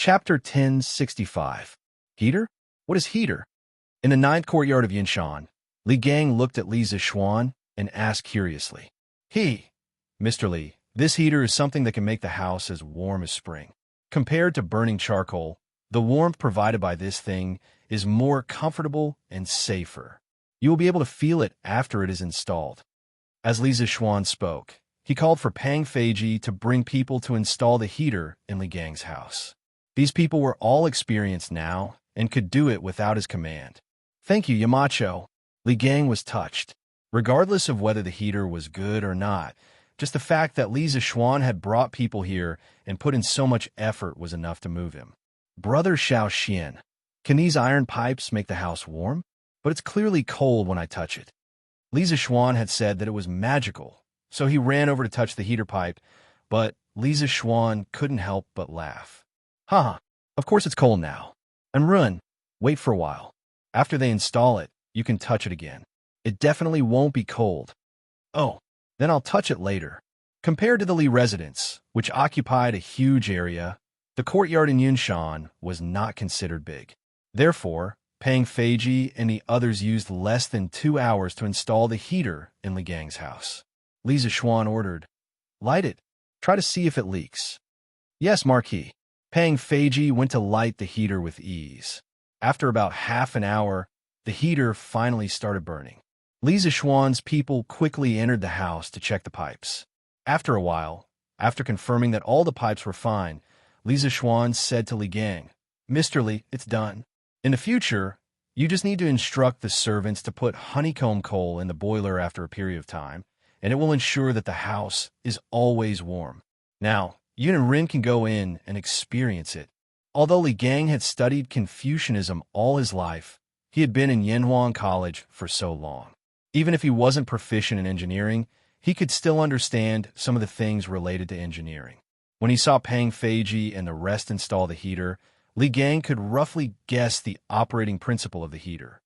Chapter 1065. Heater? What is heater? In the ninth courtyard of Yinshan, Li Gang looked at Li Zixuan and asked curiously. Mr. Li, this heater is something that can make the house as warm as spring. Compared to burning charcoal, the warmth provided by this thing is more comfortable and safer. You will be able to feel it after it is installed. As Li Zixuan spoke, he called for Pang Feiji to bring people to install the heater in Li Gang's house. These people were all experienced now and could do it without his command. Thank you, Yamacho. Li Gang was touched. Regardless of whether the heater was good or not, just the fact that Li Zixuan had brought people here and put in so much effort was enough to move him. Brother Xiao Xian, can these iron pipes make the house warm? But it's clearly cold when I touch it. Li Zixuan had said that it was magical, so he ran over to touch the heater pipe, but Li Zixuan couldn't help but laugh. Haha, of course it's cold now. And run, wait for a while. After they install it, you can touch it again. It definitely won't be cold. Oh, then I'll touch it later. Compared to the Li residence, which occupied a huge area, the courtyard in Yinshan was not considered big. Therefore, Pang Feiji and the others used less than 2 hours to install the heater in Li Gang's house. Li Zixuan ordered, "Light it. Try to see if it leaks." Yes, Marquis. Pang Feiji went to light the heater with ease. After about half an hour, the heater finally started burning. Li Zixuan's people quickly entered the house to check the pipes. After a while, after confirming that all the pipes were fine, Li Zixuan said to Li Gang, "Mr. Li, it's done. In the future, you just need to instruct the servants to put honeycomb coal in the boiler after a period of time, and it will ensure that the house is always warm. Now, Yun and Rin can go in and experience it." Although Li Gang had studied Confucianism all his life, he had been in Yanhuang College for so long. Even if he wasn't proficient in engineering, he could still understand some of the things related to engineering. When he saw Pang Feiji and the rest install the heater, Li Gang could roughly guess the operating principle of the heater.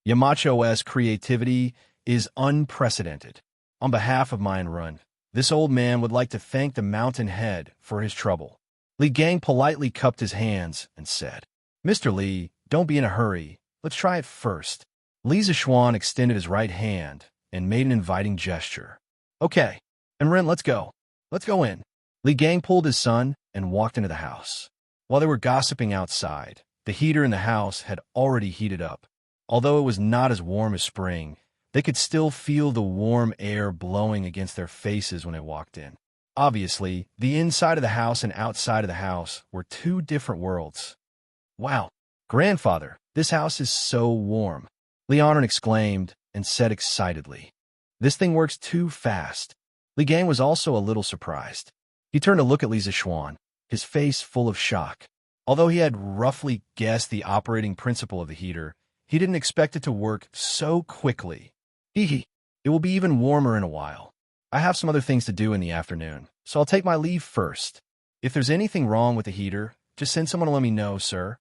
Yamacho's creativity is unprecedented. On behalf of Mayan Run, this old man would like to thank the mountain head for his trouble. Li Gang politely cupped his hands and said, "Mr. Li, don't be in a hurry. Let's try it first." Li Zixuan extended his right hand and made an inviting gesture. "Okay, and Ren, let's go. Let's go in." Li Gang pulled his son and walked into the house. While they were gossiping outside, the heater in the house had already heated up. Although it was not as warm as spring, they could still feel the warm air blowing against their faces when they walked in. Obviously, the inside of the house and outside of the house were two different worlds. "Wow, grandfather, this house is so warm," Leonard exclaimed and said excitedly. "This thing works too fast." Li Gang was also a little surprised. He turned to look at Li Zixuan, his face full of shock. Although he had roughly guessed the operating principle of the heater, he didn't expect it to work so quickly. It will be even warmer in a while. I have some other things to do in the afternoon, so I'll take my leave first. If there's anything wrong with the heater, just send someone to let me know, sir."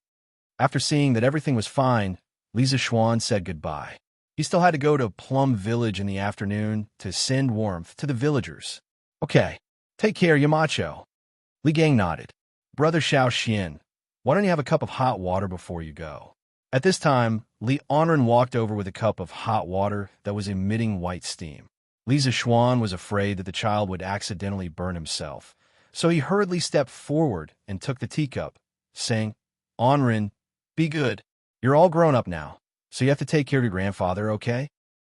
After seeing that everything was fine, Li Zixuan said goodbye. He still had to go to Plum Village in the afternoon to send warmth to the villagers. "Okay, take care, Yamacho." Li Gang nodded. "Brother Xiao Xian, why don't you have a cup of hot water before you go?" At this time, Li Onren walked over with a cup of hot water that was emitting white steam. Li Zixuan was afraid that the child would accidentally burn himself, so he hurriedly stepped forward and took the teacup, saying, "Onren, be good. You're all grown up now, so you have to take care of your grandfather, okay?"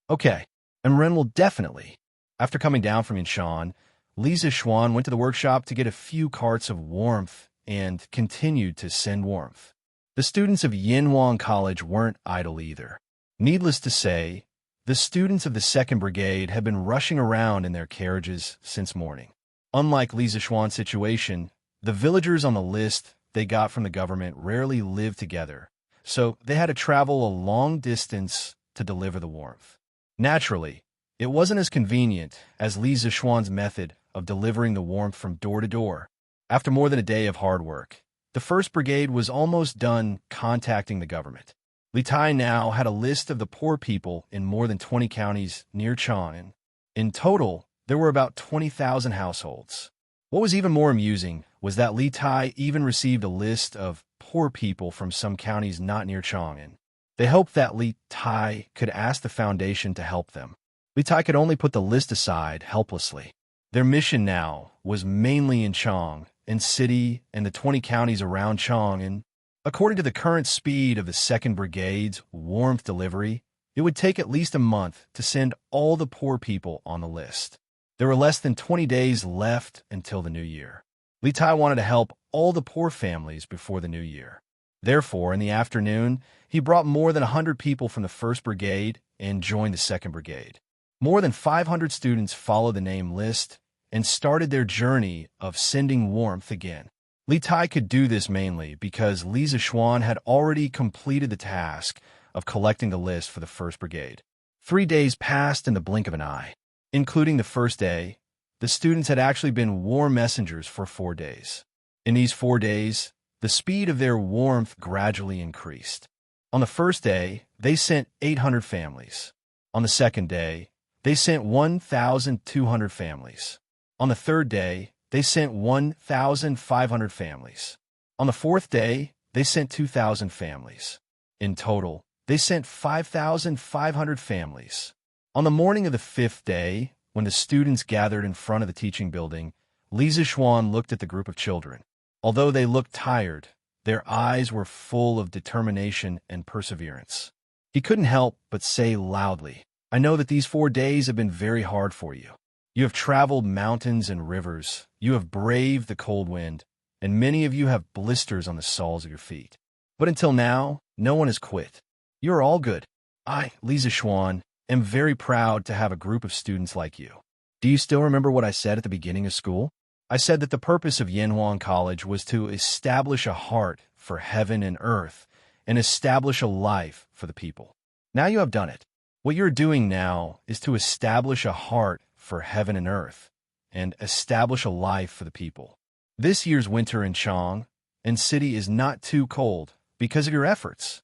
"Okay, and Ren will definitely." After coming down from Yinshan, Li Zixuan went to the workshop to get a few carts of warmth and continued to send warmth. The students of Yanhuang College weren't idle either. Needless to say, the students of the 2nd Brigade had been rushing around in their carriages since morning. Unlike Li Zixuan's situation, the villagers on the list they got from the government rarely lived together, so they had to travel a long distance to deliver the warmth. Naturally, it wasn't as convenient as Li Zixuan's method of delivering the warmth from door to door. After more than a day of hard work, the 1st Brigade was almost done contacting the government. Li Tai now had a list of the poor people in more than 20 counties near Chang'an. In total, there were about 20,000 households. What was even more amusing was that Li Tai even received a list of poor people from some counties not near Chang'an. They hoped that Li Tai could ask the Foundation to help them. Li Tai could only put the list aside helplessly. Their mission now was mainly in Chang and City and the 20 counties around Chang'an. According to the current speed of the 2nd Brigade's warmth delivery, it would take at least a month to send all the poor people on the list. There were less than 20 days left until the new year. Li Tai wanted to help all the poor families before the new year. Therefore, in the afternoon, he brought more than 100 people from the 1st Brigade and joined the 2nd Brigade. More than 500 students followed the name list and started their journey of sending warmth again. Li Tai could do this mainly because Li Zishuan had already completed the task of collecting the list for the 1st Brigade. 3 days passed in the blink of an eye. Including the first day, the students had actually been war messengers for 4 days. In these 4 days, the speed of their warmth gradually increased. On the first day, they sent 800 families. On the second day, they sent 1,200 families. On the third day, they sent 1,500 families. On the fourth day, they sent 2,000 families. In total, they sent 5,500 families. On the morning of the 5th day, when the students gathered in front of the teaching building, Li Zishuan looked at the group of children. Although they looked tired, their eyes were full of determination and perseverance. He couldn't help but say loudly, "I know that these 4 days have been very hard for you. You have traveled mountains and rivers, you have braved the cold wind, and many of you have blisters on the soles of your feet. But until now, no one has quit. You are all good. I, Li Zishuan, am very proud to have a group of students like you." Do you still remember what I said at the beginning of school? I said that the purpose of Yanhuang College was to establish a heart for heaven and earth and establish a life for the people. Now you have done it. What you're doing now is to establish a heart for heaven and earth and establish a life for the people. This year's winter in Chang and City is not too cold because of your efforts.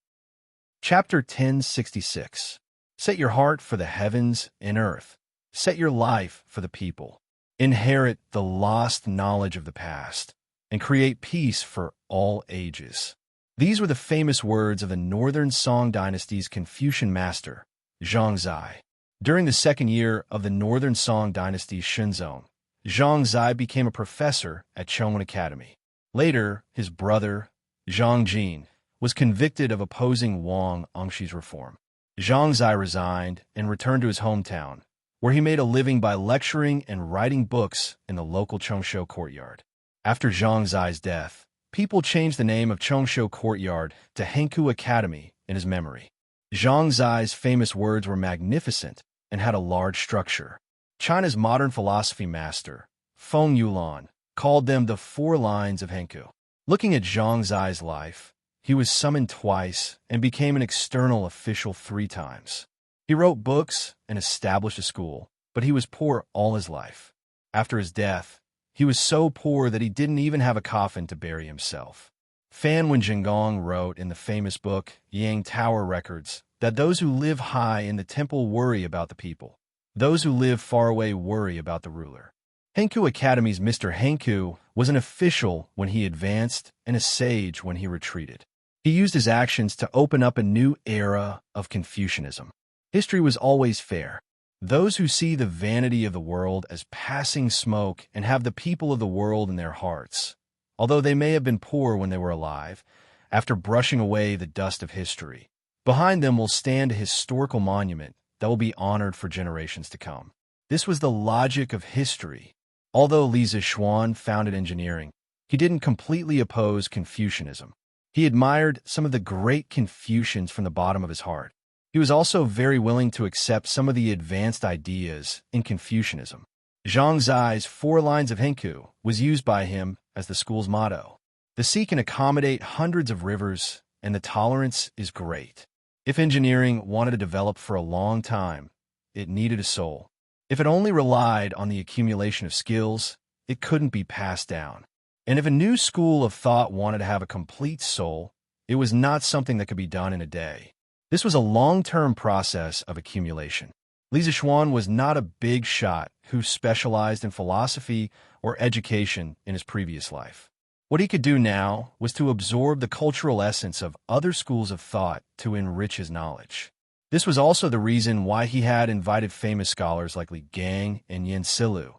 Chapter 1066. Set your heart for the heavens and earth. Set your life for the people. Inherit the lost knowledge of the past and create peace for all ages. These were the famous words of the Northern Song Dynasty's Confucian master, Zhang Zai. During the 2nd year of the Northern Song Dynasty's Shenzong, Zhang Zai became a professor at Chongwen Academy. Later, his brother, Zhang Jin, was convicted of opposing Wang Angshi's reform. Zhang Zai resigned and returned to his hometown, where he made a living by lecturing and writing books in the local Chongsho courtyard. After Zhang Zai's death, people changed the name of Chongsho Courtyard to Henku Academy in his memory. Zhang Zai's famous words were magnificent and had a large structure. China's modern philosophy master, Feng Yulan, called them the 4 lines of Henku. Looking at Zhang Zai's life, he was summoned twice and became an external official 3 times. He wrote books and established a school, but he was poor all his life. After his death, he was so poor that he didn't even have a coffin to bury himself. Fan Wenjingong wrote in the famous book Yang Tower Records that those who live high in the temple worry about the people. Those who live far away worry about the ruler. Henku Academy's Mr. Henku was an official when he advanced and a sage when he retreated. He used his actions to open up a new era of Confucianism. History was always fair. Those who see the vanity of the world as passing smoke and have the people of the world in their hearts, although they may have been poor when they were alive, after brushing away the dust of history, behind them will stand a historical monument that will be honored for generations to come. This was the logic of history. Although Li Zishuan founded engineering, he didn't completely oppose Confucianism. He admired some of the great Confucians from the bottom of his heart. He was also very willing to accept some of the advanced ideas in Confucianism. Zhang Zai's 4 lines of Henku was used by him as the school's motto. The sea can accommodate hundreds of rivers, and the tolerance is great. If engineering wanted to develop for a long time, it needed a soul. If it only relied on the accumulation of skills, it couldn't be passed down. And if a new school of thought wanted to have a complete soul, it was not something that could be done in a day. This was a long-term process of accumulation. Li Zishuan was not a big shot who specialized in philosophy or education in his previous life. What he could do now was to absorb the cultural essence of other schools of thought to enrich his knowledge. This was also the reason why he had invited famous scholars like Li Gang and Yin Silu,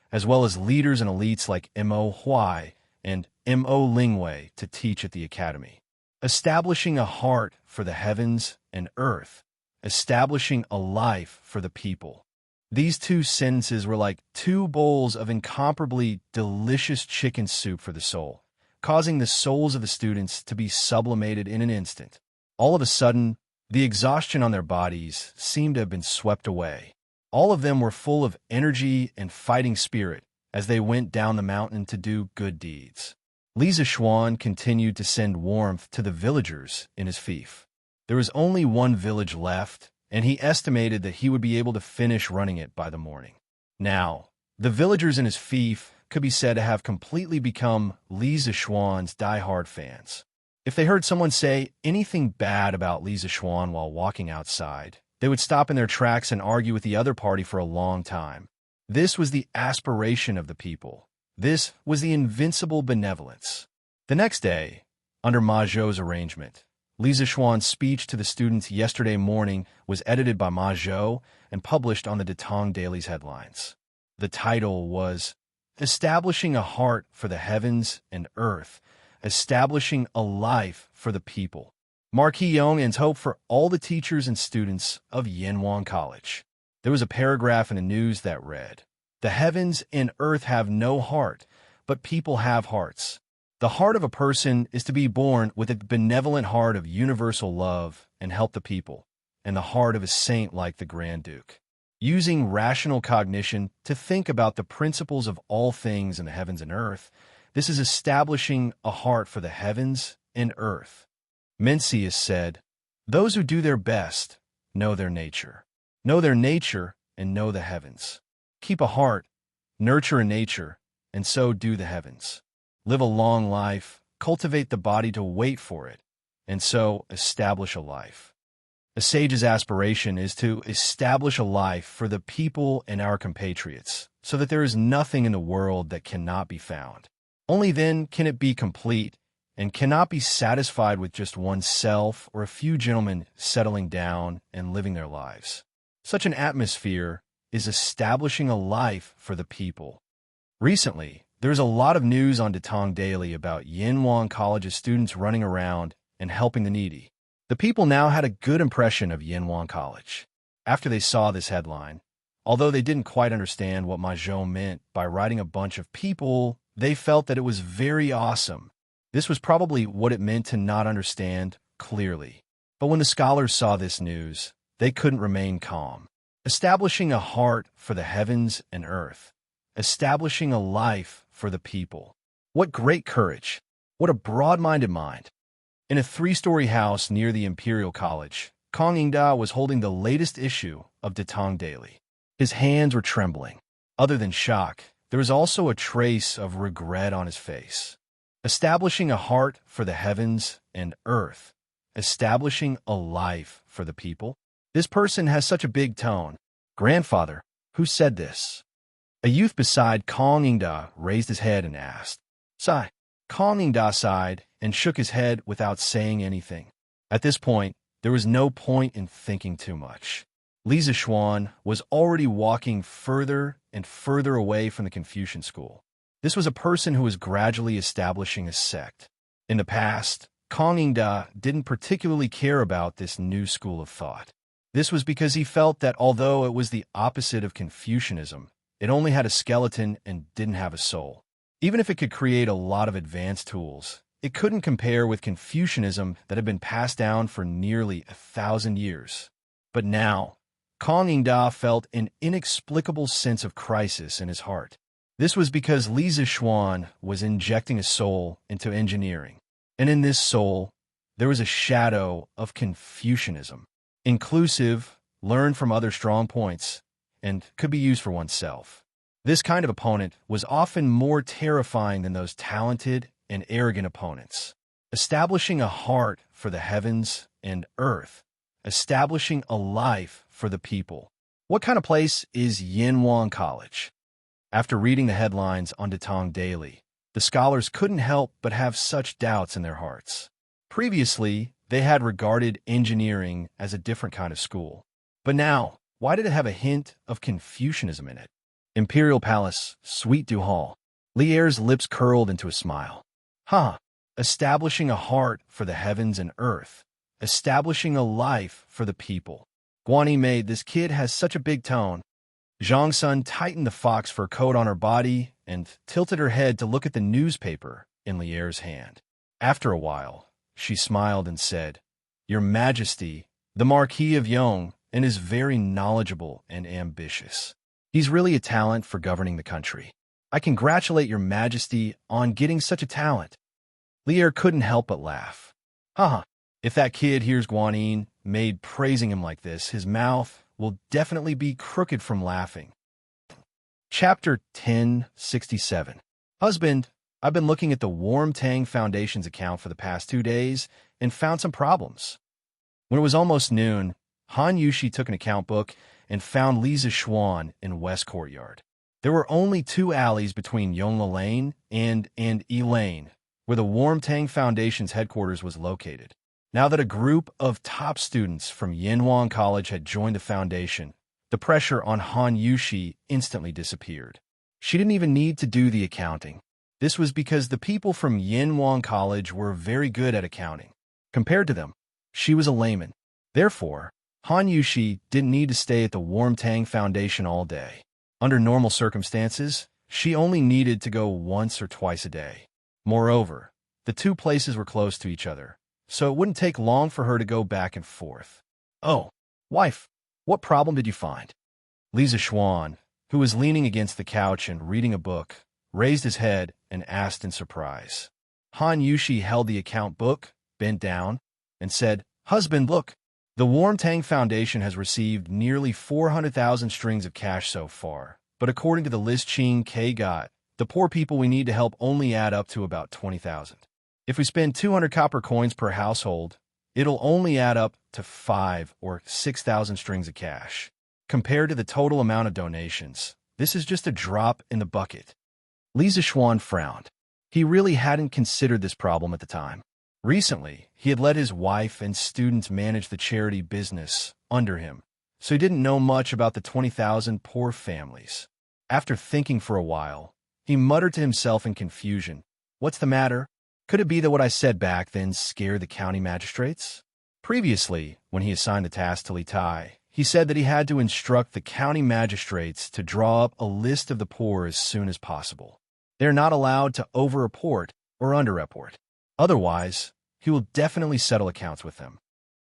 as well as leaders and elites like Mo Huai and Mo Lingwei to teach at the academy. Establishing a heart for the heavens and earth, establishing a life for the people. These two sentences were like two bowls of incomparably delicious chicken soup for the soul, causing the souls of the students to be sublimated in an instant. All of a sudden, the exhaustion on their bodies seemed to have been swept away. All of them were full of energy and fighting spirit as they went down the mountain to do good deeds. Li Zishuan continued to send warmth to the villagers in his fief. There was only one village left, and he estimated that he would be able to finish running it by the morning. Now, the villagers in his fief could be said to have completely become Li Zishuan's die-hard fans. If they heard someone say anything bad about Li Zishuan while walking outside, they would stop in their tracks and argue with the other party for a long time. This was the aspiration of the people. This was the invincible benevolence. The next day, under Ma Zhou's arrangement, Li Zishuan's speech to the students yesterday morning was edited by Ma Zhou and published on the Datong Daily's headlines. The title was Establishing a Heart for the Heavens and Earth, Establishing a Life for the People. Marquis Yong'an's hope for all the teachers and students of Yinhuang College. There was a paragraph in the news that read, "The heavens and earth have no heart, but people have hearts. The heart of a person is to be born with a benevolent heart of universal love and help the people, and the heart of a saint like the Grand Duke. Using rational cognition to think about the principles of all things in the heavens and earth, this is establishing a heart for the heavens and earth." Mencius said, "Those who do their best know their nature. Know their nature and know the heavens. Keep a heart, nurture a nature, and so do the heavens. Live a long life, cultivate the body to wait for it, and so establish a life." A sage's aspiration is to establish a life for the people and our compatriots, so that there is nothing in the world that cannot be found. Only then can it be complete, and cannot be satisfied with just oneself or a few gentlemen settling down and living their lives. Such an atmosphere is establishing a life for the people. Recently, there's a lot of news on Datong Daily about Yinhuang College's students running around and helping the needy. The people now had a good impression of Yinhuang College. After they saw this headline, although they didn't quite understand what Ma Zhou meant by writing a bunch of people, they felt that it was very awesome. This was probably what it meant to not understand clearly. But when the scholars saw this news, they couldn't remain calm. Establishing a heart for the heavens and earth. Establishing a life for the people. What great courage! What a broad-minded mind! In a 3-story house near the Imperial College, Kong Yingda was holding the latest issue of Datong Daily. His hands were trembling. Other than shock, there was also a trace of regret on his face. Establishing a heart for the heavens and earth. Establishing a life for the people. This person has such a big tone. Grandfather, who said this? A youth beside Kong Yingda raised his head and asked. Sigh. Kong Yingda sighed and shook his head without saying anything. At this point, there was no point in thinking too much. Li Zishuan was already walking further and further away from the Confucian school. This was a person who was gradually establishing a sect. In the past, Kong Yingda didn't particularly care about this new school of thought. This was because he felt that although it was the opposite of Confucianism, it only had a skeleton and didn't have a soul. Even if it could create a lot of advanced tools, it couldn't compare with Confucianism that had been passed down for nearly 1,000 years. But now, Kong Yingda felt an inexplicable sense of crisis in his heart. This was because Li Zishuan was injecting a soul into engineering, and in this soul, there was a shadow of Confucianism. Inclusive, learned from other strong points, and could be used for oneself. This kind of opponent was often more terrifying than those talented and arrogant opponents. Establishing a heart for the heavens and earth. Establishing a life for the people. What kind of place is Yinhuang College? After reading the headlines on Datong Daily, the scholars couldn't help but have such doubts in their hearts. Previously, they had regarded engineering as a different kind of school. But now, why did it have a hint of Confucianism in it? Imperial Palace, Suite du Hall. Lier's lips curled into a smile. Establishing a heart for the heavens and earth. Establishing a life for the people. Guanyi maid, this kid has such a big tone. Zhang Sun tightened the fox fur coat on her body and tilted her head to look at the newspaper in Lier's hand. After a while, she smiled and said, "Your Majesty, the Marquis of Yong, and is very knowledgeable and ambitious. He's really a talent for governing the country. I congratulate your Majesty on getting such a talent." Lier couldn't help but laugh. If that kid hears Guanyin maid praising him like this, his mouth will definitely be crooked from laughing. Chapter 1067. Husband, I've been looking at the Warm Tang Foundation's account for the past 2 days and found some problems. When it was almost noon, Han Yushi took an account book and found Lisa Schwan in West Courtyard. There were only 2 alleys between Yongla Lane and E Lane, where the Warm Tang Foundation's headquarters was located. Now that a group of top students from Yinhuang College had joined the foundation, the pressure on Han Yushi instantly disappeared. She didn't even need to do the accounting. This was because the people from Yinhuang College were very good at accounting. Compared to them, she was a layman. Therefore, Han Yushi didn't need to stay at the Warm Tang Foundation all day. Under normal circumstances, she only needed to go once or twice a day. Moreover, the 2 places were close to each other, so it wouldn't take long for her to go back and forth. "Oh, wife, what problem did you find?" Lisa Schwan, who was leaning against the couch and reading a book, raised his head and asked in surprise. Han Yushi held the account book, bent down, and said, "Husband, look. The Warm Tang Foundation has received nearly 400,000 strings of cash so far, but according to the list Ching K got, the poor people we need to help only add up to about 20,000. If we spend 200 copper coins per household, it'll only add up to 5 or 6,000 strings of cash. Compared to the total amount of donations, this is just a drop in the bucket." Lisa Schwan frowned. He really hadn't considered this problem at the time. Recently, he had let his wife and students manage the charity business under him, so he didn't know much about the 20,000 poor families. After thinking for a while, he muttered to himself in confusion, "What's the matter? Could it be that what I said back then scared the county magistrates?" Previously, when he assigned the task to Li Tai, he said that he had to instruct the county magistrates to draw up a list of the poor as soon as possible. They're not allowed to over-report or under-report. Otherwise, he will definitely settle accounts with them.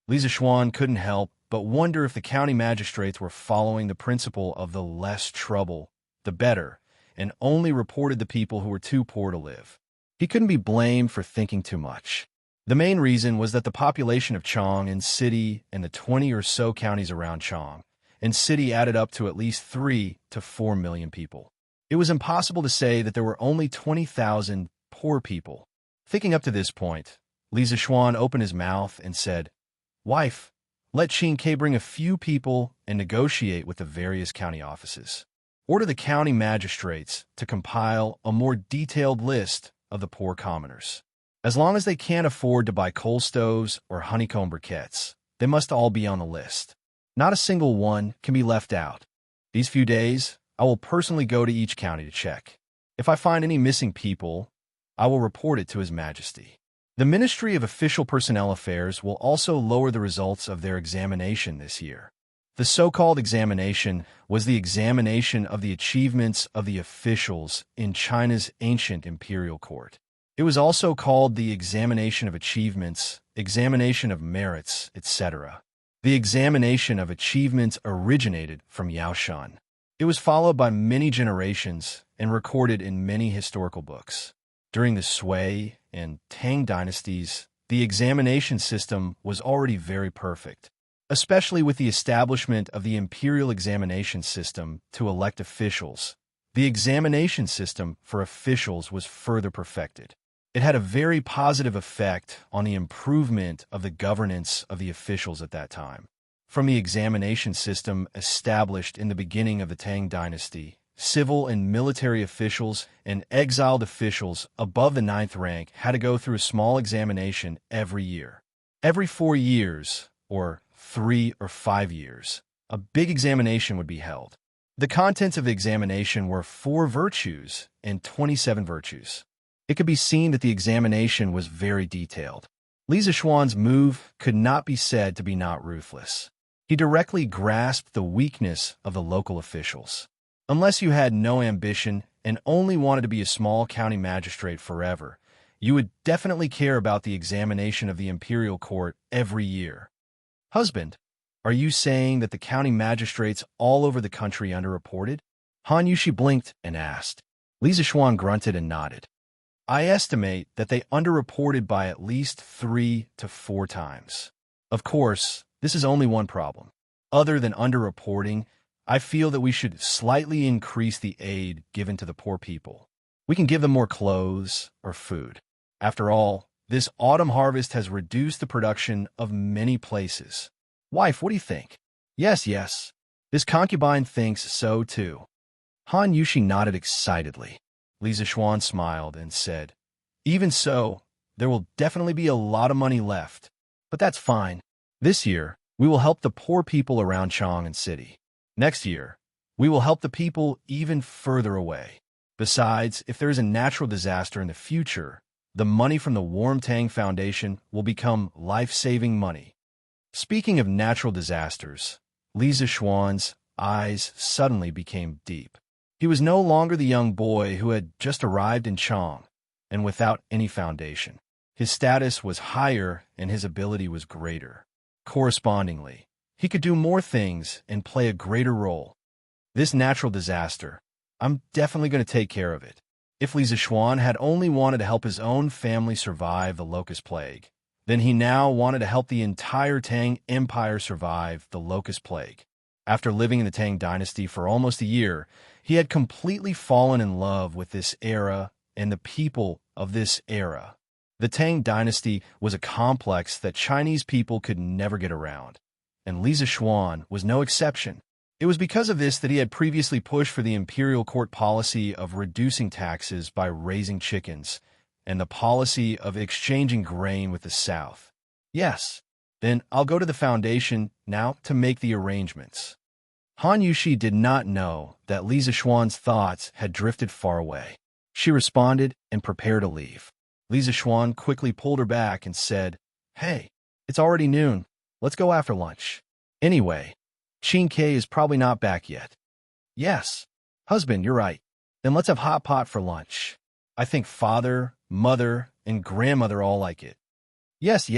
Lisa Schwan couldn't help but wonder if the county magistrates were following the principle of the less trouble, the better, and only reported the people who were too poor to live. He couldn't be blamed for thinking too much. The main reason was that the population of Chong and City and the 20 or so counties around Chong and City added up to at least 3 to 4 million people. It was impossible to say that there were only 20,000 poor people. Thinking up to this point, Lisa Schwan opened his mouth and said, "Wife, let Ching K bring a few people and negotiate with the various county offices. Order the county magistrates to compile a more detailed list of the poor commoners. As long as they can't afford to buy coal stoves or honeycomb briquettes, they must all be on the list. Not a single one can be left out. These few days, I will personally go to each county to check. If I find any missing people, I will report it to His Majesty. The Ministry of Official Personnel Affairs will also lower the results of their examination this year." The so-called examination was the examination of the achievements of the officials in China's ancient imperial court. It was also called the examination of achievements, examination of merits, etc. The examination of achievements originated from Yaoshan. It was followed by many generations and recorded in many historical books. During the Sui and Tang dynasties, the examination system was already very perfect, especially with the establishment of the imperial examination system to elect officials. The examination system for officials was further perfected. It had a very positive effect on the improvement of the governance of the officials at that time. From the examination system established in the beginning of the Tang dynasty, civil and military officials and exiled officials above the ninth rank had to go through a small examination every year. Every 4 years, or 3 or 5 years, a big examination would be held. The contents of the examination were 4 virtues and 27 virtues. It could be seen that the examination was very detailed. Li Zishuan's move could not be said to be not ruthless. He directly grasped the weakness of the local officials. Unless you had no ambition and only wanted to be a small county magistrate forever, you would definitely care about the examination of the imperial court every year. Husband, are you saying that the county magistrates all over the country underreported? Han Yushi blinked and asked. Li Zishuan grunted and nodded. I estimate that they underreported by at least 3 to 4 times. Of course, this is only one problem. Other than underreporting, I feel that we should slightly increase the aid given to the poor people. We can give them more clothes or food. After all, this autumn harvest has reduced the production of many places. Wife, what do you think? Yes. This concubine thinks so too. Han Yushi nodded excitedly. Li Zishuan smiled and said, even so, there will definitely be a lot of money left. But that's fine. This year, we will help the poor people around Chang'an City. Next year, we will help the people even further away. Besides, if there is a natural disaster in the future, the money from the Warm Tang Foundation will become life-saving money. Speaking of natural disasters, Li Zishuan's eyes suddenly became deep. He was no longer the young boy who had just arrived in Chang, and without any foundation. His status was higher and his ability was greater. Correspondingly, he could do more things and play a greater role. This natural disaster, I'm definitely going to take care of it. If Li Zishuan had only wanted to help his own family survive the locust plague, then he now wanted to help the entire Tang Empire survive the locust plague. After living in the Tang dynasty for almost a year, he had completely fallen in love with this era and the people of this era. The Tang dynasty was a complex that Chinese people could never get around, and Li Zishuan was no exception. It was because of this that he had previously pushed for the imperial court policy of reducing taxes by raising chickens, and the policy of exchanging grain with the South. Yes, then I'll go to the foundation now to make the arrangements. Han Yushi did not know that Li Zishuan's thoughts had drifted far away. She responded and prepared to leave. Li Zishuan quickly pulled her back and said, Hey, it's already noon. Let's go after lunch. Anyway, Qin Ke is probably not back yet. Yes, husband, you're right. Then let's have hot pot for lunch. I think father, mother, and grandmother all like it. Yes,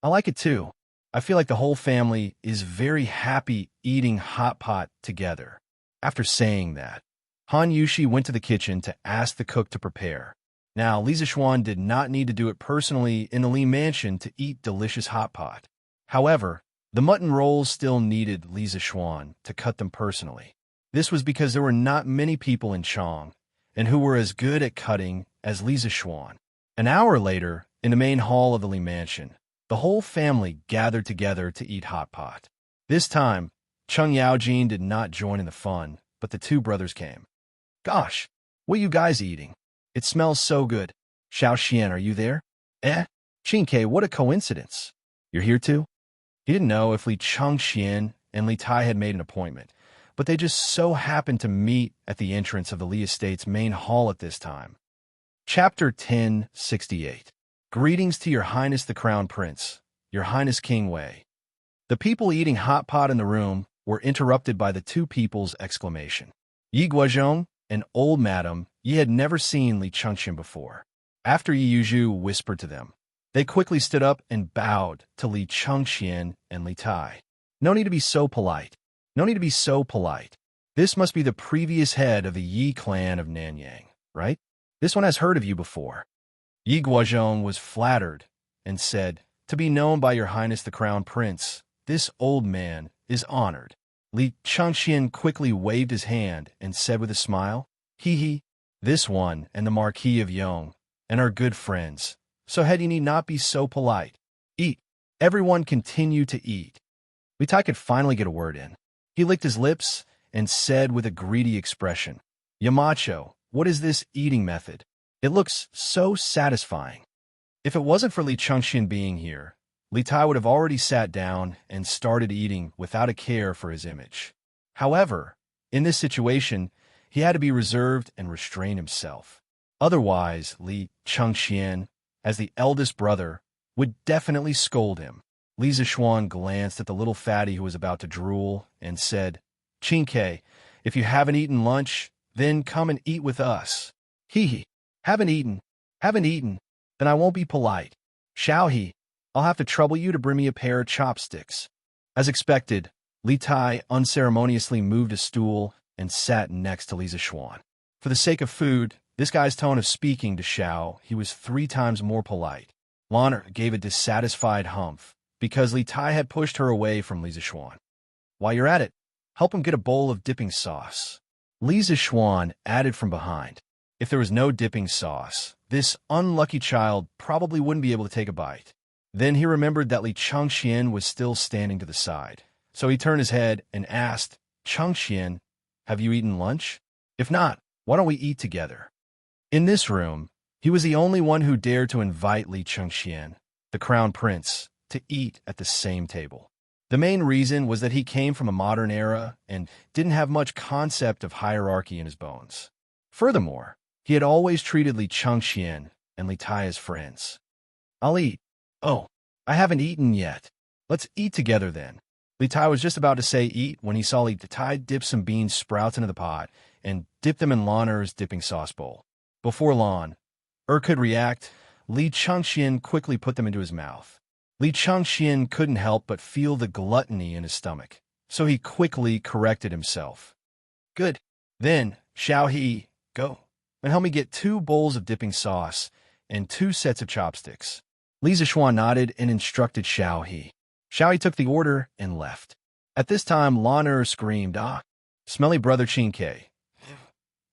I like it too. I feel like the whole family is very happy eating hot pot together. After saying that, Han Yushi went to the kitchen to ask the cook to prepare. Now, Li Zishuan did not need to do it personally in the Li mansion to eat delicious hot pot. However, the mutton rolls still needed Li Zishuan to cut them personally. This was because there were not many people in Chang, and who were as good at cutting as Li Zishuan. An hour later, in the main hall of the Li mansion, the whole family gathered together to eat hot pot. This time, Cheng Yaojin did not join in the fun, but the 2 brothers came. Gosh, what are you guys eating? It smells so good. Xiao Xian, are you there? Qin Ke, what a coincidence. You're here too? He didn't know if Li Chengxian and Li Tai had made an appointment, but they just so happened to meet at the entrance of the Li Estate's main hall at this time. Chapter 1068. Greetings to Your Highness the Crown Prince, Your Highness King Wei. The people eating hot pot in the room were interrupted by the 2 people's exclamation. Yi Guozhong, an old madam, Yi had never seen Li Chengxian before. After Yi Yuzhu whispered to them, they quickly stood up and bowed to Li Chengxian and Li Tai. No need to be so polite. This must be the previous head of the Yi clan of Nanyang, right? This one has heard of you before. Yi Guozhong was flattered and said, To be known by Your Highness the Crown Prince, this old man is honored. Li Chengxian quickly waved his hand and said with a smile, He, this one and the Marquis of Yong, and our good friends. So head, you need not be so polite. Eat. Everyone continue to eat. Li Tai could finally get a word in. He licked his lips and said with a greedy expression, "Yamacho, what is this eating method? It looks so satisfying." If it wasn't for Li Chengxian being here, Li Tai would have already sat down and started eating without a care for his image. However, in this situation, he had to be reserved and restrain himself. Otherwise, Li Chengxian, as the eldest brother, would definitely scold him. Li Zishuan glanced at the little fatty who was about to drool and said, "Qingke, if you haven't eaten lunch, then come and eat with us." "Hee, haven't eaten, then I won't be polite. Shall he? I'll have to trouble you to bring me a pair of chopsticks." As expected, Li Tai unceremoniously moved a stool and sat next to Li Zishuan. For the sake of food, this guy's tone of speaking to Xiao, he was 3 times more polite. Lanner gave a dissatisfied humph, because Li Tai had pushed her away from Li Zishuan. "While you're at it, help him get a bowl of dipping sauce." Li Zishuan added from behind. If there was no dipping sauce, this unlucky child probably wouldn't be able to take a bite. Then he remembered that Li Chengxian was still standing to the side. So he turned his head and asked, "Chengxian, have you eaten lunch? If not, why don't we eat together?" In this room, he was the only one who dared to invite Li Chengxian, the crown prince, to eat at the same table. The main reason was that he came from a modern era and didn't have much concept of hierarchy in his bones. Furthermore, he had always treated Li Chengxian and Li Tai as friends. "I'll eat." "Oh, I haven't eaten yet. Let's eat together then." Li Tai was just about to say eat when he saw Li Tai dip some bean sprouts into the pot and dip them in Lanner's dipping sauce bowl. Before Lan could react, Li Chengxian quickly put them into his mouth. Li Chengxian couldn't help but feel the gluttony in his stomach, so he quickly corrected himself. "Good. Then, shall he go and help me get 2 bowls of dipping sauce and 2 sets of chopsticks?" Li Zishuan nodded and instructed Xiao He. Xiao He took the order and left. At this time, Lanner screamed, "Ah, smelly brother Qingke,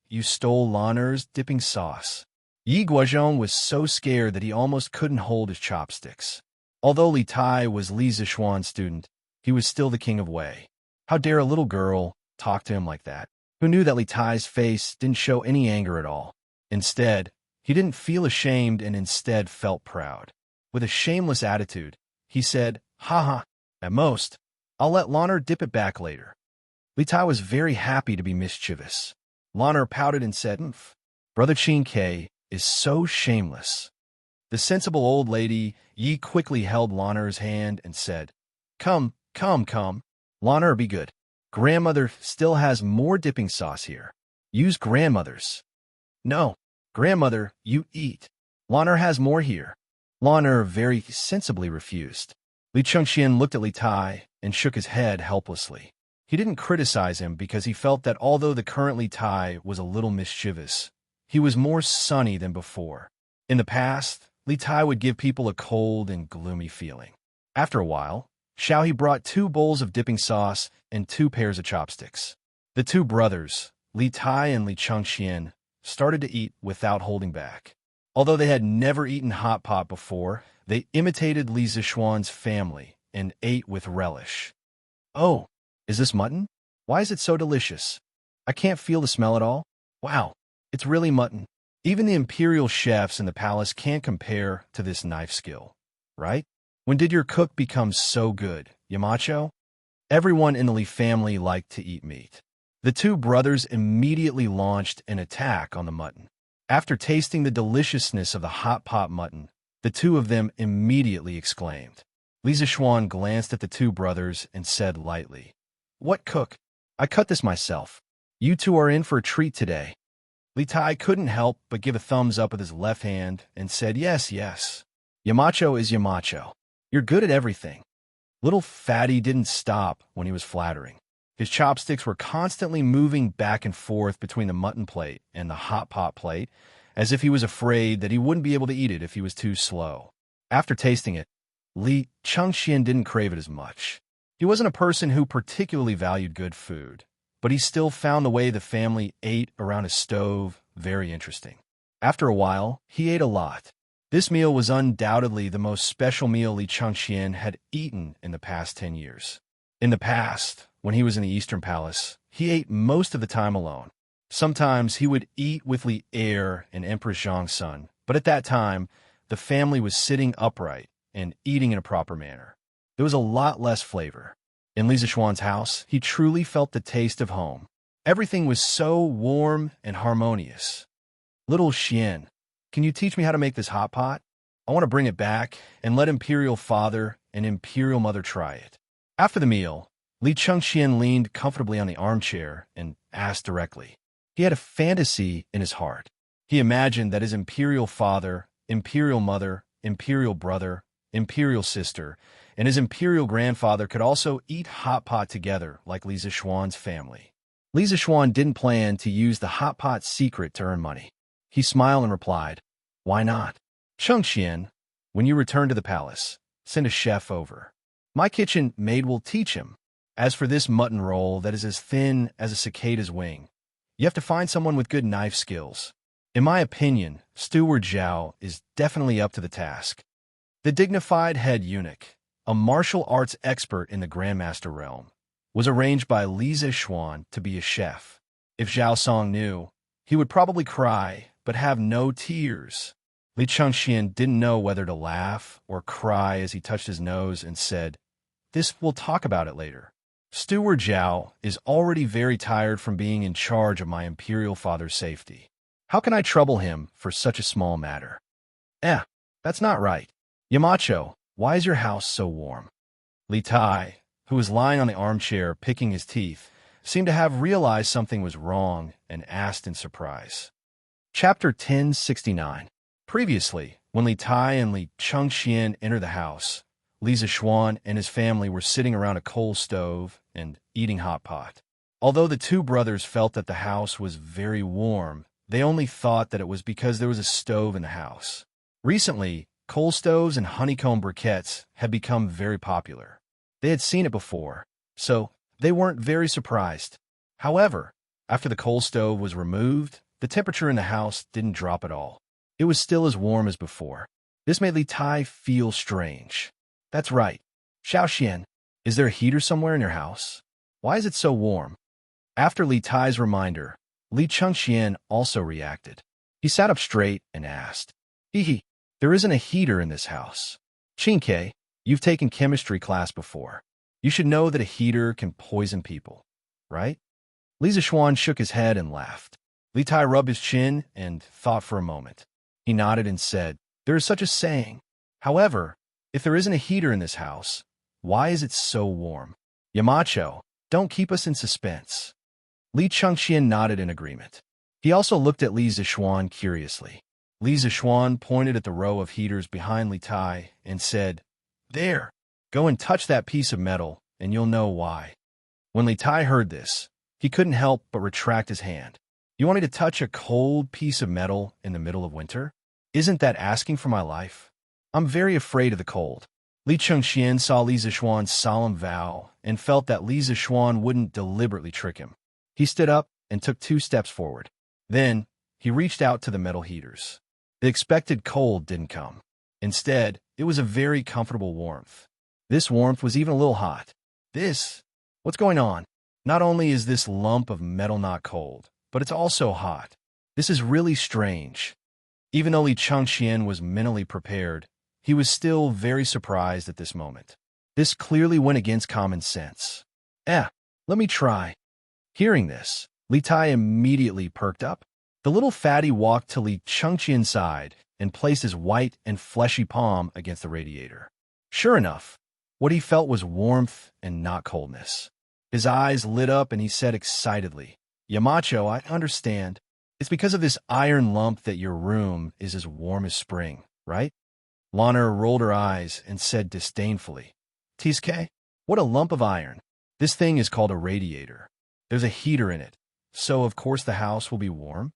you stole Lanner's dipping sauce." Yi Guozhong was so scared that he almost couldn't hold his chopsticks. Although Li Tai was Li Zishuan's student, he was still the king of Wei. How dare a little girl talk to him like that, who knew that Li Tai's face didn't show any anger at all. Instead, he didn't feel ashamed and instead felt proud. With a shameless attitude, he said, "Haha, at most, I'll let Lanner dip it back later." Li Tai was very happy to be mischievous. Lanner pouted and said, "Brother Qingke is so shameless." The sensible old lady, Yi, quickly held Lanner's hand and said, Come. Lanner, be good. Grandmother still has more dipping sauce here. Use grandmother's." "No, grandmother, you eat. Lanner has more here." Lanner very sensibly refused. Li Chengxian looked at Li Tai and shook his head helplessly. He didn't criticize him because he felt that although the current Li Tai was a little mischievous, he was more sunny than before. In the past, Li Tai would give people a cold and gloomy feeling. After a while, Xiao He brought 2 bowls of dipping sauce and 2 pairs of chopsticks. The 2 brothers, Li Tai and Li Chengxian, started to eat without holding back. Although they had never eaten hot pot before, they imitated Li Zishuan's family and ate with relish. "Oh, is this mutton? Why is it so delicious? I can't feel the smell at all. Wow, it's really mutton." Even the imperial chefs in the palace can't compare to this knife skill, right? When did your cook become so good, Yamacho? Everyone in the Li family liked to eat meat. The 2 brothers immediately launched an attack on the mutton. After tasting the deliciousness of the hot pot mutton, the 2 of them immediately exclaimed. Li Zishuan glanced at the 2 brothers and said lightly, "What cook? I cut this myself. You 2 are in for a treat today." Li Tai couldn't help but give a thumbs up with his left hand and said, Yes. Yamacho is Yamacho. You're good at everything." Little fatty didn't stop when he was flattering. His chopsticks were constantly moving back and forth between the mutton plate and the hot pot plate, as if he was afraid that he wouldn't be able to eat it if he was too slow. After tasting it, Li Chengxian didn't crave it as much. He wasn't a person who particularly valued good food, but he still found the way the family ate around a stove very interesting. After a while, he ate a lot. This meal was undoubtedly the most special meal Li Chengxian had eaten in the past 10 years. In the past, when he was in the Eastern Palace, he ate most of the time alone. Sometimes he would eat with Li Heir and Empress Zhang's son, but at that time, the family was sitting upright and eating in a proper manner. There was a lot less flavor. In Li Zishuan's house, he truly felt the taste of home. Everything was so warm and harmonious. Little Xian, can you teach me how to make this hot pot? I want to bring it back and let Imperial Father and Imperial Mother try it. After the meal, Li Chengxian leaned comfortably on the armchair and asked directly. He had a fantasy in his heart. He imagined that his Imperial Father, Imperial Mother, Imperial Brother, Imperial Sister, and his Imperial Grandfather could also eat hot pot together like Li Zishuan's family. Li Zishuan didn't plan to use the hot pot secret to earn money. He smiled and replied, "Why not? Chengxian, when you return to the palace, send a chef over. My kitchen maid will teach him. As for this mutton roll that is as thin as a cicada's wing, you have to find someone with good knife skills. In my opinion, Steward Zhao is definitely up to the task." The dignified head eunuch, a martial arts expert in the Grandmaster realm, was arranged by Li Zishuan to be a chef. If Zhao Song knew, he would probably cry, but have no tears. Li Chengxian didn't know whether to laugh or cry as he touched his nose and said, We'll talk about it later. Steward Zhao is already very tired from being in charge of my Imperial Father's safety. How can I trouble him for such a small matter? That's not right. Yamacho, why is your house so warm? Li Tai, who was lying on the armchair picking his teeth, seemed to have realized something was wrong and asked in surprise. Chapter 1069. Previously, when Li Tai and Li Chengxian entered the house, Li Zishuan and his family were sitting around a coal stove and eating hot pot. Although the two brothers felt that the house was very warm, they only thought that it was because there was a stove in the house. Recently, coal stoves and honeycomb briquettes had become very popular. They had seen it before, so they weren't very surprised. However, after the coal stove was removed, the temperature in the house didn't drop at all. It was still as warm as before. This made Li Tai feel strange. That's right. Xiaoxian, is there a heater somewhere in your house? Why is it so warm? After Li Tai's reminder, Li Chengxian also reacted. He sat up straight and asked, there isn't a heater in this house. Qingke, you've taken chemistry class before. You should know that a heater can poison people, right? Li Zishuan shook his head and laughed. Li Tai rubbed his chin and thought for a moment. He nodded and said, there is such a saying. However, if there isn't a heater in this house, why is it so warm? Yamacho, don't keep us in suspense. Li Chengxian nodded in agreement. He also looked at Li Zishuan curiously. Li Zishuan pointed at the row of heaters behind Li Tai and said, there, go and touch that piece of metal, and you'll know why. When Li Tai heard this, he couldn't help but retract his hand. You want me to touch a cold piece of metal in the middle of winter? Isn't that asking for my life? I'm very afraid of the cold. Li Chengxian saw Li Zishuan's solemn vow and felt that Li Zishuan wouldn't deliberately trick him. He stood up and took 2 steps forward. Then, he reached out to the metal heaters. The expected cold didn't come. Instead, it was a very comfortable warmth. This warmth was even a little hot. What's going on? Not only is this lump of metal not cold, but it's also hot. This is really strange. Even though Li Chengxian was mentally prepared, he was still very surprised at this moment. This clearly went against common sense. Let me try. Hearing this, Li Tai immediately perked up. The little fatty walked to Li Chengxian's side and placed his white and fleshy palm against the radiator. Sure enough, what he felt was warmth and not coldness. His eyes lit up and he said excitedly, Yamacho, I understand. It's because of this iron lump that your room is as warm as spring, right? Lana rolled her eyes and said disdainfully, Tisuke, what a lump of iron. This thing is called a radiator. There's a heater in it, so of course the house will be warm.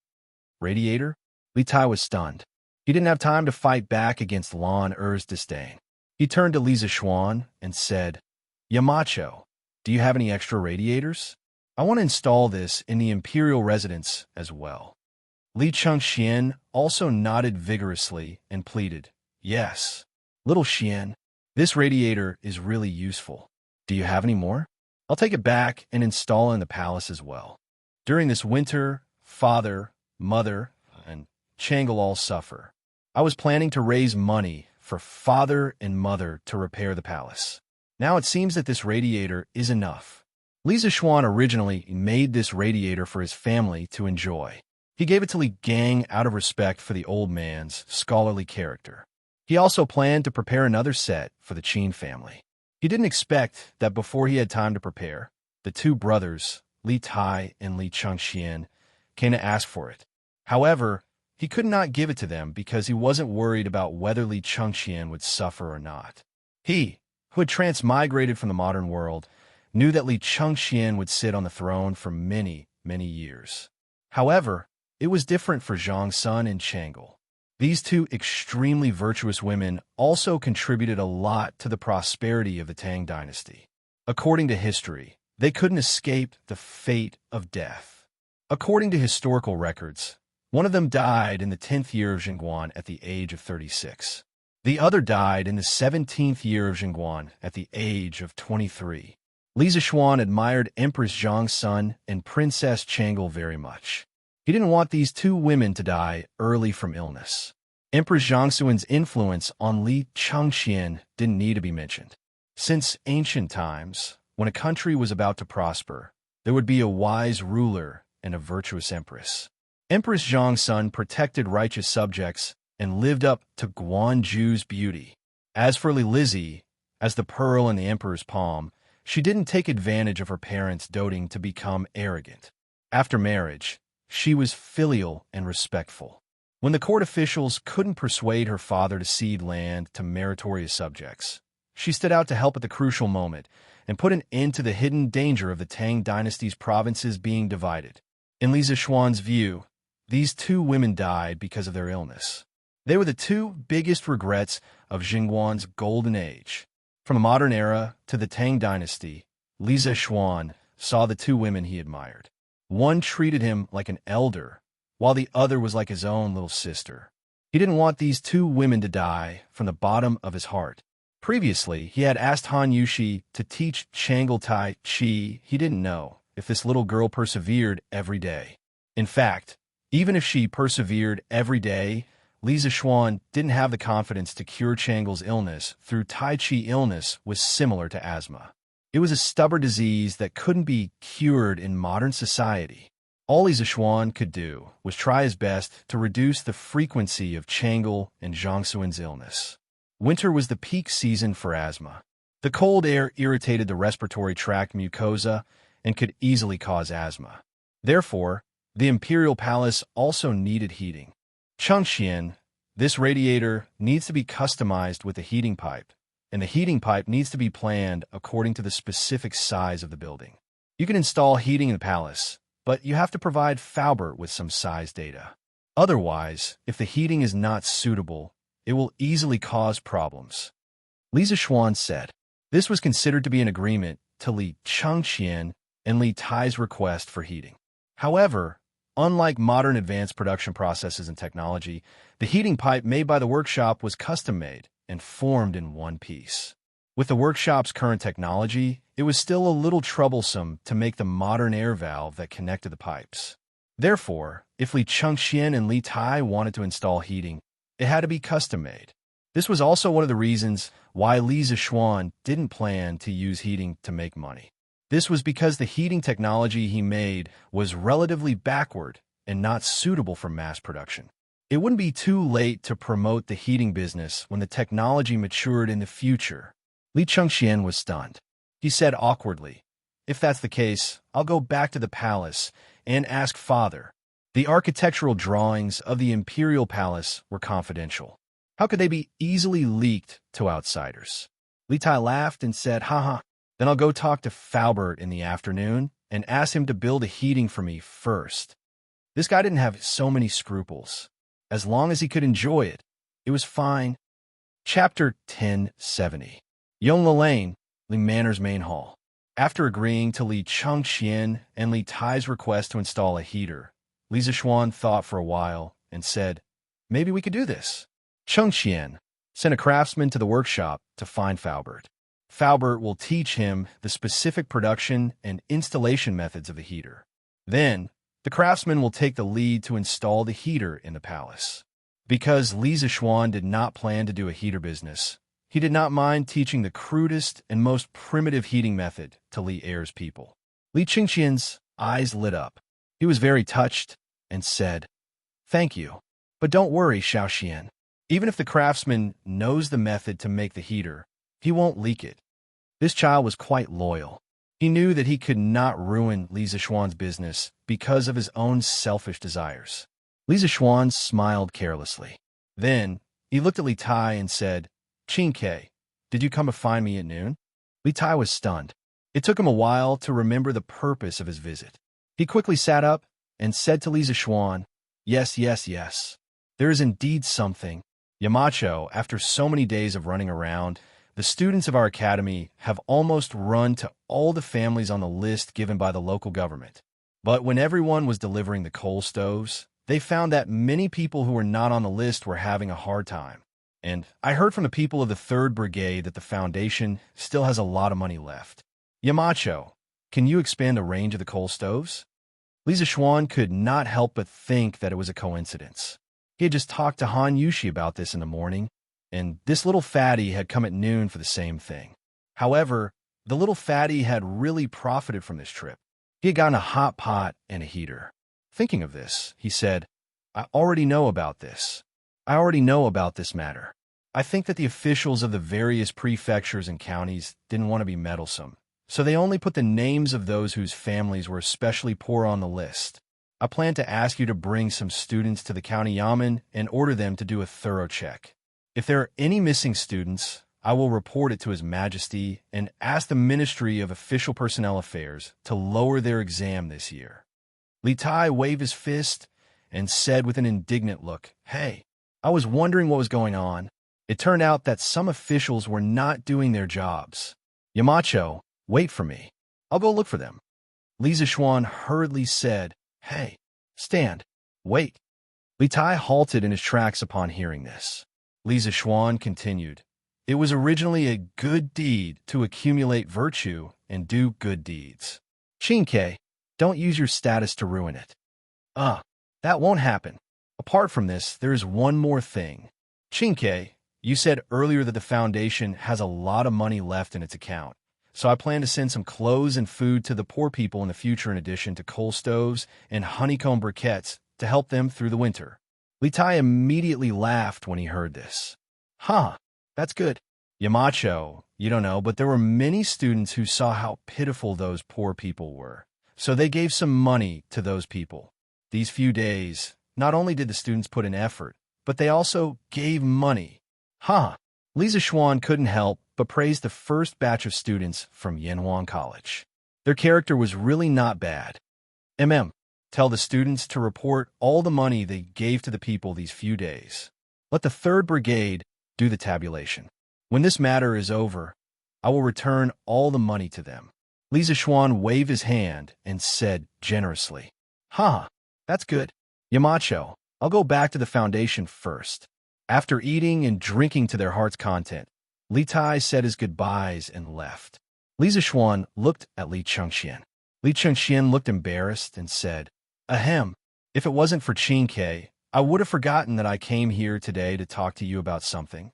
Radiator? Li Tai was stunned. He didn't have time to fight back against Lan Er's disdain. He turned to Li Zishuan and said, Yamacho, do you have any extra radiators? I want to install this in the imperial residence as well. Li Chengxian also nodded vigorously and pleaded, Yes. Little Xian, this radiator is really useful. Do you have any more? I'll take it back and install it in the palace as well. During this winter, father, mother, and Changle all suffer. I was planning to raise money for father and mother to repair the palace. Now it seems that this radiator is enough. Li Zishuan originally made this radiator for his family to enjoy. He gave it to Li Gang out of respect for the old man's scholarly character. He also planned to prepare another set for the Qin family. He didn't expect that before he had time to prepare, the two brothers, Li Tai and Li Chengxian, came to ask for it. However, he could not give it to them because he wasn't worried about whether Li Chengxian would suffer or not. He, who had transmigrated from the modern world, knew that Li Chengxian would sit on the throne for many, many years. However, it was different for Zhang Sun and Changle. These two extremely virtuous women also contributed a lot to the prosperity of the Tang dynasty. According to history, they couldn't escape the fate of death. According to historical records, one of them died in the 10th year of Jingguan at the age of 36. The other died in the 17th year of Jingguan at the age of 23. Li Zishuan admired Empress Zhang Sun and Princess Changle very much. He didn't want these two women to die early from illness. Empress Zhang Sun's influence on Li Chengxian didn't need to be mentioned. Since ancient times, when a country was about to prosper, there would be a wise ruler and a virtuous empress. Empress Zhang Sun protected righteous subjects and lived up to Guanju's beauty. As for Li Lizzie, as the pearl in the emperor's palm, she didn't take advantage of her parents' doting to become arrogant. After marriage, she was filial and respectful. When the court officials couldn't persuade her father to cede land to meritorious subjects, she stood out to help at the crucial moment and put an end to the hidden danger of the Tang dynasty's provinces being divided. In Li Zishuan's view, these two women died because of their illness. They were the two biggest regrets of Jingguan's golden age. From the modern era to the Tang dynasty, Li Zishuan saw the two women he admired. One treated him like an elder, while the other was like his own little sister. He didn't want these two women to die from the bottom of his heart. Previously, he had asked Han Yushi to teach Changle Tai Chi. He didn't know if this little girl persevered every day. In fact, even if she persevered every day, Li Zishuan didn't have the confidence to cure Changle's illness through Tai Chi. Illness was similar to asthma. It was a stubborn disease that couldn't be cured in modern society. All Li Zishuan could do was try his best to reduce the frequency of Changle and Zhang Sun's illness. Winter was the peak season for asthma. The cold air irritated the respiratory tract mucosa and could easily cause asthma. Therefore, the imperial palace also needed heating. Chengxian, this radiator needs to be customized with a heating pipe, and the heating pipe needs to be planned according to the specific size of the building. You can install heating in the palace, but you have to provide Faubert with some size data. Otherwise, if the heating is not suitable, it will easily cause problems. Li Zishuan said. This was considered to be an agreement to Li Chengxian and Li Tai's request for heating. However, unlike modern advanced production processes and technology, the heating pipe made by the workshop was custom-made and formed in one piece. With the workshop's current technology, it was still a little troublesome to make the modern air valve that connected the pipes. Therefore, if Li Chengxian and Li Tai wanted to install heating, it had to be custom-made. This was also one of the reasons why Li Zishuan didn't plan to use heating to make money. This was because the heating technology he made was relatively backward and not suitable for mass production. It wouldn't be too late to promote the heating business when the technology matured in the future. Li Chengxian was stunned. He said awkwardly, "If that's the case, I'll go back to the palace and ask father." The architectural drawings of the imperial palace were confidential. How could they be easily leaked to outsiders? Li Tai laughed and said, "Haha, then I'll go talk to Faubert in the afternoon and ask him to build a heating for me first." This guy didn't have so many scruples. As long as he could enjoy it, it was fine. Chapter 1070. Yongle Lane, Li Manor's main hall. After agreeing to Li Chengxian and Li Tai's request to install a heater, Li Zishuan thought for a while and said, "Maybe we could do this." Chengxian sent a craftsman to the workshop to find Faubert. Faubert will teach him the specific production and installation methods of the heater. Then, the craftsman will take the lead to install the heater in the palace. Because Li Zishuan did not plan to do a heater business, he did not mind teaching the crudest and most primitive heating method to Li Er's people. Li Qingqian's eyes lit up. He was very touched and said, "Thank you. But don't worry, Xiaoxian. Even if the craftsman knows the method to make the heater, he won't leak it." This child was quite loyal. He knew that he could not ruin Li Zishuan's business because of his own selfish desires. Li Zishuan smiled carelessly. Then, he looked at Li Tai and said, "Qin Ke, did you come to find me at noon?" Li Tai was stunned. It took him a while to remember the purpose of his visit. He quickly sat up and said to Li Zishuan, "Yes, yes, yes. There is indeed something. Yamacho, after so many days of running around, the students of our academy have almost run to all the families on the list given by the local government. But when everyone was delivering the coal stoves, they found that many people who were not on the list were having a hard time. And I heard from the people of the 3rd Brigade that the Foundation still has a lot of money left. Yamacho, can you expand the range of the coal stoves?" Li Zishuan could not help but think that it was a coincidence. He had just talked to Han Yushi about this in the morning, and this little fatty had come at noon for the same thing. However, the little fatty had really profited from this trip. He had gotten a hot pot and a heater. Thinking of this, he said, I already know about this matter. I think that the officials of the various prefectures and counties didn't want to be meddlesome, so they only put the names of those whose families were especially poor on the list. I plan to ask you to bring some students to the county yamen and order them to do a thorough check. If there are any missing students, I will report it to His Majesty and ask the Ministry of Official Personnel Affairs to lower their exam this year." Li Tai waved his fist and said with an indignant look, "Hey, I was wondering what was going on. It turned out that some officials were not doing their jobs. Yamacho, wait for me. I'll go look for them." Li Zishuan hurriedly said, "Hey, stand, wait." Li Tai halted in his tracks upon hearing this. Li Zishuan continued, "It was originally a good deed to accumulate virtue and do good deeds. Qin Ke, don't use your status to ruin it." That won't happen. Apart from this, there is one more thing. Qin Ke, you said earlier that the Foundation has a lot of money left in its account, so I plan to send some clothes and food to the poor people in the future in addition to coal stoves and honeycomb briquettes to help them through the winter. Li Tai immediately laughed when he heard this. That's good. Yamacho, you don't know, but there were many students who saw how pitiful those poor people were, so they gave some money to those people. These few days, not only did the students put in effort, but they also gave money. Li Zishuan couldn't help but praise the first batch of students from Yanhuang College. Their character was really not bad. Tell the students to report all the money they gave to the people these few days. Let the 3rd Brigade do the tabulation. When this matter is over, I will return all the money to them." Li Zishuan waved his hand and said generously, That's good. Yamacho, I'll go back to the Foundation first." After eating and drinking to their heart's content, Li Tai said his goodbyes and left. Li Zishuan looked at Li Chengxian. Li Chengxian looked embarrassed and said, If it wasn't for Qin Ke, I would have forgotten that I came here today to talk to you about something."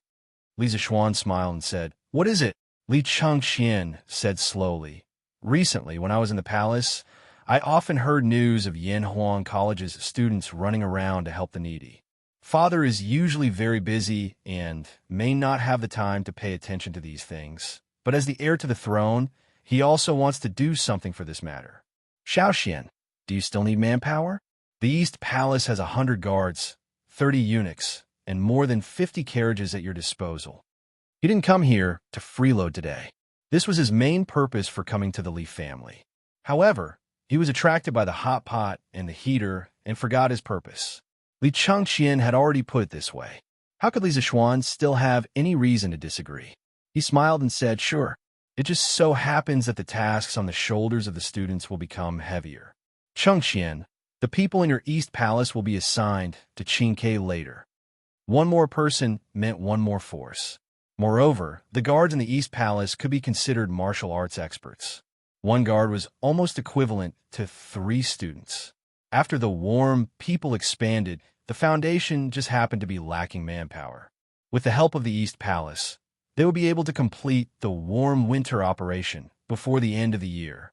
Li Zishuan smiled and said, "What is it?" Li Chengxian said slowly, "Recently, when I was in the palace, I often heard news of Yanhuang College's students running around to help the needy. Father is usually very busy and may not have the time to pay attention to these things, but as the heir to the throne, he also wants to do something for this matter. Xiaoxian, do you still need manpower? The East Palace has 100 guards, 30 eunuchs, and more than 50 carriages at your disposal." He didn't come here to freeload today. This was his main purpose for coming to the Li family. However, he was attracted by the hot pot and the heater and forgot his purpose. Li Chengxian had already put it this way. How could Li Zishuan still have any reason to disagree? He smiled and said, "Sure. It just so happens that the tasks on the shoulders of the students will become heavier. Chengxian, the people in your East Palace will be assigned to Qin Ke later." One more person meant one more force. Moreover, the guards in the East Palace could be considered martial arts experts. One guard was almost equivalent to 3 students. After the warm people expanded, the Foundation just happened to be lacking manpower. With the help of the East Palace, they would be able to complete the warm winter operation before the end of the year.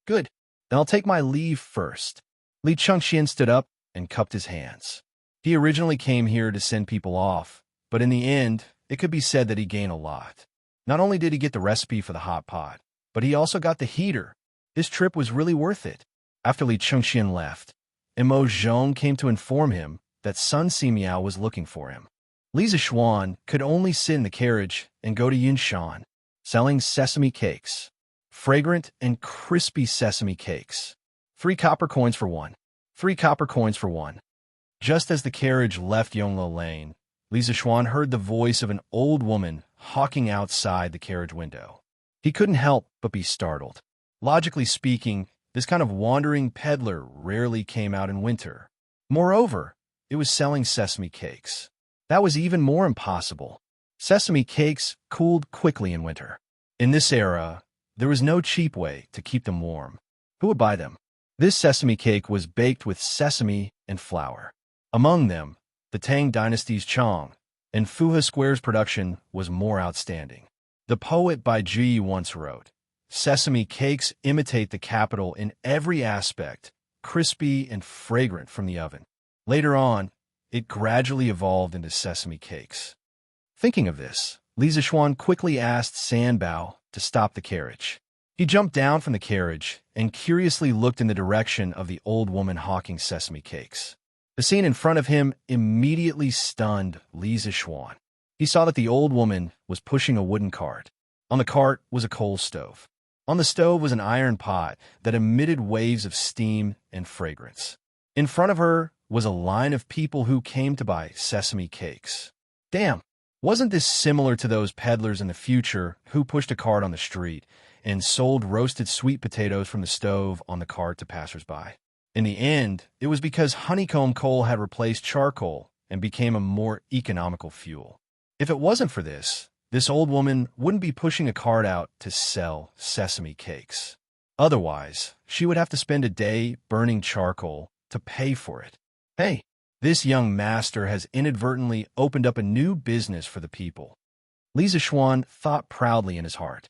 Good. Then I'll take my leave first. Li Chengxian stood up and cupped his hands. He originally came here to send people off, but in the end, it could be said that he gained a lot. Not only did he get the recipe for the hot pot, but he also got the heater. His trip was really worth it. After Li Chengxian left, Imo Zhong came to inform him that Sun Simiao was looking for him. Li Zishuan could only sit in the carriage and go to Yunshan, selling sesame cakes. Fragrant and crispy sesame cakes. 3 copper coins for 1. 3 copper coins for 1. Just as the carriage left Yongluo Lane, Li Zishuan heard the voice of an old woman hawking outside the carriage window. He couldn't help but be startled. Logically speaking, this kind of wandering peddler rarely came out in winter. Moreover, it was selling sesame cakes. That was even more impossible. Sesame cakes cooled quickly in winter. In this era, there was no cheap way to keep them warm. Who would buy them? This sesame cake was baked with sesame and flour. Among them, the Tang Dynasty's Chong, and Fuha Square's production was more outstanding. The poet Bai Ji once wrote, "Sesame cakes imitate the capital in every aspect, crispy and fragrant from the oven." Later on, it gradually evolved into sesame cakes. Thinking of this, Li Zishuan quickly asked Sanbao to stop the carriage. He jumped down from the carriage and curiously looked in the direction of the old woman hawking sesame cakes. The scene in front of him immediately stunned Li Zishuan. He saw that the old woman was pushing a wooden cart. On the cart was a coal stove. On the stove was an iron pot that emitted waves of steam and fragrance. In front of her was a line of people who came to buy sesame cakes. Damn! Wasn't this similar to those peddlers in the future who pushed a cart on the street and sold roasted sweet potatoes from the stove on the cart to passersby? In the end, it was because honeycomb coal had replaced charcoal and became a more economical fuel. If it wasn't for this old woman wouldn't be pushing a cart out to sell sesame cakes. Otherwise, she would have to spend a day burning charcoal to pay for it. Hey, this young master has inadvertently opened up a new business for the people. Li Zishuan thought proudly in his heart.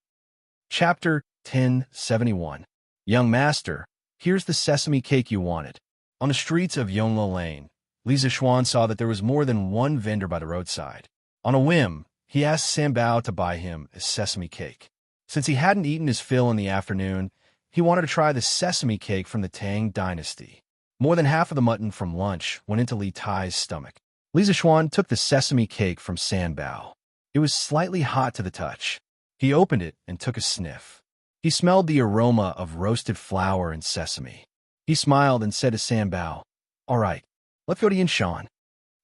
Chapter 1071. Young master, here's the sesame cake you wanted. On the streets of Yongluo Lane, Li Zishuan saw that there was more than one vendor by the roadside. On a whim, he asked Sanbao to buy him a sesame cake. Since he hadn't eaten his fill in the afternoon, he wanted to try the sesame cake from the Tang Dynasty. More than half of the mutton from lunch went into Li Tai's stomach. Li Zishuan took the sesame cake from Sanbao. It was slightly hot to the touch. He opened it and took a sniff. He smelled the aroma of roasted flour and sesame. He smiled and said to Sanbao, "All right, let's go to Yinshan."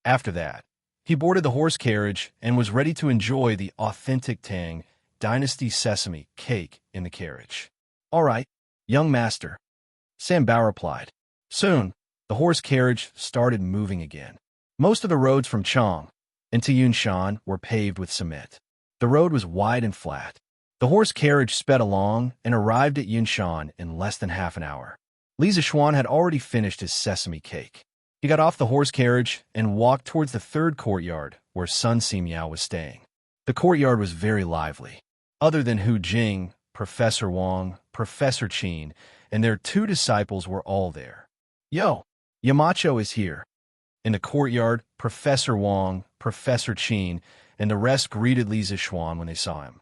After that, he boarded the horse carriage and was ready to enjoy the authentic Tang Dynasty sesame cake in the carriage. "All right, young master," Sanbao replied. Soon, the horse carriage started moving again. Most of the roads from Chang into Yunshan were paved with cement. The road was wide and flat. The horse carriage sped along and arrived at Yunshan in less than half an hour. Li Zishuan had already finished his sesame cake. He got off the horse carriage and walked towards the third courtyard where Sun Simiao was staying. The courtyard was very lively. Other than Hu Jing, Professor Wang, Professor Qin, and their 2 disciples were all there. "Yo, Yamacho is here." In the courtyard, Professor Wang, Professor Qin, and the rest greeted Li Zishuan when they saw him.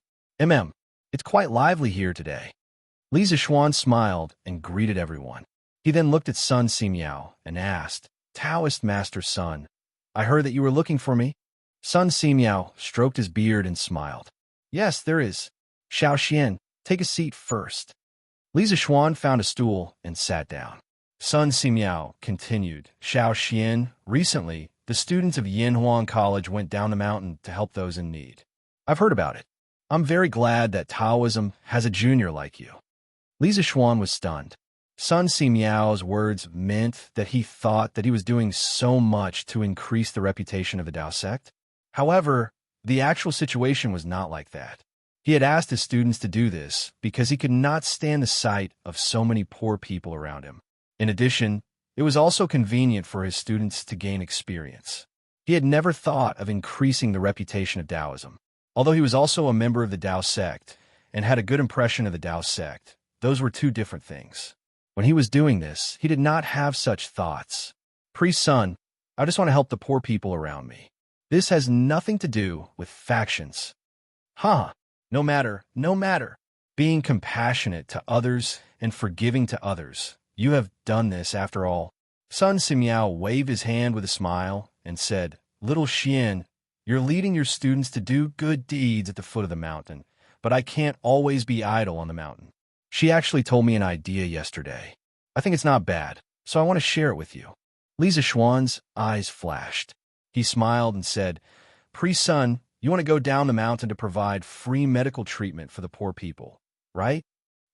It's quite lively here today." Li Zishuan smiled and greeted everyone. He then looked at Sun Simiao and asked, "Taoist Master Sun, I heard that you were looking for me?" Sun Simiao stroked his beard and smiled. "Yes, there is. Xiao Xian, take a seat first." Li Zishuan found a stool and sat down. Sun Simiao continued, "Xiao Xian, recently, the students of Yinhuang College went down the mountain to help those in need. I've heard about it. I'm very glad that Taoism has a junior like you." Li Zishuan was stunned. Sun Simiao's words meant that he thought that he was doing so much to increase the reputation of the Tao sect. However, The actual situation was not like that. He had asked his students to do this because he could not stand the sight of so many poor people around him. In addition, it was also convenient for his students to gain experience. He had never thought of increasing the reputation of Taoism. Although he was also a member of the Tao sect and had a good impression of the Tao sect, those were two different things. When he was doing this, he did not have such thoughts. Priest son, I just want to help the poor people around me. This has nothing to do with factions. No matter. Being compassionate to others and forgiving to others. You have done this after all. Sun Simiao waved his hand with a smile and said, Little Xian, you're leading your students to do good deeds at the foot of the mountain, but I can't always be idle on the mountain. She actually told me an idea yesterday. I think it's not bad, so I want to share it with you. Li Zishuan's eyes flashed. He smiled and said, Priest son, you want to go down the mountain to provide free medical treatment for the poor people, right?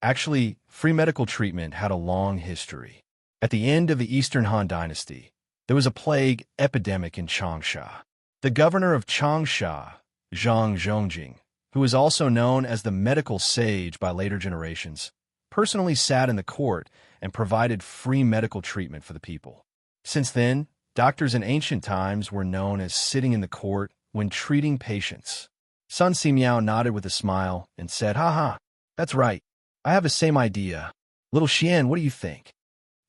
Actually, free medical treatment had a long history. At the end of the Eastern Han Dynasty, there was a plague epidemic in Changsha. The governor of Changsha, Zhang Zhongjing, who was also known as the medical sage by later generations, personally sat in the court and provided free medical treatment for the people. Since then, doctors in ancient times were known as sitting in the court when treating patients. Sun Simiao nodded with a smile and said, that's right. I have the same idea. Little Xian, what do you think?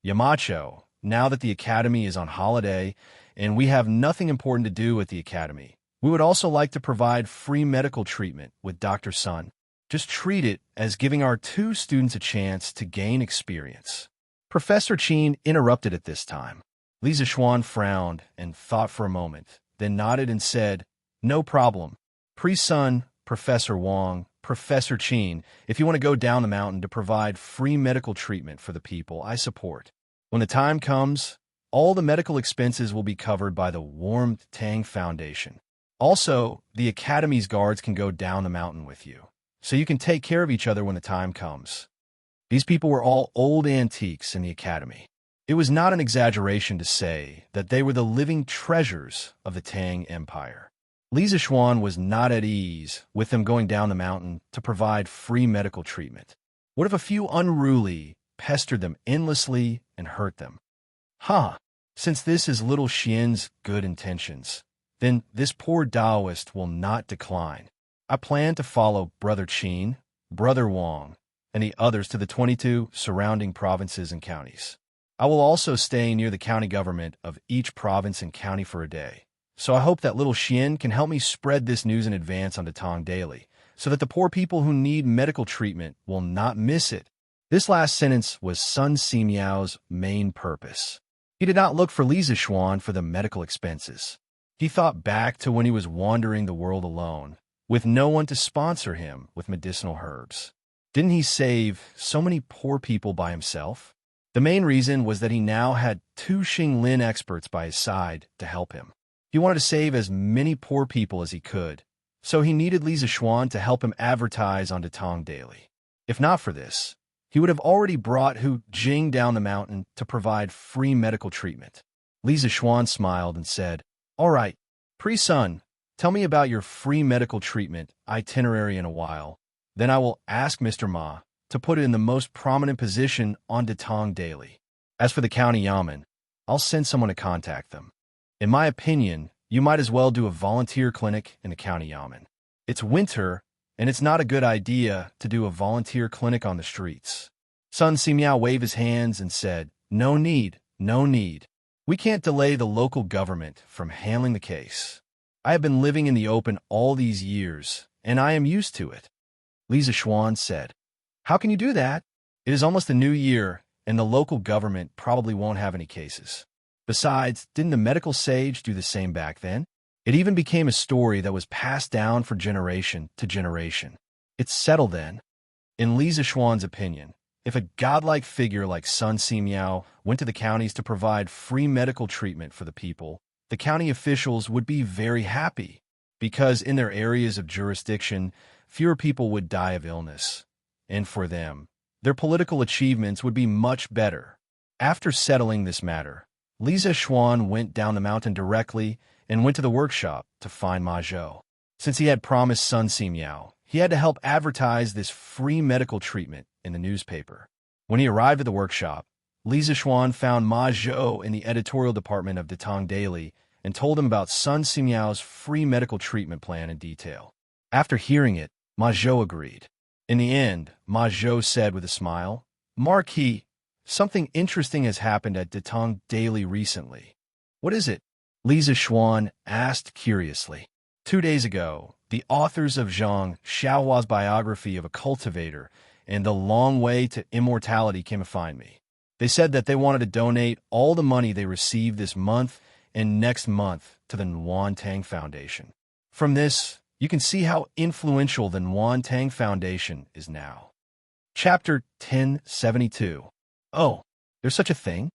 Yamacho, now that the academy is on holiday and we have nothing important to do at the academy, we would also like to provide free medical treatment with Dr. Sun. Just treat it as giving our two students a chance to gain experience. Professor Qin interrupted at this time. Li Zishuan frowned and thought for a moment, then nodded and said, No problem. Priest Sun, Professor Wang, Professor Qin, if you want to go down the mountain to provide free medical treatment for the people, I support. When the time comes, all the medical expenses will be covered by the Warm Tang Foundation. Also, the Academy's guards can go down the mountain with you, so you can take care of each other when the time comes. These people were all old antiques in the Academy. It was not an exaggeration to say that they were the living treasures of the Tang Empire. Li Zishuan was not at ease with them going down the mountain to provide free medical treatment. What if a few unruly pestered them endlessly and hurt them? Since this is little Xian's good intentions, then this poor Taoist will not decline. I plan to follow Brother Qin, Brother Wang, and the others to the 22 surrounding provinces and counties. I will also stay near the county government of each province and county for a day. So I hope that little Xian can help me spread this news in advance on Datong Daily, so that the poor people who need medical treatment will not miss it. This last sentence was Sun Simiao's main purpose. He did not look for Li Zishuan for the medical expenses. He thought back to when he was wandering the world alone, with no one to sponsor him with medicinal herbs. Didn't he save so many poor people by himself? The main reason was that he now had two Xinglin experts by his side to help him. He wanted to save as many poor people as he could, so he needed Li Zishuan to help him advertise on Datong Daily. If not for this, he would have already brought Hu Jing down the mountain to provide free medical treatment. Li Zishuan smiled and said, All right, Priest Sun, tell me about your free medical treatment itinerary in a while. Then I will ask Mr. Ma to put it in the most prominent position on Datong Daily. As for the county yamen, I'll send someone to contact them. In my opinion, you might as well do a volunteer clinic in the county yamen. It's winter, and it's not a good idea to do a volunteer clinic on the streets. Sun Simiao waved his hands and said, No need. We can't delay the local government from handling the case. I have been living in the open all these years, and I am used to it. Li Zishuan said, How can you do that? It is almost a new year, and the local government probably won't have any cases. Besides, didn't the medical sage do the same back then? It even became a story that was passed down from generation to generation. It's settled then. In Li Zishuan's opinion, if a godlike figure like Sun Simiao went to the counties to provide free medical treatment for the people, the county officials would be very happy, because in their areas of jurisdiction, fewer people would die of illness. And for them, their political achievements would be much better. After settling this matter, Li Zishuan went down the mountain directly and went to the workshop to find Ma Zhou. Since he had promised Sun Simiao, he had to help advertise this free medical treatment in the newspaper. When he arrived at the workshop, Li Zixuan found Ma Zhou in the editorial department of Datang Daily and told him about Sun Simiao's free medical treatment plan in detail. After hearing it, Ma Zhou agreed. In the end, Ma Zhou said with a smile, "Marquis, something interesting has happened at Datang Daily recently." "What is it?" Li Zixuan asked curiously. 2 days ago, the authors of Zhang Xiaohua's biography of a cultivator and The Long Way to Immortality came to find me. They said that they wanted to donate all the money they received this month and next month to the Nguyen Tang Foundation. From this, you can see how influential the Nguyen Tang Foundation is now. Chapter 1072. Oh, there's such a thing?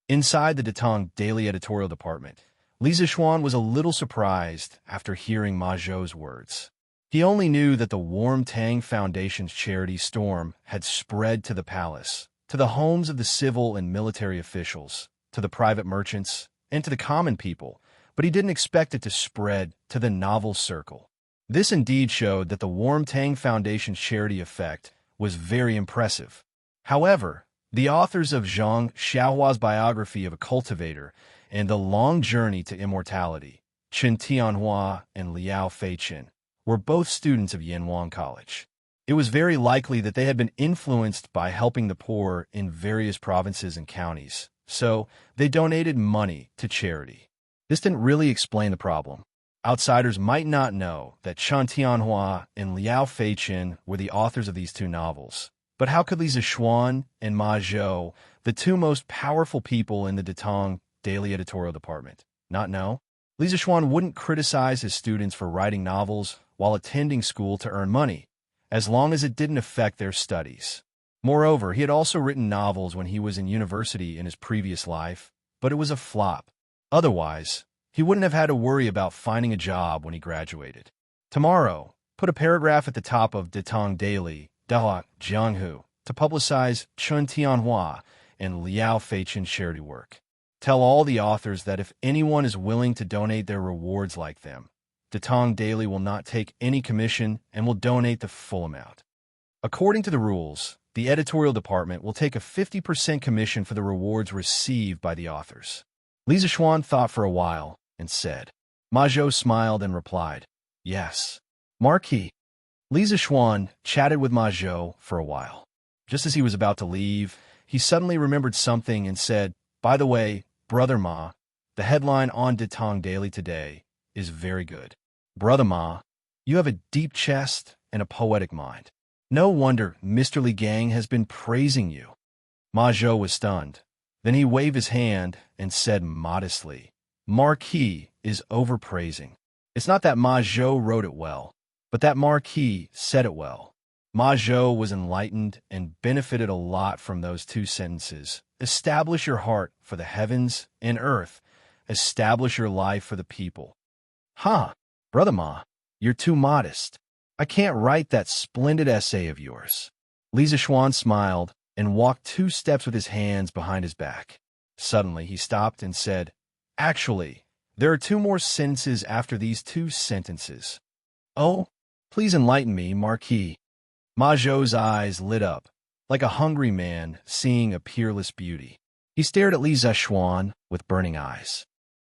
Inside the Datang Daily editorial department, Li Zixuan was a little surprised after hearing Ma Zhou's words. He only knew that the Warm Tang Foundation's charity storm had spread to the palace, to the homes of the civil and military officials, to the private merchants, and to the common people, but he didn't expect it to spread to the novel circle. This indeed showed that the Warm Tang Foundation's charity effect was very impressive. However, the authors of Zhang Xiaohua's biography of a cultivator and The Long Journey to Immortality, Chen Tianhua and Liao Feiqin, were both students of Yanwang College. It was very likely that they had been influenced by helping the poor in various provinces and counties, so they donated money to charity. This didn't really explain the problem. Outsiders might not know that Chen Tianhua and Liao Feiqin were the authors of these two novels. But how could Li Zixuan and Ma Zhou, the two most powerful people in the Datang Daily editorial department, not know? Li Zixuan wouldn't criticize his students for writing novels while attending school to earn money, as long as it didn't affect their studies. Moreover, he had also written novels when he was in university in his previous life, but it was a flop. Otherwise, he wouldn't have had to worry about finding a job when he graduated. Tomorrow, put a paragraph at the top of Datang Daily, Dahua Jianghu, to publicize Chen Tianhua and Liao Feiqin's charity work. Tell all the authors that if anyone is willing to donate their rewards like them, Datang Daily will not take any commission and will donate the full amount. According to the rules, the editorial department will take a 50% commission for the rewards received by the authors. Li Zixuan thought for a while and said. Ma Zhou smiled and replied, "Yes, Marquis." Li Zixuan chatted with Ma Zhou for a while. Just as he was about to leave, he suddenly remembered something and said, "By the way, Brother Ma, the headline on Datang Daily today is very good. Brother Ma, you have a deep chest and a poetic mind. No wonder Mr. Li Gang has been praising you." Ma Zhou was stunned. Then he waved his hand and said modestly, "Marquis is overpraising. It's not that Ma Zhou wrote it well, but that Marquis said it well." Ma Zhou was enlightened and benefited a lot from those two sentences. Establish your heart for the heavens and earth. Establish your life for the people. "Huh, Brother Ma, you're too modest. I can't write that splendid essay of yours." Li Zixuan smiled and walked 2 steps with his hands behind his back. Suddenly, he stopped and said, "Actually, there are 2 more sentences after these 2 sentences." "Oh, please enlighten me, Marquis." Ma Zhou's eyes lit up, like a hungry man seeing a peerless beauty. He stared at Li Zixuan with burning eyes.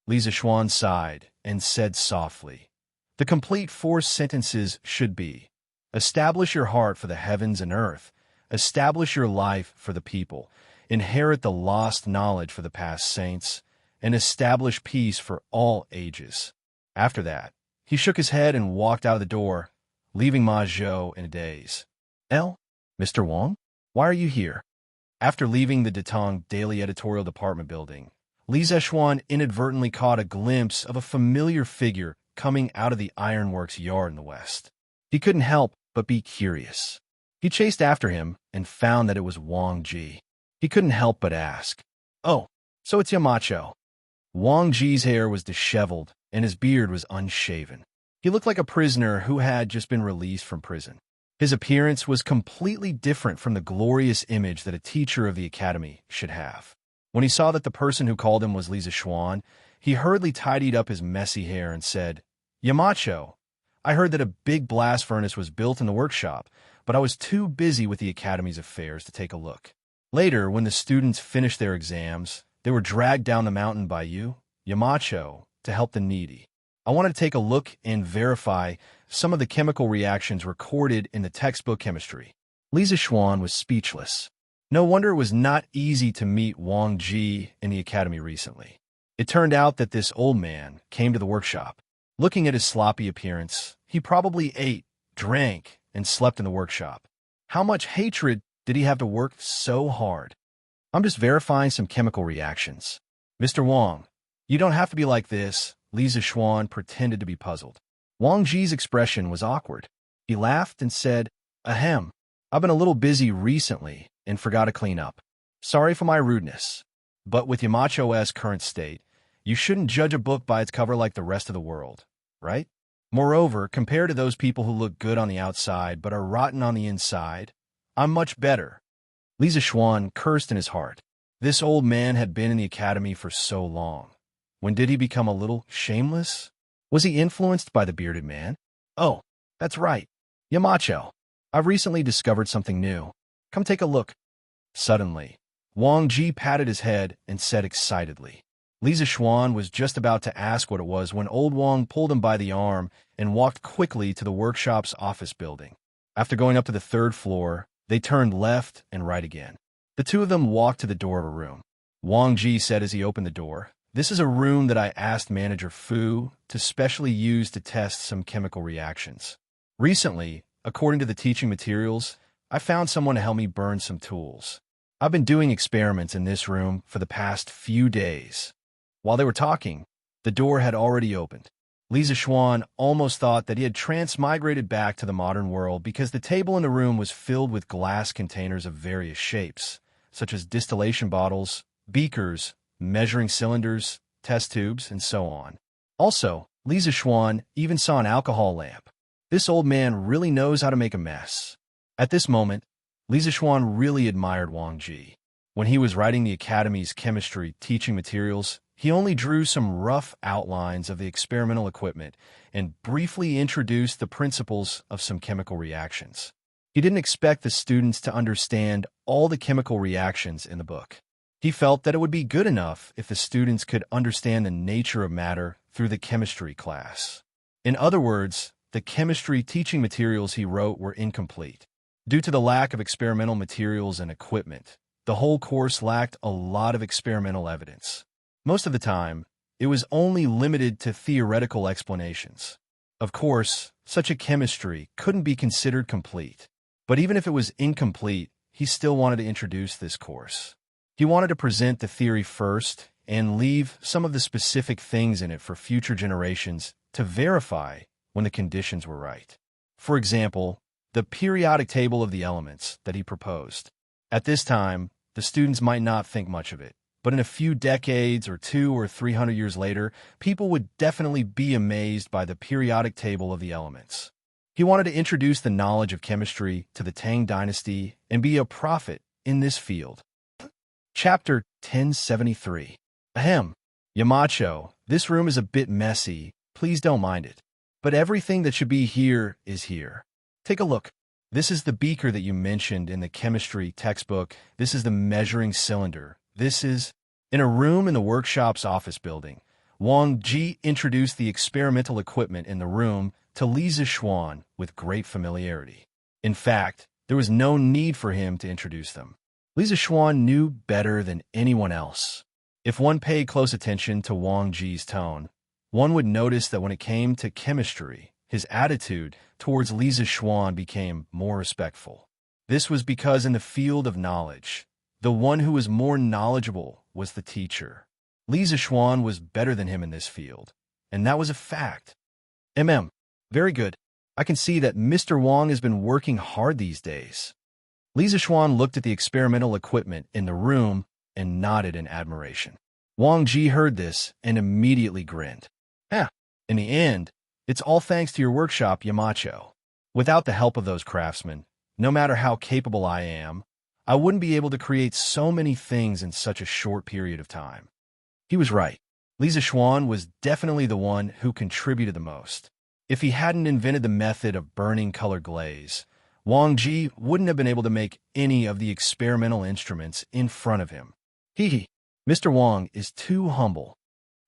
Li Zixuan sighed and said softly, "The complete 4 sentences should be, establish your heart for the heavens and earth, establish your life for the people, inherit the lost knowledge for the past saints, and establish peace for all ages." After that, he shook his head and walked out of the door, leaving Ma Zhou in a daze. Mr. Wang, why are you here?" After leaving the Datang Daily editorial department building, Li Zixuan inadvertently caught a glimpse of a familiar figure coming out of the ironworks yard in the west. He couldn't help but be curious. He chased after him and found that it was Wang Ji. He couldn't help but ask, "Oh, so it's Yamacho." Wang Ji's hair was disheveled and his beard was unshaven. He looked like a prisoner who had just been released from prison. His appearance was completely different from the glorious image that a teacher of the academy should have. When he saw that the person who called him was Li Zixuan, he hurriedly tidied up his messy hair and said, "Yamacho, I heard that a big blast furnace was built in the workshop, but I was too busy with the Academy's affairs to take a look. Later, when the students finished their exams, they were dragged down the mountain by you, Yamacho, to help the needy. I wanted to take a look and verify some of the chemical reactions recorded in the textbook chemistry. Lisa Xuan was speechless. No wonder it was not easy to meet Wang Ji in the Academy recently. It turned out that this old man came to the workshop. Looking at his sloppy appearance, he probably ate, drank, and slept in the workshop. How much hatred did he have to work so hard? I'm just verifying some chemical reactions. Mr. Wang, you don't have to be like this. Lisa Xuan pretended to be puzzled. Wang Ji's expression was awkward. He laughed and said, Ahem, I've been a little busy recently and forgot to clean up. Sorry for my rudeness. But with Yamacho's current state, you shouldn't judge a book by its cover like the rest of the world, right? Moreover, compared to those people who look good on the outside but are rotten on the inside, I'm much better. Lisa Xuan cursed in his heart. This old man had been in the Academy for so long. When did he become a little shameless? Was he influenced by the bearded man? Oh, that's right. Yamacho, I've recently discovered something new. Come take a look. Suddenly, Wang Ji patted his head and said excitedly. Lisa Xuan was just about to ask what it was when old Wang pulled him by the arm and walked quickly to the workshop's office building. After going up to the third floor, they turned left and right again. The two of them walked to the door of a room. Wang Ji said as he opened the door, This is a room that I asked Manager Fu to specially use to test some chemical reactions. Recently, according to the teaching materials, I found someone to help me burn some tools. I've been doing experiments in this room for the past few days. While they were talking, the door had already opened. Lisa Xuan almost thought that he had transmigrated back to the modern world because the table in the room was filled with glass containers of various shapes, such as distillation bottles, beakers, measuring cylinders, test tubes, and so on. Also, Lisa Xuan even saw an alcohol lamp. This old man really knows how to make a mess. At this moment, Lisa Xuan really admired Wang Ji. When he was writing the Academy's chemistry teaching materials, he only drew some rough outlines of the experimental equipment and briefly introduced the principles of some chemical reactions. He didn't expect the students to understand all the chemical reactions in the book. He felt that it would be good enough if the students could understand the nature of matter through the chemistry class. In other words, the chemistry teaching materials he wrote were incomplete. Due to the lack of experimental materials and equipment, the whole course lacked a lot of experimental evidence. Most of the time, it was only limited to theoretical explanations. Of course, such a chemistry couldn't be considered complete. But even if it was incomplete, he still wanted to introduce this course. He wanted to present the theory first and leave some of the specific things in it for future generations to verify when the conditions were right. For example, the periodic table of the elements that he proposed. At this time, the students might not think much of it, but in a few decades or 200 or 300 years later, people would definitely be amazed by the periodic table of the elements. He wanted to introduce the knowledge of chemistry to the Tang dynasty and be a prophet in this field. Chapter 1073. Ahem. Yamacho, this room is a bit messy. Please don't mind it. But everything that should be here is here. Take a look. This is the beaker that you mentioned in the chemistry textbook. This is the measuring cylinder. This is... In a room in the workshop's office building, Wang Ji introduced the experimental equipment in the room to Lisa Xuan with great familiarity. In fact, there was no need for him to introduce them. Lisa Xuan knew better than anyone else. If one paid close attention to Wang Ji's tone, one would notice that when it came to chemistry, his attitude towards Lisa Xuan became more respectful. This was because in the field of knowledge, the one who was more knowledgeable was the teacher. Lisa Xuan was better than him in this field, and that was a fact. Very good. I can see that Mr. Wang has been working hard these days. Lisa Xuan looked at the experimental equipment in the room and nodded in admiration. Wang Ji heard this and immediately grinned. In the end, it's all thanks to your workshop, Yamacho. Without the help of those craftsmen, no matter how capable I am, I wouldn't be able to create so many things in such a short period of time. He was right. Lisa Xuan was definitely the one who contributed the most. If he hadn't invented the method of burning colored glaze, Wang Ji wouldn't have been able to make any of the experimental instruments in front of him. Hee. Mr. Wang is too humble.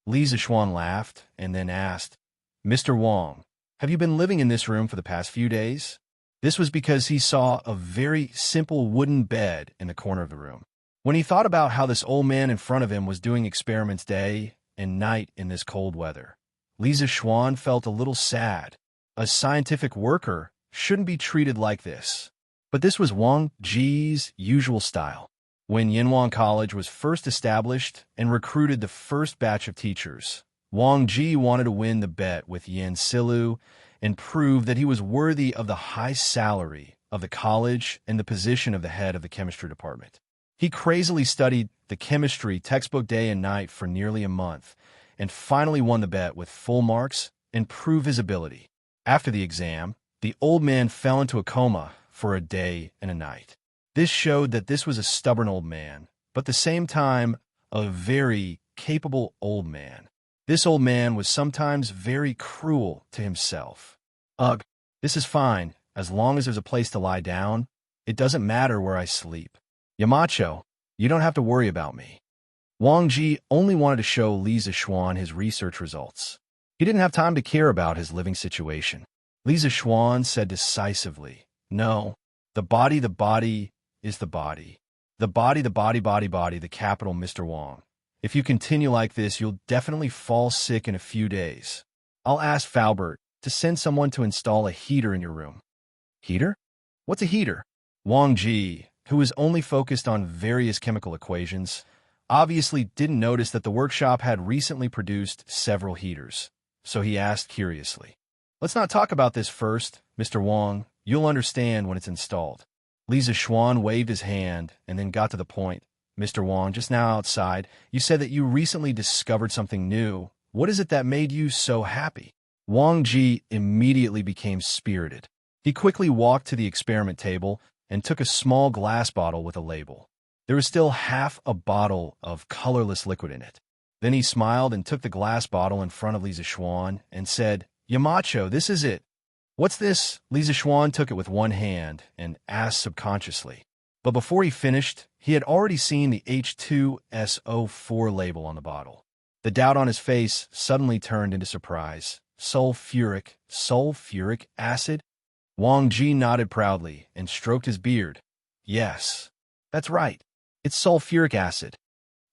Li Zixuan laughed and then asked, Mr. Wang, have you been living in this room for the past few days? This was because he saw a very simple wooden bed in the corner of the room. When he thought about how this old man in front of him was doing experiments day and night in this cold weather, Li Zixuan felt a little sad. A scientific worker shouldn't be treated like this. But this was Wang Ji's usual style. When Yinhuang College was first established and recruited the first batch of teachers, Wang Ji wanted to win the bet with Yan Silu and prove that he was worthy of the high salary of the college and the position of the head of the chemistry department. He crazily studied the chemistry textbook day and night for nearly a month and finally won the bet with full marks and proved his ability. After the exam, the old man fell into a coma for a day and a night. This showed that this was a stubborn old man, but at the same time, a very capable old man. This old man was sometimes very cruel to himself. Ugh, this is fine, as long as there's a place to lie down. It doesn't matter where I sleep. Yamacho, you don't have to worry about me. Wang Ji only wanted to show Li Zixuan his research results. He didn't have time to care about his living situation. Li Zixuan said decisively, No, the body is the body. The body, the capital, Mr. Wang. If you continue like this, you'll definitely fall sick in a few days. I'll ask Faubert to send someone to install a heater in your room. Heater? What's a heater? Wang Ji, who was only focused on various chemical equations, obviously didn't notice that the workshop had recently produced several heaters. So he asked curiously, Let's not talk about this first, Mr. Wang. You'll understand when it's installed. Li Zixuan waved his hand and then got to the point. Mr. Wang, just now outside, you said that you recently discovered something new. What is it that made you so happy? Wang Ji immediately became spirited. He quickly walked to the experiment table and took a small glass bottle with a label. There was still half a bottle of colorless liquid in it. Then he smiled and took the glass bottle in front of Li Zixuan and said, Yamacho, this is it. What's this? Li Zixuan took it with one hand and asked subconsciously. But before he finished, he had already seen the H2SO4 label on the bottle. The doubt on his face suddenly turned into surprise. Sulfuric acid? Wang Ji nodded proudly and stroked his beard. Yes, that's right. It's sulfuric acid.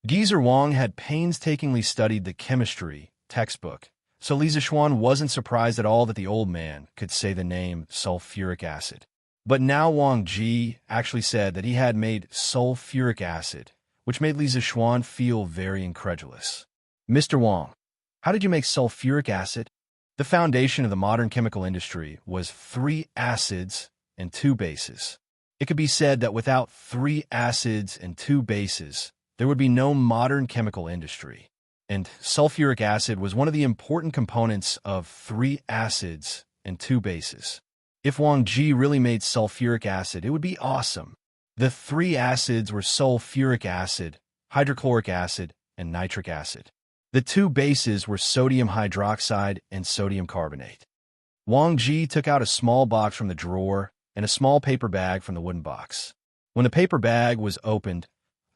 Geezer Wang had painstakingly studied the chemistry textbook, so Li Zixuan wasn't surprised at all that the old man could say the name sulfuric acid. But now Wang Ji actually said that he had made sulfuric acid, which made Li Zixuan feel very incredulous. Mr. Wang, how did you make sulfuric acid? The foundation of the modern chemical industry was 3 acids and 2 bases. It could be said that without 3 acids and 2 bases, there would be no modern chemical industry. And sulfuric acid was one of the important components of 3 acids and 2 bases. If Wang Ji really made sulfuric acid, it would be awesome. The 3 acids were sulfuric acid, hydrochloric acid, and nitric acid. The 2 bases were sodium hydroxide and sodium carbonate. Wang Ji took out a small box from the drawer and a small paper bag from the wooden box. When the paper bag was opened,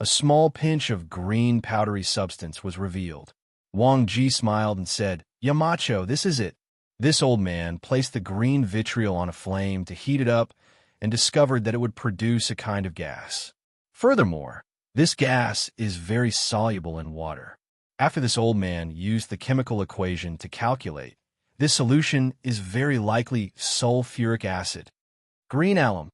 a small pinch of green powdery substance was revealed. Wang Ji smiled and said, Yamacho, this is it. This old man placed the green vitriol on a flame to heat it up and discovered that it would produce a kind of gas. Furthermore, this gas is very soluble in water. After this old man used the chemical equation to calculate, this solution is very likely sulfuric acid. Green alum.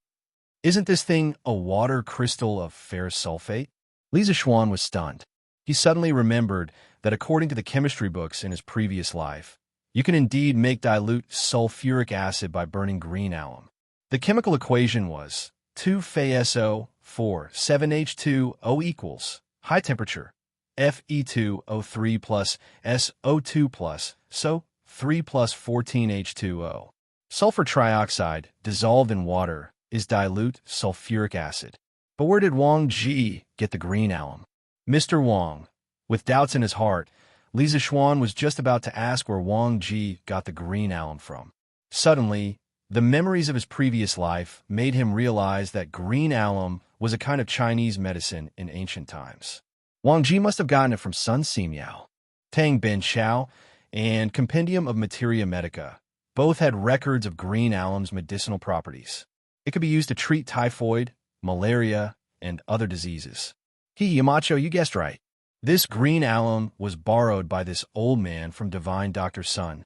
Isn't this thing a water crystal of ferrous sulfate? Li Zixuan was stunned. He suddenly remembered that according to the chemistry books in his previous life, you can indeed make dilute sulfuric acid by burning green alum. The chemical equation was 2FeSO4 7H2O equals high temperature Fe2O3 plus SO2 plus so 3 plus 14H2O. Sulfur trioxide dissolved in water is dilute sulfuric acid. But where did Wang Ji get the green alum? Mr. Wang, with doubts in his heart, Li Zixuan was just about to ask where Wang Ji got the green alum from. Suddenly, the memories of his previous life made him realize that green alum was a kind of Chinese medicine in ancient times. Wang Ji must have gotten it from Sun Simiao. Tang Ben Xiao and Compendium of Materia Medica both had records of green alum's medicinal properties. It could be used to treat typhoid, malaria, and other diseases. Yamacho, you guessed right. This green alum was borrowed by this old man from divine Dr. Sun.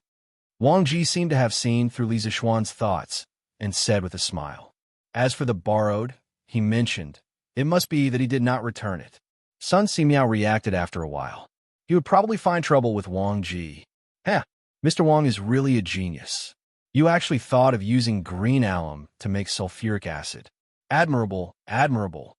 Wang Ji seemed to have seen through Li Zixuan's thoughts and said with a smile, "As for the borrowed," he mentioned, "it must be that he did not return it." Sun Simiao reacted after a while. He would probably find trouble with Wang Ji. Mr. Wang is really a genius. You actually thought of using green alum to make sulfuric acid. Admirable, admirable.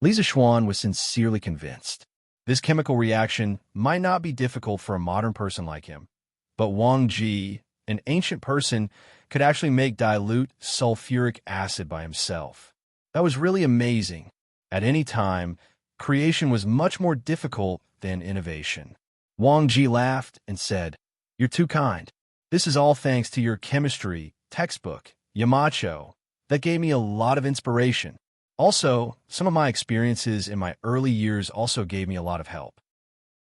Li Zixuan was sincerely convinced. This chemical reaction might not be difficult for a modern person like him, but Wang Ji, an ancient person, could actually make dilute sulfuric acid by himself. That was really amazing. At any time, creation was much more difficult than innovation. Wang Ji laughed and said, "You're too kind. This is all thanks to your chemistry textbook, Yamacho. That gave me a lot of inspiration. Also, some of my experiences in my early years also gave me a lot of help."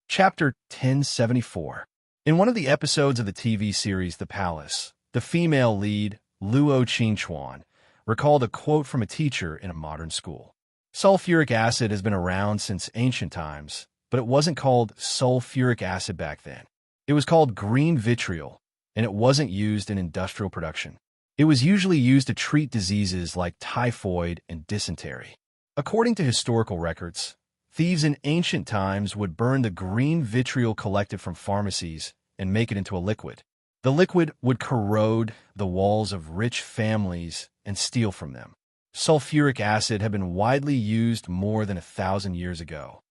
Chapter 1074. In one of the episodes of the TV series The Palace, the female lead, Luo Qingchuan, recalled a quote from a teacher in a modern school. Sulfuric acid has been around since ancient times, but it wasn't called sulfuric acid back then. It was called green vitriol, and it wasn't used in industrial production. It was usually used to treat diseases like typhoid and dysentery. According to historical records, thieves in ancient times would burn the green vitriol collected from pharmacies and make it into a liquid. The liquid would corrode the walls of rich families and steal from them. Sulfuric acid had been widely used more than 1,000 years ago.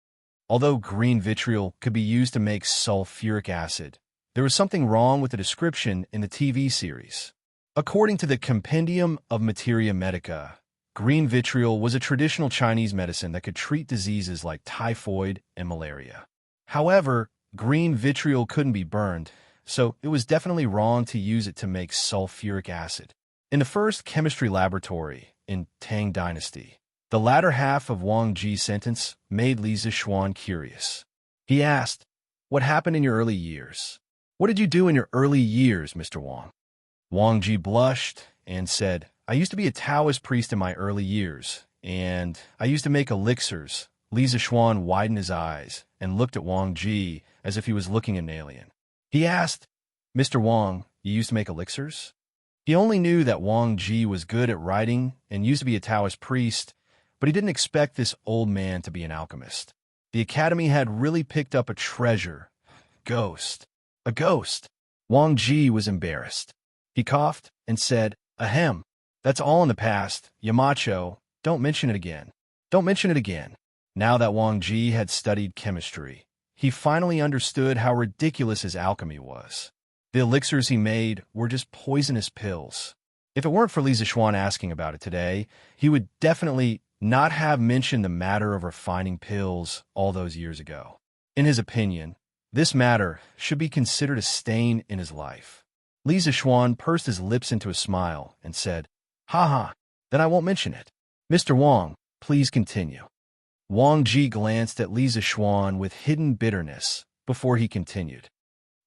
Although green vitriol could be used to make sulfuric acid, there was something wrong with the description in the TV series. According to the Compendium of Materia Medica, green vitriol was a traditional Chinese medicine that could treat diseases like typhoid and malaria. However, green vitriol couldn't be burned, so it was definitely wrong to use it to make sulfuric acid. In the first chemistry laboratory in Tang Dynasty, the latter half of Wang Ji's sentence made Li Zixuan curious. He asked, "What happened in your early years? What did you do in your early years, Mr. Wang?" Wang Ji blushed and said, "I used to be a Taoist priest in my early years, and I used to make elixirs." Li Zixuan widened his eyes and looked at Wang Ji as if he was looking at an alien. He asked, "Mr. Wang, you used to make elixirs?" He only knew that Wang Ji was good at writing and used to be a Taoist priest, but he didn't expect this old man to be an alchemist. The academy had really picked up a treasure. Ghost. A ghost. Wang Ji was embarrassed. He coughed and said, "Ahem. That's all in the past. Yamacho, don't mention it again. Don't mention it again." Now that Wang Ji had studied chemistry, he finally understood how ridiculous his alchemy was. The elixirs he made were just poisonous pills. If it weren't for Li Zixuan asking about it today, he would definitely not have mentioned the matter of refining pills all those years ago. In his opinion, this matter should be considered a stain in his life. Li Zixuan pursed his lips into a smile and said, "Ha, then I won't mention it. Mr. Wang, please continue." Wang Ji glanced at Li Zixuan with hidden bitterness before he continued.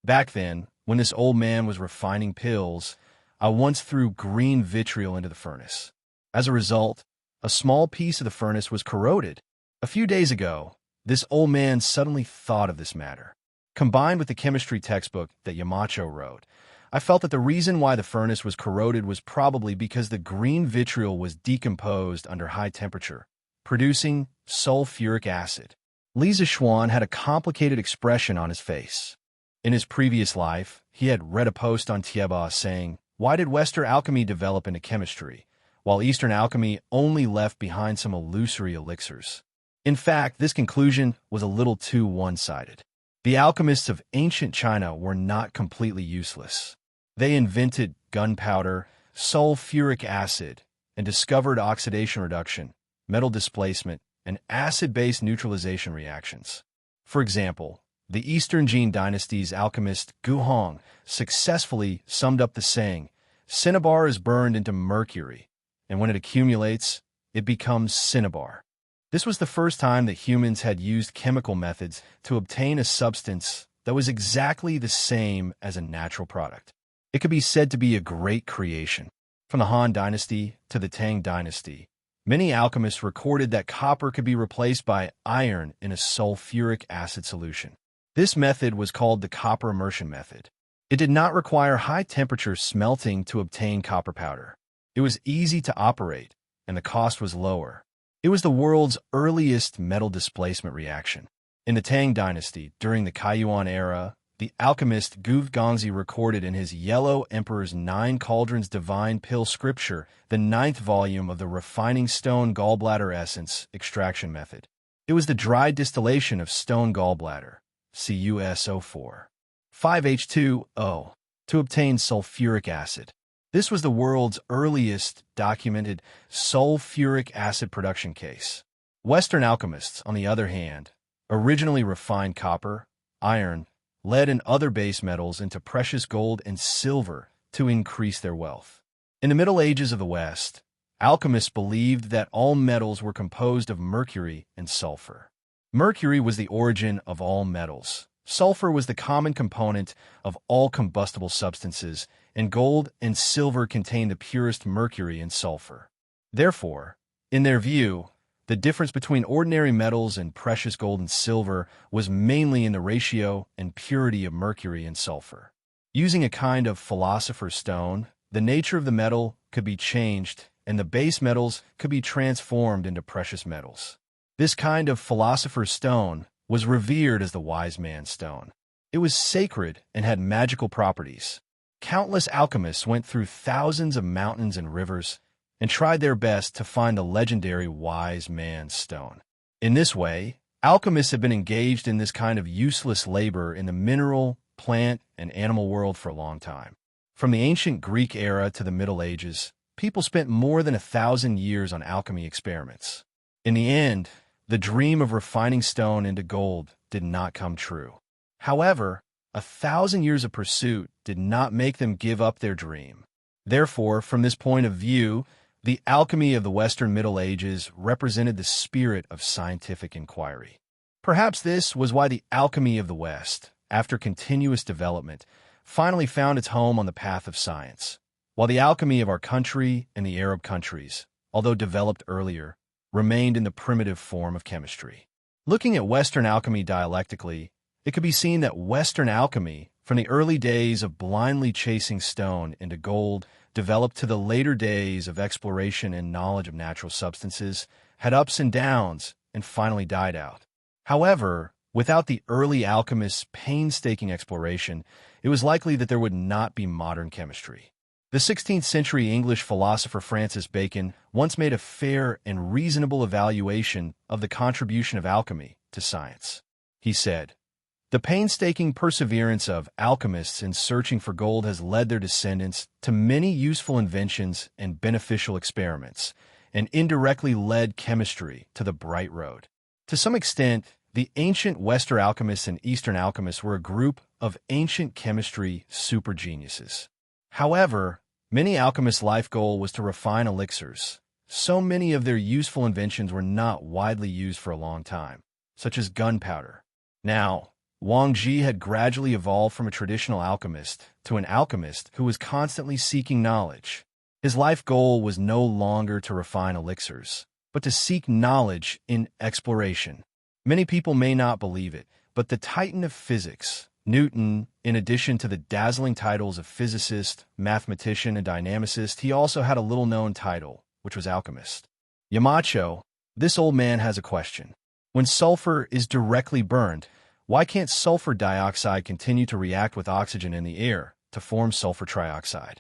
"Back then, when this old man was refining pills, I once threw green vitriol into the furnace. As a result, a small piece of the furnace was corroded. A few days ago, this old man suddenly thought of this matter. Combined with the chemistry textbook that Yamacho wrote, I felt that the reason why the furnace was corroded was probably because the green vitriol was decomposed under high temperature, producing sulfuric acid." Li Zixuan had a complicated expression on his face. In his previous life, he had read a post on Tieba saying, "Why did Western alchemy develop into chemistry, while Eastern alchemy only left behind some illusory elixirs?" In fact, this conclusion was a little too one-sided. The alchemists of ancient China were not completely useless. They invented gunpowder, sulfuric acid, and discovered oxidation reduction, metal displacement, and acid-base neutralization reactions. For example, the Eastern Jin dynasty's alchemist Gu Hong successfully summed up the saying, Cinnabar is burned into mercury, and when it accumulates, it becomes cinnabar. This was the first time that humans had used chemical methods to obtain a substance that was exactly the same as a natural product. It could be said to be a great creation. From the Han Dynasty to the Tang Dynasty, many alchemists recorded that copper could be replaced by iron in a sulfuric acid solution. This method was called the copper immersion method. It did not require high-temperature smelting to obtain copper powder. It was easy to operate, and the cost was lower. It was the world's earliest metal displacement reaction. In the Tang Dynasty, during the Kaiyuan era, the alchemist Gu Gongzi recorded in his Yellow Emperor's Nine Cauldrons Divine Pill Scripture the 9th volume of the refining stone gallbladder essence extraction method. It was the dry distillation of stone gallbladder, CuSO4, 5H2O, to obtain sulfuric acid. This was the world's earliest documented sulfuric acid production case. Western alchemists, on the other hand, originally refined copper, iron, lead, and other base metals into precious gold and silver to increase their wealth. In the Middle Ages of the West, alchemists believed that all metals were composed of mercury and sulfur. Mercury was the origin of all metals. Sulfur was the common component of all combustible substances, and gold and silver contained the purest mercury and sulfur. Therefore, in their view, the difference between ordinary metals and precious gold and silver was mainly in the ratio and purity of mercury and sulfur. Using a kind of philosopher's stone, the nature of the metal could be changed, and the base metals could be transformed into precious metals. This kind of philosopher's stone was revered as the wise man's stone. It was sacred and had magical properties. Countless alchemists went through thousands of mountains and rivers and tried their best to find the legendary wise man's stone. In this way, alchemists have been engaged in this kind of useless labor in the mineral, plant, and animal world for a long time. From the ancient Greek era to the Middle Ages, people spent more than 1,000 years on alchemy experiments. In the end, the dream of refining stone into gold did not come true. However, 1,000 years of pursuit did not make them give up their dream. Therefore, from this point of view, the alchemy of the Western Middle Ages represented the spirit of scientific inquiry. Perhaps this was why the alchemy of the West, after continuous development, finally found its home on the path of science, while the alchemy of our country and the Arab countries, although developed earlier, remained in the primitive form of chemistry. Looking at Western alchemy dialectically, it could be seen that Western alchemy, from the early days of blindly chasing stone into gold, developed to the later days of exploration and knowledge of natural substances, had ups and downs, and finally died out. However, without the early alchemists' painstaking exploration, it was likely that there would not be modern chemistry. The 16th century English philosopher Francis Bacon once made a fair and reasonable evaluation of the contribution of alchemy to science. He said, "The painstaking perseverance of alchemists in searching for gold has led their descendants to many useful inventions and beneficial experiments, and indirectly led chemistry to the bright road." To some extent, the ancient Western alchemists and Eastern alchemists were a group of ancient chemistry super geniuses. However, many alchemists' life goal was to refine elixirs. So many of their useful inventions were not widely used for a long time, such as gunpowder. Now, Wang Ji had gradually evolved from a traditional alchemist to an alchemist who was constantly seeking knowledge. His life goal was no longer to refine elixirs, but to seek knowledge in exploration. Many people may not believe it, but the titan of physics, Newton, in addition to the dazzling titles of physicist, mathematician, and dynamicist, he also had a little-known title, which was alchemist. Yamacho, this old man has a question. When sulfur is directly burned, why can't sulfur dioxide continue to react with oxygen in the air to form sulfur trioxide?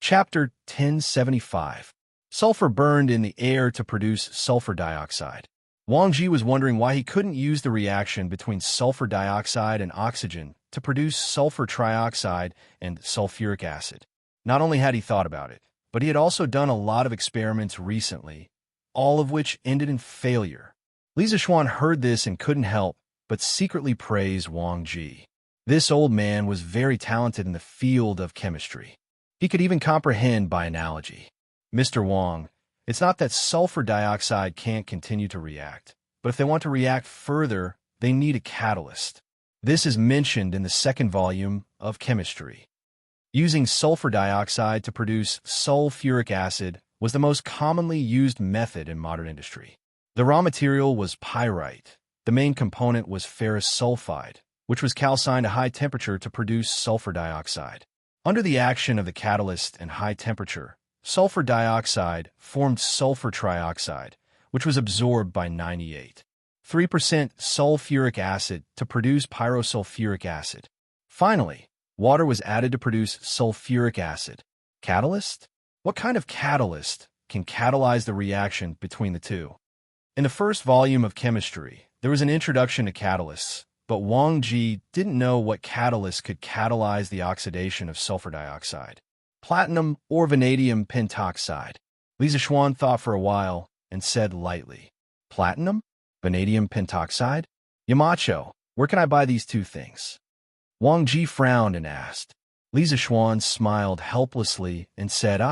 Chapter 1075. Sulfur burned in the air to produce sulfur dioxide. Wang Ji was wondering why he couldn't use the reaction between sulfur dioxide and oxygen to produce sulfur trioxide and sulfuric acid. Not only had he thought about it, but he had also done a lot of experiments recently, all of which ended in failure. Li Zixuan heard this and couldn't help but secretly praise Wang Ji. This old man was very talented in the field of chemistry. He could even comprehend by analogy. Mr. Wang, it's not that sulfur dioxide can't continue to react, but if they want to react further, they need a catalyst. This is mentioned in the second volume of Chemistry. Using sulfur dioxide to produce sulfuric acid was the most commonly used method in modern industry. The raw material was pyrite. The main component was ferrous sulfide, which was calcined at high temperature to produce sulfur dioxide. Under the action of the catalyst and high temperature, sulfur dioxide formed sulfur trioxide, which was absorbed by 98.3% sulfuric acid to produce pyrosulfuric acid. Finally, water was added to produce sulfuric acid. Catalyst? What kind of catalyst can catalyze the reaction between the two? In the first volume of Chemistry, there was an introduction to catalysts, but Wang Ji didn't know what catalyst could catalyze the oxidation of sulfur dioxide, platinum or vanadium pentoxide. Li Zixuan thought for a while and said lightly, "Platinum? Vanadium pentoxide? Yamacho, where can I buy these two things?" Wang Ji frowned and asked. Li Zixuan smiled helplessly and said,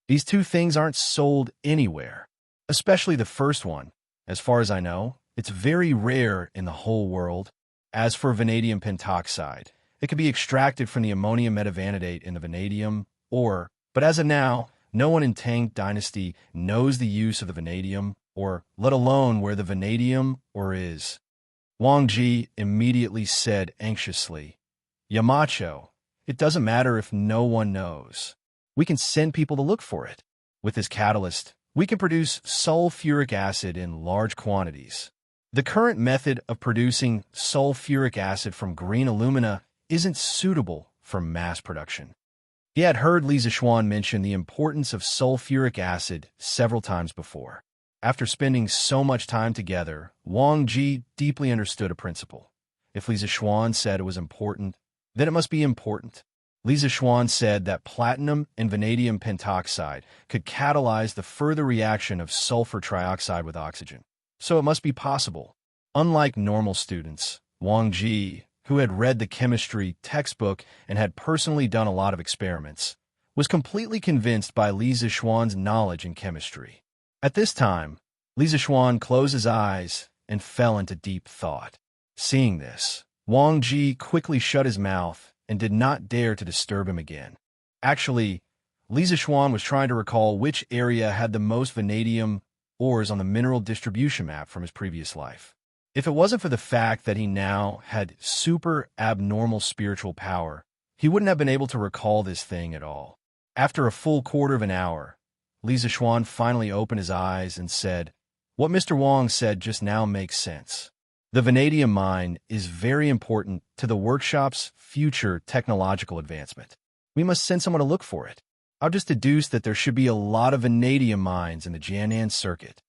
these two things aren't sold anywhere, especially the first one. As far as I know, it's very rare in the whole world. As for vanadium pentoxide, it can be extracted from the ammonium metavanadate in the vanadium ore, but as of now, no one in Tang Dynasty knows the use of the vanadium or let alone where the vanadium ore is. Wang Ji immediately said anxiously, "Yamacho, it doesn't matter if no one knows. We can send people to look for it. With this catalyst, we can produce sulfuric acid in large quantities. The current method of producing sulfuric acid from green alumina isn't suitable for mass production." He had heard Li Zixuan mention the importance of sulfuric acid several times before. After spending so much time together, Wang Ji deeply understood a principle. If Li Zixuan said it was important, then it must be important. Li Zixuan said that platinum and vanadium pentoxide could catalyze the further reaction of sulfur trioxide with oxygen. So it must be possible. Unlike normal students, Wang Ji, who had read the chemistry textbook and had personally done a lot of experiments, was completely convinced by Li Zixuan's knowledge in chemistry. At this time, Li Zixuan closed his eyes and fell into deep thought. Seeing this, Wang Ji quickly shut his mouth and did not dare to disturb him again. Actually, Li Zixuan was trying to recall which area had the most vanadium ores on the mineral distribution map from his previous life. If it wasn't for the fact that he now had super abnormal spiritual power, he wouldn't have been able to recall this thing at all. After a full quarter of an hour, Li Zixuan finally opened his eyes and said, "What Mr. Wang said just now makes sense. The vanadium mine is very important to the workshop's future technological advancement. We must send someone to look for it. I've just deduced that there should be a lot of vanadium mines in the Jiannan circuit."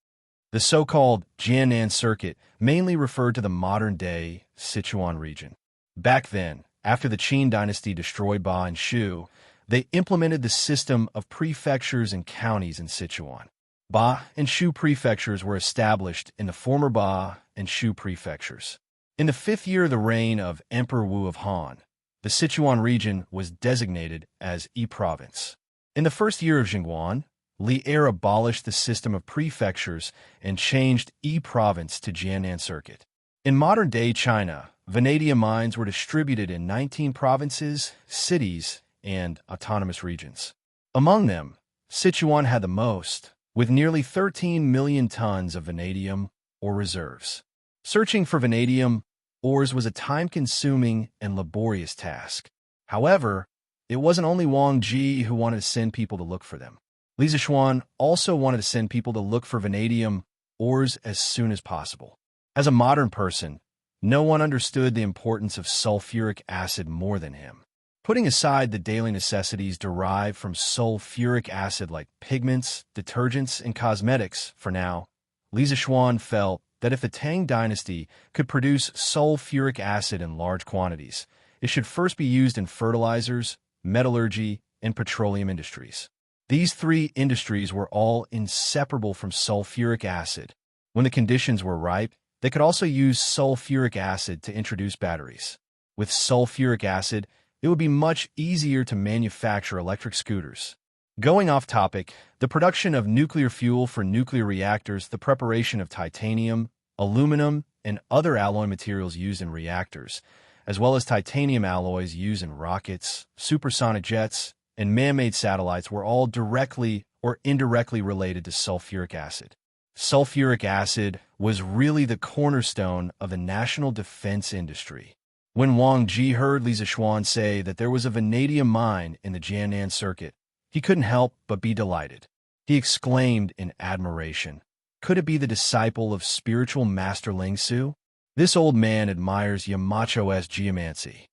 The so-called Jiannan circuit mainly referred to the modern-day Sichuan region. Back then, after the Qin dynasty destroyed Ba and Shu, they implemented the system of prefectures and counties in Sichuan. Ba and Shu prefectures were established in the former Ba and Shu prefectures. In the 5th year of the reign of Emperor Wu of Han, the Sichuan region was designated as Yi Province. In the 1st year of Jingguan, Li Er abolished the system of prefectures and changed Yi Province to Jiannan Circuit. In modern-day China, vanadium mines were distributed in 19 provinces, cities, and autonomous regions. Among them, Sichuan had the most, with nearly 13 million tons of vanadium ore reserves. Searching for vanadium ores was a time-consuming and laborious task. However, it wasn't only Wang Ji who wanted to send people to look for them. Li Zixuan also wanted to send people to look for vanadium ores as soon as possible. As a modern person, no one understood the importance of sulfuric acid more than him. Putting aside the daily necessities derived from sulfuric acid like pigments, detergents, and cosmetics for now, Li Zixuan felt that if the Tang dynasty could produce sulfuric acid in large quantities, it should first be used in fertilizers, metallurgy, and petroleum industries. These 3 industries were all inseparable from sulfuric acid. When the conditions were ripe, they could also use sulfuric acid to introduce batteries. With sulfuric acid, it would be much easier to manufacture electric scooters. Going off topic, the production of nuclear fuel for nuclear reactors, the preparation of titanium, aluminum, and other alloy materials used in reactors, as well as titanium alloys used in rockets, supersonic jets, and man-made satellites were all directly or indirectly related to sulfuric acid. Sulfuric acid was really the cornerstone of the national defense industry. When Wang Ji heard Li Zixuan say that there was a vanadium mine in the Jiangnan circuit, he couldn't help but be delighted. He exclaimed in admiration, "Could it be the disciple of spiritual master Ling Su? This old man admires Yamacho's geomancy."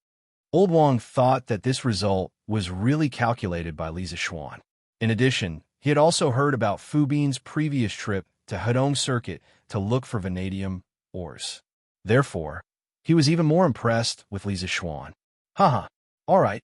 Old Wang thought that this result was really calculated by Li Zixuan. In addition, he had also heard about Fu Bin's previous trip to Hedong Circuit to look for vanadium ores. Therefore, he was even more impressed with Li Zixuan. Haha, all right,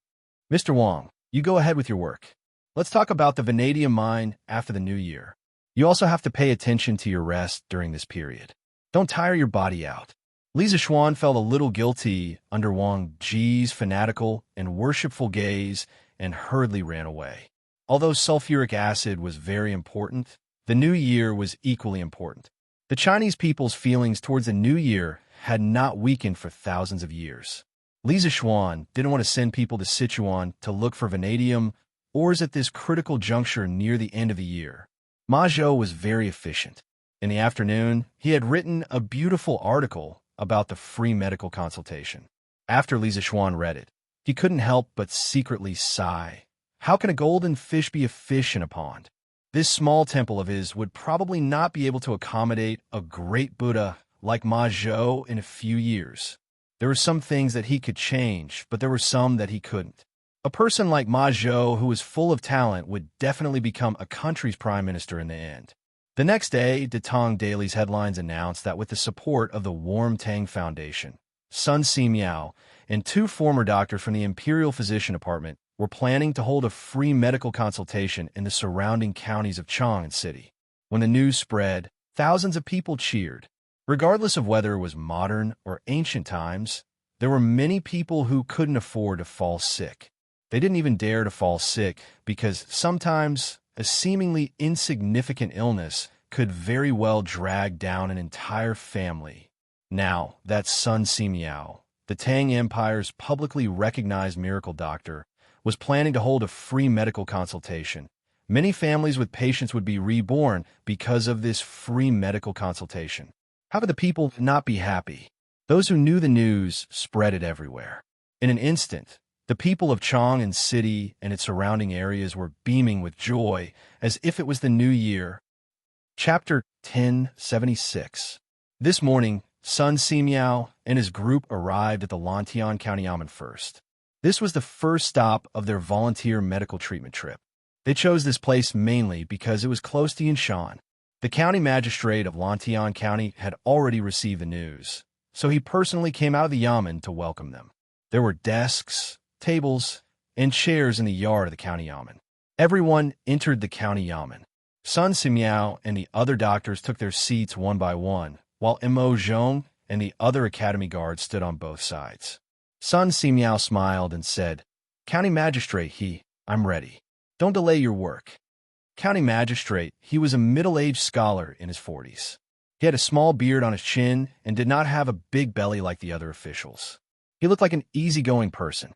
Mr. Wang, you go ahead with your work. Let's talk about the vanadium mine after the new year. You also have to pay attention to your rest during this period. Don't tire your body out. Li Zixuan felt a little guilty under Wang Ji's fanatical and worshipful gaze and hurriedly ran away. Although sulfuric acid was very important, the new year was equally important. The Chinese people's feelings towards the new year had not weakened for thousands of years. Li Zixuan didn't want to send people to Sichuan to look for vanadium ores at this critical juncture near the end of the year. Ma Zhou was very efficient. In the afternoon, he had written a beautiful article about the free medical consultation. After Li Zixuan read it, he couldn't help but secretly sigh. How can a golden fish be a fish in a pond? This small temple of his would probably not be able to accommodate a great Buddha like Ma Zhou in a few years. There were some things that he could change, but there were some that he couldn't. A person like Ma Zhou, who was full of talent, would definitely become a country's prime minister in the end. The next day, Datong Daily's headlines announced that with the support of the Warm Tang Foundation, Sun Simiao and two former doctors from the Imperial Physician Department were planning to hold a free medical consultation in the surrounding counties of Chang'an City. When the news spread, thousands of people cheered. Regardless of whether it was modern or ancient times, there were many people who couldn't afford to fall sick. They didn't even dare to fall sick because sometimes a seemingly insignificant illness could very well drag down an entire family. Now that Sun Simiao, the Tang Empire's publicly recognized miracle doctor, was planning to hold a free medical consultation, many families with patients would be reborn because of this free medical consultation. How could the people not be happy? Those who knew the news spread it everywhere. In an instant, the people of Chang'an City and its surrounding areas were beaming with joy as if it was the new year. Chapter 1076. This morning, Sun Simiao and his group arrived at the Lantian County Yamen first. This was the first stop of their volunteer medical treatment trip. They chose this place mainly because it was close to Yinshan. The county magistrate of Lantian County had already received the news, so he personally came out of the Yamen to welcome them. There were desks, tables, and chairs in the yard of the county Yamen. Everyone entered the county Yamen. Sun Simiao and the other doctors took their seats one by one, while Mo Zhong and the other academy guards stood on both sides. Sun Simiao smiled and said, "County Magistrate, I'm ready. Don't delay your work." County Magistrate, he was a middle-aged scholar in his 40s. He had a small beard on his chin and did not have a big belly like the other officials. He looked like an easygoing person.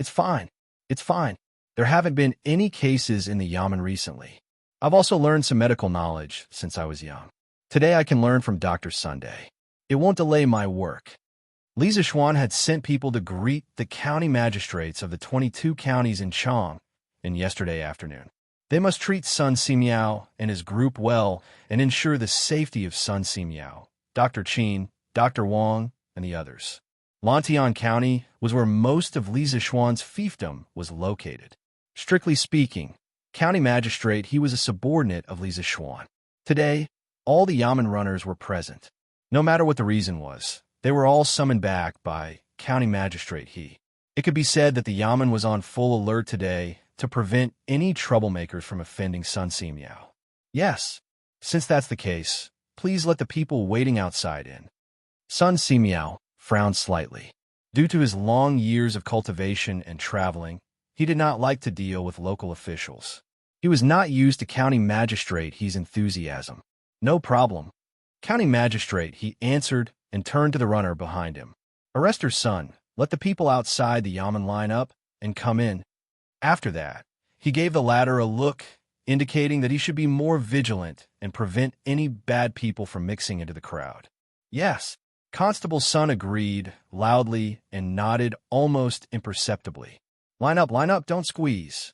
It's fine. It's fine. There haven't been any cases in the Yamen recently. I've also learned some medical knowledge since I was young. Today I can learn from Dr. Sunday. It won't delay my work." Li Zixuan had sent people to greet the county magistrates of the 22 counties in Chang yesterday afternoon. They must treat Sun Simiao and his group well and ensure the safety of Sun Simiao, Dr. Qin, Dr. Wang, and the others. Lantian County was where most of Li Zixuan's fiefdom was located. Strictly speaking, county magistrate, he was a subordinate of Li Zixuan. Today, all the Yamen runners were present. No matter what the reason was, they were all summoned back by county magistrate he. It could be said that the Yamen was on full alert today to prevent any troublemakers from offending Sun Simiao. Yes, since that's the case, please let the people waiting outside in. Sun Simiao frowned slightly. Due to his long years of cultivation and traveling, he did not like to deal with local officials. He was not used to County Magistrate his enthusiasm. "No problem, County Magistrate," he answered and turned to the runner behind him. "Arrest her son, let the people outside the yamen line up, and come in." After that, he gave the latter a look, indicating that he should be more vigilant and prevent any bad people from mixing into the crowd. "Yes," Constable's son agreed, loudly, and nodded almost imperceptibly. Line up, don't squeeze."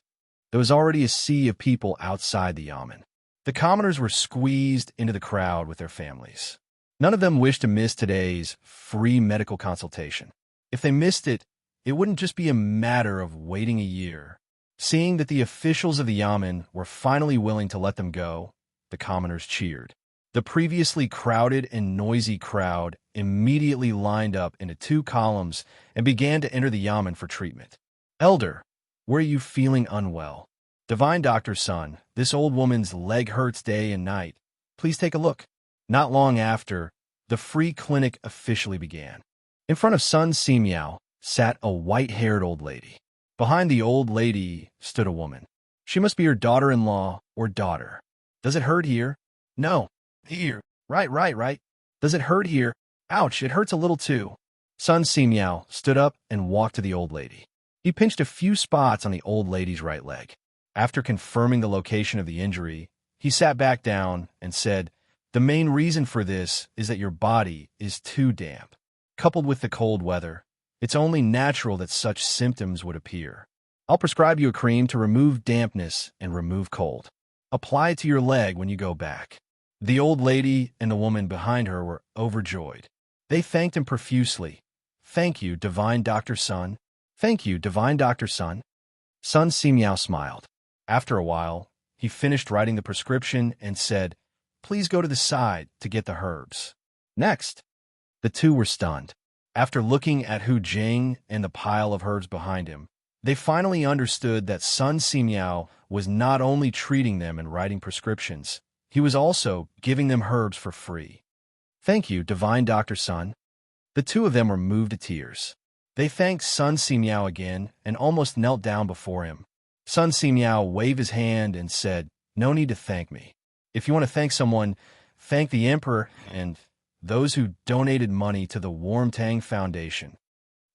There was already a sea of people outside the yamen. The commoners were squeezed into the crowd with their families. None of them wished to miss today's free medical consultation. If they missed it, it wouldn't just be a matter of waiting a year. Seeing that the officials of the yamen were finally willing to let them go, the commoners cheered. The previously crowded and noisy crowd immediately lined up into 2 columns and began to enter the yamen for treatment. "Elder, were you feeling unwell?" "Divine doctor's son, this old woman's leg hurts day and night. Please take a look." Not long after, the free clinic officially began. In front of Sun Simiao sat a white-haired old lady. Behind the old lady stood a woman. She must be her daughter-in-law or daughter. "Does it hurt here?" "No." "Here." Right. "Does it hurt here?" "Ouch, it hurts a little too." Sun Simiao stood up and walked to the old lady. He pinched a few spots on the old lady's right leg. After confirming the location of the injury, he sat back down and said, "The main reason for this is that your body is too damp. Coupled with the cold weather, it's only natural that such symptoms would appear. I'll prescribe you a cream to remove dampness and remove cold. Apply it to your leg when you go back." The old lady and the woman behind her were overjoyed. They thanked him profusely. "Thank you, divine Dr. Sun. Thank you, divine Dr. Sun." Sun Simiao smiled. After a while, he finished writing the prescription and said, "Please go to the side to get the herbs." Next, the two were stunned. After looking at Hu Jing and the pile of herbs behind him, they finally understood that Sun Simiao was not only treating them and writing prescriptions, he was also giving them herbs for free. "Thank you, divine Dr. Sun." The two of them were moved to tears. They thanked Sun Simiao again and almost knelt down before him. Sun Simiao waved his hand and said, "No need to thank me. If you want to thank someone, thank the Emperor and those who donated money to the Warmtang Foundation."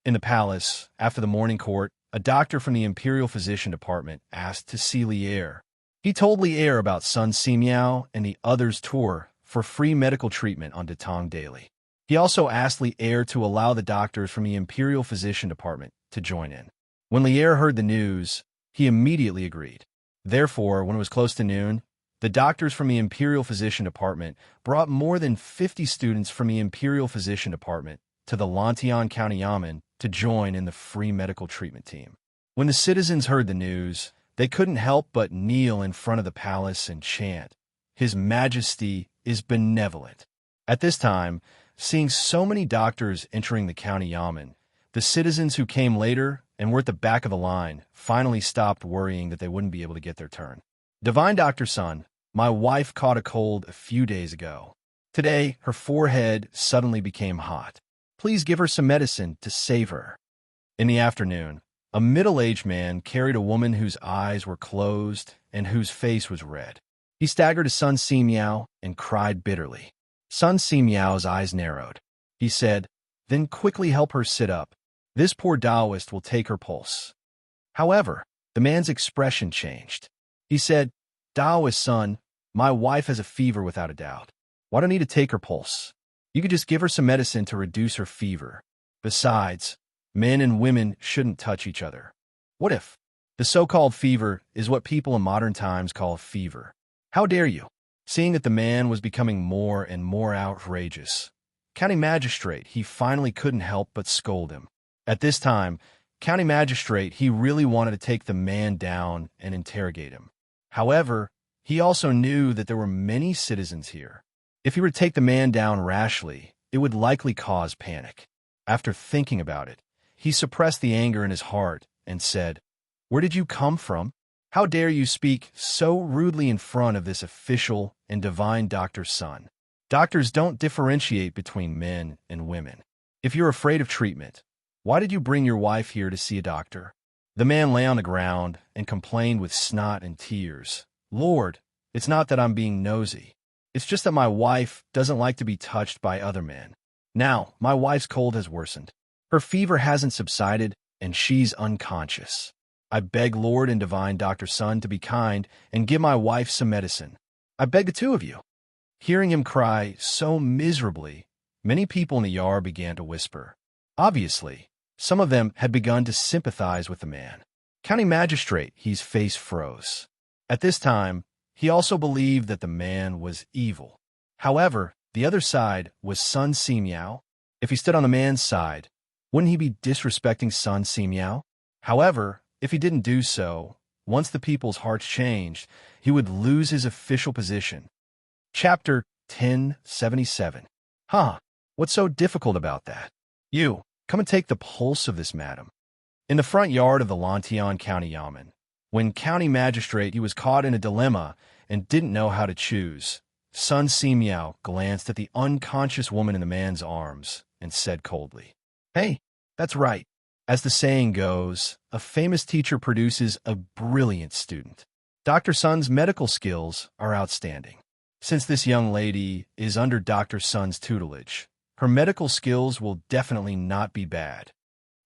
In the palace, after the morning court, a doctor from the Imperial Physician Department asked to see Li Er. He told Li Er about Sun Simiao and the others' tour for free medical treatment on Datong Daily. He also asked Li Er to allow the doctors from the Imperial Physician Department to join in. When Li Er heard the news, he immediately agreed. Therefore, when it was close to noon, the doctors from the Imperial Physician Department brought more than 50 students from the Imperial Physician Department to the Lantian County Yamen to join in the free medical treatment team. When the citizens heard the news, they couldn't help but kneel in front of the palace and chant, "His Majesty is benevolent." At this time, seeing so many doctors entering the county yamen, the citizens who came later and were at the back of the line finally stopped worrying that they wouldn't be able to get their turn. "Divine Dr. Sun, my wife caught a cold a few days ago. Today, her forehead suddenly became hot. Please give her some medicine to save her." In the afternoon, a middle-aged man carried a woman whose eyes were closed and whose face was red. He staggered to Sun Simiao and cried bitterly. Sun Simiao's eyes narrowed. He said, "Then quickly help her sit up. This poor Taoist will take her pulse." However, the man's expression changed. He said, "Taoist son, my wife has a fever without a doubt. Why do I need to take her pulse? You could just give her some medicine to reduce her fever. Besides, men and women shouldn't touch each other. What if the so-called fever is what people in modern times call a fever? How dare you?" Seeing that the man was becoming more and more outrageous, County Magistrate, he finally couldn't help but scold him. At this time, County Magistrate, he really wanted to take the man down and interrogate him. However, he also knew that there were many citizens here. If he were to take the man down rashly, it would likely cause panic. After thinking about it, he suppressed the anger in his heart and said, "Where did you come from? How dare you speak so rudely in front of this official and divine doctor's son? Doctors don't differentiate between men and women. If you're afraid of treatment, Why did you bring your wife here to see a doctor?" The man lay on the ground and complained with snot and tears. "Lord, it's not that I'm being nosy. It's just that my wife doesn't like to be touched by other men. Now, my wife's cold has worsened. Her fever hasn't subsided, and she's unconscious. I beg Lord and Divine Dr. Sun to be kind and give my wife some medicine. I beg the two of you." Hearing him cry so miserably, many people in the yard began to whisper. Obviously, some of them had begun to sympathize with the man. County Magistrate, his face froze. At this time, he also believed that the man was evil. However, the other side was Sun Simiao. If he stood on the man's side, wouldn't he be disrespecting Sun Simiao? However, if he didn't do so, once the people's hearts changed, he would lose his official position. Chapter 1077. Huh, what's so difficult about that? You, come and take the pulse of this madam. In the front yard of the Lantian County Yamen, when County Magistrate he was caught in a dilemma and didn't know how to choose, Sun Simiao glanced at the unconscious woman in the man's arms and said coldly, "Hey, that's right. As the saying goes, a famous teacher produces a brilliant student. Dr. Sun's medical skills are outstanding. Since this young lady is under Dr. Sun's tutelage, her medical skills will definitely not be bad."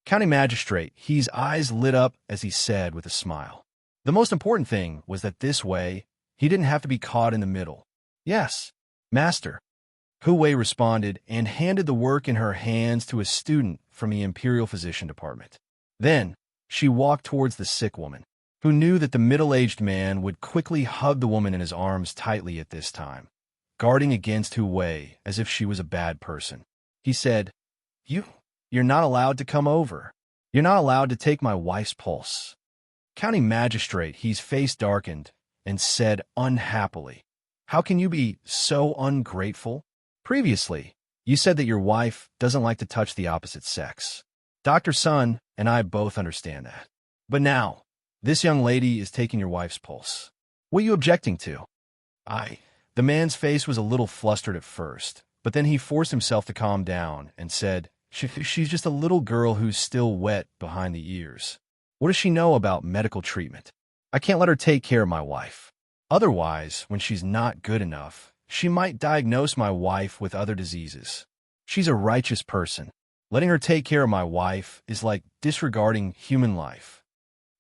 County Magistrate, his eyes lit up as he said with a smile. The most important thing was that this way, he didn't have to be caught in the middle. "Yes, Master." Hu Wei responded and handed the work in her hands to a student from the Imperial Physician Department. Then, she walked towards the sick woman, who knew that the middle-aged man would quickly hug the woman in his arms tightly at this time, guarding against Hu Wei as if she was a bad person. He said, You're not allowed to come over. You're not allowed to take my wife's pulse." County Magistrate, his face darkened, and said unhappily, "How can you be so ungrateful? Previously, you said that your wife doesn't like to touch the opposite sex. Dr. Sun and I both understand that. But now, this young lady is taking your wife's pulse. What are you objecting to?" The man's face was a little flustered at first, but then he forced himself to calm down and said, She's just a little girl who's still wet behind the ears. What does she know about medical treatment? I can't let her take care of my wife. Otherwise, when she's not good enough, she might diagnose my wife with other diseases. She's a righteous person. Letting her take care of my wife is like disregarding human life."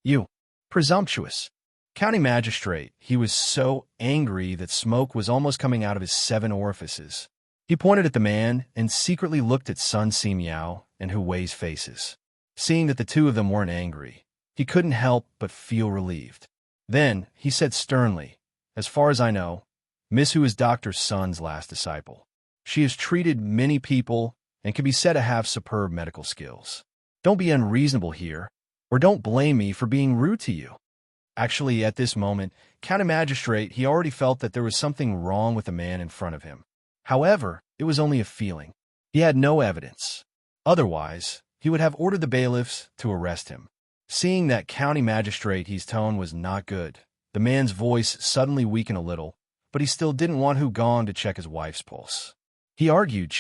"You, presumptuous." County Magistrate, he was so angry that smoke was almost coming out of his 7 orifices. He pointed at the man and secretly looked at Sun Simiao and Hu Wei's faces. Seeing that the two of them weren't angry, he couldn't help but feel relieved. Then he said sternly, "As far as I know, Miss Hu is Dr. Sun's last disciple. She has treated many people and can be said to have superb medical skills. Don't be unreasonable here, or don't blame me for being rude to you." Actually, at this moment, County Magistrate, he already felt that there was something wrong with the man in front of him. However, it was only a feeling. He had no evidence. Otherwise, he would have ordered the bailiffs to arrest him. Seeing that County Magistrate, his tone was not good, the man's voice suddenly weakened a little, but he still didn't want Hu Gong to check his wife's pulse. He argued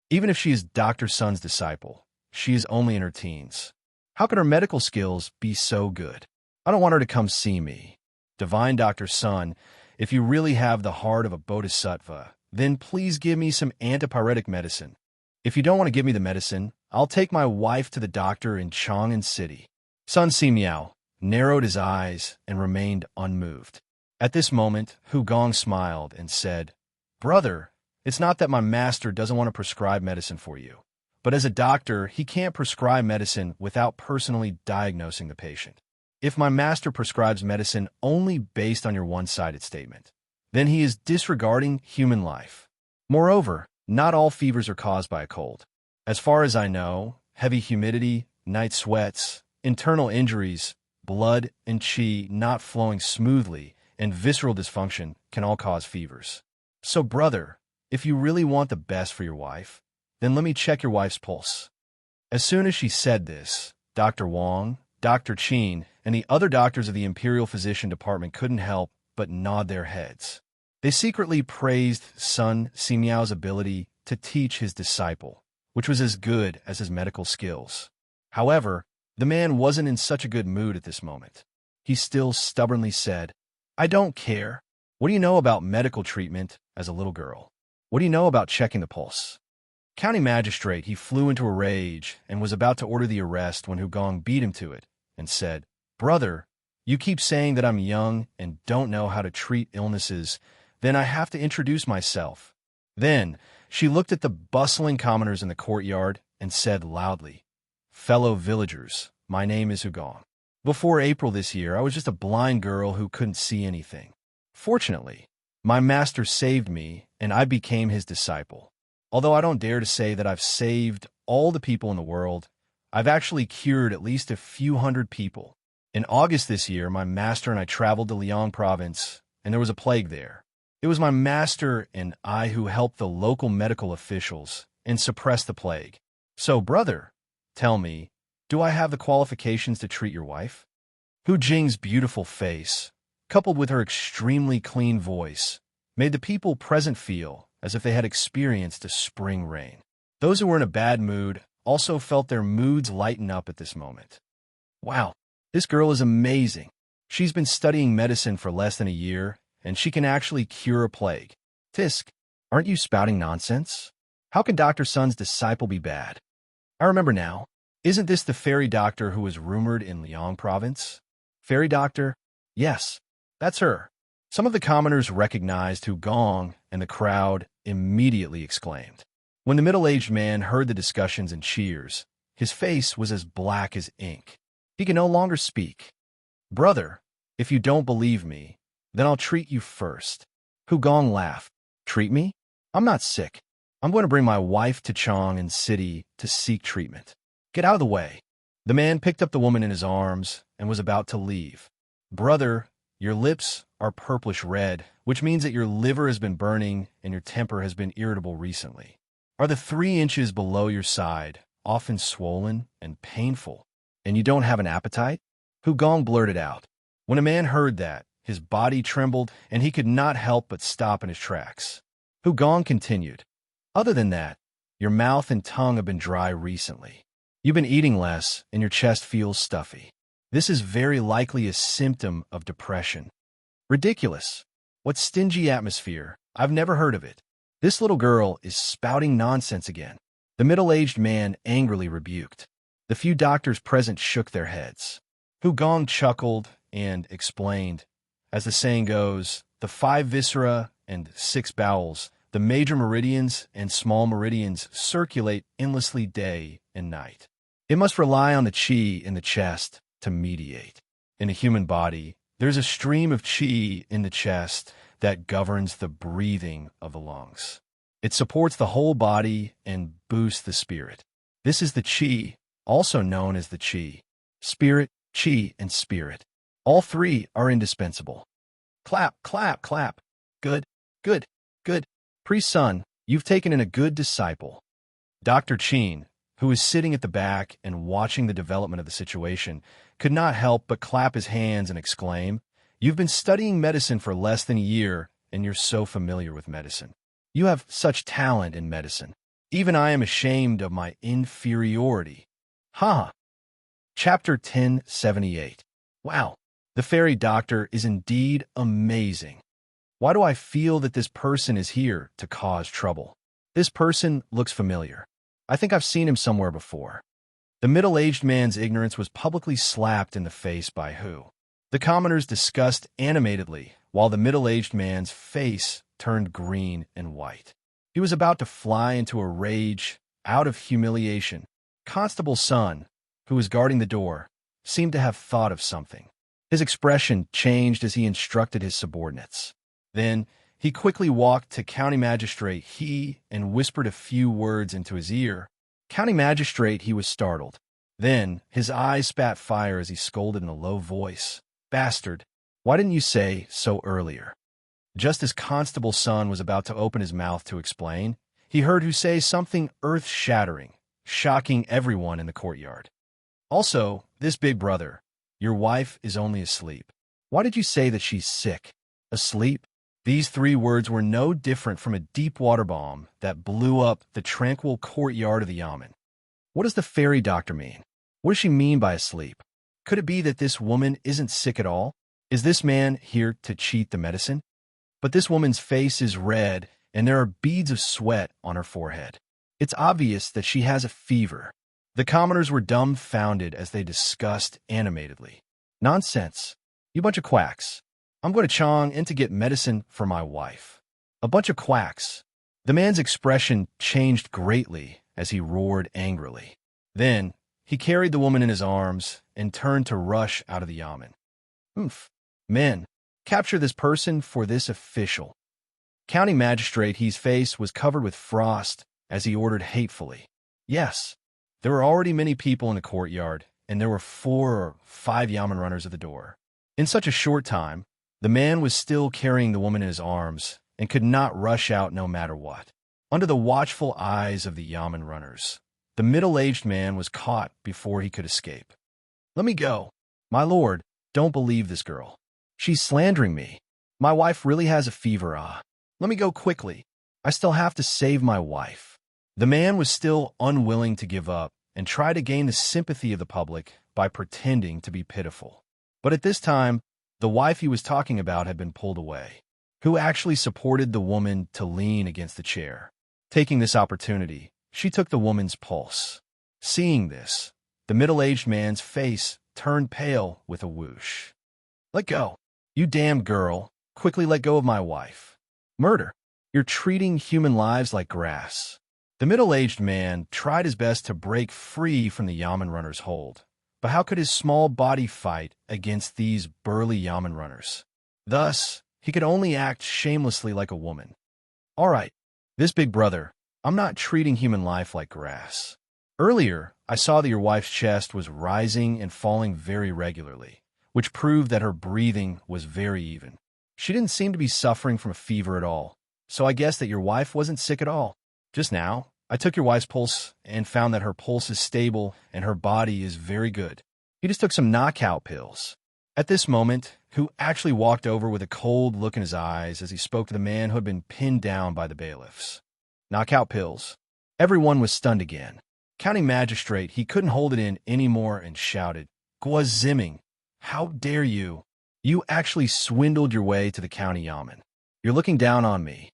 even if she is Dr. Sun's disciple, she is only in her teens. How could her medical skills be so good? I don't want her to come see me. Divine Dr. Sun, if you really have the heart of a bodhisattva, then please give me some antipyretic medicine. If you don't want to give me the medicine, I'll take my wife to the doctor in Chang'an City." Sun Simiao narrowed his eyes and remained unmoved. At this moment, Hu Gong smiled and said, "Brother, it's not that my master doesn't want to prescribe medicine for you, but as a doctor, he can't prescribe medicine without personally diagnosing the patient. If my master prescribes medicine only based on your one-sided statement, then he is disregarding human life. Moreover, not all fevers are caused by a cold. As far as I know, heavy humidity, night sweats, internal injuries, blood and qi not flowing smoothly, and visceral dysfunction can all cause fevers. So, brother, if you really want the best for your wife, then let me check your wife's pulse." As soon as she said this, Dr. Wang, Dr. Qin, and the other doctors of the Imperial Physician Department couldn't help but nod their heads. They secretly praised Sun Simiao's ability to teach his disciple, which was as good as his medical skills. However, the man wasn't in such a good mood at this moment. He still stubbornly said, "I don't care. What do you know about medical treatment as a little girl? What do you know about checking the pulse?" County magistrate, he flew into a rage and was about to order the arrest when Hugong beat him to it and said, "Brother, you keep saying that I'm young and don't know how to treat illnesses. Then I have to introduce myself." Then she looked at the bustling commoners in the courtyard and said loudly, "Fellow villagers, my name is Hugong. Before April this year, I was just a blind girl who couldn't see anything. Fortunately, my master saved me and I became his disciple. Although I don't dare to say that I've saved all the people in the world, I've actually cured at least a few hundred people. In August this year, my master and I traveled to Liang province, and there was a plague there. It was my master and I who helped the local medical officials and suppress the plague. So, brother, tell me, do I have the qualifications to treat your wife?" Hu Jing's beautiful face, coupled with her extremely clean voice, made the people present feel as if they had experienced a spring rain. Those who were in a bad mood also felt their moods lighten up at this moment. "Wow, this girl is amazing. She's been studying medicine for less than a year, and she can actually cure a plague. Tisk, aren't you spouting nonsense? How can Dr. Sun's disciple be bad? I remember now. Isn't this the fairy doctor who was rumored in Liang province?" "Fairy doctor? Yes, that's her." Some of the commoners recognized Hugong, and the crowd immediately exclaimed. When the middle-aged man heard the discussions and cheers, his face was as black as ink. He could no longer speak. "Brother, if you don't believe me, then I'll treat you first." Hugong laughed. "Treat me? I'm not sick. I'm going to bring my wife to Chang'an City to seek treatment. Get out of the way." The man picked up the woman in his arms and was about to leave. "Brother, your lips are purplish red, which means that your liver has been burning and your temper has been irritable recently. Are the 3 inches below your side often swollen and painful, and you don't have an appetite?" Hugong blurted out. When a man heard that, his body trembled and he could not help but stop in his tracks. Hugong continued, "Other than that, your mouth and tongue have been dry recently. You've been eating less and your chest feels stuffy. This is very likely a symptom of depression." "Ridiculous. What stingy atmosphere. I've never heard of it. This little girl is spouting nonsense again." The middle-aged man angrily rebuked. The few doctors present shook their heads. Hugong chuckled and explained, "As the saying goes, the 5 viscera and 6 bowels, the major meridians and small meridians circulate endlessly day and night. It must rely on the qi in the chest to mediate. In a human body, there's a stream of qi in the chest that governs the breathing of the lungs. It supports the whole body and boosts the spirit. This is the qi, also known as the qi. Spirit, qi, and spirit. All 3 are indispensable." Clap, clap, clap. Good, good, good. Priest Sun, you've taken in a good disciple. Dr. Qin, who was sitting at the back and watching the development of the situation, could not help but clap his hands and exclaim, "You've been studying medicine for less than a year, and you're so familiar with medicine. You have such talent in medicine. Even I am ashamed of my inferiority." Ha! Chapter 1078. Wow, the fairy doctor is indeed amazing. Why do I feel that this person is here to cause trouble? This person looks familiar. I think I've seen him somewhere before. The middle-aged man's ignorance was publicly slapped in the face by Hu. The commoners discussed animatedly, while the middle-aged man's face turned green and white. He was about to fly into a rage out of humiliation. Constable Sun, who was guarding the door, seemed to have thought of something. His expression changed as he instructed his subordinates. Then he quickly walked to County Magistrate He and whispered a few words into his ear. County Magistrate He was startled. Then his eyes spat fire as he scolded in a low voice. "Bastard, why didn't you say so earlier?" Just as Constable Sun was about to open his mouth to explain, he heard Hu say something earth-shattering, shocking everyone in the courtyard. "Also, this big brother, your wife is only asleep. Why did you say that she's sick? Asleep?" These 3 words were no different from a deep water bomb that blew up the tranquil courtyard of the Yamen. What does the fairy doctor mean? What does she mean by asleep? Could it be that this woman isn't sick at all? Is this man here to cheat the medicine? But this woman's face is red, and there are beads of sweat on her forehead. It's obvious that she has a fever. The commoners were dumbfounded as they discussed animatedly. Nonsense. You bunch of quacks. I'm going to Chong in to get medicine for my wife. A bunch of quacks. The man's expression changed greatly as he roared angrily. Then, he carried the woman in his arms and turned to rush out of the yamen. Oomph. Men, capture this person for this official. County Magistrate He's face was covered with frost as he ordered hatefully. Yes, there were already many people in the courtyard, and there were 4 or 5 yamen runners at the door. In such a short time, the man was still carrying the woman in his arms and could not rush out no matter what. Under the watchful eyes of the yamen runners, the middle-aged man was caught before he could escape. Let me go. My lord, don't believe this girl. She's slandering me. My wife really has a fever. Let me go quickly. I still have to save my wife. The man was still unwilling to give up and try to gain the sympathy of the public by pretending to be pitiful. But at this time, the wife he was talking about had been pulled away, who actually supported the woman to lean against the chair. Taking this opportunity, she took the woman's pulse. Seeing this, the middle-aged man's face turned pale with a whoosh. Let go. You damned girl. Quickly let go of my wife. Murder. You're treating human lives like grass. The middle-aged man tried his best to break free from the yamen runner's hold, but how could his small body fight against these burly yamen runners? Thus, he could only act shamelessly like a woman. All right, this big brother, I'm not treating human life like grass. Earlier, I saw that your wife's chest was rising and falling very regularly, which proved that her breathing was very even. She didn't seem to be suffering from a fever at all, so I guess that your wife wasn't sick at all. Just now, I took your wife's pulse and found that her pulse is stable and her body is very good. He just took some knockout pills. At this moment, who actually walked over with a cold look in his eyes as he spoke to the man who had been pinned down by the bailiffs. Knockout pills. Everyone was stunned again. County Magistrate, he couldn't hold it in anymore and shouted, Guaziming, how dare you? You actually swindled your way to the county yamen. You're looking down on me.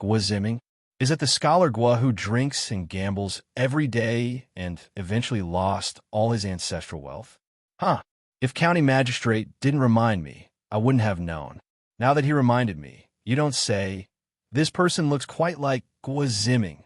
Guaziming? Is it the scholar Gua who drinks and gambles every day and eventually lost all his ancestral wealth? Huh. If County Magistrate didn't remind me, I wouldn't have known. Now that he reminded me, you don't say, this person looks quite like Guaziming.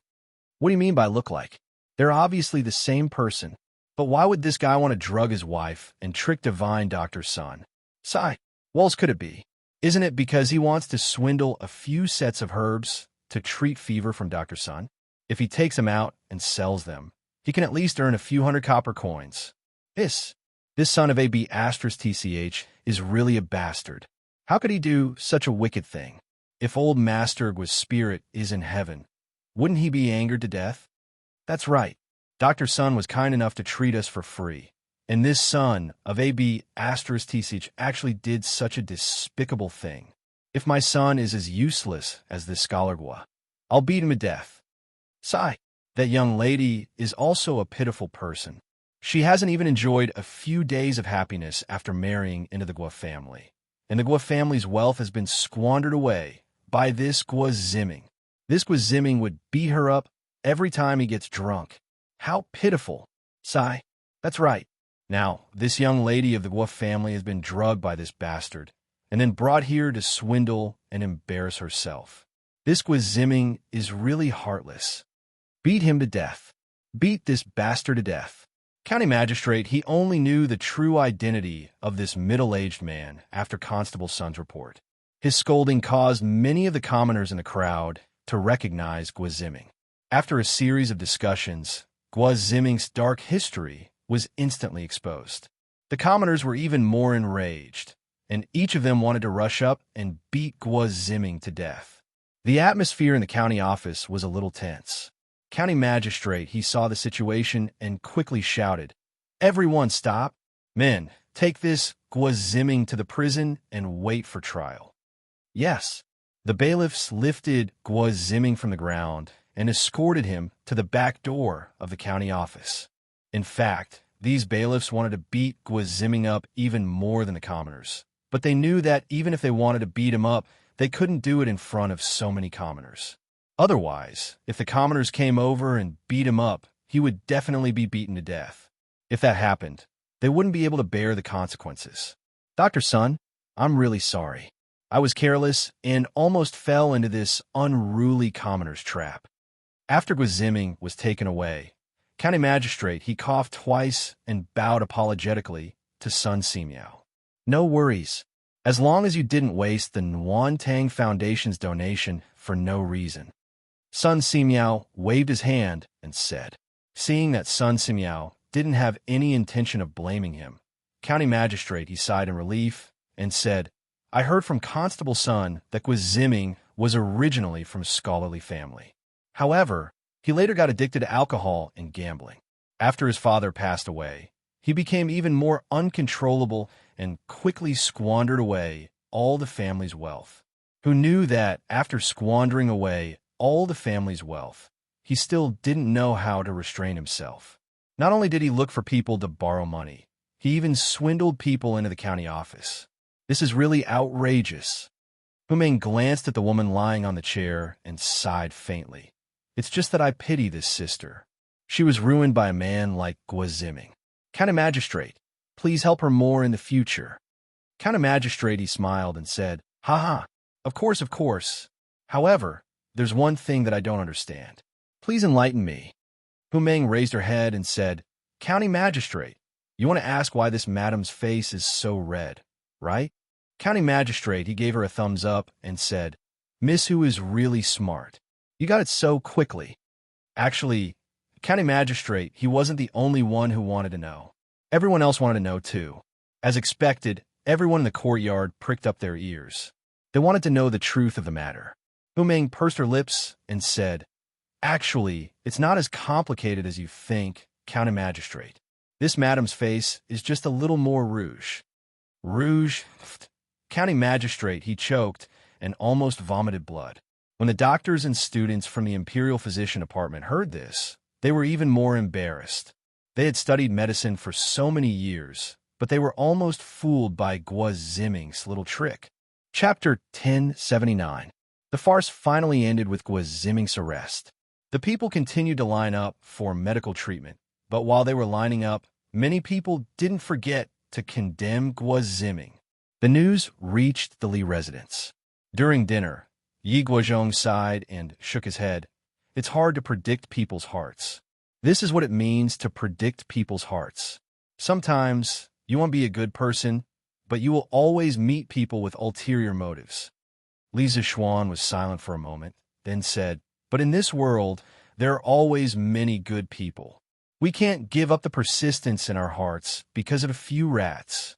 What do you mean by look like? They're obviously the same person, but why would this guy want to drug his wife and trick divine Dr. Sun? Sigh, what else could it be? Isn't it because he wants to swindle a few sets of herbs to treat fever from Dr. Sun? If he takes them out and sells them, he can at least earn a few hundred copper coins. This son of AB Asterisk TCH is really a bastard. How could he do such a wicked thing? If old Master Gua's spirit is in heaven, wouldn't he be angered to death? That's right. Dr. Sun was kind enough to treat us for free. And this son of AB Asterisk TCH actually did such a despicable thing. If my son is as useless as this scholar Gua, I'll beat him to death. Sigh, that young lady is also a pitiful person. She hasn't even enjoyed a few days of happiness after marrying into the Gua family. And the Gua family's wealth has been squandered away by this Guaziming. This Guaziming would beat her up every time he gets drunk. How pitiful. Sigh, that's right. Now, this young lady of the Gua family has been drugged by this bastard, and then brought here to swindle and embarrass herself. This Guaziming is really heartless. Beat him to death. Beat this bastard to death. County Magistrate, he only knew the true identity of this middle-aged man after Constable Sun's report. His scolding caused many of the commoners in the crowd to recognize Guaziming. After a series of discussions, Guaziming's dark history was instantly exposed. The commoners were even more enraged, and each of them wanted to rush up and beat Guaziming to death. The atmosphere in the county office was a little tense. County Magistrate, he saw the situation and quickly shouted, Everyone stop! Men, take this Guaziming to the prison and wait for trial. Yes, the bailiffs lifted Guaziming from the ground and escorted him to the back door of the county office. In fact, These bailiffs wanted to beat Gwaziming up even more than the commoners, but they knew that even if they wanted to beat him up, they couldn't do it in front of so many commoners. Otherwise, if the commoners came over and beat him up, he would definitely be beaten to death. If that happened, they wouldn't be able to bear the consequences. Dr. Sun, I'm really sorry. I was careless and almost fell into this unruly commoner's trap. After Gwaziming was taken away, County Magistrate, he coughed twice and bowed apologetically to Sun Simiao. No worries, as long as you didn't waste the Nwantang Foundation's donation for no reason. Sun Simiao waved his hand and said. Seeing that Sun Simiao didn't have any intention of blaming him, County Magistrate, he sighed in relief and said, I heard from Constable Sun that Gwaziming was originally from a scholarly family. However, he later got addicted to alcohol and gambling. After his father passed away, he became even more uncontrollable and quickly squandered away all the family's wealth. Who knew that after squandering away all the family's wealth, he still didn't know how to restrain himself. Not only did he look for people to borrow money, he even swindled people into the county office. This is really outrageous. Humeng glanced at the woman lying on the chair and sighed faintly. It's just that I pity this sister. She was ruined by a man like Gwaziming. County Magistrate, please help her more in the future. County Magistrate, he smiled and said, ha, of course, of course. However, there's one thing that I don't understand. Please enlighten me. Humeng raised her head and said, County Magistrate, you want to ask why this madam's face is so red, right? County Magistrate, he gave her a thumbs up and said, Miss Hu is really smart. You got it so quickly. Actually, County Magistrate, he wasn't the only one who wanted to know. Everyone else wanted to know too. As expected, everyone in the courtyard pricked up their ears. They wanted to know the truth of the matter. Humeng pursed her lips and said, Actually, it's not as complicated as you think, County Magistrate. This madam's face is just a little more rouge. Rouge? County Magistrate, he choked and almost vomited blood. When the doctors and students from the Imperial Physician Department heard this, they were even more embarrassed. They had studied medicine for so many years, but they were almost fooled by Gwaziming's little trick. Chapter 1079. The farce finally ended with Gwaziming's arrest. The people continued to line up for medical treatment, but while they were lining up, many people didn't forget to condemn Gwaziming. The news reached the Li residence. During dinner, Yi Guozhong sighed and shook his head. It's hard to predict people's hearts. This is what it means to predict people's hearts. Sometimes you want to be a good person, but you will always meet people with ulterior motives. Li Zixuan was silent for a moment, then said, But in this world, there are always many good people. We can't give up the persistence in our hearts because of a few rats.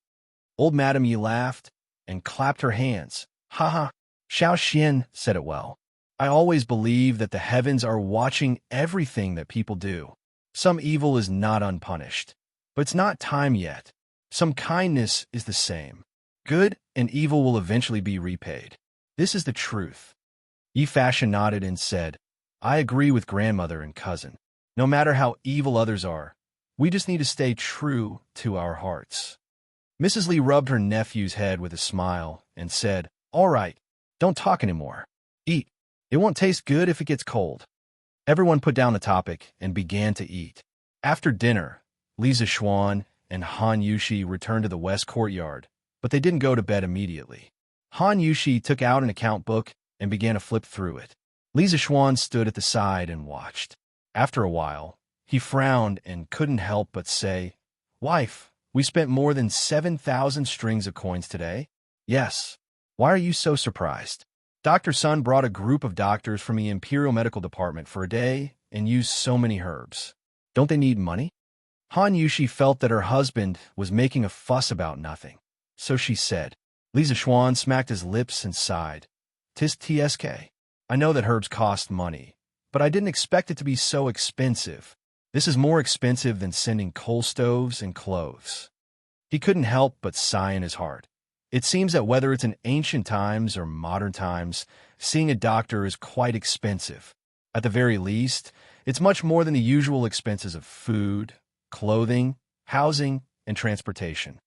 Old Madame Yi laughed and clapped her hands. Ha ha, Xiao Xian said it well. I always believe that the heavens are watching everything that people do. Some evil is not unpunished, but it's not time yet. Some kindness is the same. Good and evil will eventually be repaid. This is the truth. Yi Fashion nodded and said, I agree with grandmother and cousin. No matter how evil others are, we just need to stay true to our hearts. Mrs. Li rubbed her nephew's head with a smile and said, All right, don't talk anymore. Eat. It won't taste good if it gets cold. Everyone put down the topic and began to eat. After dinner, Li Zixuan and Han Yushi returned to the west courtyard, but they didn't go to bed immediately. Han Yushi took out an account book and began to flip through it. Li Zixuan stood at the side and watched. After a while, he frowned and couldn't help but say, Wife, we spent more than 7,000 strings of coins today. Yes. Why are you so surprised? Dr. Sun brought a group of doctors from the Imperial Medical Department for a day and used so many herbs. Don't they need money? Han Yushi felt that her husband was making a fuss about nothing, so she said. Li Zixuan smacked his lips and sighed. Tis TSK. I know that herbs cost money, but I didn't expect it to be so expensive. This is more expensive than sending coal stoves and clothes. He couldn't help but sigh in his heart. It seems that whether it's in ancient times or modern times, seeing a doctor is quite expensive. At the very least, it's much more than the usual expenses of food, clothing, housing, and transportation.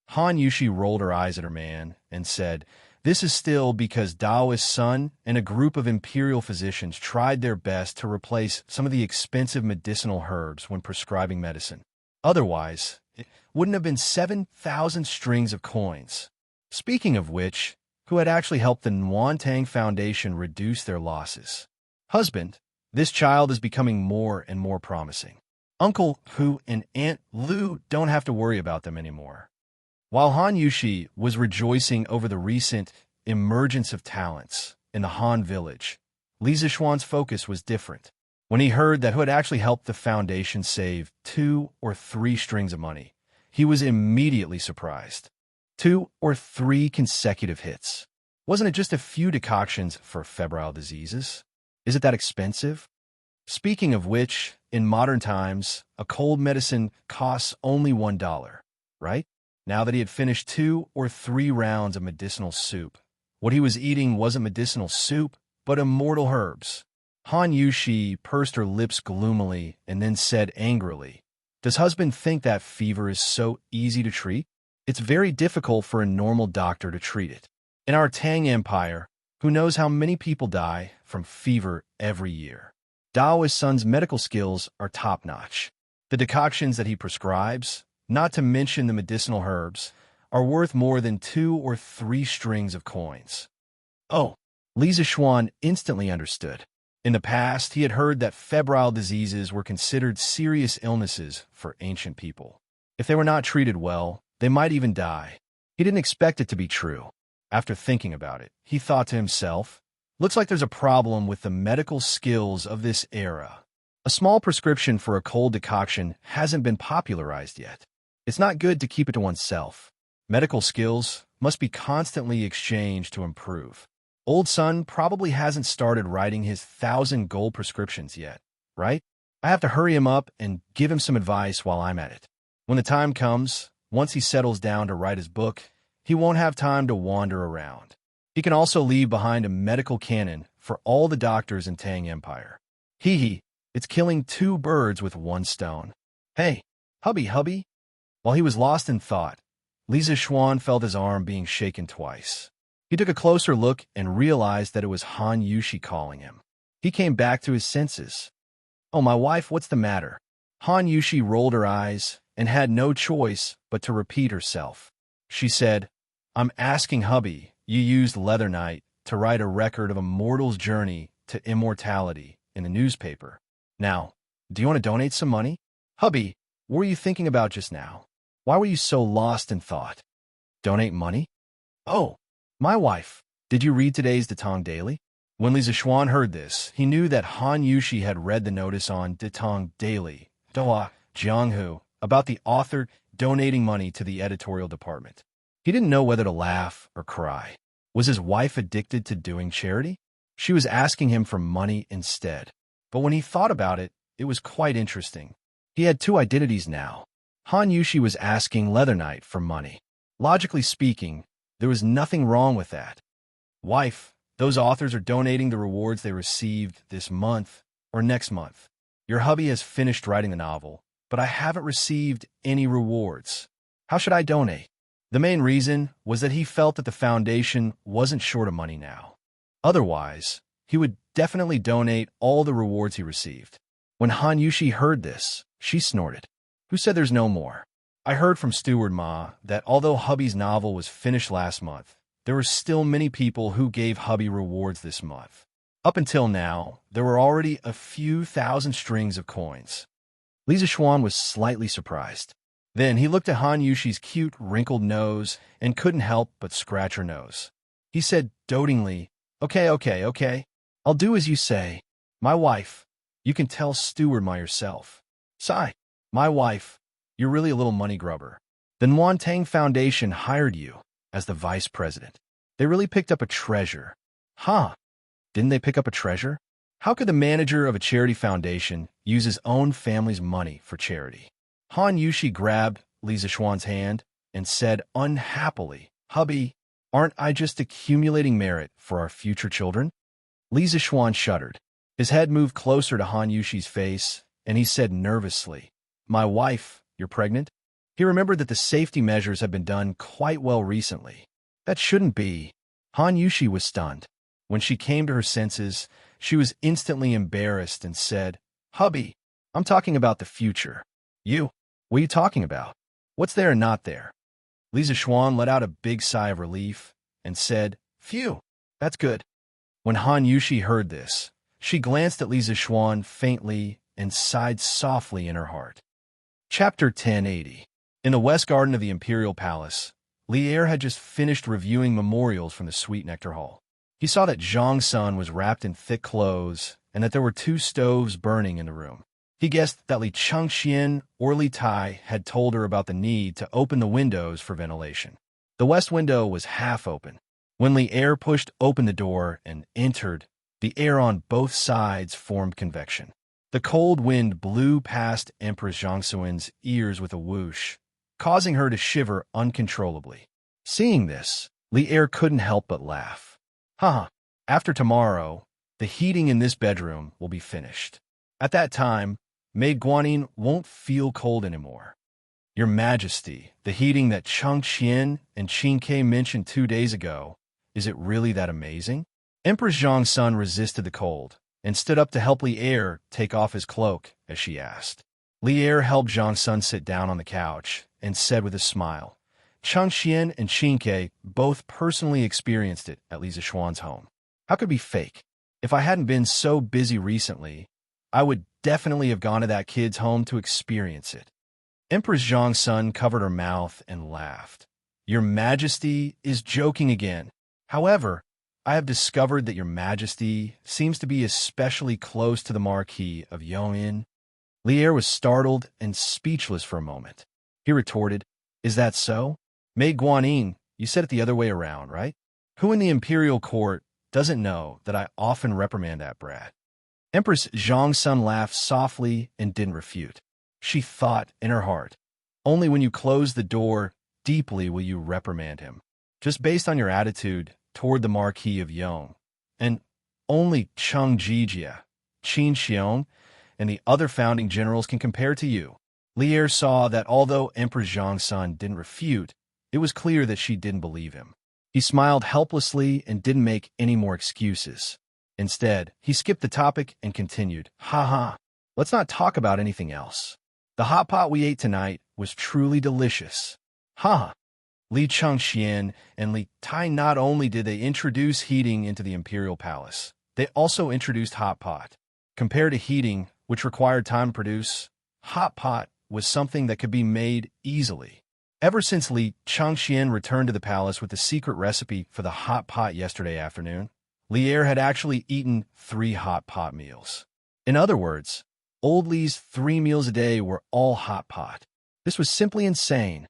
Han Yushi rolled her eyes at her man and said, "This is still because Dao's son and a group of imperial physicians tried their best to replace some of the expensive medicinal herbs when prescribing medicine. Otherwise, it wouldn't have been 7,000 strings of coins." Speaking of which, who had actually helped the Nwantang Foundation reduce their losses? Husband, this child is becoming more and more promising. Uncle Hu and Aunt Lu don't have to worry about them anymore. While Han Yushi was rejoicing over the recent emergence of talents in the Han village, Li Zixuan's focus was different. When he heard that Hu had actually helped the foundation save 2 or 3 strings of money, he was immediately surprised. 2 or 3 consecutive hits. Wasn't it just a few decoctions for febrile diseases? Is it that expensive? Speaking of which, in modern times, a cold medicine costs only $1, right? Now that he had finished 2 or 3 rounds of medicinal soup, what he was eating wasn't medicinal soup, but immortal herbs. Han Yushi pursed her lips gloomily and then said angrily, "Does husband think that fever is so easy to treat? It's very difficult for a normal doctor to treat it. In our Tang Empire, who knows how many people die from fever every year? Dao's son's medical skills are top-notch. The decoctions that he prescribes, not to mention the medicinal herbs, are worth more than 2 or 3 strings of coins." Oh, Li Zixuan instantly understood. In the past, he had heard that febrile diseases were considered serious illnesses for ancient people. If they were not treated well, they might even die. He didn't expect it to be true. After thinking about it, he thought to himself, "Looks like there's a problem with the medical skills of this era. A small prescription for a cold decoction hasn't been popularized yet. It's not good to keep it to oneself. Medical skills must be constantly exchanged to improve. Old son probably hasn't started writing his 1,000 gold prescriptions yet, right? I have to hurry him up and give him some advice while I'm at it. When the time comes, once he settles down to write his book, he won't have time to wander around. He can also leave behind a medical canon for all the doctors in Tang Empire. Hee, it's killing 2 birds with 1 stone. Hey, hubby. While he was lost in thought, Li Zixuan felt his arm being shaken twice. He took a closer look and realized that it was Han Yushi calling him. He came back to his senses. "Oh, my wife, what's the matter?" Han Yushi rolled her eyes and had no choice but to repeat herself. She said, "I'm asking hubby, you used Leather Knight to write a record of a mortal's journey to immortality in the newspaper. Now, do you want to donate some money?" "Hubby, what were you thinking about just now? Why were you so lost in thought?" "Donate money? Oh, my wife, did you read today's Detong Daily?" When Li Zixuan heard this, he knew that Han Yushi had read the notice on Detong Daily, Doa Jianghu, about the author donating money to the editorial department. He didn't know whether to laugh or cry. Was his wife addicted to doing charity? She was asking him for money instead. But when he thought about it, it was quite interesting. He had 2 identities now. Han Yushi was asking Leather Knight for money. Logically speaking, there was nothing wrong with that. "Wife, those authors are donating the rewards they received this month or next month. Your hubby has finished writing the novel, but I haven't received any rewards. How should I donate?" The main reason was that he felt that the foundation wasn't short of money now. Otherwise, he would definitely donate all the rewards he received. When Han Yushi heard this, she snorted. "Who said there's no more? I heard from Steward Ma that although hubby's novel was finished last month, there were still many people who gave hubby rewards this month. Up until now, there were already a few thousand strings of coins." Li Zixuan was slightly surprised. Then he looked at Han Yushi's cute, wrinkled nose and couldn't help but scratch her nose. He said dotingly, Okay. I'll do as you say. My wife, you can tell Steward Ma yourself. Sigh, my wife, you're really a little money grubber. The Nwantang Foundation hired you as the vice president. They really picked up a treasure." "Huh? Didn't they pick up a treasure? How could the manager of a charity foundation use his own family's money for charity?" Han Yushi grabbed Li Zixuan's hand and said unhappily, "Hubby, aren't I just accumulating merit for our future children?" Li Zixuan shuddered. His head moved closer to Han Yushi's face, and he said nervously, "My wife, you're pregnant?" He remembered that the safety measures had been done quite well recently. That shouldn't be. Han Yushi was stunned. When she came to her senses, she was instantly embarrassed and said, "Hubby, I'm talking about the future." "You? What are you talking about? What's there and not there?" Lisa Xuan let out a big sigh of relief and said, "Phew, that's good." When Han Yushi heard this, she glanced at Lisa Xuan faintly and sighed softly in her heart. Chapter 1080. In the West Garden of the Imperial Palace, Li Er had just finished reviewing memorials from the Sweet Nectar Hall. He saw that Zhang Sun was wrapped in thick clothes and that there were 2 stoves burning in the room. He guessed that Li Changxian or Li Tai had told her about the need to open the windows for ventilation. The west window was half open. When Li Er pushed open the door and entered, the air on both sides formed convection. The cold wind blew past Empress Zhangsuin's ears with a whoosh, causing her to shiver uncontrollably. Seeing this, Li Er couldn't help but laugh. "Haha, after tomorrow, the heating in this bedroom will be finished. At that time, Maid Guanyin won't feel cold anymore." "Your Majesty, the heating that Changqian and Qin Ke mentioned 2 days ago, is it really that amazing?" Empress Zhang Sun resisted the cold and stood up to help Li Er take off his cloak as she asked. Li Er helped Zhang Sun sit down on the couch and said with a smile, "Changqian and Qin Ke both personally experienced it at Lisa Xuan's home. How could it be fake? If I hadn't been so busy recently, I would definitely have gone to that kid's home to experience it." Empress Zhang Sun covered her mouth and laughed. "Your Majesty is joking again. However, I have discovered that Your Majesty seems to be especially close to the Marquis of Yong'in." Li Er was startled and speechless for a moment. He retorted, "Is that so? Maid Guanyin, you said it the other way around, right? Who in the imperial court doesn't know that I often reprimand that brat?" Empress Zhang Sun laughed softly and didn't refute. She thought in her heart, "Only when you close the door deeply will you reprimand him. Just based on your attitude toward the Marquis of Yong. And only Cheng Jijia, Qin Xiong, and the other founding generals can compare to you." Li Er saw that although Empress Zhang Sun didn't refute, it was clear that she didn't believe him. He smiled helplessly and didn't make any more excuses. Instead, he skipped the topic and continued, "Haha, let's not talk about anything else. The hot pot we ate tonight was truly delicious." "Haha." Li Changxian and Li Tai not only did they introduce heating into the imperial palace, they also introduced hot pot. Compared to heating, which required time to produce, hot pot was something that could be made easily. Ever since Li Changxian returned to the palace with the secret recipe for the hot pot yesterday afternoon, Li Er had actually eaten 3 hot pot meals. In other words, old Li's 3 meals a day were all hot pot. This was simply insane.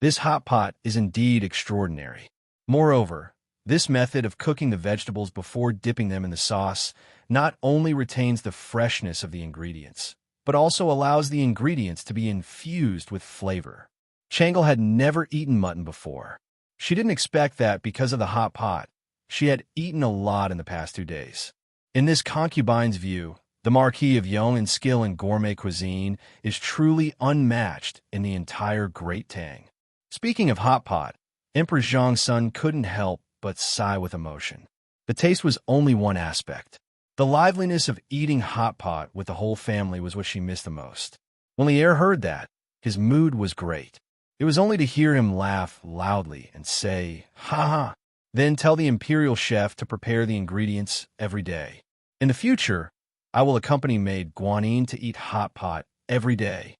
This hot pot is indeed extraordinary. Moreover, this method of cooking the vegetables before dipping them in the sauce not only retains the freshness of the ingredients, but also allows the ingredients to be infused with flavor. Changle had never eaten mutton before. She didn't expect that because of the hot pot. She had eaten a lot in the past 2 days. In this concubine's view, the Marquis of Yong'in's skill in gourmet cuisine is truly unmatched in the entire Great Tang. Speaking of hot pot, Empress Zhang Sun couldn't help but sigh with emotion. The taste was only one aspect. The liveliness of eating hot pot with the whole family was what she missed the most. When Li Er heard that, his mood was great. It was only to hear him laugh loudly and say, "Ha ha," then tell the imperial chef to prepare the ingredients every day. "In the future, I will accompany Maid Guanyin to eat hot pot every day."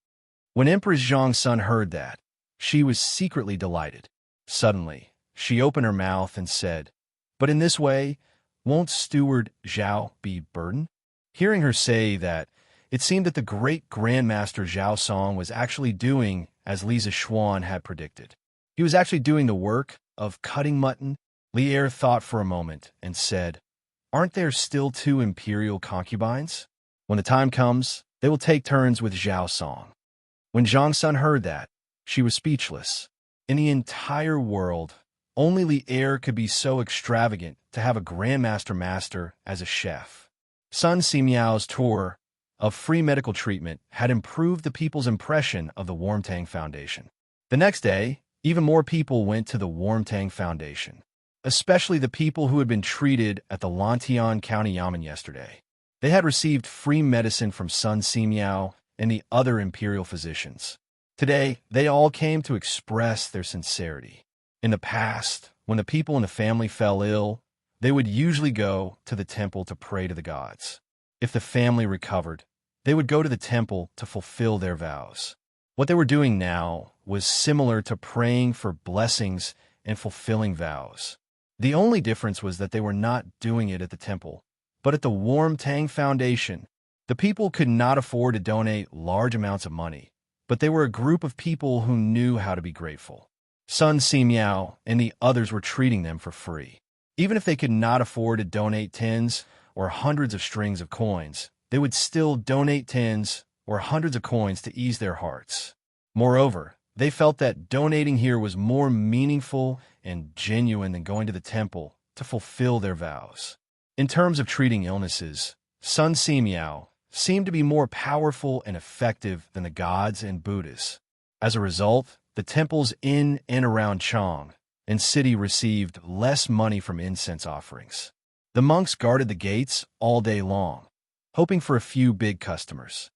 When Empress Zhang Sun heard that, she was secretly delighted. Suddenly, she opened her mouth and said, "But in this way, won't Steward Zhao be burdened?" Hearing her say that, it seemed that the great Grandmaster Zhao Song was actually doing as Lisa Xuan had predicted. He was actually doing the work of cutting mutton. Li Er thought for a moment and said, "Aren't there still 2 imperial concubines? When the time comes, they will take turns with Zhao Song." When Zhang Sun heard that, she was speechless. In the entire world, only Li Er could be so extravagant to have a Grandmaster Master as a chef. Sun Simiao's tour of free medical treatment had improved the people's impression of the Warmtang Foundation. The next day, even more people went to the Warmtang Foundation, especially the people who had been treated at the Lantian County Yamen yesterday. They had received free medicine from Sun Simiao and the other imperial physicians. Today, they all came to express their sincerity. In the past, when the people in the family fell ill, they would usually go to the temple to pray to the gods. If the family recovered, they would go to the temple to fulfill their vows. What they were doing now was similar to praying for blessings and fulfilling vows. The only difference was that they were not doing it at the temple, but at the Warmtang Foundation. The people could not afford to donate large amounts of money, but they were a group of people who knew how to be grateful. Sun Simiao and the others were treating them for free. Even if they could not afford to donate tens or hundreds of strings of coins, they would still donate tens or hundreds of coins to ease their hearts. Moreover, they felt that donating here was more meaningful and genuine than going to the temple to fulfill their vows. In terms of treating illnesses, Sun Simiao seemed to be more powerful and effective than the gods and Buddhas. As a result, the temples in and around Chang and city received less money from incense offerings. The monks guarded the gates all day long, hoping for a few big customers.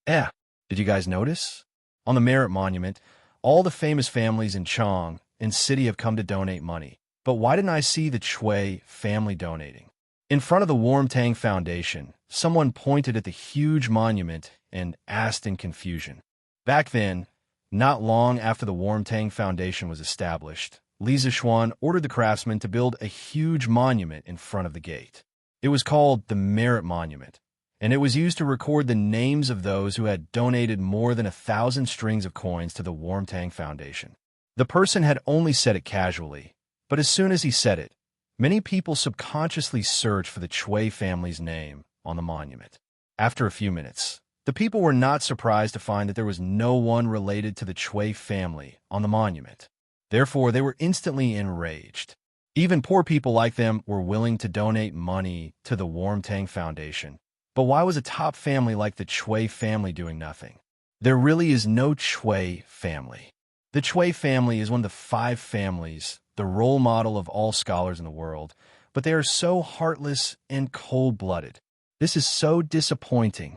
Did you guys notice? On the Merit Monument, all the famous families in Chang and city have come to donate money. But why didn't I see the Chui family donating? In front of the Warmtang Foundation, someone pointed at the huge monument and asked in confusion. Back then, not long after the Warmtang Foundation was established, Li Zixuan ordered the craftsmen to build a huge monument in front of the gate. It was called the Merit Monument, and it was used to record the names of those who had donated more than 1,000 strings of coins to the Warmtang Foundation. The person had only said it casually, but as soon as he said it, many people subconsciously searched for the Chui family's name on the monument. After a few minutes, the people were not surprised to find that there was no one related to the Chui family on the monument. Therefore, they were instantly enraged. Even poor people like them were willing to donate money to the Warmtang Foundation. But why was a top family like the Chui family doing nothing? There really is no Chui family. The Chui family is one of the 5 families, the role model of all scholars in the world, but they are so heartless and cold-blooded. This is so disappointing.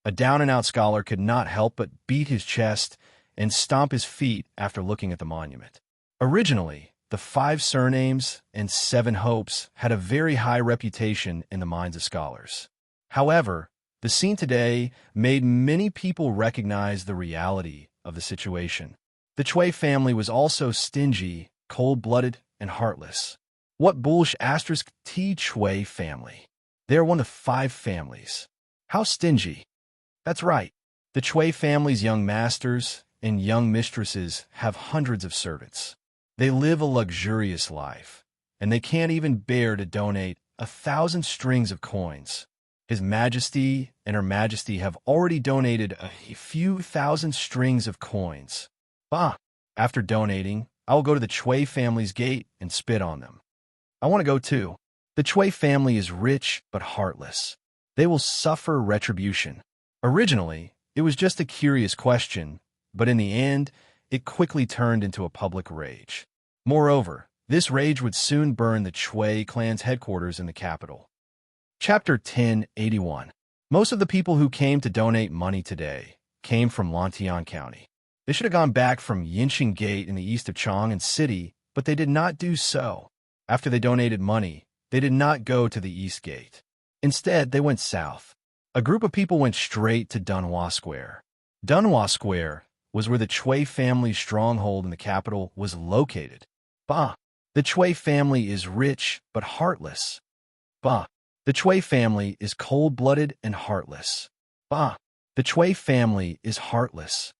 A down-and-out scholar could not help but beat his chest and stomp his feet after looking at the monument. Originally, the 5 surnames and 7 hopes had a very high reputation in the minds of scholars. However, the scene today made many people recognize the reality of the situation. The Chui family was also stingy, cold-blooded, and heartless. What bullish asterisk T Chui family? They are one of 5 families. How stingy? That's right. The Chui family's young masters and young mistresses have hundreds of servants. They live a luxurious life, and they can't even bear to donate 1,000 strings of coins. His Majesty and Her Majesty have already donated a few thousand strings of coins. After donating, I will go to the Chui family's gate and spit on them. I want to go too. The Chui family is rich but heartless. They will suffer retribution. Originally, it was just a curious question, but in the end, it quickly turned into a public rage. Moreover, this rage would soon burn the Chui clan's headquarters in the capital. Chapter 1081. Most of the people who came to donate money today came from Lantian County. They should have gone back from Yinqing Gate in the east of Chang and City, but they did not do so. After they donated money, they did not go to the East Gate. Instead, they went south. A group of people went straight to Dunhua Square. Dunhua Square was where the Chui family's stronghold in the capital was located. The Chui family is rich but heartless. The Chui family is cold-blooded and heartless. The Chui family is heartless.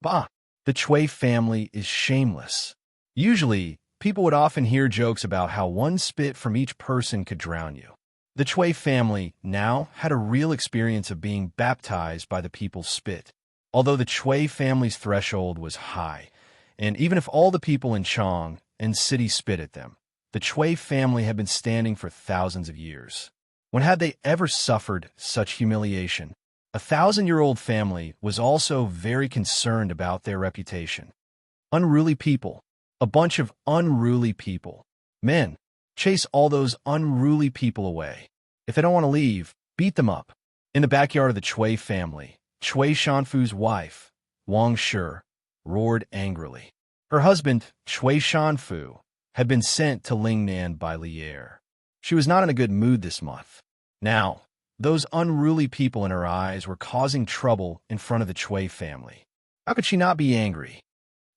The Chui family is shameless. Usually, people would often hear jokes about how one spit from each person could drown you. The Chui family now had a real experience of being baptized by the people's spit. Although the Chui family's threshold was high, and even if all the people in Chang and City spit at them, the Chui family had been standing for thousands of years. When had they ever suffered such humiliation? 1,000-year-old family was also very concerned about their reputation. Unruly people. A bunch of unruly people. Men, chase all those unruly people away. If they don't want to leave, beat them up. In the backyard of the Chui family, Chui Shanfu's wife, Wang Shi, roared angrily. Her husband, Chui Shanfu, had been sent to Lingnan by Lier. She was not in a good mood this month. Now, those unruly people in her eyes were causing trouble in front of the Chui family. How could she not be angry?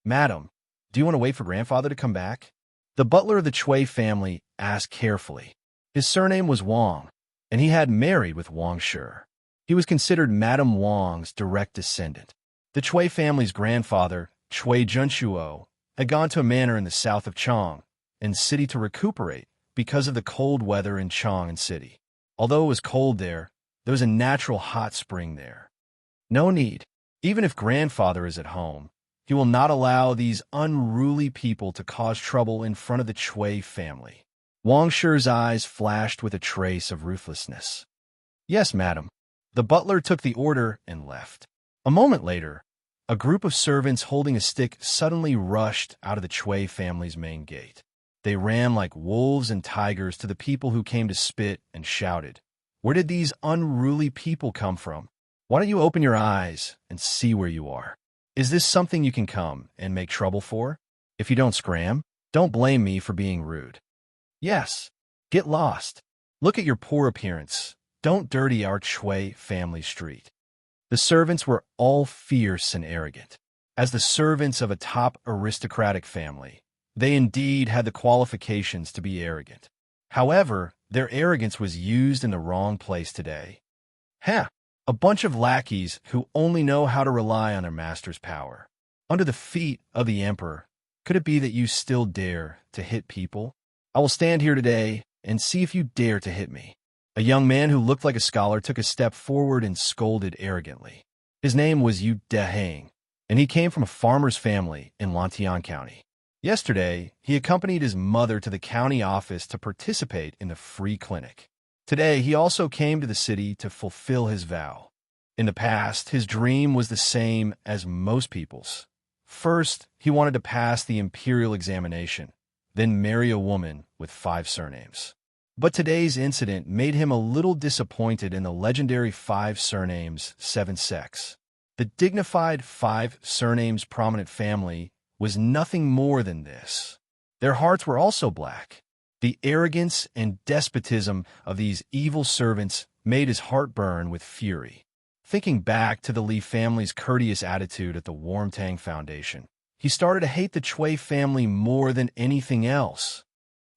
Madam, do you want to wait for grandfather to come back? The butler of the Chui family asked carefully. His surname was Wang, and he had married with Wang Shi. He was considered Madame Wang's direct descendant. The Chui family's grandfather, Chui Junshuo, had gone to a manor in the south of Chang and city to recuperate because of the cold weather in Chang and city. Although it was cold there was a natural hot spring there. No need. Even if grandfather is at home, he will not allow these unruly people to cause trouble in front of the Chui family. Wang Shi's eyes flashed with a trace of ruthlessness. Yes, madam. The butler took the order and left. A moment later, a group of servants holding a stick suddenly rushed out of the Chui family's main gate. They ran like wolves and tigers to the people who came to spit and shouted, "Where did these unruly people come from? Why don't you open your eyes and see where you are? Is this something you can come and make trouble for? If you don't scram, don't blame me for being rude. Yes, get lost. Look at your poor appearance. Don't dirty our Chui family street." The servants were all fierce and arrogant. As the servants of a top aristocratic family, they indeed had the qualifications to be arrogant. However, their arrogance was used in the wrong place today. A bunch of lackeys who only know how to rely on their master's power. Under the feet of the emperor, could it be that you still dare to hit people? I will stand here today and see if you dare to hit me. A young man who looked like a scholar took a step forward and scolded arrogantly. His name was Yu Dehang, and he came from a farmer's family in Lantian County. Yesterday, he accompanied his mother to the county office to participate in the free clinic. Today, he also came to the city to fulfill his vow. In the past, his dream was the same as most people's. First, he wanted to pass the imperial examination, then marry a woman with 5 surnames. But today's incident made him a little disappointed in the legendary 5 surnames, 7 sex. The dignified 5 surnames prominent family was nothing more than this. Their hearts were also black. The arrogance and despotism of these evil servants made his heart burn with fury. Thinking back to the Li family's courteous attitude at the Warmtang Foundation, he started to hate the Chui family more than anything else.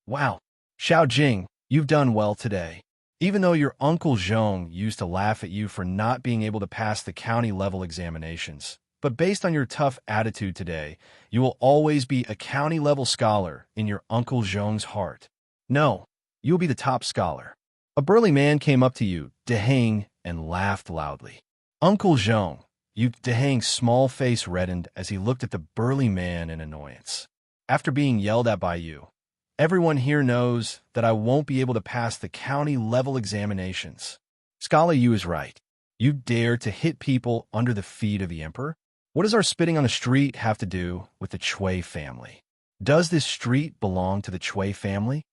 Wow, Xiao Jing, you've done well today. Even though your Uncle Zhong used to laugh at you for not being able to pass the county-level examinations, but based on your tough attitude today, you will always be a county-level scholar in your Uncle Zhong's heart. No, you will be the top scholar. A burly man came up to you, Dehang, and laughed loudly. Uncle Zhong, Yu Dehang's small face reddened as he looked at the burly man in annoyance. After being yelled at by you, everyone here knows that I won't be able to pass the county-level examinations. Scholar Yu is right. You dare to hit people under the feet of the emperor? What does our spitting on the street have to do with the Chui family? Does this street belong to the Chui family?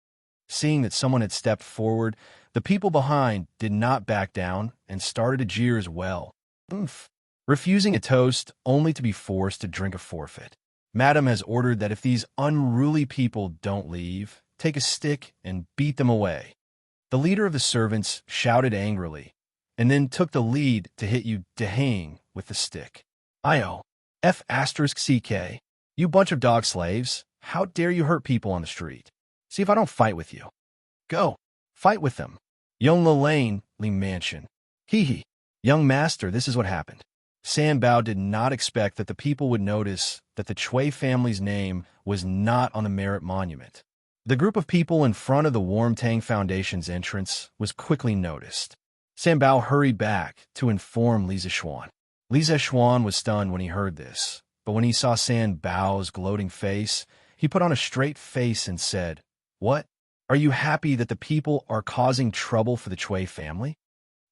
Seeing that someone had stepped forward, the people behind did not back down and started to jeer as well. Refusing a toast only to be forced to drink a forfeit. Madam has ordered that if these unruly people don't leave, take a stick and beat them away. The leader of the servants shouted angrily, and then took the lead to hit you Dehang with the stick. Io, F*CK, you bunch of dog slaves, how dare you hurt people on the street? See if I don't fight with you. Go, fight with them. Young Lane, Li Mansion. Hee. Young master, this is what happened. San Bao did not expect that the people would notice that the Chui family's name was not on the merit monument. The group of people in front of the Warmtang Foundation's entrance was quickly noticed. San Bao hurried back to inform Li Zishuan. Li Zishuan was stunned when he heard this, but when he saw San Bao's gloating face, he put on a straight face and said, "What? Are you happy that the people are causing trouble for the Chui family?"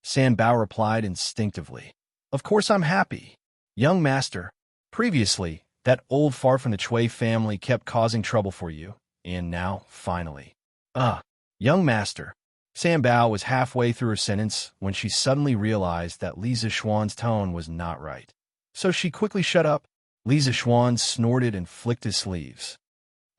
San Bao replied instinctively. Of course I'm happy. Young master, previously, that old far from the Chui family kept causing trouble for you, and now, finally. Young master. San Bao was halfway through her sentence when she suddenly realized that Li Zixuan's tone was not right. So she quickly shut up. Li Zixuan snorted and flicked his sleeves.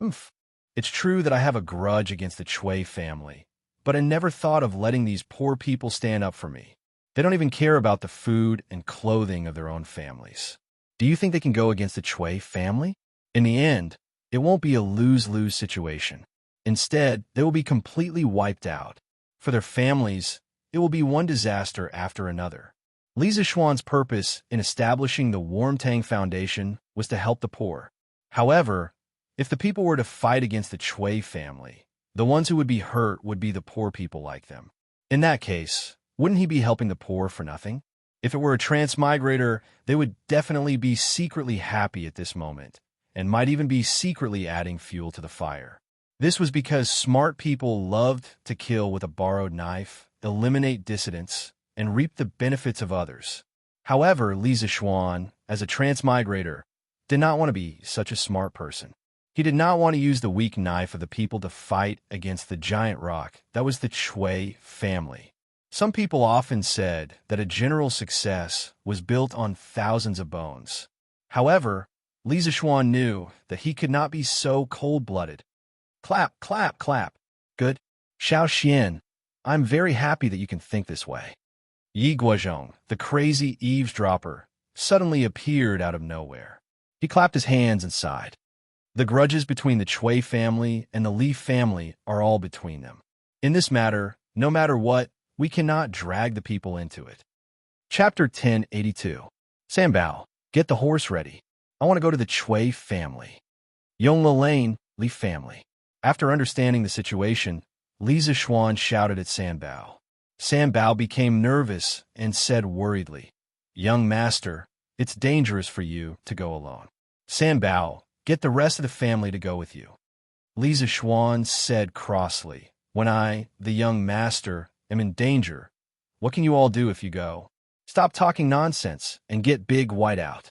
Oomph. It's true that I have a grudge against the Chui family, but I never thought of letting these poor people stand up for me. They don't even care about the food and clothing of their own families. Do you think they can go against the Chui family? In the end, it won't be a lose-lose situation. Instead, they will be completely wiped out. For their families, it will be one disaster after another. Li Zixuan's purpose in establishing the Warmtang Foundation was to help the poor. However, if the people were to fight against the Chui family, the ones who would be hurt would be the poor people like them. In that case, wouldn't he be helping the poor for nothing? If it were a transmigrator, they would definitely be secretly happy at this moment, and might even be secretly adding fuel to the fire. This was because smart people loved to kill with a borrowed knife, eliminate dissidents, and reap the benefits of others. However, Li Zixuan, as a transmigrator, did not want to be such a smart person. He did not want to use the weak knife of the people to fight against the giant rock that was the Chui family. Some people often said that a general's success was built on thousands of bones. However, Li Zixuan knew that he could not be so cold-blooded. Clap, clap, clap. Good. Xiao Xian, I'm very happy that you can think this way. Yi Guozhong, the crazy eavesdropper, suddenly appeared out of nowhere. He clapped his hands and sighed. The grudges between the Chui family and the Li family are all between them. In this matter, no matter what, we cannot drag the people into it. Chapter 1082. San Bao, get the horse ready. I want to go to the Chui family. Yongle Lane, Li family. After understanding the situation, Li Zixuan shouted at San Bao. San Bao became nervous and said worriedly, Young master, it's dangerous for you to go alone. San Bao, get the rest of the family to go with you. Li Zixuan said crossly, When I, the young master, am in danger, what can you all do if you go? Stop talking nonsense and get big white out.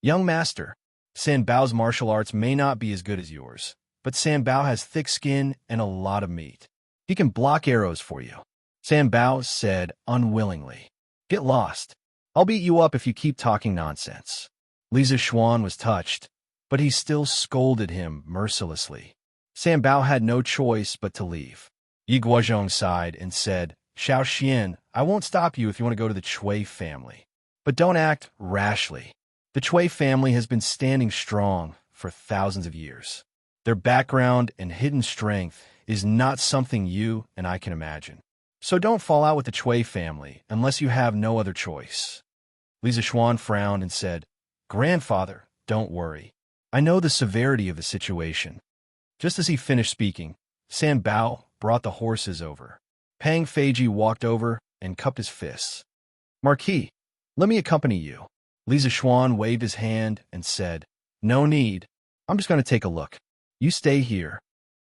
Young master, San Bao's martial arts may not be as good as yours, but San Bao has thick skin and a lot of meat. He can block arrows for you. San Bao said unwillingly. Get lost. I'll beat you up if you keep talking nonsense. Li Zixuan was touched, but he still scolded him mercilessly. San Bao had no choice but to leave. Yi Guozhong sighed and said, Xiao Xian, I won't stop you if you want to go to the Chui family. But don't act rashly. The Chui family has been standing strong for thousands of years. Their background and hidden strength is not something you and I can imagine. So don't fall out with the Chui family unless you have no other choice. Li Zixuan frowned and said, Grandfather, don't worry. I know the severity of the situation. Just as he finished speaking, San Bao brought the horses over. Pang Feiji walked over and cupped his fists. Marquis, let me accompany you. Li Zixuan waved his hand and said, No need. I'm just going to take a look. You stay here.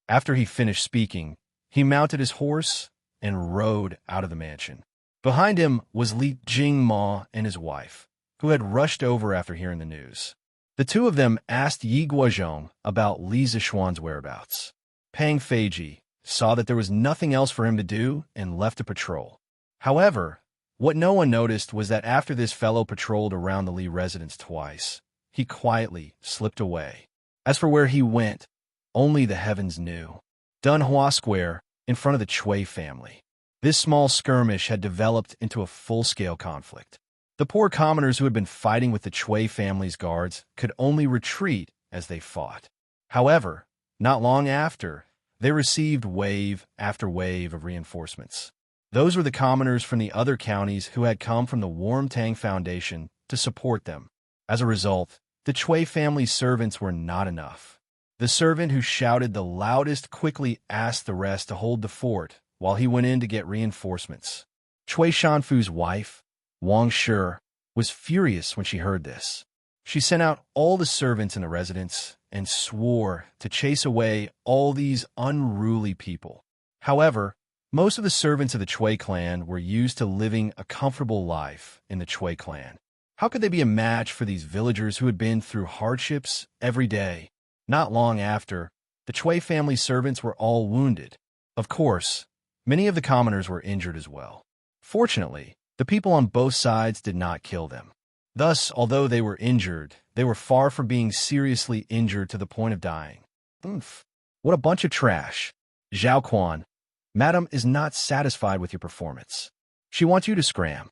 After he finished speaking, he mounted his horse and rode out of the mansion. Behind him was Li Jingma and his wife, who had rushed over after hearing the news. The two of them asked Yi Guozhong about Li Zixuan's whereabouts. Pang Feiji saw that there was nothing else for him to do and left to patrol. However, what no one noticed was that after this fellow patrolled around the Li residence twice, he quietly slipped away. As for where he went, only the heavens knew. Dunhua Square, in front of the Chui family. This small skirmish had developed into a full-scale conflict. The poor commoners who had been fighting with the Chui family's guards could only retreat as they fought. However, not long after, they received wave after wave of reinforcements. Those were the commoners from the other counties who had come from the Warmtang Foundation to support them. As a result, the Chui family's servants were not enough. The servant who shouted the loudest quickly asked the rest to hold the fort while he went in to get reinforcements. Chui Shanfu's wife, Wang Shi, was furious when she heard this. She sent out all the servants in the residence and swore to chase away all these unruly people. However, Most of the servants of the Chui clan were used to living a comfortable life in the Chui clan. How could they be a match for these villagers who had been through hardships every day? Not long after, the Chui family servants were all wounded. Of course, many of the commoners were injured as well. Fortunately, the people on both sides did not kill them. Thus, although they were injured, they were far from being seriously injured to the point of dying. Oomph. What a bunch of trash. Zhao Quan, Madam is not satisfied with your performance. She wants you to scram.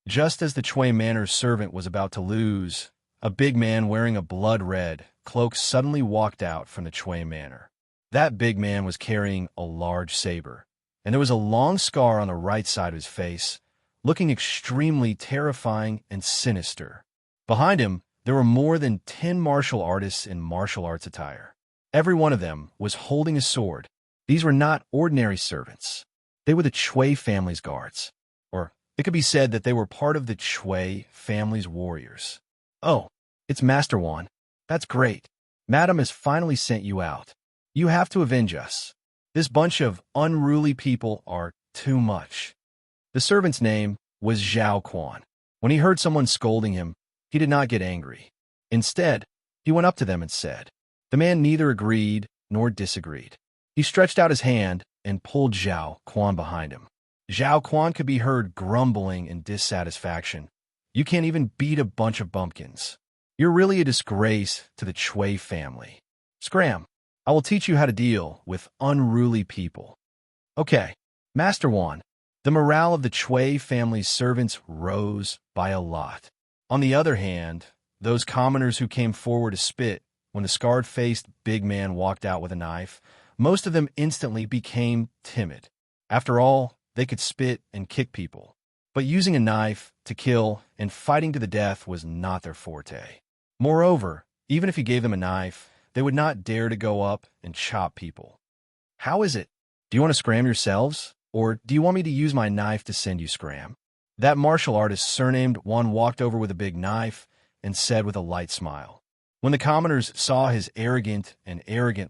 Just as the Chui Manor's servant was about to lose, a big man wearing a blood-red cloak suddenly walked out from the Chui Manor. That big man was carrying a large saber, and there was a long scar on the right side of his face, looking extremely terrifying and sinister. Behind him, there were more than 10 martial artists in martial arts attire. Every one of them was holding a sword. These were not ordinary servants. They were the Chui family's guards. Or it could be said that they were part of the Chui family's warriors. Oh, it's Master Wan. That's great. Madam has finally sent you out. You have to avenge us. This bunch of unruly people are too much. The servant's name was Zhao Quan. When he heard someone scolding him, he did not get angry. Instead, he went up to them and said. The man neither agreed nor disagreed. He stretched out his hand and pulled Zhao Quan behind him. Zhao Quan could be heard grumbling in dissatisfaction. You can't even beat a bunch of bumpkins. You're really a disgrace to the Chui family. Scram, I will teach you how to deal with unruly people. Okay, Master Wan, the morale of the Chui family's servants rose by a lot. On the other hand, those commoners who came forward to spit when the scarred-faced big man walked out with a knife, most of them instantly became timid. After all, they could spit and kick people. But using a knife to kill and fighting to the death was not their forte. Moreover, even if you gave them a knife, they would not dare to go up and chop people. How is it? Do you want to scram yourselves? Or do you want me to use my knife to send you scram? That martial artist surnamed Wan walked over with a big knife and said with a light smile. When the commoners saw his arrogant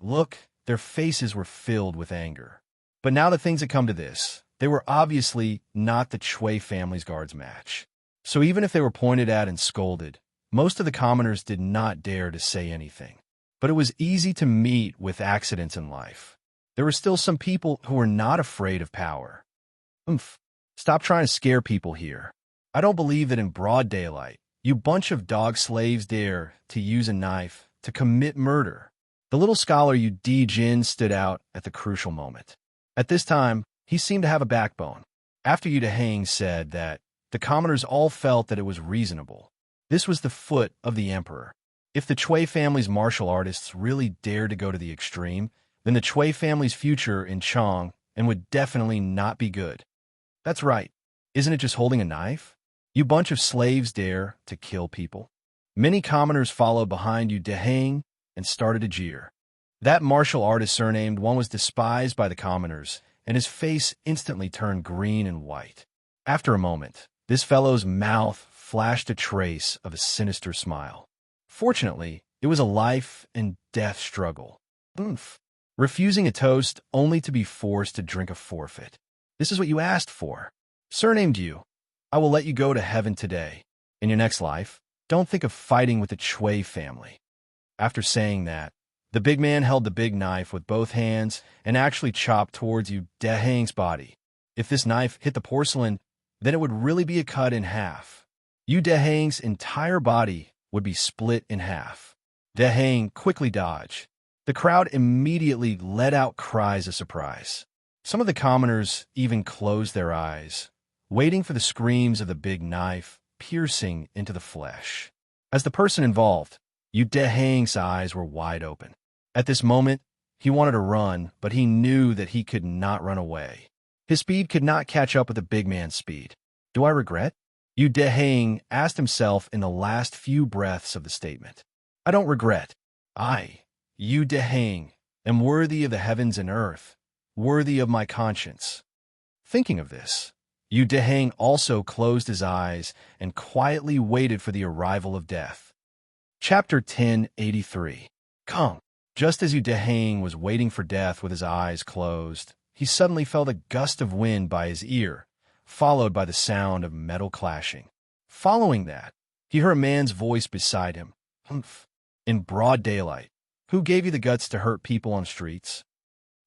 look, their faces were filled with anger. But now that things had come to this, they were obviously not the Chui family's guards match. So even if they were pointed at and scolded, most of the commoners did not dare to say anything. But it was easy to meet with accidents in life. There were still some people who were not afraid of power. Stop trying to scare people here. I don't believe that in broad daylight, you bunch of dog slaves dare to use a knife to commit murder. The little scholar Yu Di Jin stood out at the crucial moment. At this time, he seemed to have a backbone. After Yu Dehang said that, the commoners all felt that it was reasonable. This was the foot of the emperor. If the Chui family's martial artists really dared to go to the extreme, then the Chui family's future in Chong and would definitely not be good. That's right. Isn't it just holding a knife? You bunch of slaves dare to kill people. Many commoners followed behind Yu Dehang and started to jeer. That martial artist surnamed One was despised by the commoners, and his face instantly turned green and white. After a moment, this fellow's mouth flashed a trace of a sinister smile. Fortunately, it was a life and death struggle. Refusing a toast only to be forced to drink a forfeit. This is what you asked for. Surnamed you. I will let you go to heaven today. In your next life, don't think of fighting with the Chui family. After saying that, the big man held the big knife with both hands and actually chopped towards Yu Dehang's body. If this knife hit the porcelain, then it would really be a cut in half. Yu Dehang's entire body would be split in half. Dehang quickly dodged. The crowd immediately let out cries of surprise. Some of the commoners even closed their eyes, waiting for the screams of the big knife piercing into the flesh. As the person involved, Yu Dehang's eyes were wide open. At this moment, he wanted to run, but he knew that he could not run away. His speed could not catch up with the big man's speed. Do I regret? Yu Dehang asked himself in the last few breaths of the statement. I don't regret. I, Yu Dehang, am worthy of the heavens and earth, worthy of my conscience. Thinking of this, Yu Dehang also closed his eyes and quietly waited for the arrival of death. Chapter 1083. Kong. Just as Yu Dehang was waiting for death with his eyes closed, he suddenly felt a gust of wind by his ear, followed by the sound of metal clashing. Following that, he heard a man's voice beside him. Humph. In broad daylight. Who gave you the guts to hurt people on streets?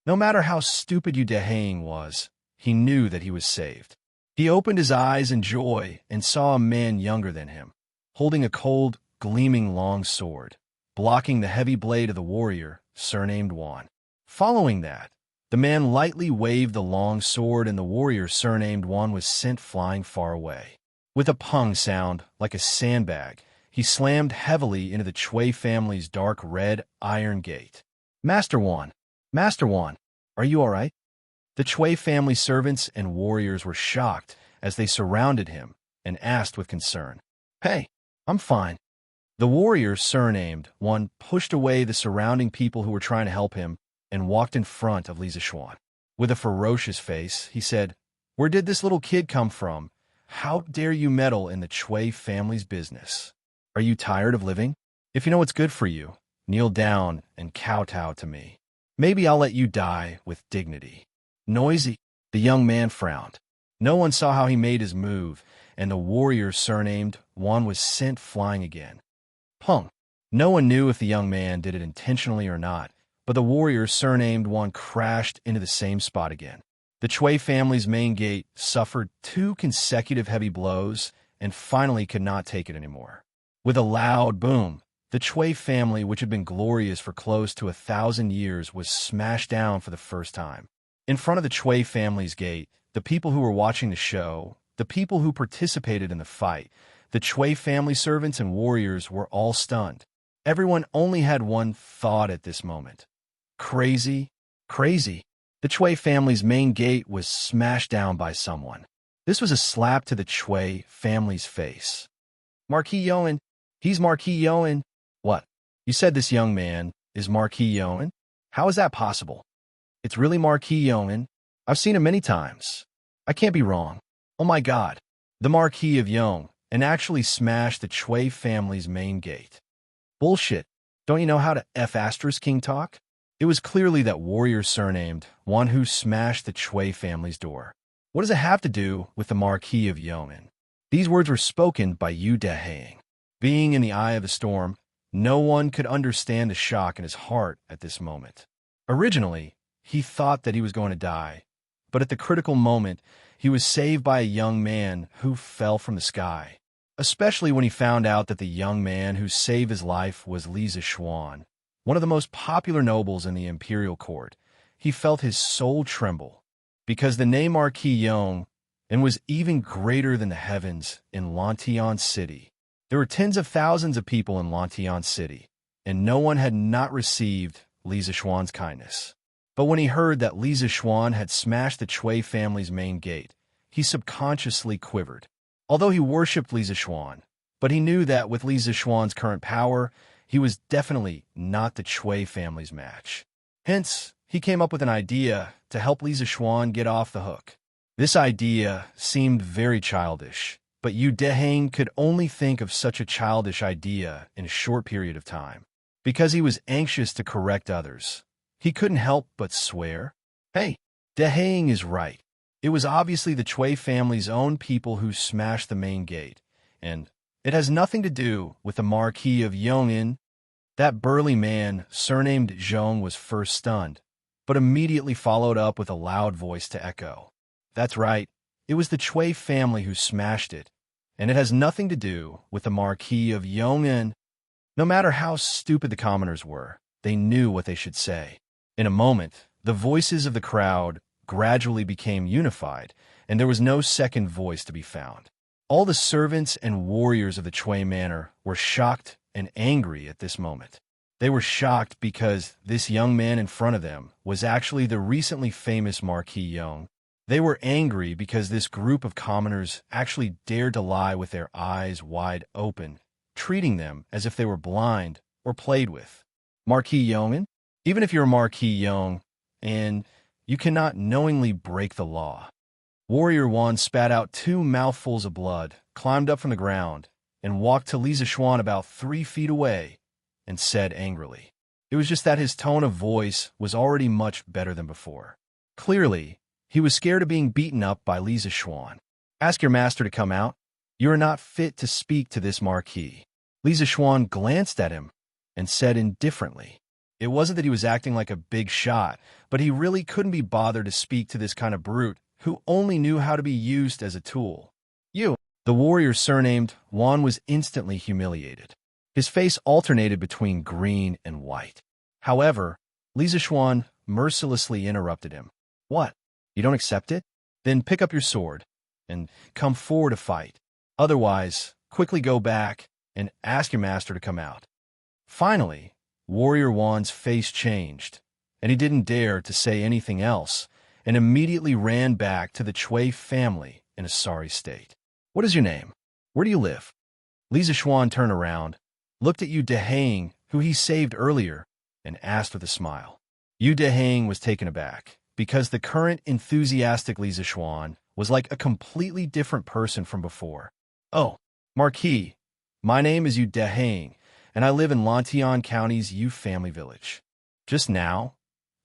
No matter how stupid Yu Deheng was, he knew that he was saved. He opened his eyes in joy and saw a man younger than him, holding a cold, gleaming long sword, blocking the heavy blade of the warrior, surnamed Wan. Following that, the man lightly waved the long sword and the warrior surnamed Wan was sent flying far away. With a pung sound, like a sandbag, he slammed heavily into the Chui family's dark red iron gate. Master Wan, are you all right? The Chui family servants and warriors were shocked as they surrounded him and asked with concern. Hey, I'm fine. The warrior surnamed Wan pushed away the surrounding people who were trying to help him and walked in front of Li Zishuan. With a ferocious face, he said, Where did this little kid come from? How dare you meddle in the Chui family's business? Are you tired of living? If you know what's good for you, kneel down and kowtow to me. Maybe I'll let you die with dignity. Noisy, the young man frowned. No one saw how he made his move, and the warrior surnamed Wan was sent flying again. Pung. No one knew if the young man did it intentionally or not, but the warrior surnamed Wan crashed into the same spot again. The Chui family's main gate suffered 2 consecutive heavy blows and finally could not take it anymore. With a loud boom, the Chui family, which had been glorious for close to 1,000 years, was smashed down for the first time. In front of the Chui family's gate, the people who were watching the show, the people who participated in the fight, the Chui family servants and warriors were all stunned. Everyone only had one thought at this moment. Crazy, crazy. The Chui family's main gate was smashed down by someone. This was a slap to the Chui family's face. Marquis Yoan, he's Marquis Yoan. What? You said this young man is Marquis Yoan? How is that possible? It's really Marquis Yoan. I've seen him many times. I can't be wrong. Oh my God. The Marquis of Yong, and actually smashed the Chui family's main gate. Bullshit. Don't you know how to F***king talk? It was clearly that warrior surnamed Wan who smashed the Chui family's door. What does it have to do with the Marquis of Yong'an? These words were spoken by Yu Deheng. Being in the eye of the storm, no one could understand the shock in his heart at this moment. Originally, he thought that he was going to die, but at the critical moment, he was saved by a young man who fell from the sky. Especially when he found out that the young man who saved his life was Li Zishuan, one of the most popular nobles in the imperial court. He felt his soul tremble, because the name Marquis Yong and was even greater than the heavens in Lantian City. There were tens of thousands of people in Lantian City, and no one had not received Li Zishuan's kindness. But when he heard that Li Zishuan had smashed the Chui family's main gate, he subconsciously quivered. Although he worshipped Li Zishuan, but he knew that with Li Zishuan's current power, he was definitely not the Chui family's match. Hence, he came up with an idea to help Li Zishuan get off the hook. This idea seemed very childish, but Yu Deheng could only think of such a childish idea in a short period of time. Because he was anxious to correct others, he couldn't help but swear. Hey, Deheng is right. It was obviously the Chui family's own people who smashed the main gate, and it has nothing to do with the Marquis of Yong'an. That burly man, surnamed Zhong, was first stunned, but immediately followed up with a loud voice to echo. That's right, it was the Chui family who smashed it, and it has nothing to do with the Marquis of Yong'an. No matter how stupid the commoners were, they knew what they should say. In a moment, the voices of the crowd gradually became unified, and there was no second voice to be found. All the servants and warriors of the Chui Manor were shocked and angry at this moment. They were shocked because this young man in front of them was actually the recently famous Marquis Yong. They were angry because this group of commoners actually dared to lie with their eyes wide open, treating them as if they were blind or played with. Marquis Yong'an? Even if you're Marquis Yong, and you cannot knowingly break the law. Warrior Wan spat out 2 mouthfuls of blood, climbed up from the ground, and walked to Li Zishuan about 3 feet away, and said angrily. It was just that his tone of voice was already much better than before. Clearly, he was scared of being beaten up by Lisa Schwan. Ask your master to come out. You are not fit to speak to this Marquis. Lisa Schwan glanced at him and said indifferently. It wasn't that he was acting like a big shot, but he really couldn't be bothered to speak to this kind of brute who only knew how to be used as a tool. You. The warrior surnamed Juan was instantly humiliated. His face alternated between green and white. However, Lisa Schwan mercilessly interrupted him. What? You don't accept it? Then pick up your sword and come forward to fight. Otherwise, quickly go back and ask your master to come out. Finally, Warrior Juan's face changed, and he didn't dare to say anything else, and immediately ran back to the Chui family in a sorry state. What is your name? Where do you live? Lisa Schwan turned around, looked at Yu Dehang, who he saved earlier, and asked with a smile. Yu Dehang was taken aback, because the current enthusiastic Lisa Schwan was like a completely different person from before. Oh, Marquis, my name is Yu Dehang, and I live in Lantian County's Yu family village. Just now,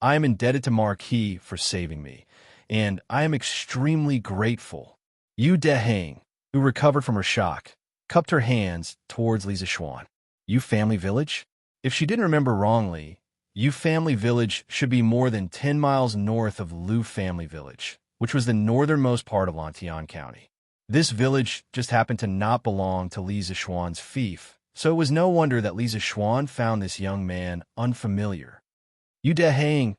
I am indebted to Marquis for saving me, and I am extremely grateful. Yu Dehang, who recovered from her shock, cupped her hands towards Lisa Schwan. Yu family village? If she didn't remember wrongly, Yu family village should be more than 10 miles north of Lu family village, which was the northernmost part of Lantian County. This village just happened to not belong to Lisa Schwan's fief, so it was no wonder that Lisa Schwan found this young man unfamiliar. Yu Dehang,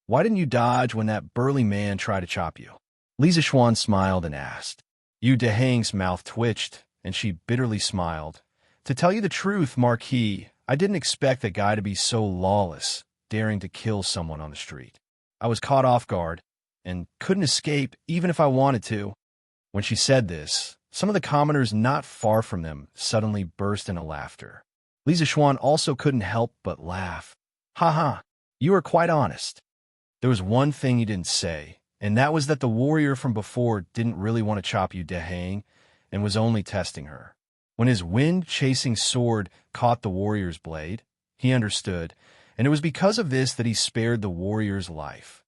why didn't you dodge when that burly man tried to chop you? Lisa Schwan smiled and asked. Yu Dehang's mouth twitched, and she bitterly smiled. To tell you the truth, Marquis, I didn't expect that guy to be so lawless, daring to kill someone on the street. I was caught off guard, and couldn't escape even if I wanted to. When she said this, some of the commoners not far from them suddenly burst into laughter. Lisa Schwan also couldn't help but laugh. Ha ha, you are quite honest. There was one thing you didn't say, and that was that the warrior from before didn't really want to chop Yu Dehang and was only testing her. When his wind-chasing sword caught the warrior's blade, he understood, and it was because of this that he spared the warrior's life.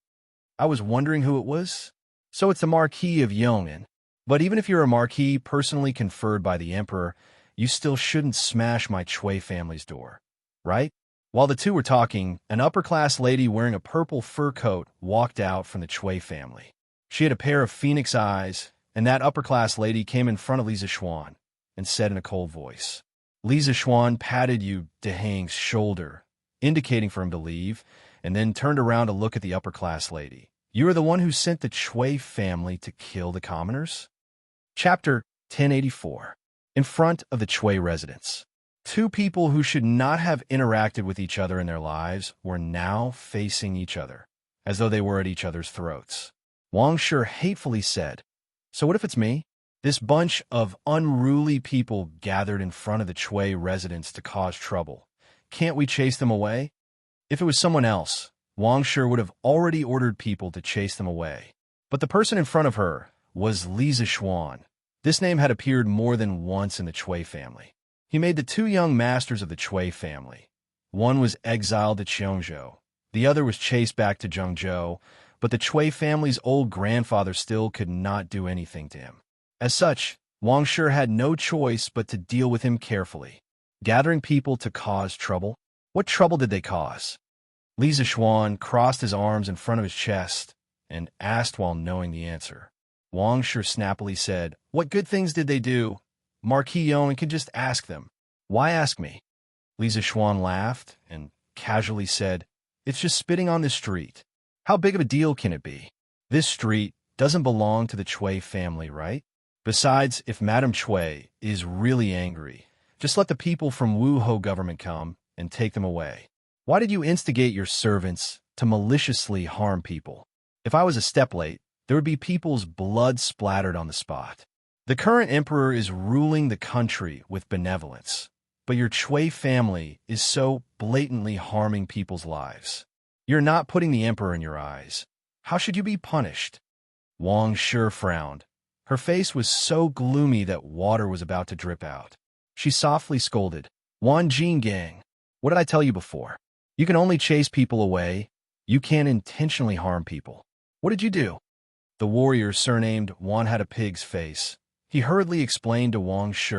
I was wondering who it was. So it's the Marquis of Yong'an. But even if you're a Marquis personally conferred by the Emperor, you still shouldn't smash my Chui family's door, right? While the two were talking, an upper-class lady wearing a purple fur coat walked out from the Chui family. She had a pair of phoenix eyes, and that upper-class lady came in front of Lisa Schwan and said in a cold voice. Lisa Schwan patted Yu Dehang's shoulder, indicating for him to leave, and then turned around to look at the upper-class lady. You are the one who sent the Chui family to kill the commoners? Chapter 1084. In front of the Chui residence. Two people who should not have interacted with each other in their lives were now facing each other, as though they were at each other's throats. Wang Shi hatefully said, So what if it's me? This bunch of unruly people gathered in front of the Chui residence to cause trouble. Can't we chase them away? If it was someone else, Wang Shi would have already ordered people to chase them away. But the person in front of her was Lisa Schwan. This name had appeared more than once in the Chui family. He made the two young masters of the Chui family. One was exiled to Cheongzhou. The other was chased back to Zhengzhou, but the Chui family's old grandfather still could not do anything to him. As such, Wang Shi had no choice but to deal with him carefully. Gathering people to cause trouble? What trouble did they cause? Lisa Schwan crossed his arms in front of his chest and asked while knowing the answer. Wang Shi snappily said, What good things did they do? Marquis Yong'an can just ask them. Why ask me? Lisa Schwan laughed and casually said, It's just spitting on the street. How big of a deal can it be? This street doesn't belong to the Chui family, right? Besides, if Madame Chui is really angry, just let the people from Wuhou government come and take them away. Why did you instigate your servants to maliciously harm people? If I was a step late, there would be people's blood splattered on the spot. The current emperor is ruling the country with benevolence, but your Chui family is so blatantly harming people's lives. You're not putting the emperor in your eyes. How should you be punished? Wang Shi frowned. Her face was so gloomy that water was about to drip out. She softly scolded, Wan Jinggang, what did I tell you before? You can only chase people away. You can't intentionally harm people. What did you do? The warrior surnamed Wan had a pig's face. He hurriedly explained to Wang Shi,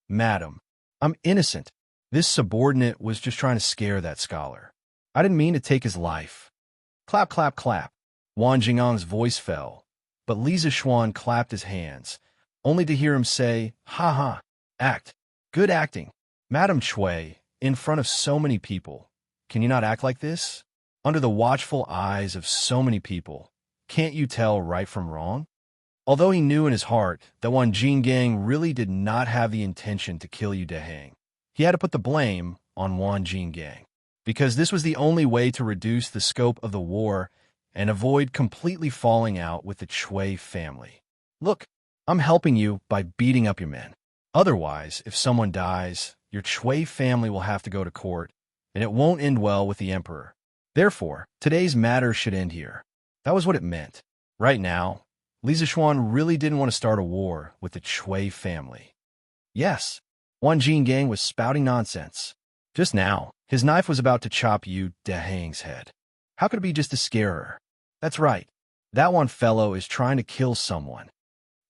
Madam, I'm innocent. This subordinate was just trying to scare that scholar. I didn't mean to take his life. Clap, clap, clap. Wang Jingang's voice fell, but Li Zixuan clapped his hands, only to hear him say, Ha ha, act. Good acting. Madam Chui, in front of so many people. Can you not act like this? Under the watchful eyes of so many people, can't you tell right from wrong? Although he knew in his heart that Wan Jinggang really did not have the intention to kill Yu Deheng, he had to put the blame on Wan Jinggang, because this was the only way to reduce the scope of the war and avoid completely falling out with the Chui family. Look, I'm helping you by beating up your men. Otherwise, if someone dies, your Chui family will have to go to court, and it won't end well with the emperor. Therefore, today's matter should end here. That was what it meant. Right now, Li Zixuan really didn't want to start a war with the Chui family. Yes, Wan Jinggang was spouting nonsense. Just now, his knife was about to chop Yu Deheng's head. How could it be just to scare her? That's right. That one fellow is trying to kill someone.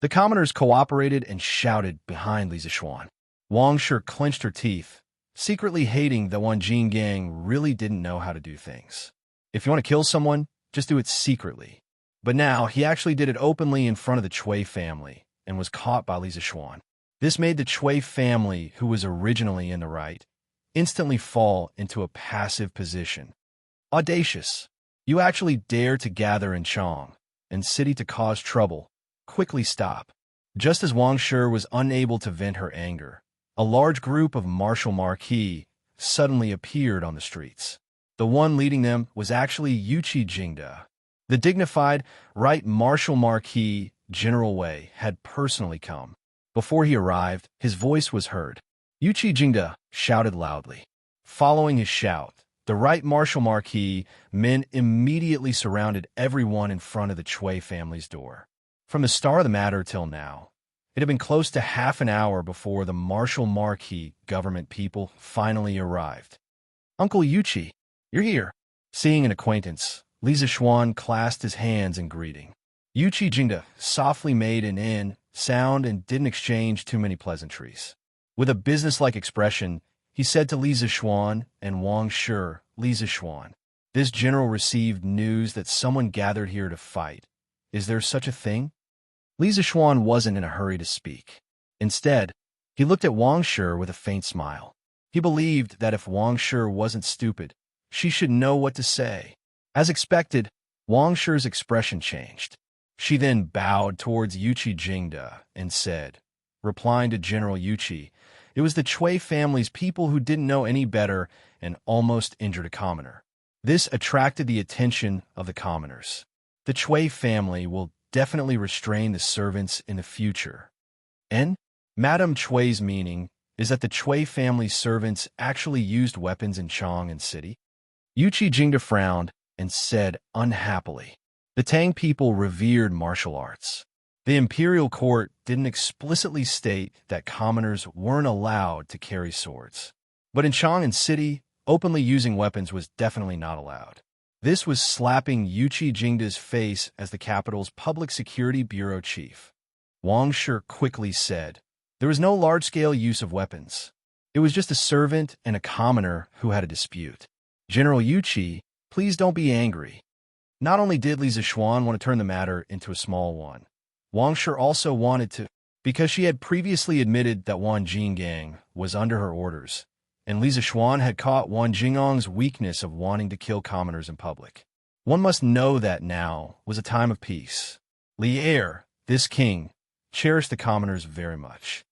The commoners cooperated and shouted behind Li Zixuan. Wang Shi clenched her teeth, secretly hating that Wan Jinggang really didn't know how to do things. If you want to kill someone, just do it secretly. But now, he actually did it openly in front of the Chui family and was caught by Li Zixuan. This made the Chui family, who was originally in the right, instantly fall into a passive position. Audacious! You actually dare to gather in Chang and city to cause trouble. Quickly stop. Just as Wang Shi was unable to vent her anger, a large group of martial marquis suddenly appeared on the streets. The one leading them was actually Yuqi Jingda. The dignified, right martial marquis, General Wei, had personally come. Before he arrived, his voice was heard. Yuqi Jingda shouted loudly. Following his shout, the right martial marquis men immediately surrounded everyone in front of the Chui family's door. From the start of the matter till now, it had been close to half an hour before the martial marquis government people finally arrived. Uncle Yuqi, you're here. Seeing an acquaintance, Li Zixuan clasped his hands in greeting. Yuqi Jingda softly made an N sound and didn't exchange too many pleasantries. With a businesslike expression, he said to Li Zixuan and Wang Shi, Li Zixuan, this general received news that someone gathered here to fight. Is there such a thing? Li Zixuan wasn't in a hurry to speak. Instead, he looked at Wang Shi with a faint smile. He believed that if Wang Shi wasn't stupid, she should know what to say. As expected, Wang Shi's expression changed. She then bowed towards Yuqi Jingda and said, replying to General Yuqi, it was the Chui family's people who didn't know any better and almost injured a commoner. This attracted the attention of the commoners. The Chui family will definitely restrain the servants in the future. And Madame Chui's meaning is that the Chui family's servants actually used weapons in Chang and city. Yuqi Jingda frowned and said unhappily, the Tang people revered martial arts. The imperial court didn't explicitly state that commoners weren't allowed to carry swords. But in Chang and city, openly using weapons was definitely not allowed. This was slapping Yuqi Jingda's face as the capital's Public Security Bureau chief. Wang Shi quickly said, there was no large-scale use of weapons. It was just a servant and a commoner who had a dispute. General Yuqi, please don't be angry. Not only did Li Zixuan want to turn the matter into a small one, Wang Shi also wanted to, because she had previously admitted that Wan Jinggang was under her orders, and Li Zixuan had caught Wan Jingang's weakness of wanting to kill commoners in public. One must know that now was a time of peace. Li Er, this king, cherished the commoners very much.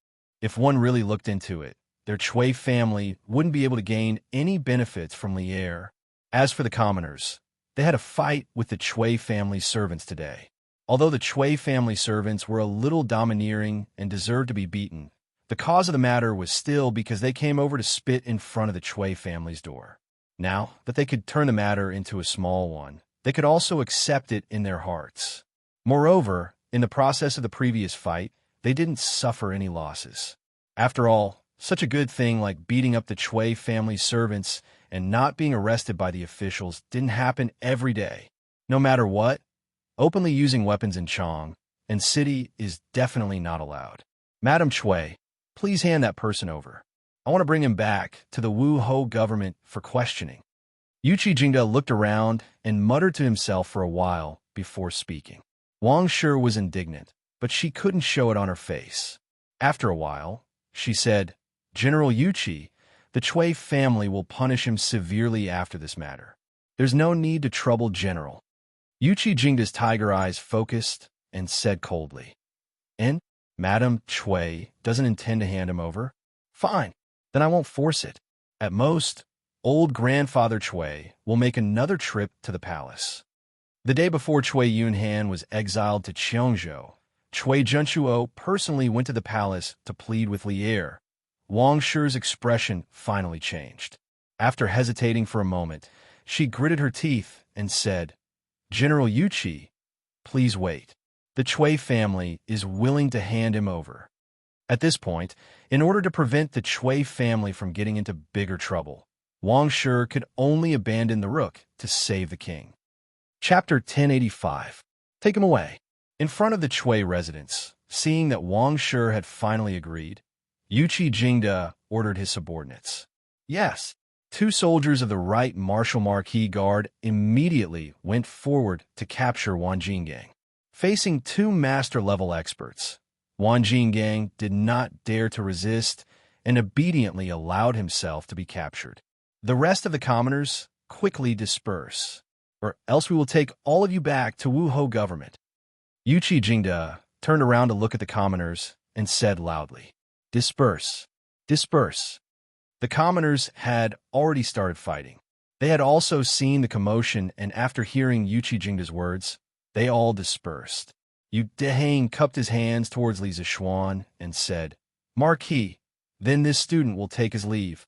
If one really looked into it, their Chui family wouldn't be able to gain any benefits from Li Er. As for the commoners, they had a fight with the Chui family servants today. Although the Chui family servants were a little domineering and deserved to be beaten, the cause of the matter was still because they came over to spit in front of the Chui family's door. Now that they could turn the matter into a small one, they could also accept it in their hearts. Moreover, in the process of the previous fight, they didn't suffer any losses. After all, such a good thing like beating up the Chui family servants and not being arrested by the officials didn't happen every day. No matter what, openly using weapons in Chong, and city is definitely not allowed. Madam Chui, please hand that person over. I want to bring him back to the Wu Ho government for questioning. Yuchi Jingda looked around and muttered to himself for a while before speaking. Wang Shi was indignant, but she couldn't show it on her face. After a while, she said, General Yuchi, the Chui family will punish him severely after this matter. There's no need to trouble General. Yuchi Jingda's tiger eyes focused and said coldly, And Madam Chui doesn't intend to hand him over? Fine, then I won't force it. At most, old grandfather Chui will make another trip to the palace. The day before Chui Yunhan was exiled to Cheongzhou, Chui Junchuo personally went to the palace to plead with Lier. Wang Shi's expression finally changed. After hesitating for a moment, she gritted her teeth and said, General Yuchi, please wait. The Chui family is willing to hand him over. At this point, in order to prevent the Chui family from getting into bigger trouble, Wang Shi could only abandon the rook to save the king. Chapter 1085. Take him away. In front of the Chui residence, seeing that Wang Shi had finally agreed, Yuchi Jingda ordered his subordinates. Yes, 2 soldiers of the Right Martial Marquis Guard immediately went forward to capture Wan Jinggang. Facing 2 master-level experts, Wan Jinggang did not dare to resist and obediently allowed himself to be captured. The rest of the commoners quickly disperse, or else we will take all of you back to Wu Ho government. Yuchi Jingda turned around to look at the commoners and said loudly, Disperse, disperse. The commoners had already started fighting. They had also seen the commotion, and after hearing Yuchi Jingda's words, they all dispersed. Yu Dehang cupped his hands towards Li Zishuan and said, Marquis, then this student will take his leave.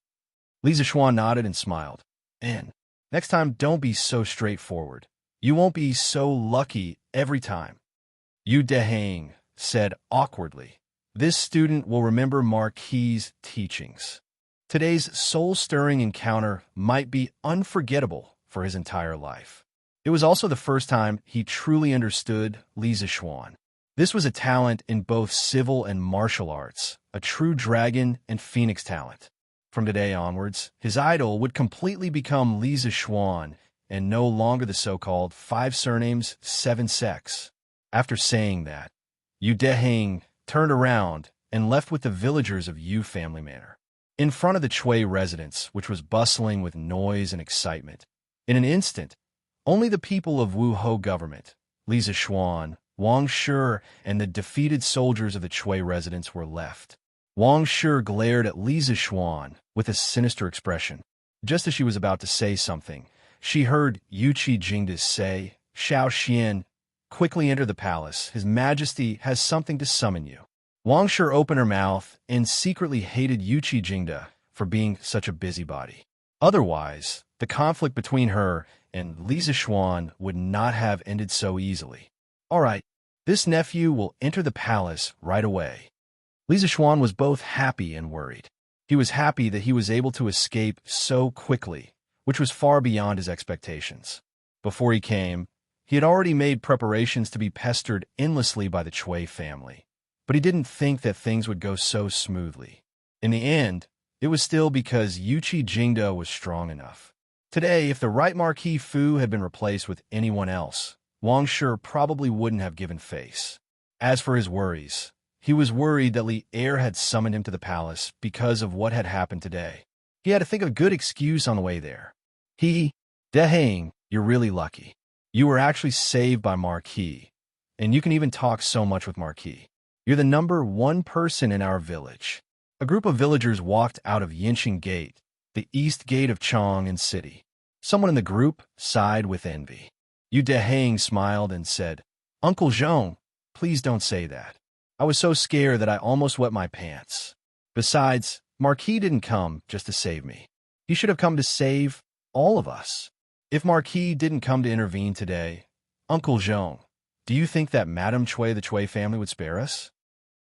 Li Zishuan nodded and smiled. And next time, don't be so straightforward. You won't be so lucky every time. Yu Dehang said awkwardly, This student will remember Marquis's teachings. Today's soul-stirring encounter might be unforgettable for his entire life. It was also the first time he truly understood Li Zishuan. This was a talent in both civil and martial arts, a true dragon and phoenix talent. From today onwards, his idol would completely become Li Zishuan and no longer the so-called 5 surnames, 7 sects. After saying that, Yu Dehang turned around and left with the villagers of Yu family manor. In front of the Chui residence, which was bustling with noise and excitement, in an instant, only the people of Wu Ho government, Li Zishuan, Wang Shi, and the defeated soldiers of the Chui residence were left. Wang Shi glared at Li Zishuan with a sinister expression. Just as she was about to say something, she heard Yuchi Jingda say, Xiao Xian, quickly enter the palace. His Majesty has something to summon you. Wang Shi opened her mouth and secretly hated Yuchi Jingda for being such a busybody. Otherwise, the conflict between her and Li Zishuan would not have ended so easily. All right, this nephew will enter the palace right away. Li Zishuan was both happy and worried. He was happy that he was able to escape so quickly, which was far beyond his expectations. Before he came, he had already made preparations to be pestered endlessly by the Chui family, but he didn't think that things would go so smoothly. In the end, it was still because Yuchi Jingda was strong enough. Today, if the right Marquis Fu had been replaced with anyone else, Wang Shi probably wouldn't have given face. As for his worries, he was worried that Li Er had summoned him to the palace because of what had happened today. He had to think of a good excuse on the way there. Dehang, you're really lucky. You were actually saved by Marquis, and you can even talk so much with Marquis. You're the number 1 person in our village. A group of villagers walked out of Yinqing Gate, the east gate of Chong and City. Someone in the group sighed with envy. Yu Dehang smiled and said, Uncle Zhong, please don't say that. I was so scared that I almost wet my pants. Besides, Marquis didn't come just to save me. He should have come to save all of us. If Marquis didn't come to intervene today, Uncle Zhong, do you think that Madame Chui the Chui family would spare us?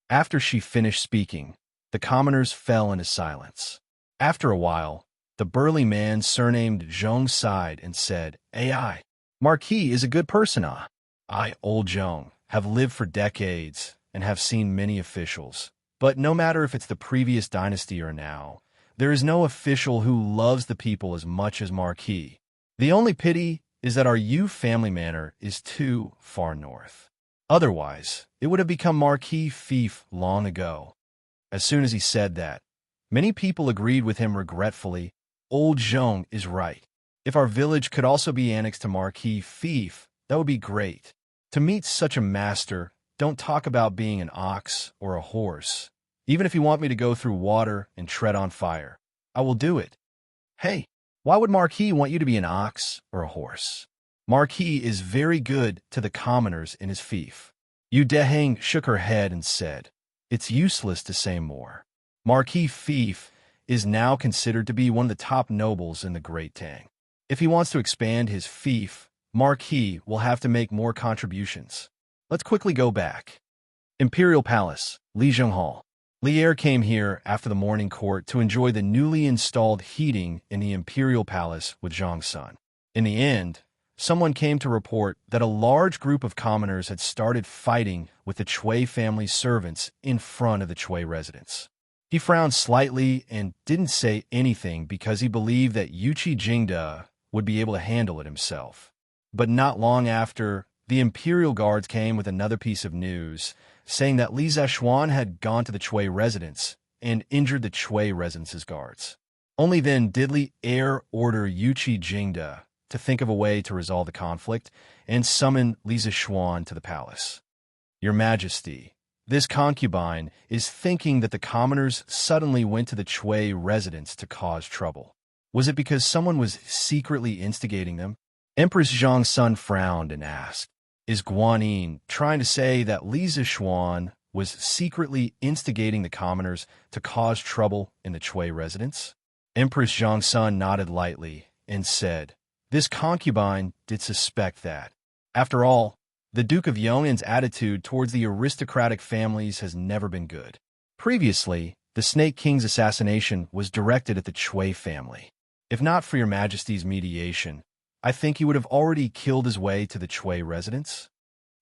After she finished speaking, the commoners fell into silence. After a while, the burly man surnamed Zhong sighed and said, Ai, Marquis is a good person, ah. I, old Zhong, have lived for decades and have seen many officials. But no matter if it's the previous dynasty or now, there is no official who loves the people as much as Marquis. The only pity is that our Yu family manor is too far north. Otherwise, it would have become Marquis fief long ago. As soon as he said that, many people agreed with him regretfully. Old Zhong is right. If our village could also be annexed to Marquis fief, that would be great. To meet such a master, don't talk about being an ox or a horse. Even if you want me to go through water and tread on fire, I will do it. Hey, why would Marquis want you to be an ox or a horse? Marquis is very good to the commoners in his fief. Yu Deheng shook her head and said, it's useless to say more. Marquis fief is now considered to be one of the top nobles in the Great Tang. If he wants to expand his fief, Marquis will have to make more contributions. Let's quickly go back. Imperial Palace, Lijiang Hall. Lier came here after the morning court to enjoy the newly installed heating in the Imperial Palace with Zhang's son. In the end, someone came to report that a large group of commoners had started fighting with the Chui family's servants in front of the Chui residence. He frowned slightly and didn't say anything because he believed that Yuqi Jingda would be able to handle it himself. But not long after, the Imperial Guards came with another piece of news, saying that Li Zexuan had gone to the Chui residence and injured the Chui residence's guards. Only then did Li Er order Yuqi Jingda to think of a way to resolve the conflict and summon Li Zexuan to the palace. Your Majesty, this concubine is thinking that the commoners suddenly went to the Chui residence to cause trouble. Was it because someone was secretly instigating them? Empress Zhang's son frowned and asked, is Guanyin trying to say that Li Zexuan was secretly instigating the commoners to cause trouble in the Chui residence? Empress Zhang's son nodded lightly and said, this concubine did suspect that. After all, the Duke of Yong'an's attitude towards the aristocratic families has never been good. Previously, the Snake King's assassination was directed at the Chui family. If not for your Majesty's mediation, I think he would have already killed his way to the Chui residence.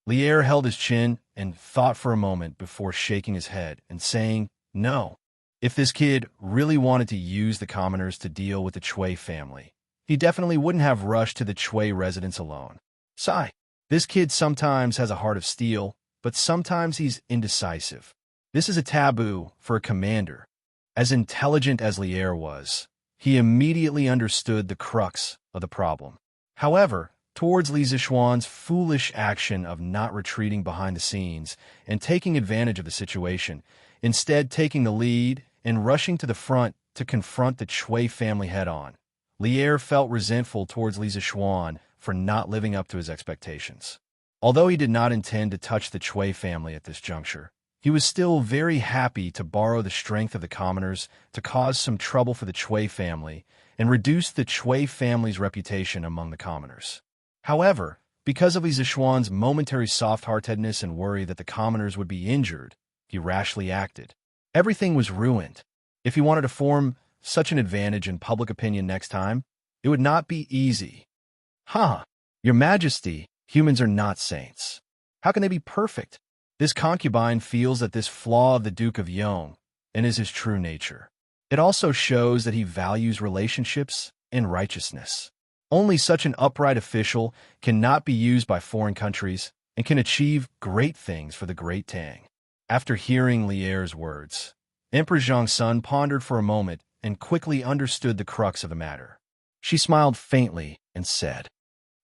Lier held his chin and thought for a moment before shaking his head and saying, no. If this kid really wanted to use the commoners to deal with the Chui family, he definitely wouldn't have rushed to the Chui residence alone. Sigh. This kid sometimes has a heart of steel, but sometimes he's indecisive. This is a taboo for a commander. As intelligent as Lier was, he immediately understood the crux of the problem. However, towards Li Zexuan's foolish action of not retreating behind the scenes and taking advantage of the situation, instead taking the lead and rushing to the front to confront the Chui family head-on, Lier felt resentful towards Li Zexuan for not living up to his expectations. Although he did not intend to touch the Chui family at this juncture, he was still very happy to borrow the strength of the commoners to cause some trouble for the Chui family and reduce the Chui family's reputation among the commoners. However, because of Li Zexuan's momentary soft-heartedness and worry that the commoners would be injured, he rashly acted. Everything was ruined. If he wanted to form such an advantage in public opinion next time, it would not be easy. Your Majesty, humans are not saints. How can they be perfect? This concubine feels that this flaw of the Duke of Yong and is his true nature. It also shows that he values relationships and righteousness. Only such an upright official cannot be used by foreign countries and can achieve great things for the Great Tang. After hearing Lier's words, Emperor Zhang's son pondered for a moment and quickly understood the crux of the matter. She smiled faintly and said,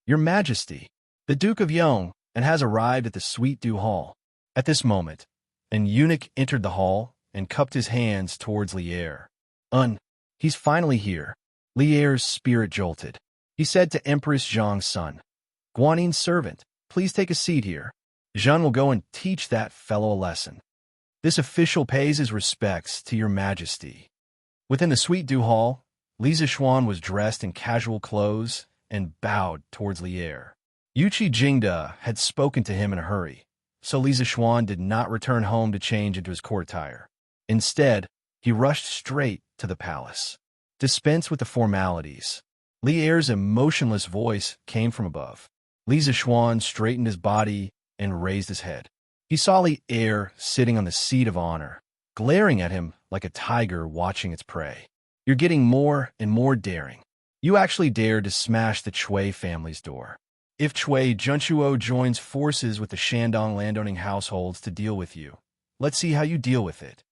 Your Majesty, the Duke of Yong and has arrived at the Sweet Dew Hall. At this moment, an eunuch entered the hall and cupped his hands towards Lier. He's finally here. Lier's spirit jolted. He said to Empress Zhang's son, Guanyin servant, please take a seat here. Zhang will go and teach that fellow a lesson. This official pays his respects to your Majesty. Within the Sweet Dew Hall, Li Zexuan was dressed in casual clothes and bowed towards Lier. Yuqi Jingda had spoken to him in a hurry, so Li Zexuan did not return home to change into his court attire. Instead, he rushed straight to the palace. Dispense with the formalities. Lier's emotionless voice came from above. Li Zishuan straightened his body and raised his head. He saw Li Er sitting on the seat of honor, glaring at him like a tiger watching its prey. You're getting more and more daring. You actually dared to smash the Chui family's door. If Chui Junchuo joins forces with the Shandong landowning households to deal with you, let's see how you deal with it.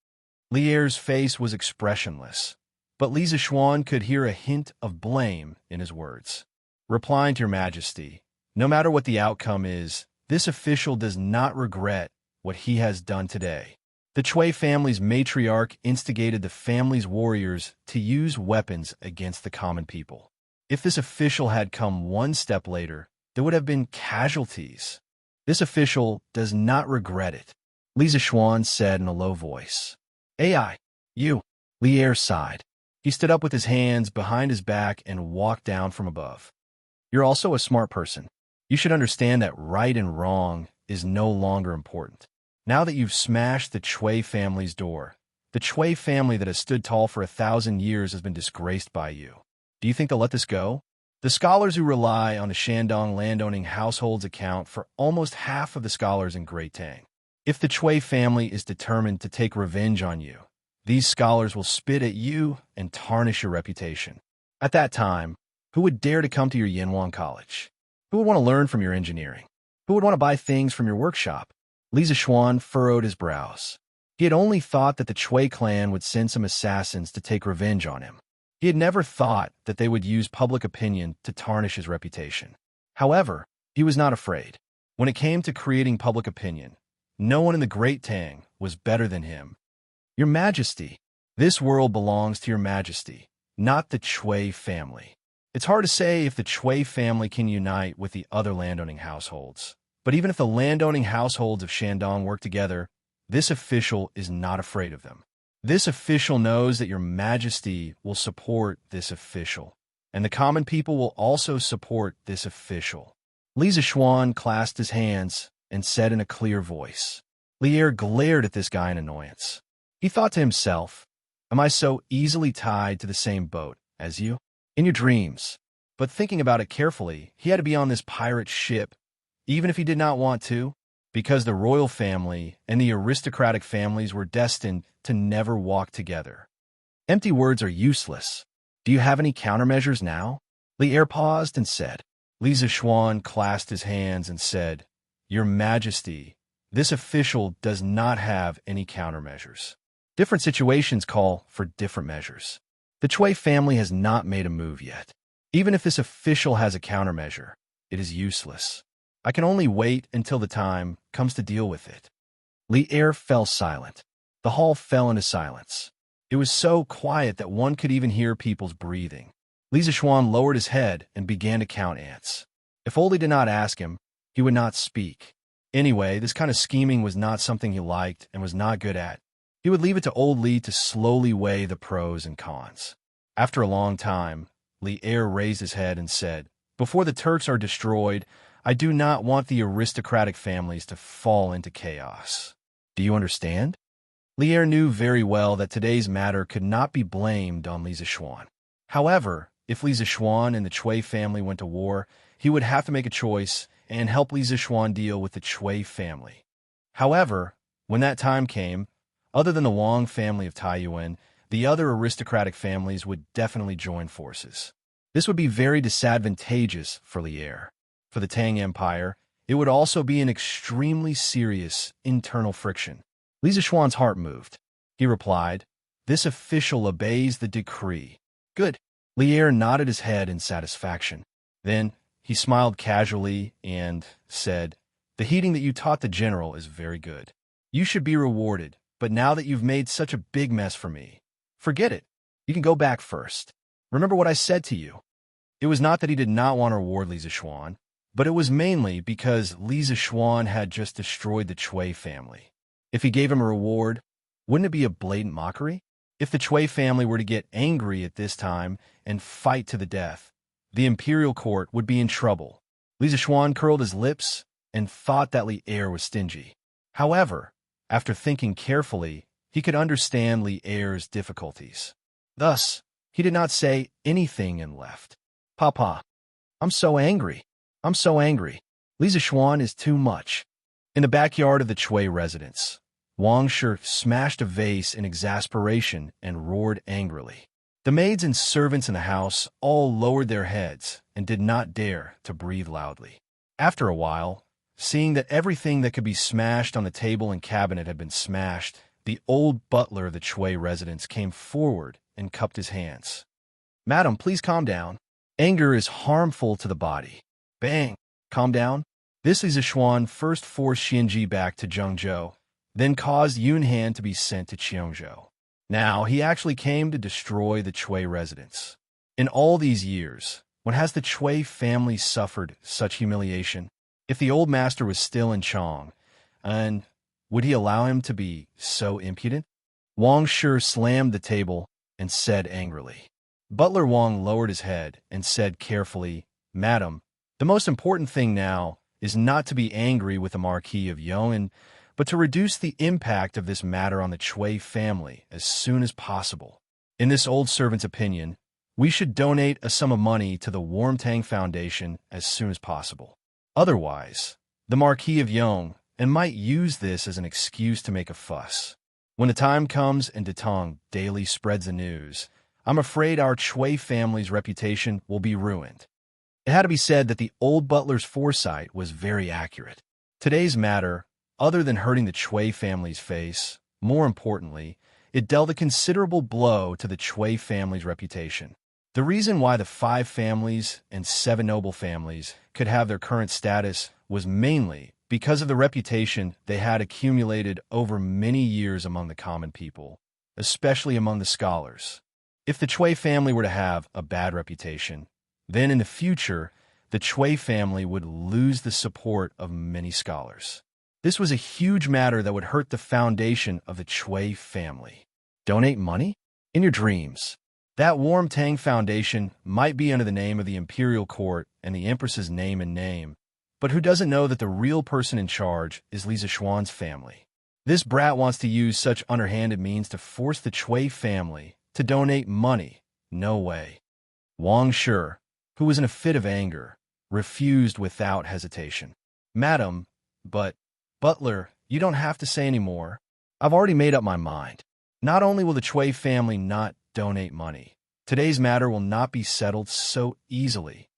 Li Er's face was expressionless, but Li Zishuan could hear a hint of blame in his words. Replying to Your Majesty, no matter what the outcome is, this official does not regret what he has done today. The Chui family's matriarch instigated the family's warriors to use weapons against the common people. If this official had come one step later, there would have been casualties. This official does not regret it, Li Zishuan said in a low voice. AI, you. Li Er sighed. He stood up with his hands behind his back and walked down from above. You're also a smart person. You should understand that right and wrong is no longer important. Now that you've smashed the Chui family's door, the Chui family that has stood tall for 1,000 years has been disgraced by you. Do you think they'll let this go? The scholars who rely on the Shandong landowning households account for almost half of the scholars in Great Tang. If the Chui family is determined to take revenge on you, these scholars will spit at you and tarnish your reputation. At that time, who would dare to come to your Yanwan College? Who would want to learn from your engineering? Who would want to buy things from your workshop? Li Zishuan furrowed his brows. He had only thought that the Chui clan would send some assassins to take revenge on him. He had never thought that they would use public opinion to tarnish his reputation. However, he was not afraid. When it came to creating public opinion, no one in the Great Tang was better than him. Your Majesty, this world belongs to Your Majesty, not the Chui family. It's hard to say if the Chui family can unite with the other landowning households. But even if the landowning households of Shandong work together, this official is not afraid of them. This official knows that Your Majesty will support this official, and the common people will also support this official. Li Zishuan clasped his hands and said in a clear voice. Li Er glared at this guy in annoyance. He thought to himself, am I so easily tied to the same boat as you? In your dreams. But thinking about it carefully, he had to be on this pirate ship, even if he did not want to, because the royal family and the aristocratic families were destined to never walk together. Empty words are useless. Do you have any countermeasures now? Li Er paused and said. Li Zishuan clasped his hands and said, Your Majesty, this official does not have any countermeasures. Different situations call for different measures. The Chui family has not made a move yet. Even if this official has a countermeasure, it is useless. I can only wait until the time comes to deal with it. Li Er fell silent. The hall fell into silence. It was so quiet that one could even hear people's breathing. Li Zishuan lowered his head and began to count ants. If Oli did not ask him, he would not speak. Anyway, this kind of scheming was not something he liked and was not good at. He would leave it to old Li to slowly weigh the pros and cons. After a long time, Li Er raised his head and said, Before the Turks are destroyed, I do not want the aristocratic families to fall into chaos. Do you understand? Li Er knew very well that today's matter could not be blamed on Li Zishuan. However, if Li Zishuan and the Chui family went to war, he would have to make a choice and help Li Zishuan deal with the Chui family. However, when that time came, other than the Wang family of Taiyuan, the other aristocratic families would definitely join forces. This would be very disadvantageous for Li Er. For the Tang Empire, it would also be an extremely serious internal friction. Li Zishuan's heart moved. He replied, This official obeys the decree. Good. Li Er nodded his head in satisfaction. Then, he smiled casually and said, The heating that you taught the general is very good. You should be rewarded, but now that you've made such a big mess for me, forget it. You can go back first. Remember what I said to you. It was not that he did not want to reward Li Zishuan, but it was mainly because Li Zishuan had just destroyed the Chui family. If he gave him a reward, wouldn't it be a blatant mockery? If the Chui family were to get angry at this time and fight to the death, the imperial court would be in trouble. Li Zishuan curled his lips and thought that Li Er was stingy. However, after thinking carefully, he could understand Li Er's difficulties. Thus, he did not say anything and left. Papa, I'm so angry. I'm so angry. Li Zishuan is too much. In the backyard of the Chui residence, Wang Shi smashed a vase in exasperation and roared angrily. The maids and servants in the house all lowered their heads and did not dare to breathe loudly. After a while, seeing that everything that could be smashed on the table and cabinet had been smashed, the old butler of the Chui residence came forward and cupped his hands. "Madam, please calm down. Anger is harmful to the body." Bang! Calm down. This Li Zishuan first forced Xianji back to Zhengzhou, then caused Yunhan to be sent to Qiongzhou. Now, he actually came to destroy the Chui residence. In all these years, when has the Chui family suffered such humiliation? If the old master was still in Chong, and would he allow him to be so impudent? Wang Shi slammed the table and said angrily. Butler Wang lowered his head and said carefully, "Madam, the most important thing now is not to be angry with the Marquis of Yong'an, but to reduce the impact of this matter on the Chui family as soon as possible. In this old servant's opinion, we should donate a sum of money to the Warmtang Foundation as soon as possible. Otherwise, the Marquis of Yong'an might use this as an excuse to make a fuss. When the time comes and Detong daily spreads the news, I'm afraid our Chui family's reputation will be ruined." It had to be said that the old butler's foresight was very accurate. Today's matter, other than hurting the Chui family's face, more importantly, it dealt a considerable blow to the Chui family's reputation. The reason why the 5 families and 7 noble families could have their current status was mainly because of the reputation they had accumulated over many years among the common people, especially among the scholars. If the Chui family were to have a bad reputation, then in the future, the Chui family would lose the support of many scholars. This was a huge matter that would hurt the foundation of the Chui family. Donate money? In your dreams. That Warmtang Foundation might be under the name of the Imperial Court and the Empress's name and name, but who doesn't know that the real person in charge is Li Zishuan's family? This brat wants to use such underhanded means to force the Chui family to donate money. No way. Wang Shi, who was in a fit of anger, refused without hesitation. "Madam, but, Butler, you don't have to say any more. I've already made up my mind. Not only will the Chui family not donate money, today's matter will not be settled so easily."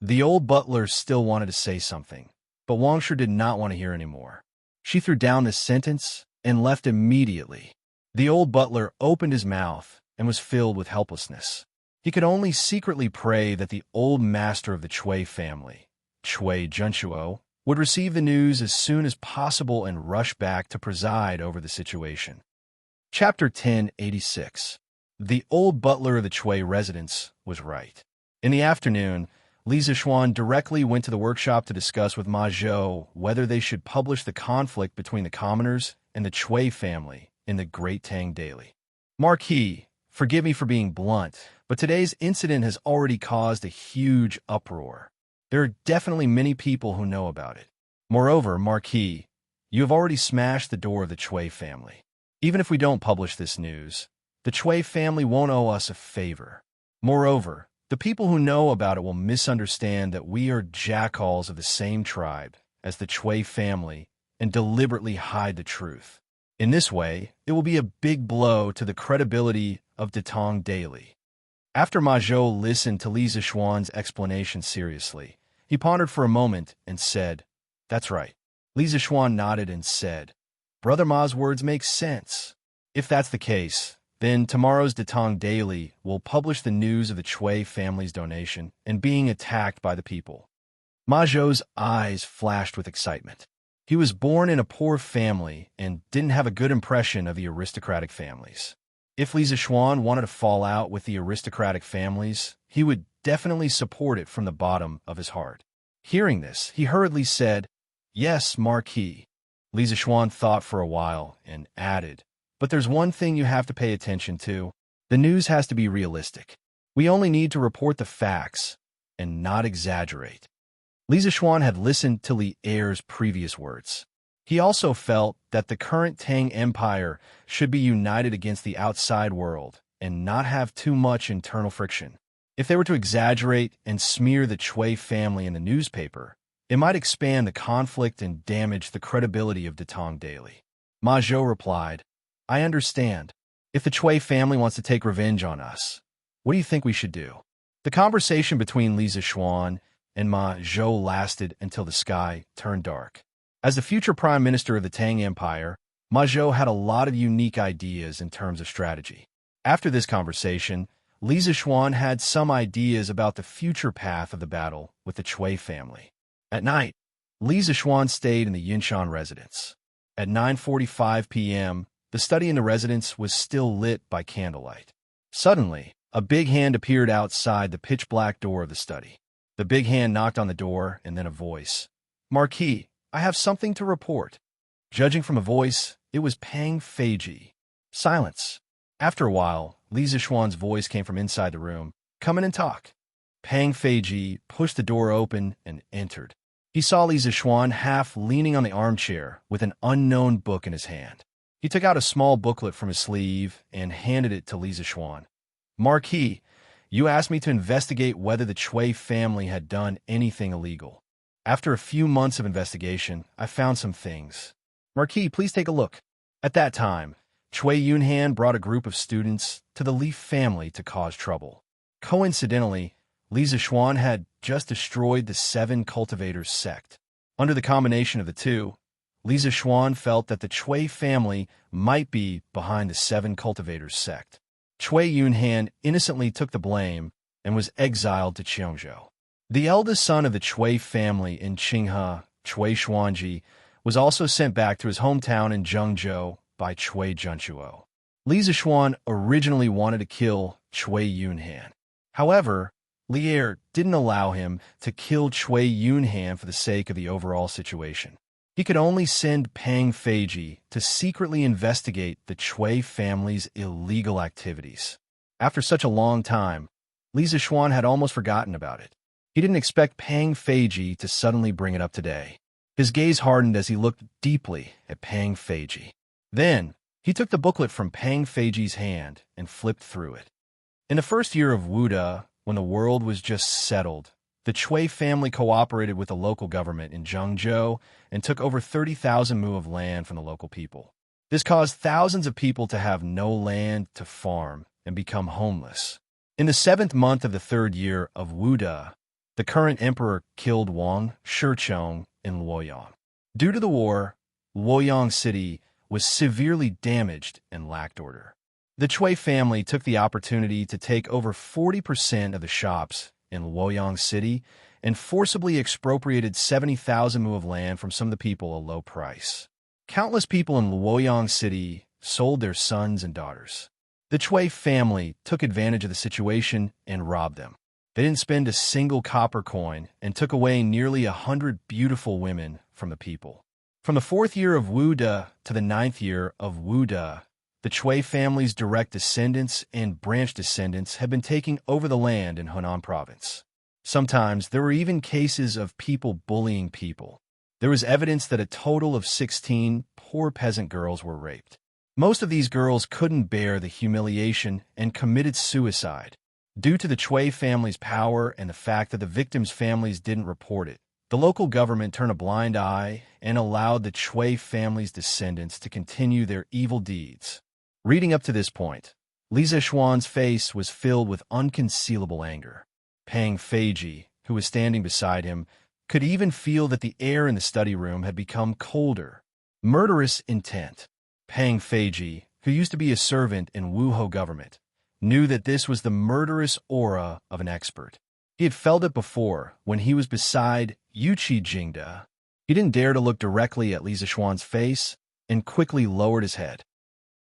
The old butler still wanted to say something, but Wang Shi did not want to hear any more. She threw down this sentence and left immediately. The old butler opened his mouth and was filled with helplessness. He could only secretly pray that the old master of the Chui family, Chui Junchuo, would receive the news as soon as possible and rush back to preside over the situation. Chapter 1086. The old butler of the Chui residence was right. In the afternoon, Li Zishuan directly went to the workshop to discuss with Ma Zhou whether they should publish the conflict between the commoners and the Chui family in the Great Tang Daily. "Marquis, forgive me for being blunt, but today's incident has already caused a huge uproar. There are definitely many people who know about it. Moreover, Marquis, you have already smashed the door of the Chui family. Even if we don't publish this news, the Chui family won't owe us a favor. Moreover, the people who know about it will misunderstand that we are jackals of the same tribe as the Chui family and deliberately hide the truth. In this way, it will be a big blow to the credibility of Detong Daily." After Ma Zhou listened to Li Zishuan's explanation seriously, he pondered for a moment and said, "That's right." Li Zishuan nodded and said, "Brother Ma's words make sense. If that's the case, then tomorrow's Detong Daily will publish the news of the Chui family's donation and being attacked by the people." Ma Zhou's eyes flashed with excitement. He was born in a poor family and didn't have a good impression of the aristocratic families. If Li Zishuan wanted to fall out with the aristocratic families, he would definitely support it from the bottom of his heart. Hearing this, he hurriedly said, "Yes, Marquis." Li Zishuan thought for a while and added, "But there's one thing you have to pay attention to. The news has to be realistic. We only need to report the facts and not exaggerate." Li Zishuan had listened to Li Er's previous words. He also felt that the current Tang Empire should be united against the outside world and not have too much internal friction. If they were to exaggerate and smear the Chui family in the newspaper, It might expand the conflict and damage the credibility of Datong Daily. Ma Zhou replied, I understand. If the Chui family wants to take revenge on us, what do you think we should do? The conversation between Li Zixuan and Ma Zhou lasted until the sky turned dark. As the future prime minister of the Tang Empire, Ma Zhou had a lot of unique ideas in terms of strategy. After this conversation, Li Zixuan had some ideas about the future path of the battle with the Chui family. At night, Li Zixuan stayed in the Yinshan residence. At 9:45 p.m., the study in the residence was still lit by candlelight. Suddenly, a big hand appeared outside the pitch-black door of the study. The big hand knocked on the door, and then a voice. Marquis, I have something to report. Judging from a voice, it was Pang Feiji. Silence. After a while, Li Zixuan's voice came from inside the room. Come in and talk. Pang Feiji pushed the door open and entered. He saw Li Zixuan half leaning on the armchair with an unknown book in his hand. He took out a small booklet from his sleeve and handed it to Li Zixuan. Marquis, you asked me to investigate whether the Chui family had done anything illegal. After a few months of investigation, I found some things. Marquis, please take a look. At that time, Chui Yunhan brought a group of students to the Li family to cause trouble. Coincidentally, Li Zixuan had just destroyed the 7 Cultivators sect. Under the combination of the two, Li Zixuan felt that the Chui family might be behind the 7 Cultivators sect. Chui Yunhan innocently took the blame and was exiled to Cheongzhou. The eldest son of the Chui family in Qinghe, Chui Xuanji, was also sent back to his hometown in Zhengzhou by Chui Junchuo. Li Zixuan originally wanted to kill Chui Yunhan. However, Li Er didn't allow him to kill Chui Yunhan for the sake of the overall situation. He could only send Pang Feiji to secretly investigate the Chui family's illegal activities. After such a long time, Li Zixuan had almost forgotten about it. He didn't expect Pang Feiji to suddenly bring it up today. His gaze hardened as he looked deeply at Pang Feiji. Then, he took the booklet from Pang Feiji's hand and flipped through it. In the first year of Wuda, when the world was just settled, the Chui family cooperated with the local government in Zhengzhou and took over 30,000 mu of land from the local people. This caused thousands of people to have no land to farm and become homeless. In the 7th month of the 3rd year of Wuda, the current emperor killed Wang Shichong in Luoyang. Due to the war, Luoyang city was severely damaged and lacked order. The Chui family took the opportunity to take over 40% of the shops in Luoyang city and forcibly expropriated 70,000 mu of land from some of the people at a low price. Countless people in Luoyang city sold their sons and daughters. The Chui family took advantage of the situation and robbed them. They didn't spend a single copper coin and took away nearly 100 beautiful women from the people. From the 4th year of Wuda to the 9th year of Wuda, the Chui family's direct descendants and branch descendants had been taking over the land in Hunan province. Sometimes there were even cases of people bullying people. There was evidence that a total of 16 poor peasant girls were raped. Most of these girls couldn't bear the humiliation and committed suicide. Due to the Chui family's power and the fact that the victims' families didn't report it, the local government turned a blind eye and allowed the Chui family's descendants to continue their evil deeds. Reading up to this point, Li Zixuan's face was filled with unconcealable anger. Pang Feiji, who was standing beside him, could even feel that the air in the study room had become colder. Murderous intent. Pang Feiji, who used to be a servant in Wuhou government, knew that this was the murderous aura of an expert. He had felt it before when he was beside Yuqi Jingda. He didn't dare to look directly at Li Zixuan's face and quickly lowered his head.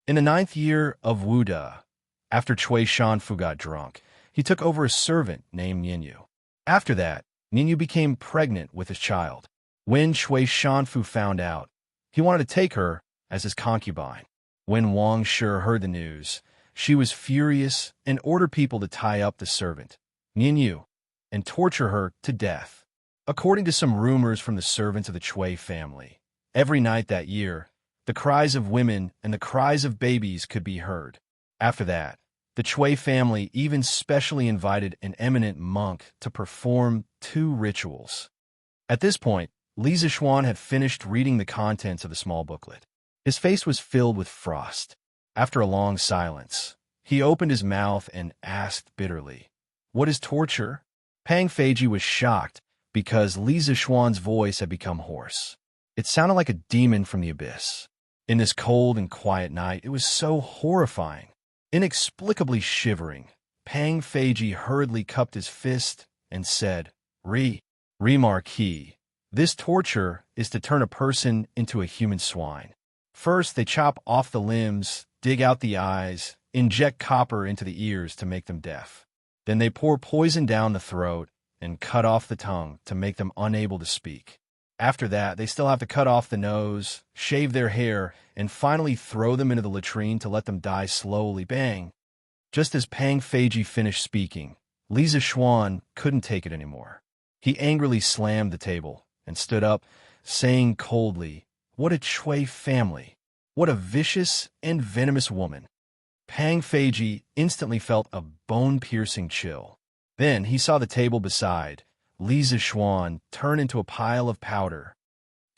In the 9th year of Wuda, after Chui Shanfu got drunk, he took over a servant named Ninyu. After that, Ninyu became pregnant with his child. When Chui Shanfu found out, he wanted to take her as his concubine. When Wang Shi heard the news, she was furious and ordered people to tie up the servant, Ninyu, and torture her to death. According to some rumors from the servants of the Chui family, every night that year, the cries of women and the cries of babies could be heard. After that, the Chui family even specially invited an eminent monk to perform 2 rituals. At this point, Li Zixuan had finished reading the contents of the small booklet. His face was filled with frost. After a long silence, he opened his mouth and asked bitterly, "What is torture?" Pang Feiji was shocked because Li Zixuan's voice had become hoarse. It sounded like a demon from the abyss. In this cold and quiet night, it was so horrifying. Inexplicably shivering, Pang Feiji hurriedly cupped his fist and said, Remarquee. This torture is to turn a person into a human swine. First, they chop off the limbs, dig out the eyes, inject copper into the ears to make them deaf. Then they pour poison down the throat and cut off the tongue to make them unable to speak. After that, they still have to cut off the nose, shave their hair, and finally throw them into the latrine to let them die slowly. Bang! Just as Pang Feiji finished speaking, Li Zixuan couldn't take it anymore. He angrily slammed the table and stood up, saying coldly, "What a Chui family! What a vicious and venomous woman!" Pang Feiji instantly felt a bone-piercing chill. Then he saw the table beside Li Zixuan turn into a pile of powder.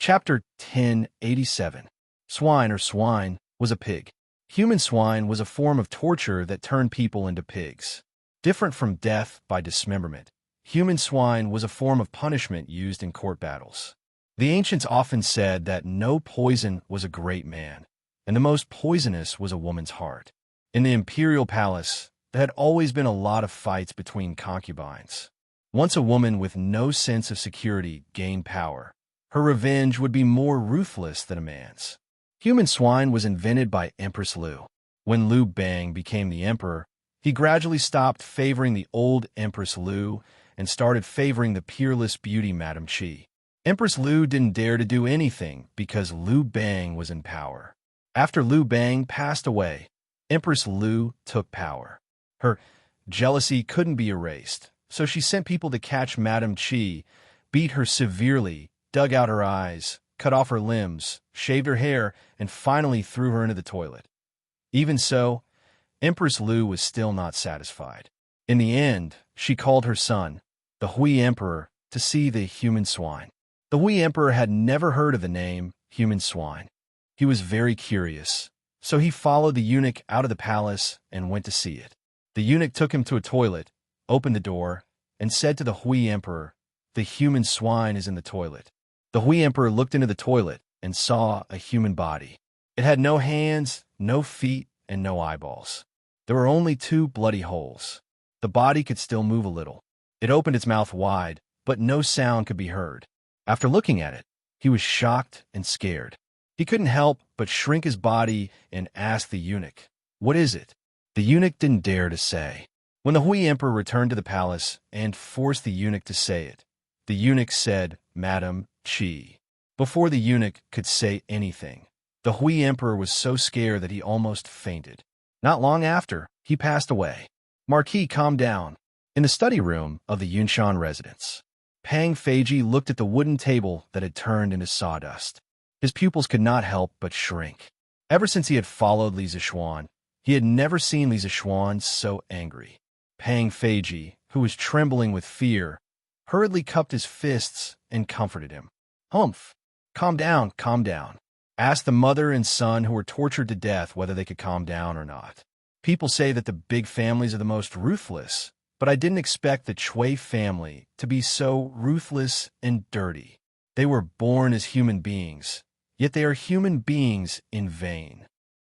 Chapter 1087. Swine or swine was a pig. Human swine was a form of torture that turned people into pigs. Different from death by dismemberment, human swine was a form of punishment used in court battles. The ancients often said that no poison was a great man, and the most poisonous was a woman's heart. In the imperial palace, there had always been a lot of fights between concubines. Once a woman with no sense of security gained power, her revenge would be more ruthless than a man's. Human swine was invented by Empress Liu. When Liu Bang became the emperor, he gradually stopped favoring the old Empress Liu and started favoring the peerless beauty Madame Qi. Empress Liu didn't dare to do anything because Liu Bang was in power. After Liu Bang passed away, Empress Liu took power. Her jealousy couldn't be erased, so she sent people to catch Madame Qi, beat her severely, dug out her eyes, cut off her limbs, shaved her hair, and finally threw her into the toilet. Even so, Empress Liu was still not satisfied. In the end, she called her son, the Hui Emperor, to see the human swine. The Hui Emperor had never heard of the name human swine. He was very curious, so he followed the eunuch out of the palace and went to see it. The eunuch took him to a toilet, opened the door, and said to the Hui Emperor, "The human swine is in the toilet." The Hui Emperor looked into the toilet and saw a human body. It had no hands, no feet, and no eyeballs. There were only 2 bloody holes. The body could still move a little. It opened its mouth wide, but no sound could be heard. After looking at it, he was shocked and scared. He couldn't help but shrink his body and ask the eunuch, "What is it?" The eunuch didn't dare to say. When the Hui Emperor returned to the palace and forced the eunuch to say it, the eunuch said, "Madame Qi." Before the eunuch could say anything, the Hui Emperor was so scared that he almost fainted. Not long after, he passed away. Marquis calmed down. In the study room of the Yunshan residence, Pang Feiji looked at the wooden table that had turned into sawdust. His pupils could not help but shrink. Ever since he had followed Li Zixuan, he had never seen Li Zixuan so angry. Pang Feiji, who was trembling with fear, hurriedly cupped his fists and comforted him. "Humph! Calm down, calm down." Asked the mother and son who were tortured to death whether they could calm down or not. People say that the big families are the most ruthless, but I didn't expect the Chui family to be so ruthless and dirty. They were born as human beings, yet they are human beings in vain.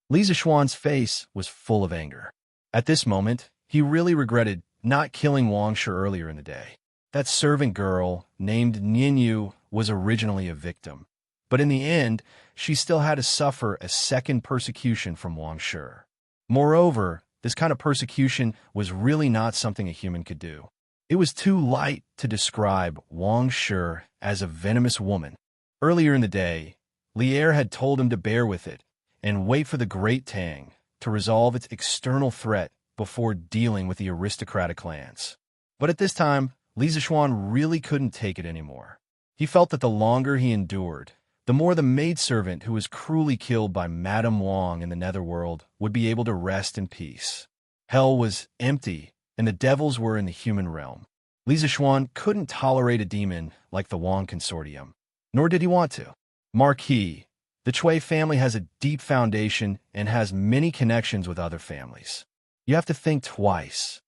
Li Zixuan's face was full of anger. At this moment, he really regretted not killing Wang Shi earlier in the day. That servant girl, named Ninyu, was originally a victim, but in the end, she still had to suffer a second persecution from Wang Shi. Moreover, this kind of persecution was really not something a human could do. It was too light to describe Wang Shi as a venomous woman. Earlier in the day, Lier had told him to bear with it and wait for the Great Tang to resolve its external threat before dealing with the aristocratic clans. But at this time, Li Zixuan really couldn't take it anymore. He felt that the longer he endured, the more the maidservant who was cruelly killed by Madame Wang in the netherworld would be able to rest in peace. Hell was empty, and the devils were in the human realm. Li Zishuan couldn't tolerate a demon like the Wang Consortium, nor did he want to. Marquis, the Chui family has a deep foundation and has many connections with other families. You have to think twice.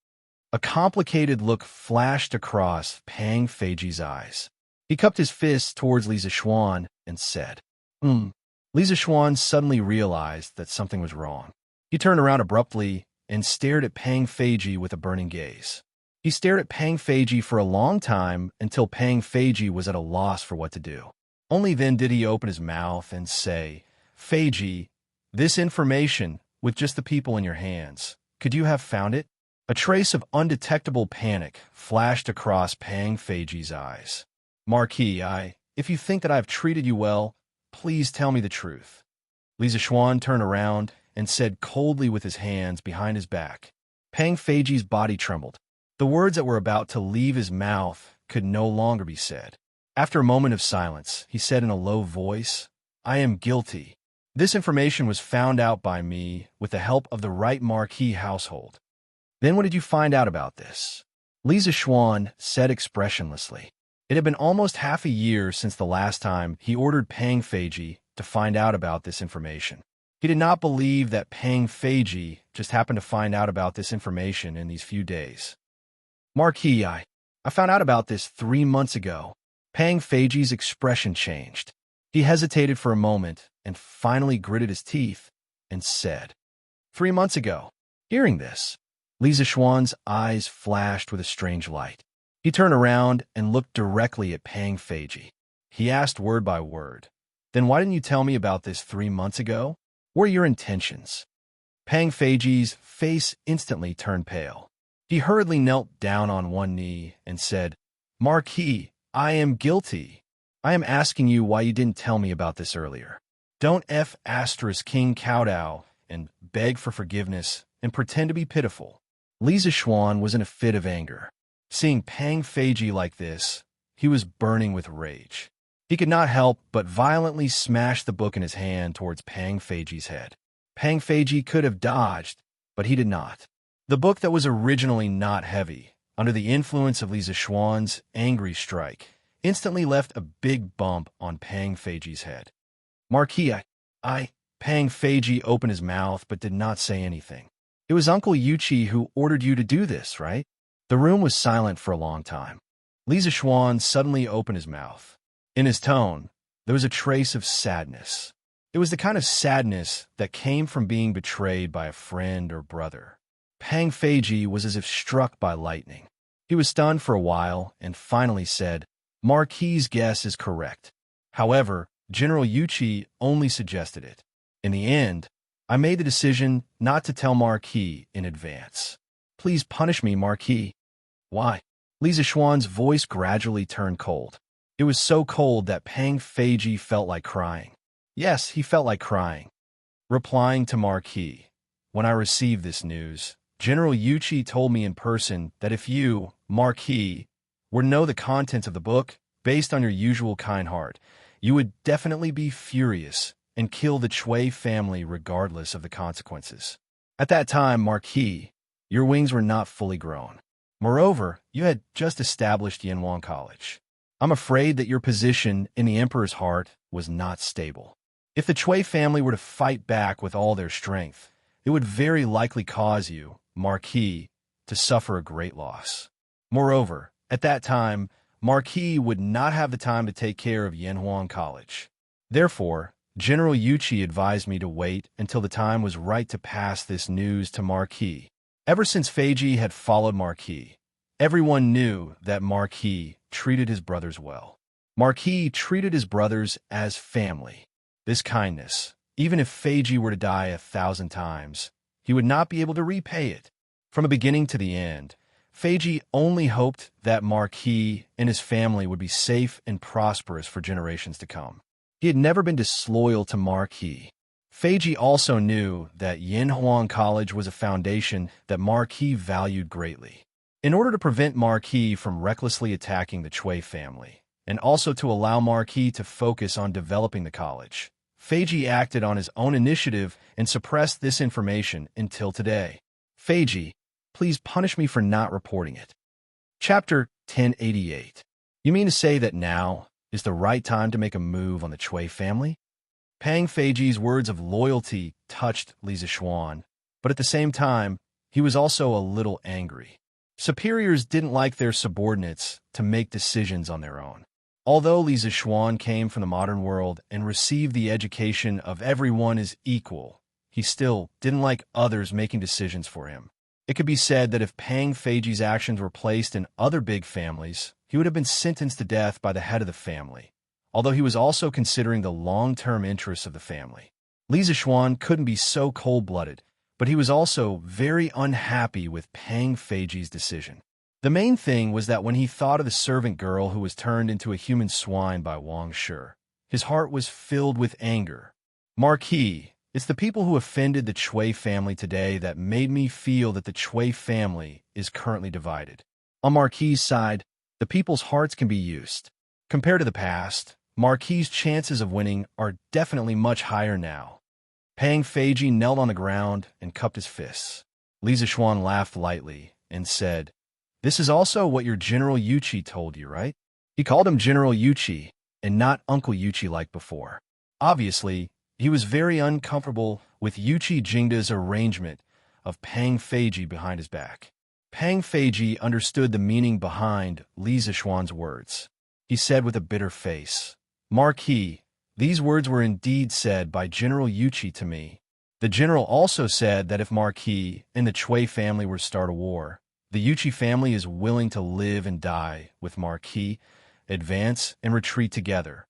A complicated look flashed across Pang Feiji's eyes. He cupped his fist towards Li Zishuan and said, Li Zishuan suddenly realized that something was wrong. He turned around abruptly and stared at Pang Feiji with a burning gaze. He stared at Pang Feiji for a long time until Pang Feiji was at a loss for what to do. Only then did he open his mouth and say, Feiji, this information, with just the people in your hands, could you have found it? A trace of undetectable panic flashed across Pang Feiji's eyes. Marquis, if you think that I have treated you well, please tell me the truth. Li Zishuan turned around and said coldly with his hands behind his back. Pang Feiji's body trembled. The words that were about to leave his mouth could no longer be said. After a moment of silence, he said in a low voice, I am guilty. This information was found out by me with the help of the right Marquis household. Then what did you find out about this? Li Zishuan said expressionlessly. It had been almost half a year since the last time he ordered Pang Feiji to find out about this information. He did not believe that Pang Feiji just happened to find out about this information in these few days. Marquis, I found out about this 3 months ago. Pang Feiji's expression changed. He hesitated for a moment and finally gritted his teeth and said, 3 months ago. Hearing this, Li Zishuan's eyes flashed with a strange light. He turned around and looked directly at Pang Feiji. He asked word by word, Then why didn't you tell me about this 3 months ago? What are your intentions? Pang Feiji's face instantly turned pale. He hurriedly knelt down on one knee and said, Marquis, I am guilty. I am asking you why you didn't tell me about this earlier. Don't King kowtow and beg for forgiveness and pretend to be pitiful. Li Zishuan was in a fit of anger. Seeing Pang Feiji like this, he was burning with rage. He could not help but violently smash the book in his hand towards Pang Feiji's head. Pang Feiji could have dodged, but he did not. The book that was originally not heavy, under the influence of Li Zishuan's angry strike, instantly left a big bump on Pang Feiji's head. Marquis, Pang Feiji opened his mouth but did not say anything. It was Uncle Yuchi who ordered you to do this, right? The room was silent for a long time. Li Zishuan suddenly opened his mouth. In his tone, there was a trace of sadness. It was the kind of sadness that came from being betrayed by a friend or brother. Pang Feiji was as if struck by lightning. He was stunned for a while and finally said, Marquis' guess is correct. However, General Yuchi only suggested it. In the end, I made the decision not to tell Marquis in advance. Please punish me, Marquis. Why? Li Zishuan's voice gradually turned cold. It was so cold that Pang Feiji felt like crying. Yes, he felt like crying. Replying to Marquis, when I received this news, General Yuchi told me in person that if you, Marquis, were to know the contents of the book, based on your usual kind heart, you would definitely be furious and kill the Chui family regardless of the consequences. At that time, Marquis, your wings were not fully grown. Moreover, you had just established Yanhuang College. I'm afraid that your position in the Emperor's heart was not stable. If the Chui family were to fight back with all their strength, it would very likely cause you, Marquis, to suffer a great loss. Moreover, at that time, Marquis would not have the time to take care of Yanhuang College. Therefore, General Yuchi advised me to wait until the time was right to pass this news to Marquis. Ever since Feiji had followed Marquis, everyone knew that Marquis treated his brothers well. Marquis treated his brothers as family. This kindness, even if Feiji were to die 1,000 times, he would not be able to repay it. From the beginning to the end, Feiji only hoped that Marquis and his family would be safe and prosperous for generations to come. He had never been disloyal to Marquis. Feiji also knew that Yanhuang College was a foundation that Marquis valued greatly. In order to prevent Marquis from recklessly attacking the Chui family, and also to allow Marquis to focus on developing the college, Feiji acted on his own initiative and suppressed this information until today. Feiji, please punish me for not reporting it. Chapter 1088. You mean to say that now is the right time to make a move on the Chui family? Pang Feiji's words of loyalty touched Li Zixuan, but at the same time, he was also a little angry. Superiors didn't like their subordinates to make decisions on their own. Although Li Zixuan came from the modern world and received the education of everyone is equal, he still didn't like others making decisions for him. It could be said that if Pang Feiji's actions were placed in other big families, he would have been sentenced to death by the head of the family, although he was also considering the long-term interests of the family. Li Zixuan couldn't be so cold-blooded, but he was also very unhappy with Pang Feiji's decision. The main thing was that when he thought of the servant girl who was turned into a human swine by Wang Shi, his heart was filled with anger. Marquis, it's the people who offended the Chui family today that made me feel that the Chui family is currently divided. On Marquis's side, the people's hearts can be used. Compared to the past, Marquis's chances of winning are definitely much higher now. Pang Feiji knelt on the ground and cupped his fists. Li Zixuan laughed lightly and said, "This is also what your General Yuchi told you, right?" He called him General Yuchi and not Uncle Yuchi like before. Obviously, he was very uncomfortable with Yuchi Jingda's arrangement of Pang Feiji behind his back. Pang Feiji understood the meaning behind Li Zixuan's words. He said with a bitter face, "Marquis, these words were indeed said by General Yuchi to me. The general also said that if Marquis and the Chui family were to start a war, the Yuchi family is willing to live and die with Marquis, advance and retreat together."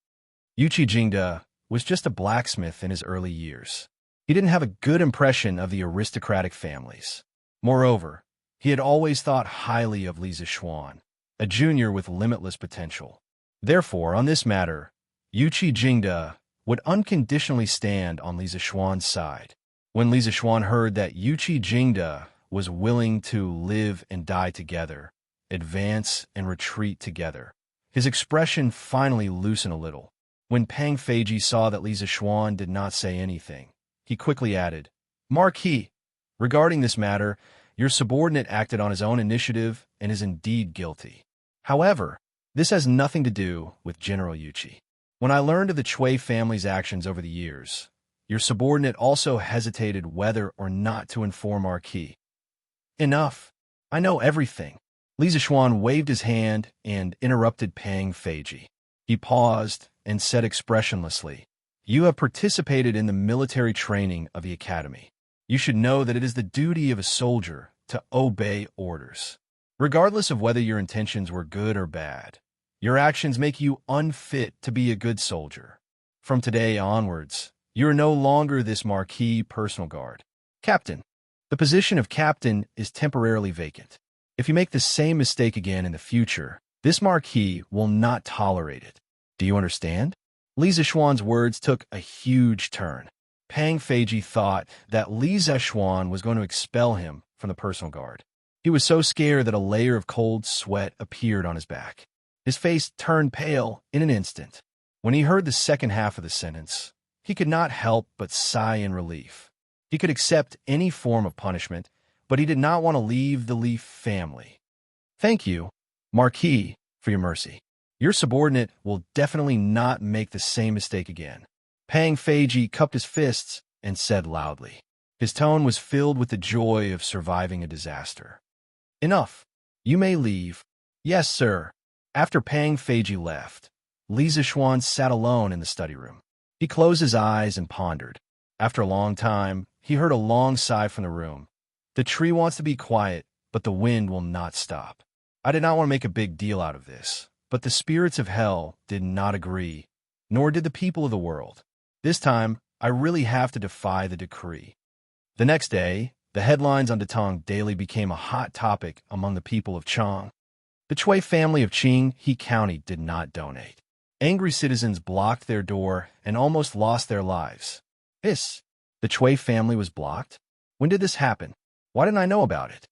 Yuchi Jingda was just a blacksmith in his early years. He didn't have a good impression of the aristocratic families. Moreover, he had always thought highly of Li Zixuan, a junior with limitless potential. Therefore, on this matter, Yuchi Jingda would unconditionally stand on Li Zixuan's side. When Li Zixuan heard that Yuchi Jingda was willing to live and die together, advance and retreat together, his expression finally loosened a little. When Pang Feiji saw that Li Zixuan did not say anything, he quickly added, "Marquis, regarding this matter, your subordinate acted on his own initiative and is indeed guilty. However, this has nothing to do with General Yuchi. When I learned of the Chui family's actions over the years, your subordinate also hesitated whether or not to inform Marquis." "Enough. I know everything." Li Zixuan waved his hand and interrupted Pang Feiji. He paused and said expressionlessly, "You have participated in the military training of the academy. You should know that it is the duty of a soldier to obey orders. Regardless of whether your intentions were good or bad, your actions make you unfit to be a good soldier. From today onwards, you are no longer this Marquis personal guard. Captain, the position of captain is temporarily vacant. If you make the same mistake again in the future, this Marquis will not tolerate it. Do you understand?" Li Zixuan's words took a huge turn. Pang Feiji thought that Li Zixuan was going to expel him from the personal guard. He was so scared that a layer of cold sweat appeared on his back. His face turned pale in an instant. When he heard the second half of the sentence, he could not help but sigh in relief. He could accept any form of punishment, but he did not want to leave the Li family. "Thank you, Marquis, for your mercy. Your subordinate will definitely not make the same mistake again." Pang Feiji cupped his fists and said loudly. His tone was filled with the joy of surviving a disaster. "Enough. You may leave." "Yes, sir." After Pang Feiji left, Li Zixuan sat alone in the study room. He closed his eyes and pondered. After a long time, he heard a long sigh from the room. "The tree wants to be quiet, but the wind will not stop." I did not want to make a big deal out of this, but the spirits of hell did not agree, nor did the people of the world. This time, I really have to defy the decree. The next day, the headlines on Datong Daily became a hot topic among the people of Chang. The Chui family of Qing He County did not donate. Angry citizens blocked their door and almost lost their lives. The Chui family was blocked? When did this happen? Why didn't I know about it?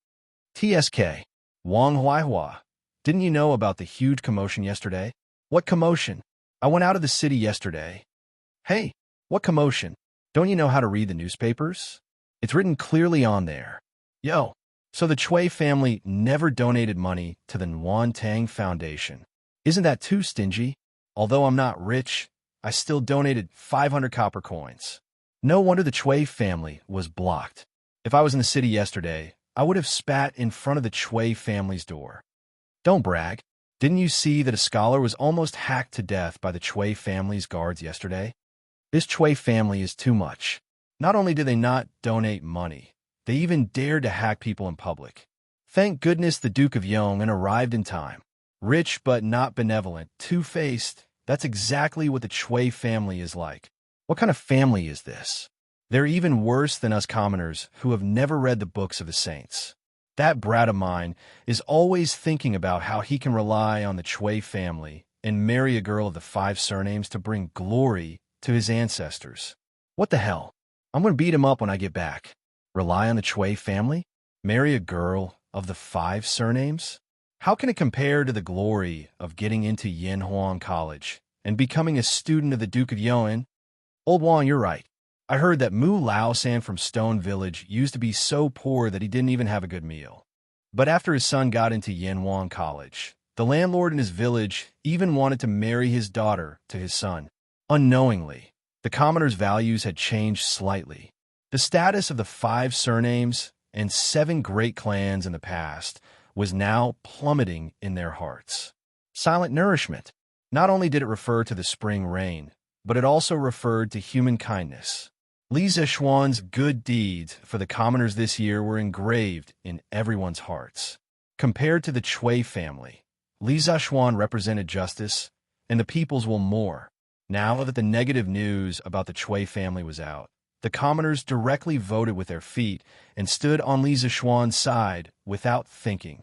TSK. Wang Huaihua. Didn't you know about the huge commotion yesterday? What commotion? I went out of the city yesterday. Hey, what commotion? Don't you know how to read the newspapers? It's written clearly on there. Yo, So the Chui family never donated money to the Nguyen Tang Foundation. Isn't that too stingy? Although I'm not rich, I still donated 500 copper coins. No wonder the Chui family was blocked. If I was in the city yesterday, I would have spat in front of the Chui family's door. Don't brag. Didn't you see that a scholar was almost hacked to death by the Chui family's guards yesterday? This Chui family is too much. Not only do they not donate money, they even dared to hack people in public. Thank goodness the Duke of Yong'an arrived in time. Rich but not benevolent, two-faced, that's exactly what the Chui family is like. What kind of family is this? They're even worse than us commoners who have never read the books of the saints. That brat of mine is always thinking about how he can rely on the Chui family and marry a girl of the 5 surnames to bring glory to his ancestors. What the hell? I'm going to beat him up when I get back. Rely on the Chui family? Marry a girl of the 5 surnames? How can it compare to the glory of getting into Yanhuang College and becoming a student of the Duke of Yuan? Old Wang, you're right. I heard that Mu Lao-san from Stone Village used to be so poor that he didn't even have a good meal. But after his son got into Yanhuang College, the landlord in his village even wanted to marry his daughter to his son. Unknowingly, the commoners' values had changed slightly. The status of the 5 surnames and 7 great clans in the past was now plummeting in their hearts. Silent nourishment. Not only did it refer to the spring rain, but it also referred to human kindness. Li Zexuan's good deeds for the commoners this year were engraved in everyone's hearts. Compared to the Chui family, Li Zexuan represented justice, and the people's will more. Now that the negative news about the Chui family was out, the commoners directly voted with their feet and stood on Li Zexuan's side without thinking.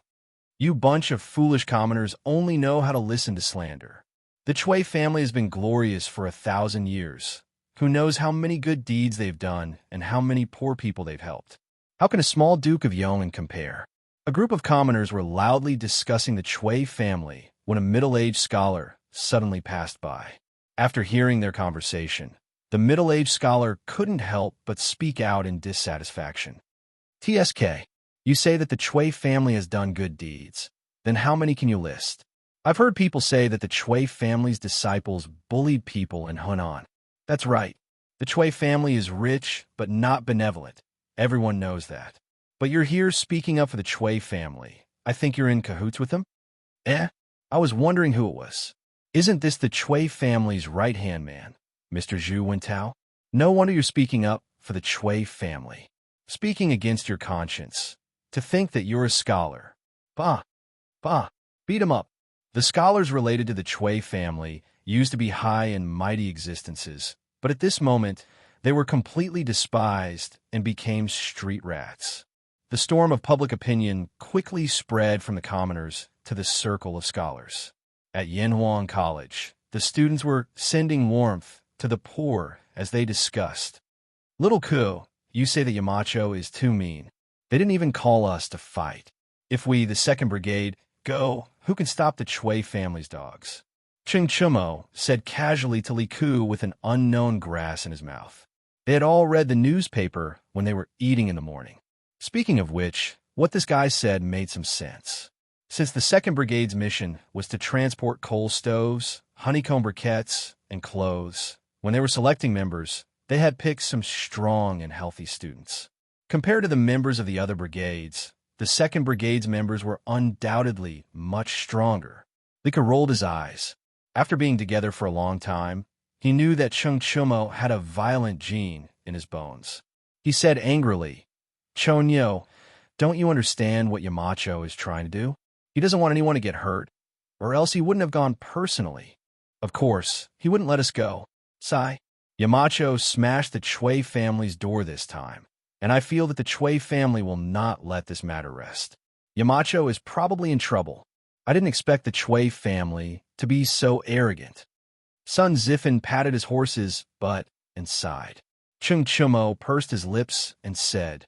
You bunch of foolish commoners only know how to listen to slander. The Chui family has been glorious for 1,000 years. Who knows how many good deeds they've done and how many poor people they've helped? How can a small Duke of Yong'an compare? A group of commoners were loudly discussing the Chui family when a middle-aged scholar suddenly passed by. After hearing their conversation, the middle-aged scholar couldn't help but speak out in dissatisfaction. TSK, you say that the Chui family has done good deeds. Then how many can you list? I've heard people say that the Chui family's disciples bullied people in Hunan. That's right. The Chui family is rich, but not benevolent. Everyone knows that. But you're here speaking up for the Chui family. I think you're in cahoots with them? I was wondering who it was. Isn't this the Chui family's right-hand man, Mr. Zhu Wentao? No wonder you're speaking up for the Chui family. Speaking against your conscience. To think that you're a scholar. Bah, beat him up. The scholars related to the Chui family used to be high and mighty existences, but at this moment, they were completely despised and became street rats. The storm of public opinion quickly spread from the commoners to the circle of scholars. At Yanhuang College, the students were sending warmth to the poor as they discussed. Little Ku, you say that Yamacho is too mean. They didn't even call us to fight. If we, the 2nd Brigade, go, who can stop the Chui family's dogs? Ching Chumo said casually to Li Ku with an unknown grass in his mouth. They had all read the newspaper when they were eating in the morning. Speaking of which, what this guy said made some sense. Since the 2nd Brigade's mission was to transport coal stoves, honeycomb briquettes, and clothes, when they were selecting members, they had picked some strong and healthy students. Compared to the members of the other brigades, the 2nd Brigade's members were undoubtedly much stronger. Lika rolled his eyes. After being together for a long time, he knew that Chung Chumo had a violent gene in his bones. He said angrily, Chonyo, don't you understand what Yamacho is trying to do? He doesn't want anyone to get hurt, or else he wouldn't have gone personally. Of course, he wouldn't let us go. Sigh. Yamacho smashed the Chui family's door this time, and I feel that the Chui family will not let this matter rest. Yamacho is probably in trouble. I didn't expect the Chui family to be so arrogant. Sun Ziffin patted his horse's butt and sighed. Chung Chumo pursed his lips and said,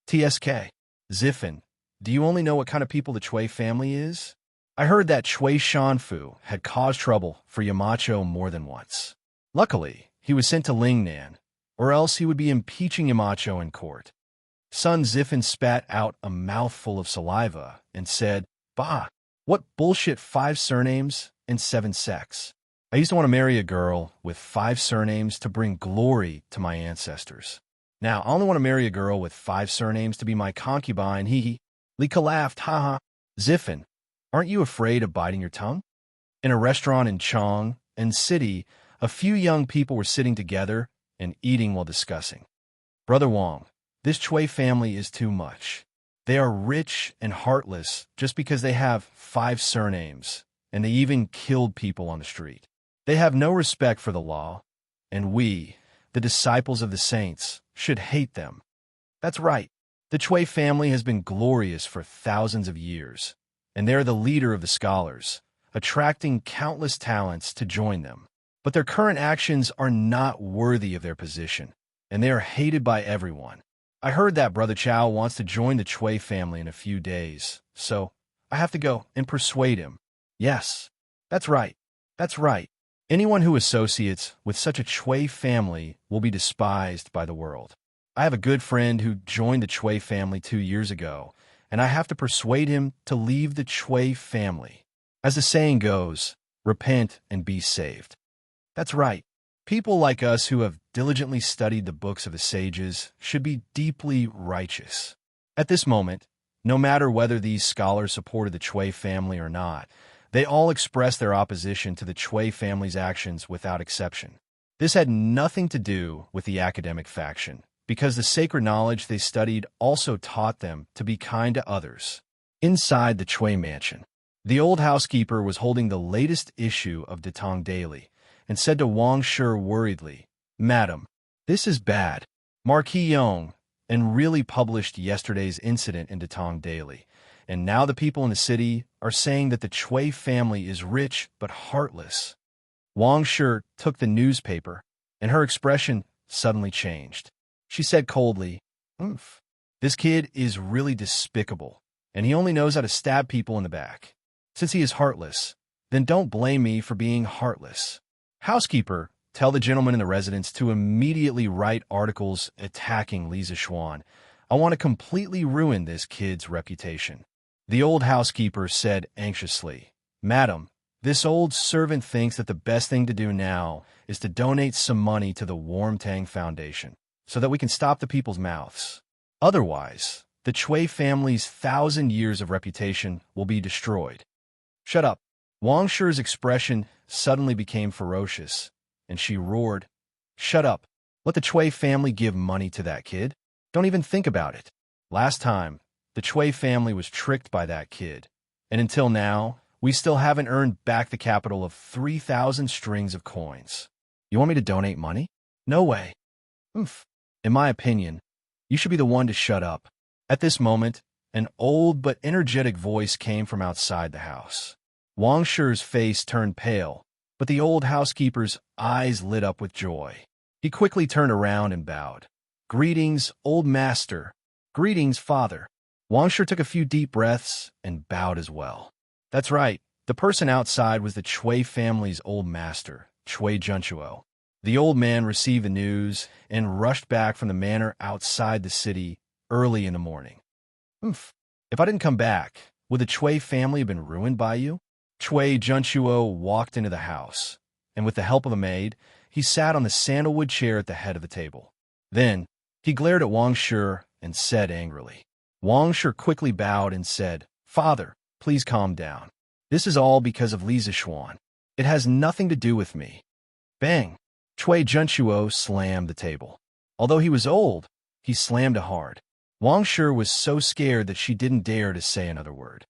TSK, Ziffin, do you only know what kind of people the Chui family is? I heard that Chui Shanfu had caused trouble for Yamacho more than once. Luckily, he was sent to Lingnan, or else he would be impeaching Yamacho in court. Son Ziffin spat out a mouthful of saliva and said, "Bah, what bullshit 5 surnames and 7 sex. I used to want to marry a girl with 5 surnames to bring glory to my ancestors. Now, I only want to marry a girl with 5 surnames to be my concubine, hee hee." Lika laughed, haha. Ziffin, aren't you afraid of biting your tongue? In a restaurant in Chong and City, a few young people were sitting together and eating while discussing. Brother Wong, this Chui family is too much. They are rich and heartless just because they have 5 surnames, and they even killed people on the street. They have no respect for the law, and we, the disciples of the saints, should hate them. That's right. The Chui family has been glorious for thousands of years, and they are the leader of the scholars, attracting countless talents to join them. But their current actions are not worthy of their position, and they are hated by everyone. I heard that Brother Chow wants to join the Chui family in a few days, so I have to go and persuade him. Yes, that's right. That's right. Anyone who associates with such a Chui family will be despised by the world. I have a good friend who joined the Chui family 2 years ago, and I have to persuade him to leave the Chui family. As the saying goes, repent and be saved. That's right. People like us who have diligently studied the books of the sages should be deeply righteous. At this moment, no matter whether these scholars supported the Chui family or not, they all expressed their opposition to the Chui family's actions without exception. This had nothing to do with the academic faction, because the sacred knowledge they studied also taught them to be kind to others. Inside the Chui mansion, the old housekeeper was holding the latest issue of Datong Daily and said to Wang Shi worriedly, "Madam, this is bad. Marquis Yong and really published yesterday's incident in Datong Daily, and now the people in the city are saying that the Chui family is rich but heartless." Wang Shi took the newspaper, and her expression suddenly changed. She said coldly, "Oof, this kid is really despicable, and he only knows how to stab people in the back. Since he is heartless, then don't blame me for being heartless. Housekeeper, tell the gentleman in the residence to immediately write articles attacking Lisa Xuan. I want to completely ruin this kid's reputation." The old housekeeper said anxiously, "Madam, this old servant thinks that the best thing to do now is to donate some money to the Warm Tang Foundation, so that we can stop the people's mouths. Otherwise, the Chui family's 1,000 years of reputation will be destroyed." "Shut up." Wang Shi's expression suddenly became ferocious, and she roared, "Shut up. Let the Chui family give money to that kid. Don't even think about it. Last time, the Chui family was tricked by that kid, and until now, we still haven't earned back the capital of 3,000 strings of coins. You want me to donate money? No way. Oof. In my opinion, you should be the one to shut up." At this moment, an old but energetic voice came from outside the house. Wang Shi's face turned pale, but the old housekeeper's eyes lit up with joy. He quickly turned around and bowed. "Greetings, old master. Greetings, father." Wang Shi took a few deep breaths and bowed as well. That's right, the person outside was the Chui family's old master, Chui Junchuo. The old man received the news and rushed back from the manor outside the city early in the morning. "Oof. If I didn't come back, would the Chui family have been ruined by you?" Chui Junchuo walked into the house, and with the help of a maid, he sat on the sandalwood chair at the head of the table. Then, he glared at Wang Shi and said angrily. Wang Shi quickly bowed and said, "Father, please calm down. This is all because of Lisa Xuan. It has nothing to do with me." Bang! Chui Junchuo slammed the table. Although he was old, he slammed it hard. Wang Shi was so scared that she didn't dare to say another word.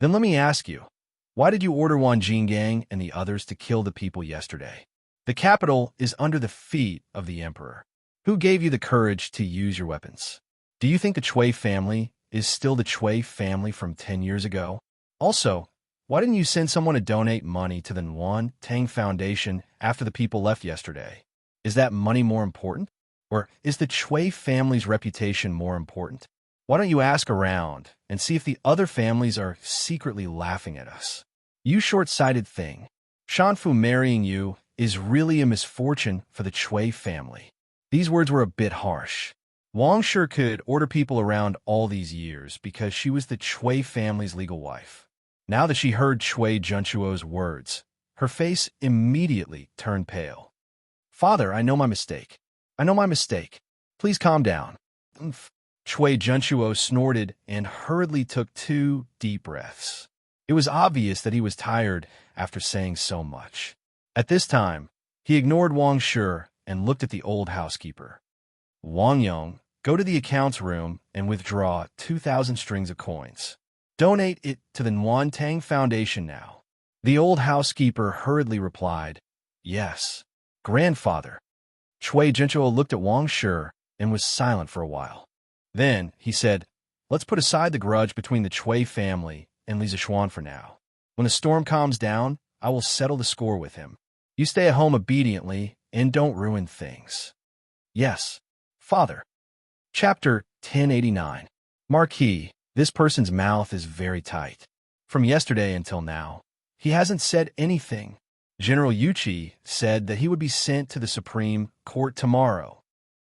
"Then let me ask you, why did you order Wan Jinggang and the others to kill the people yesterday? The capital is under the feet of the emperor. Who gave you the courage to use your weapons? Do you think the Chui family is still the Chui family from 10 years ago? Also, why didn't you send someone to donate money to the Warm Tang Foundation after the people left yesterday? Is that money more important? Or is the Chui family's reputation more important? Why don't you ask around and see if the other families are secretly laughing at us? You short-sighted thing. Shanfu marrying you is really a misfortune for the Chui family." These words were a bit harsh, Wang sure could order people around all these years because she was the Chui family's legal wife. Now that she heard Chui Junchuo's words, her face immediately turned pale. "Father, I know my mistake. I know my mistake. Please calm down." "Umph." Chui Junchuo snorted and hurriedly took 2 deep breaths. It was obvious that he was tired after saying so much. At this time, he ignored Wang Shi and looked at the old housekeeper. "Wang Yong, go to the accounts room and withdraw 2,000 strings of coins. Donate it to the Nuantang Foundation now." The old housekeeper hurriedly replied, "Yes, grandfather." Chui Jinchuo looked at Wang Shi and was silent for a while. Then he said, "Let's put aside the grudge between the Chui family and Li Zixuan for now. When the storm calms down, I will settle the score with him. You stay at home obediently and don't ruin things." "Yes, father." Chapter 1089. Marquis, this person's mouth is very tight. From yesterday until now, he hasn't said anything. General Yuchi said that he would be sent to the Supreme Court tomorrow.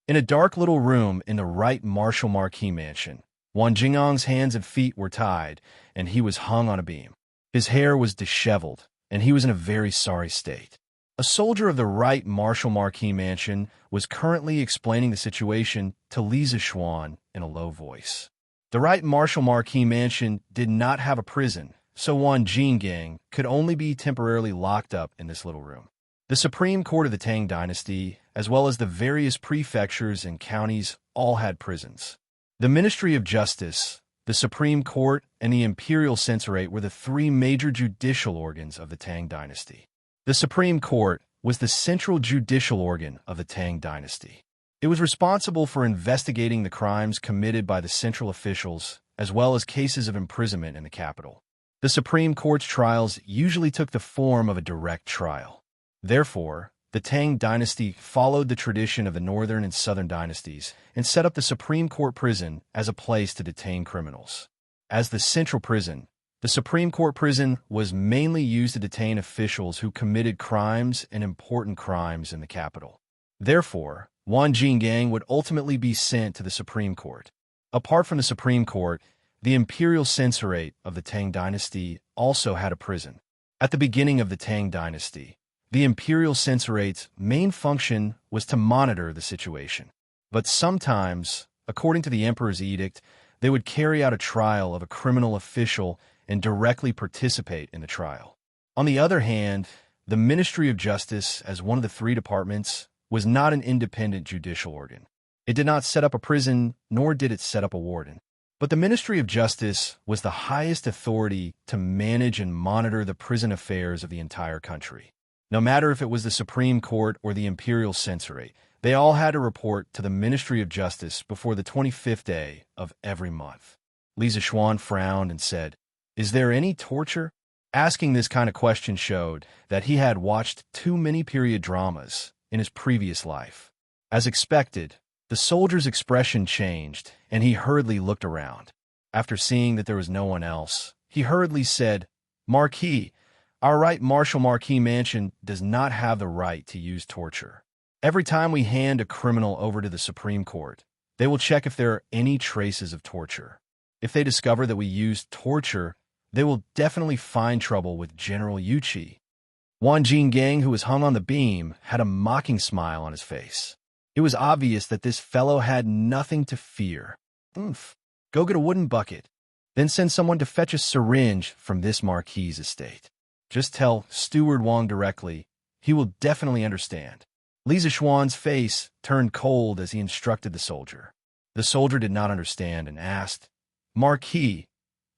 In a dark little room in the Right Marshal Marquis mansion, Wan Jingang's hands and feet were tied, and he was hung on a beam. His hair was disheveled, and he was in a very sorry state. A soldier of the Right Marshal Marquis mansion was currently explaining the situation to Li Zixuan in a low voice. The Right Marshal Marquis mansion did not have a prison, so Wan Jinggang could only be temporarily locked up in this little room. The Supreme Court of the Tang Dynasty, as well as the various prefectures and counties, all had prisons. The Ministry of Justice, the Supreme Court, and the Imperial Censorate were the 3 major judicial organs of the Tang Dynasty. The Supreme Court was the central judicial organ of the Tang Dynasty. It was responsible for investigating the crimes committed by the central officials, as well as cases of imprisonment in the capital. The Supreme Court's trials usually took the form of a direct trial. Therefore, the Tang Dynasty followed the tradition of the Northern and Southern dynasties and set up the Supreme Court prison as a place to detain criminals. As the central prison, the Supreme Court prison was mainly used to detain officials who committed crimes and important crimes in the capital. Therefore, Wan Jinggang would ultimately be sent to the Supreme Court. Apart from the Supreme Court, the Imperial Censorate of the Tang Dynasty also had a prison. At the beginning of the Tang Dynasty, the Imperial Censorate's main function was to monitor the situation. But sometimes, according to the Emperor's edict, they would carry out a trial of a criminal official and directly participate in the trial. On the other hand, the Ministry of Justice, as one of the 3 departments, was not an independent judicial organ. It did not set up a prison, nor did it set up a warden. But the Ministry of Justice was the highest authority to manage and monitor the prison affairs of the entire country. No matter if it was the Supreme Court or the Imperial Censorate, they all had to report to the Ministry of Justice before the 25th day of every month. Li Zixuan frowned and said, "Is there any torture?" Asking this kind of question showed that he had watched too many period dramas in his previous life. As expected, the soldier's expression changed, and he hurriedly looked around. After seeing that there was no one else, he hurriedly said, "Marquis, our Right Marshal Marquis mansion does not have the right to use torture. Every time we hand a criminal over to the Supreme Court, they will check if there are any traces of torture. If they discover that we used torture, they will definitely find trouble with General Yuchi." Wan Jinggang, who was hung on the beam, had a mocking smile on his face. It was obvious that this fellow had nothing to fear. "Oomph, go get a wooden bucket. Then send someone to fetch a syringe from this Marquis's estate. Just tell Steward Wang directly. He will definitely understand." Li Zixuan's face turned cold as he instructed the soldier. The soldier did not understand and asked, "Marquis,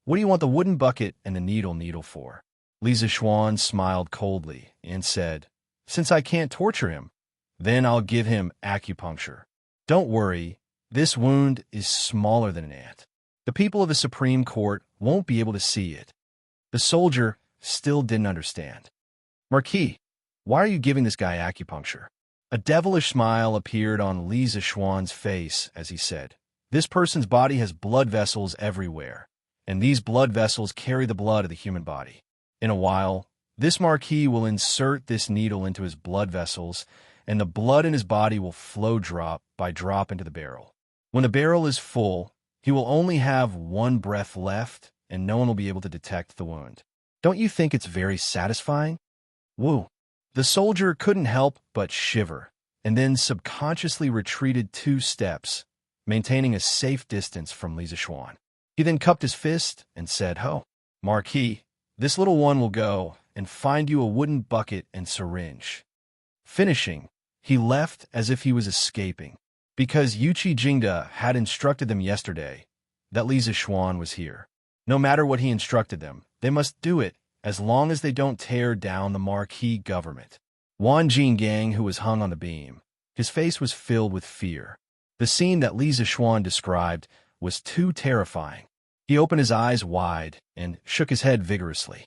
what do you want the wooden bucket and the needle for?" Li Zixuan smiled coldly and said, "Since I can't torture him, then I'll give him acupuncture. Don't worry, this wound is smaller than an ant. The people of the Supreme Court won't be able to see it." The soldier still didn't understand. "Marquis, why are you giving this guy acupuncture?" A devilish smile appeared on Li Zixuan's face as he said, "This person's body has blood vessels everywhere, and these blood vessels carry the blood of the human body. In a while, this Marquis will insert this needle into his blood vessels, and the blood in his body will flow drop by drop into the barrel. When the barrel is full, he will only have one breath left, and no one will be able to detect the wound. Don't you think it's very satisfying? Woo! The soldier couldn't help but shiver, and then subconsciously retreated 2 steps, maintaining a safe distance from Lisa Schwan. He then cupped his fist and said, "Ho, Marquis, this little one will go and find you a wooden bucket and syringe." Finishing, he left as if he was escaping, because Yuchi Jingda had instructed them yesterday that Lisa Schwan was here. No matter what he instructed them, they must do it as long as they don't tear down the Marquis government. Wan Jinggang, who was hung on the beam, his face was filled with fear. The scene that Lisa Schwan described was too terrifying. He opened his eyes wide and shook his head vigorously.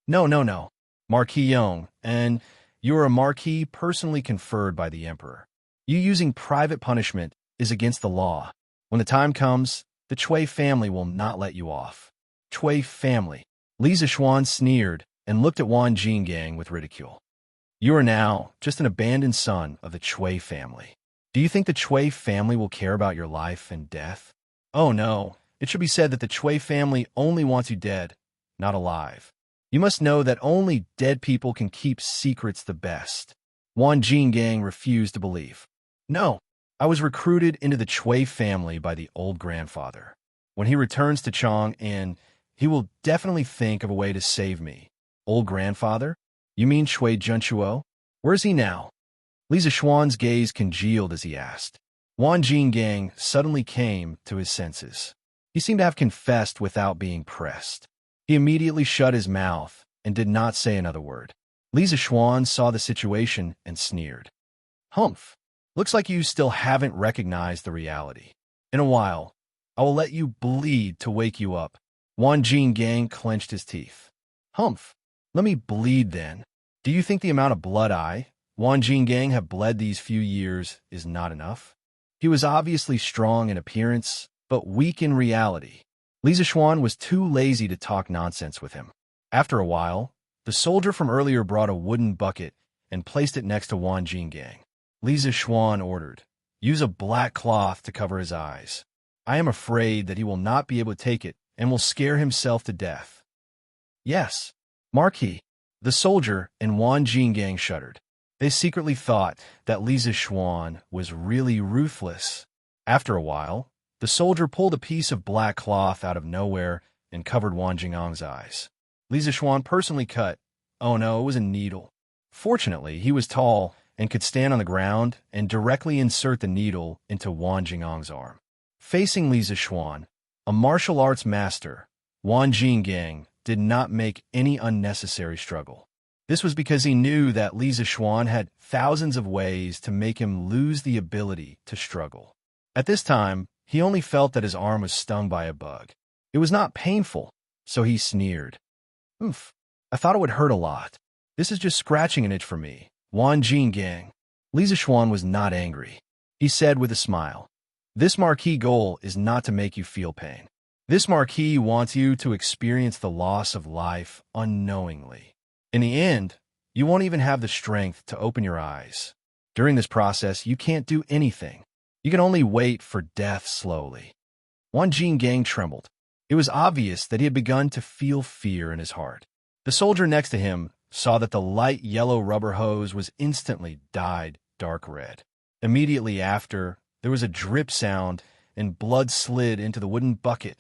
No, no, no, Marquis Yong, and you're a Marquis personally conferred by the Emperor. You using private punishment is against the law. When the time comes, the Chui family will not let you off. Chui family. Lisa Schwan sneered and looked at Wan Jinggang with ridicule. You are now just an abandoned son of the Chui family. Do you think the Chui family will care about your life and death? Oh no, it should be said that the Chui family only wants you dead, not alive. You must know that only dead people can keep secrets the best. Wan Jinggang refused to believe. No, I was recruited into the Chui family by the old grandfather. When he returns to Chang'an, he will definitely think of a way to save me. Old grandfather? You mean Chui Junchuo? Where's he now? Lisa Schwan's gaze congealed as he asked. Wan Jinggang suddenly came to his senses. He seemed to have confessed without being pressed. He immediately shut his mouth and did not say another word. Lisa Schwan saw the situation and sneered. Humph, looks like you still haven't recognized the reality. In a while, I will let you bleed to wake you up. Wan Jinggang clenched his teeth. Humph, let me bleed then. Do you think the amount of blood Wan Jinggang, have bled these few years is not enough? He was obviously strong in appearance, but weak in reality. Lisa Schwan was too lazy to talk nonsense with him. After a while, the soldier from earlier brought a wooden bucket and placed it next to Wan Jinggang. Lisa Schwan ordered, use a black cloth to cover his eyes. I am afraid that he will not be able to take it and will scare himself to death. Yes, Marquis. The soldier and Wan Jinggang shuddered. They secretly thought that Lisa Schwan was really ruthless. After a while, the soldier pulled a piece of black cloth out of nowhere and covered Wan Jingang's eyes. Lisa Schwan personally cut. Oh no, it was a needle. Fortunately, he was tall and could stand on the ground and directly insert the needle into Wan Jingang's arm. Facing Lisa Schwan, a martial arts master, Wan Jinggang did not make any unnecessary struggle. This was because he knew that Lisa Schwan had thousands of ways to make him lose the ability to struggle. At this time, he only felt that his arm was stung by a bug. It was not painful, so he sneered. Oof, I thought it would hurt a lot. This is just scratching an itch for me. Wan Jinggang. Lisa Schwan was not angry. He said with a smile, this Marquis goal is not to make you feel pain. This Marquis wants you to experience the loss of life unknowingly. In the end, you won't even have the strength to open your eyes. During this process, you can't do anything. You can only wait for death slowly. Wan Jinggang trembled. It was obvious that he had begun to feel fear in his heart. The soldier next to him saw that the light yellow rubber hose was instantly dyed dark red. Immediately after, there was a drip sound and blood slid into the wooden bucket.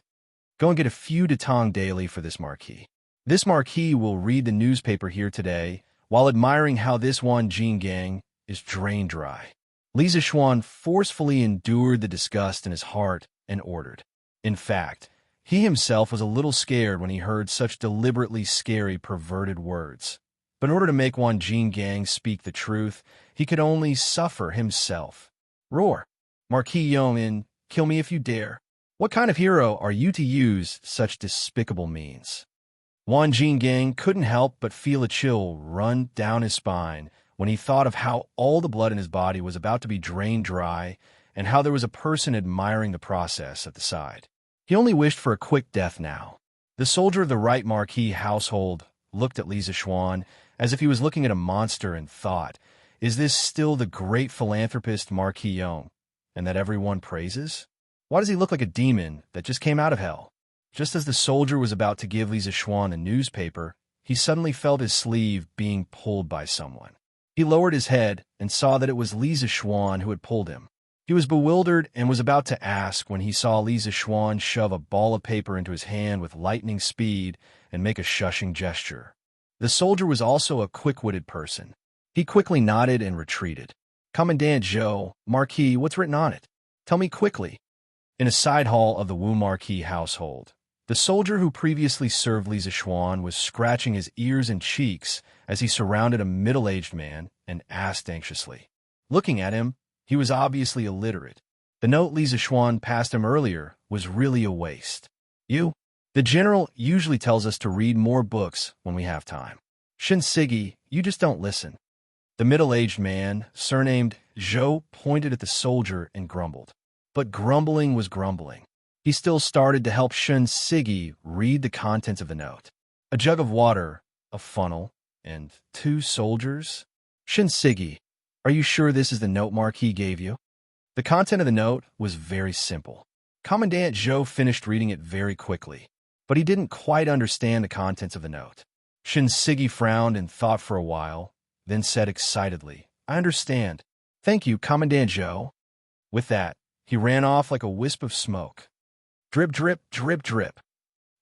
Go and get a few Datang daily for this Marquis. This Marquis will read the newspaper here today while admiring how this Wan Jinggang is drained dry. Lisa Schwan forcefully endured the disgust in his heart and ordered. In fact, he himself was a little scared when he heard such deliberately scary, perverted words. But in order to make Wan Jinggang speak the truth, he could only suffer himself. Roar, Marquis Yongin, kill me if you dare. What kind of hero are you to use such despicable means? Wan Jinggang couldn't help but feel a chill run down his spine when he thought of how all the blood in his body was about to be drained dry and how there was a person admiring the process at the side. He only wished for a quick death now. The soldier of the right Marquis household looked at Lisa Schwan as if he was looking at a monster and thought, is this still the great philanthropist Marquis Yong, and that everyone praises? Why does he look like a demon that just came out of hell? Just as the soldier was about to give Lisa Schwan a newspaper, he suddenly felt his sleeve being pulled by someone. He lowered his head and saw that it was Lisa Schwan who had pulled him. He was bewildered and was about to ask when he saw Lisa Schwan shove a ball of paper into his hand with lightning speed and make a shushing gesture. The soldier was also a quick-witted person. He quickly nodded and retreated. "Commandant Joe, Marquis, what's written on it? Tell me quickly." In a side hall of the Wu Marquis household, the soldier who previously served Lisa Schwan was scratching his ears and cheeks as he surrounded a middle-aged man and asked anxiously. Looking at him, he was obviously illiterate. The note Lisa Schwan passed him earlier was really a waste. "You? The general usually tells us to read more books when we have time. Shinsigi, you just don't listen." The middle-aged man, surnamed Zhou, pointed at the soldier and grumbled. But grumbling was grumbling. He still started to help Shinsigi read the contents of the note. A jug of water, a funnel, and 2 soldiers? "Shinsigi, are you sure this is the note Marquis gave you?" The content of the note was very simple. Commandant Zhou finished reading it very quickly, but he didn't quite understand the contents of the note. Shinsigi frowned and thought for a while, then said excitedly, "I understand. Thank you, Commandant Zhou." With that, he ran off like a wisp of smoke. Drip, drip, drip, drip.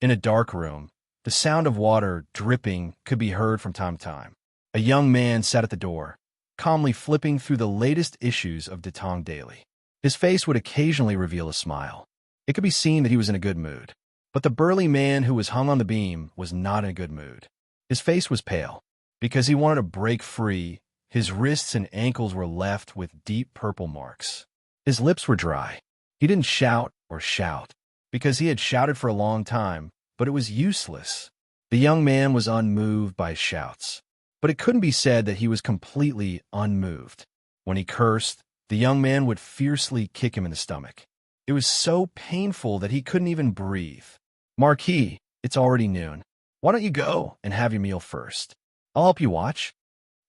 In a dark room, the sound of water dripping could be heard from time to time. A young man sat at the door, calmly flipping through the latest issues of Datong Daily. His face would occasionally reveal a smile. It could be seen that he was in a good mood. But the burly man who was hung on the beam was not in a good mood. His face was pale. Because he wanted to break free, his wrists and ankles were left with deep purple marks. His lips were dry. He didn't shout or shout, because he had shouted for a long time, but it was useless. The young man was unmoved by his shouts, but it couldn't be said that he was completely unmoved. When he cursed, the young man would fiercely kick him in the stomach. It was so painful that he couldn't even breathe. "Marquis, it's already noon. Why don't you go and have your meal first? I'll help you watch."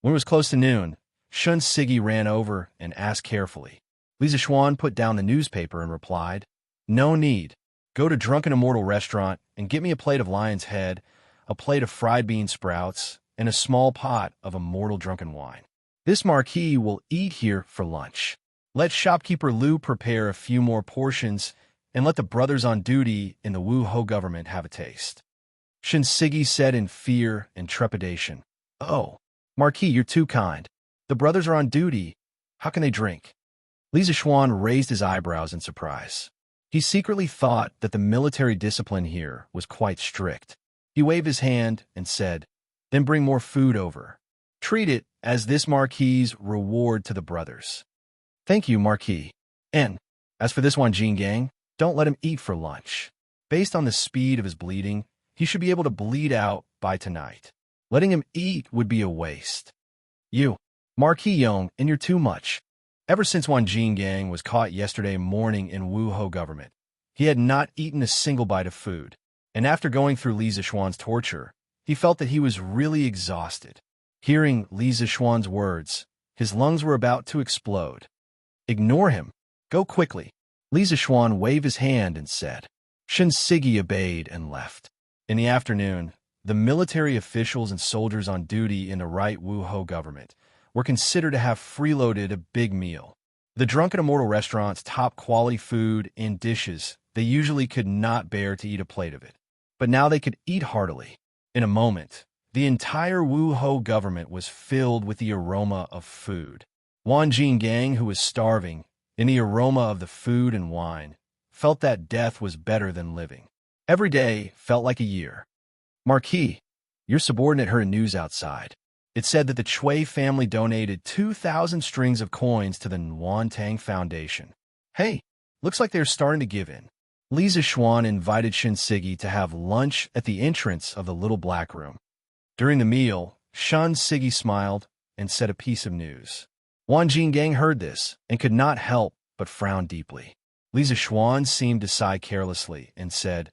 When it was close to noon, Shinsigi ran over and asked carefully. Lisa Schwan put down the newspaper and replied, "No need. Go to Drunken Immortal restaurant and get me a plate of lion's head, a plate of fried bean sprouts, and a small pot of immortal drunken wine. This Marquis will eat here for lunch. Let shopkeeper Liu prepare a few more portions, and let the brothers on duty in the Wu Ho government have a taste." Shinsigi said in fear and trepidation, "Oh, Marquis, you're too kind. The brothers are on duty. How can they drink?" Lisa Schwan raised his eyebrows in surprise. He secretly thought that the military discipline here was quite strict. He waved his hand and said, "Then bring more food over. Treat it as this Marquis's reward to the brothers." "Thank you, Marquis. And as for this Wanjin gang, don't let him eat for lunch. Based on the speed of his bleeding, he should be able to bleed out by tonight. Letting him eat would be a waste. You, Marquis Yong, and you're too much." Ever since Wanjin gang was caught yesterday morning in Wu Ho government, he had not eaten a single bite of food, and after going through Lisa Schwan's torture, he felt that he was really exhausted. Hearing Lisa Schwan's words, his lungs were about to explode. "Ignore him. Go quickly." Lisa Schwan waved his hand and said. Shinsigi obeyed and left. In the afternoon, the military officials and soldiers on duty in the right Wu Ho government were considered to have freeloaded a big meal. The Drunken Immortal restaurant's top-quality food and dishes, they usually could not bear to eat a plate of it. But now they could eat heartily. In a moment, the entire Wu Ho government was filled with the aroma of food. Wanjin gang, who was starving, in the aroma of the food and wine, felt that death was better than living. Every day felt like a year. "Marquis, your subordinate heard news outside. It said that the Chui family donated 2,000 strings of coins to the Nwantang Foundation. Hey, looks like they're starting to give in." Lisa Schwan invited Shinsigi to have lunch at the entrance of the little black room. During the meal, Shinsigi smiled and said a piece of news. Wanjin gang heard this and could not help but frown deeply. Lisa Schwan seemed to sigh carelessly and said,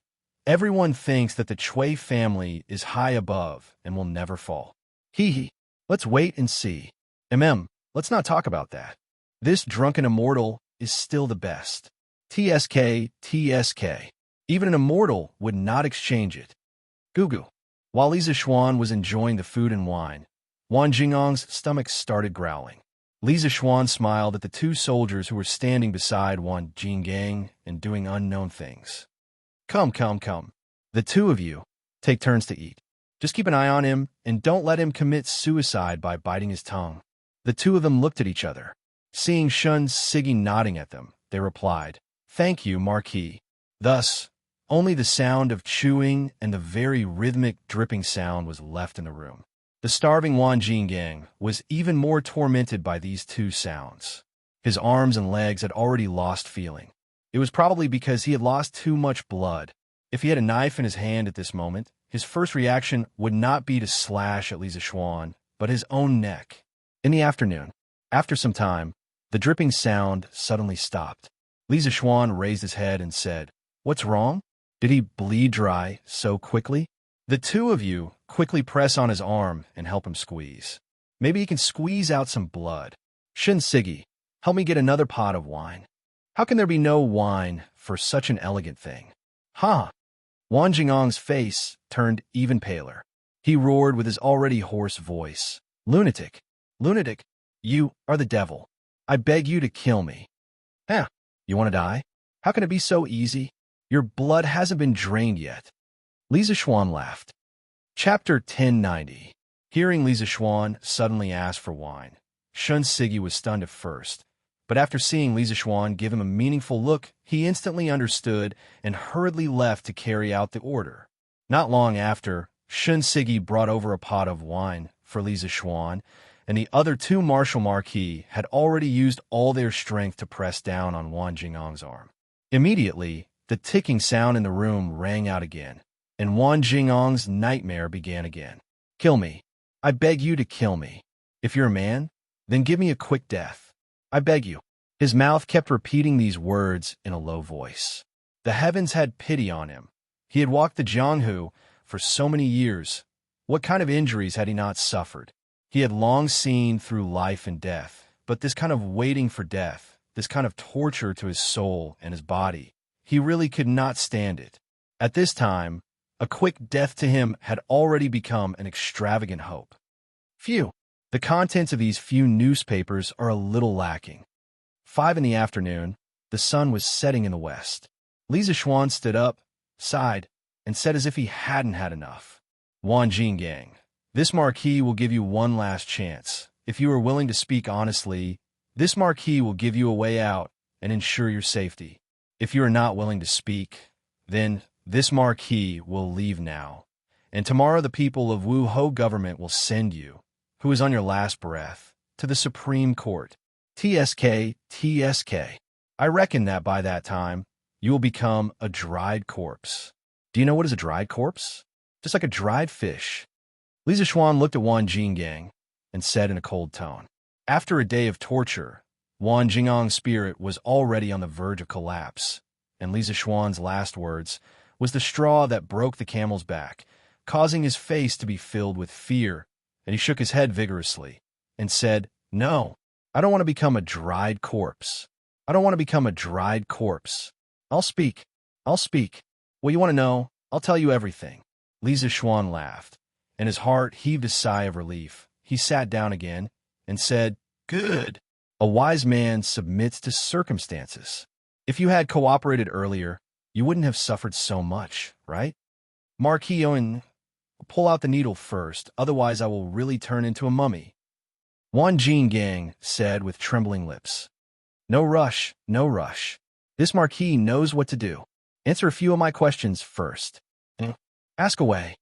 "Everyone thinks that the Chui family is high above and will never fall. Hee, let's wait and see. Let's not talk about that. This Drunken Immortal is still the best." TSK, TSK. Even an immortal would not exchange it. Gugu. While Li Zixuan was enjoying the food and wine, Wang Jingang's stomach started growling. Li Zixuan smiled at the two soldiers who were standing beside Wang Jinggang and doing unknown things. Come, come, come. The two of you, take turns to eat. Just keep an eye on him and don't let him commit suicide by biting his tongue. The two of them looked at each other. Seeing Shun Siggy nodding at them, they replied, "Thank you, Marquis." Thus, only the sound of chewing and the very rhythmic dripping sound was left in the room. The starving Wang Jinggang was even more tormented by these two sounds. His arms and legs had already lost feeling. It was probably because he had lost too much blood. If he had a knife in his hand at this moment, his first reaction would not be to slash at Li Zixuan, but his own neck. In the afternoon, after some time, the dripping sound suddenly stopped. Li Zixuan raised his head and said, "What's wrong? Did he bleed dry so quickly?" The two of you quickly press on his arm and help him squeeze. Maybe he can squeeze out some blood. Shin Siggy, help me get another pot of wine. How can there be no wine for such an elegant thing? Huh? Wang Jingang's face turned even paler. He roared with his already hoarse voice. Lunatic! Lunatic! You are the devil. I beg you to kill me. Eh, you want to die? How can it be so easy? Your blood hasn't been drained yet. Li Zixuan laughed. Chapter 1090. Hearing Li Zixuan suddenly ask for wine, Shun Siggy was stunned at first, but after seeing Li Zixuan give him a meaningful look, he instantly understood and hurriedly left to carry out the order. Not long after, Shun Siggy brought over a pot of wine for Li Zixuan, and the other two martial marquis had already used all their strength to press down on Wang Jingang's arm. Immediately, the ticking sound in the room rang out again, and Wang Jingang's nightmare began again. Kill me. I beg you to kill me. If you're a man, then give me a quick death. I beg you. His mouth kept repeating these words in a low voice. The heavens had pity on him. He had walked the Jianghu for so many years. What kind of injuries had he not suffered? He had long seen through life and death, but this kind of waiting for death, this kind of torture to his soul and his body, he really could not stand it. At this time, a quick death to him had already become an extravagant hope. Phew! The contents of these few newspapers are a little lacking. 5 in the afternoon, the sun was setting in the west. Li Zixuan stood up, sighed, and said as if he hadn't had enough. Wang Jinggang, this marquis will give you one last chance. If you are willing to speak honestly, this marquis will give you a way out and ensure your safety. If you are not willing to speak, then this marquis will leave now, and tomorrow the people of Wu Ho government will send you, who is on your last breath, to the Supreme Court. TSK, TSK. I reckon that by that time, you will become a dried corpse. Do you know what is a dried corpse? Just like a dried fish. Li Zixuan looked at Wang Jinggang and said in a cold tone. After a day of torture, Wang Jingang's spirit was already on the verge of collapse, and Li Zixuan's last words was the straw that broke the camel's back, causing his face to be filled with fear, and he shook his head vigorously and said, "No, I don't want to become a dried corpse. I don't want to become a dried corpse. I'll speak. I'll speak. What you want to know, I'll tell you everything." Li Zixuan laughed, and his heart heaved a sigh of relief. He sat down again and said, "Good. A wise man submits to circumstances. If you had cooperated earlier, you wouldn't have suffered so much, right? Marquis Owen, pull out the needle first, otherwise I will really turn into a mummy." Wang Jinggang said with trembling lips. No rush, no rush. This marquis knows what to do. Answer a few of my questions first. Ask away.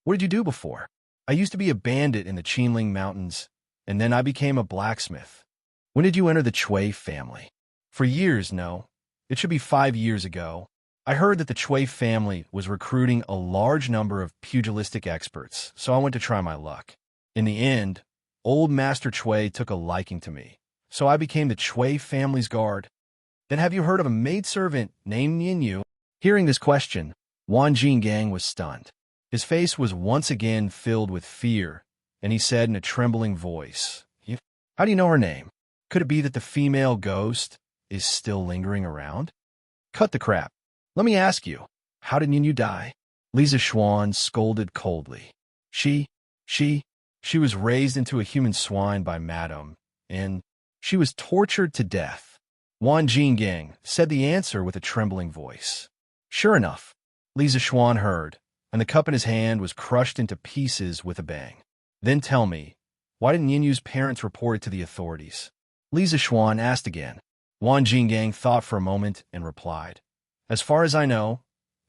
What did you do before? I used to be a bandit in the Qinling Mountains, and then I became a blacksmith. When did you enter the Chui family? For years, no. It should be 5 years ago. I heard that the Chui family was recruiting a large number of pugilistic experts, so I went to try my luck. In the end, old Master Chui took a liking to me, so I became the Chui family's guard. Then have you heard of a maidservant named Yin Yu? Hearing this question, Wang Jinggang was stunned. His face was once again filled with fear, and he said in a trembling voice, "How do you know her name? Could it be that the female ghost is still lingering around?" Cut the crap. Let me ask you, how did Yin Yu die? Lisa Schwan scolded coldly. She, she, she was raised into a human swine by Madame, and she was tortured to death. Wan Jinggang said the answer with a trembling voice. Sure enough, Lisa Schwan heard, and the cup in his hand was crushed into pieces with a bang. Then tell me, why didn't Yin Yu's parents report it to the authorities? Lisa Schwan asked again. Wan Jinggang thought for a moment and replied. As far as I know,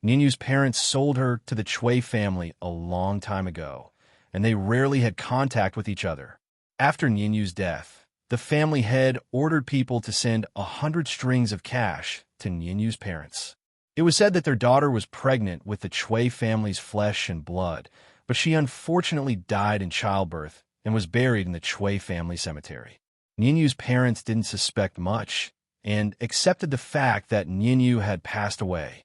Yin Yu's parents sold her to the Chui family a long time ago, and they rarely had contact with each other. After Yin Yu's death, the family head ordered people to send 100 strings of cash to Yin Yu's parents. It was said that their daughter was pregnant with the Chui family's flesh and blood, but she unfortunately died in childbirth and was buried in the Chui family cemetery. Yin Yu's parents didn't suspect much and accepted the fact that Yin Yu had passed away.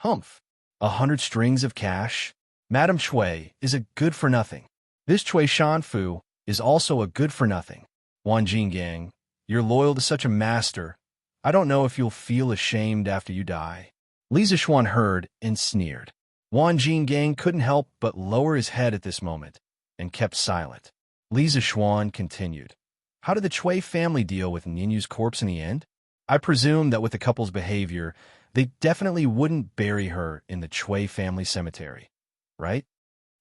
Humph! 100 strings of cash? Madame Chui is a good-for-nothing. This Chui Shanfu is also a good-for-nothing. Wan Jinggang, you're loyal to such a master. I don't know if you'll feel ashamed after you die. Lisa Schwan heard and sneered. Wan Jinggang couldn't help but lower his head at this moment and kept silent. Lisa Schwan continued. How did the Chui family deal with Yin Yu's corpse in the end? I presume that with the couple's behavior, they definitely wouldn't bury her in the Chui family cemetery, right?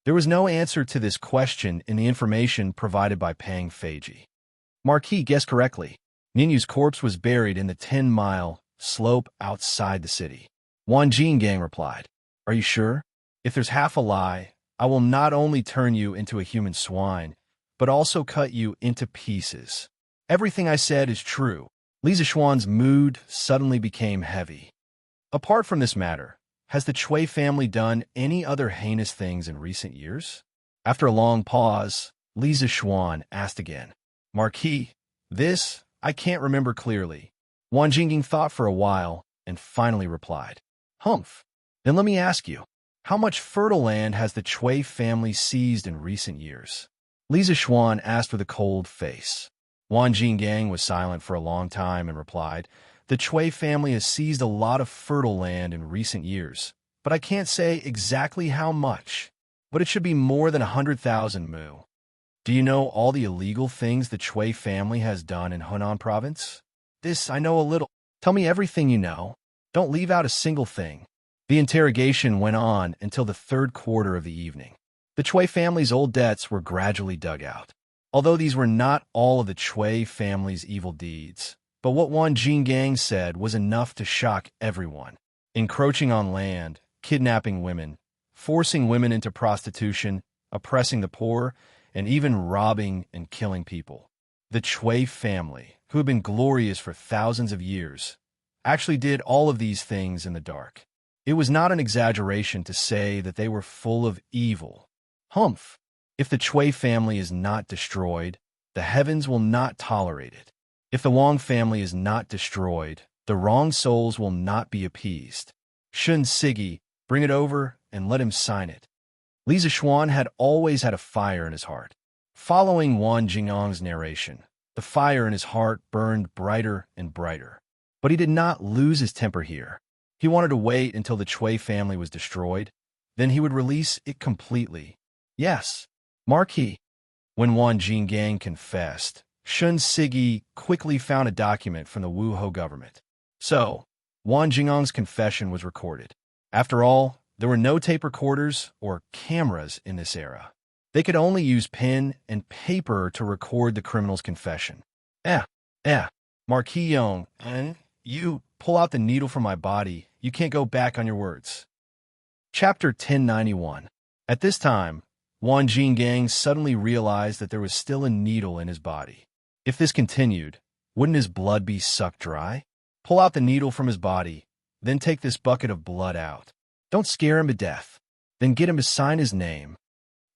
There was no answer to this question in the information provided by Pang Feiji. Marquis guessed correctly. Yin Yu's corpse was buried in the 10-mile slope outside the city. Wan Jinggang replied, Are you sure? If there's half a lie, I will not only turn you into a human swine, but also cut you into pieces. Everything I said is true. Lisa Schwan's mood suddenly became heavy. Apart from this matter, has the Chui family done any other heinous things in recent years? After a long pause, Lisa Schwan asked again. Marquis, this, I can't remember clearly. Wan Jinggang thought for a while and finally replied. Humph. Then let me ask you, how much fertile land has the Chui family seized in recent years? Lisa Schwan asked with a cold face. Wan Jinggang was silent for a long time and replied, The Chui family has seized a lot of fertile land in recent years, but I can't say exactly how much. But it should be more than 100,000 mu. Do you know all the illegal things the Chui family has done in Hunan province? This I know a little. Tell me everything you know. Don't leave out a single thing. The interrogation went on until the third quarter of the evening. The Chui family's old debts were gradually dug out. Although these were not all of the Chui family's evil deeds, but what Wan Jinggang said was enough to shock everyone. Encroaching on land, kidnapping women, forcing women into prostitution, oppressing the poor, and even robbing and killing people. The Chui family, who had been glorious for thousands of years, actually did all of these things in the dark. It was not an exaggeration to say that they were full of evil. Humph! If the Chui family is not destroyed, the heavens will not tolerate it. If the Wang family is not destroyed, the wrong souls will not be appeased. Shun Sigi, bring it over and let him sign it. Lisa Schwan had always had a fire in his heart. Following Wan Jingang's narration, the fire in his heart burned brighter and brighter. But he did not lose his temper here. He wanted to wait until the Chui family was destroyed. Then he would release it completely. Yes, Marquis. When Wan Jinggang confessed, Shun Sigi quickly found a document from the Wuho government. So, Wan Jingang's confession was recorded. After all, there were no tape recorders or cameras in this era. They could only use pen and paper to record the criminal's confession. Marquis Yong, you pull out the needle from my body. You can't go back on your words. Chapter 1091. At this time, Wan Jinggang suddenly realized that there was still a needle in his body. If this continued, wouldn't his blood be sucked dry? Pull out the needle from his body, then take this bucket of blood out. Don't scare him to death. Then get him to sign his name.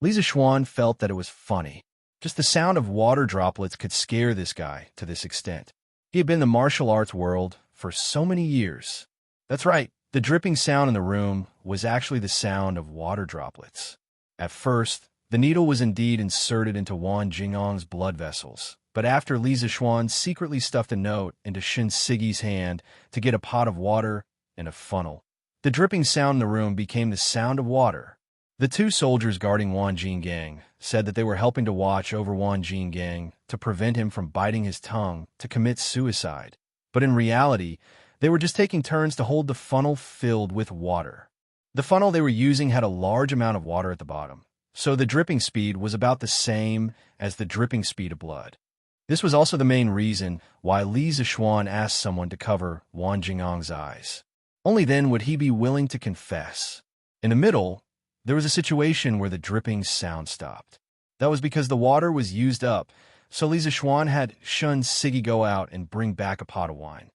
Lisa Schwan felt that it was funny. Just the sound of water droplets could scare this guy to this extent. He had been in the martial arts world for so many years. That's right, the dripping sound in the room was actually the sound of water droplets. At first, the needle was indeed inserted into Wan Jingang's blood vessels, but after Lisa Schwan secretly stuffed a note into Shin Sigi's hand to get a pot of water in a funnel. The dripping sound in the room became the sound of water. The two soldiers guarding Wang Jinggang said that they were helping to watch over Wang Jinggang to prevent him from biting his tongue to commit suicide. But in reality, they were just taking turns to hold the funnel filled with water. The funnel they were using had a large amount of water at the bottom, so the dripping speed was about the same as the dripping speed of blood. This was also the main reason why Li Zishuan asked someone to cover Wang Jingang's eyes. Only then would he be willing to confess. In the middle, there was a situation where the dripping sound stopped. That was because the water was used up, so Li Zishuan had Shun Siggy go out and bring back a pot of wine.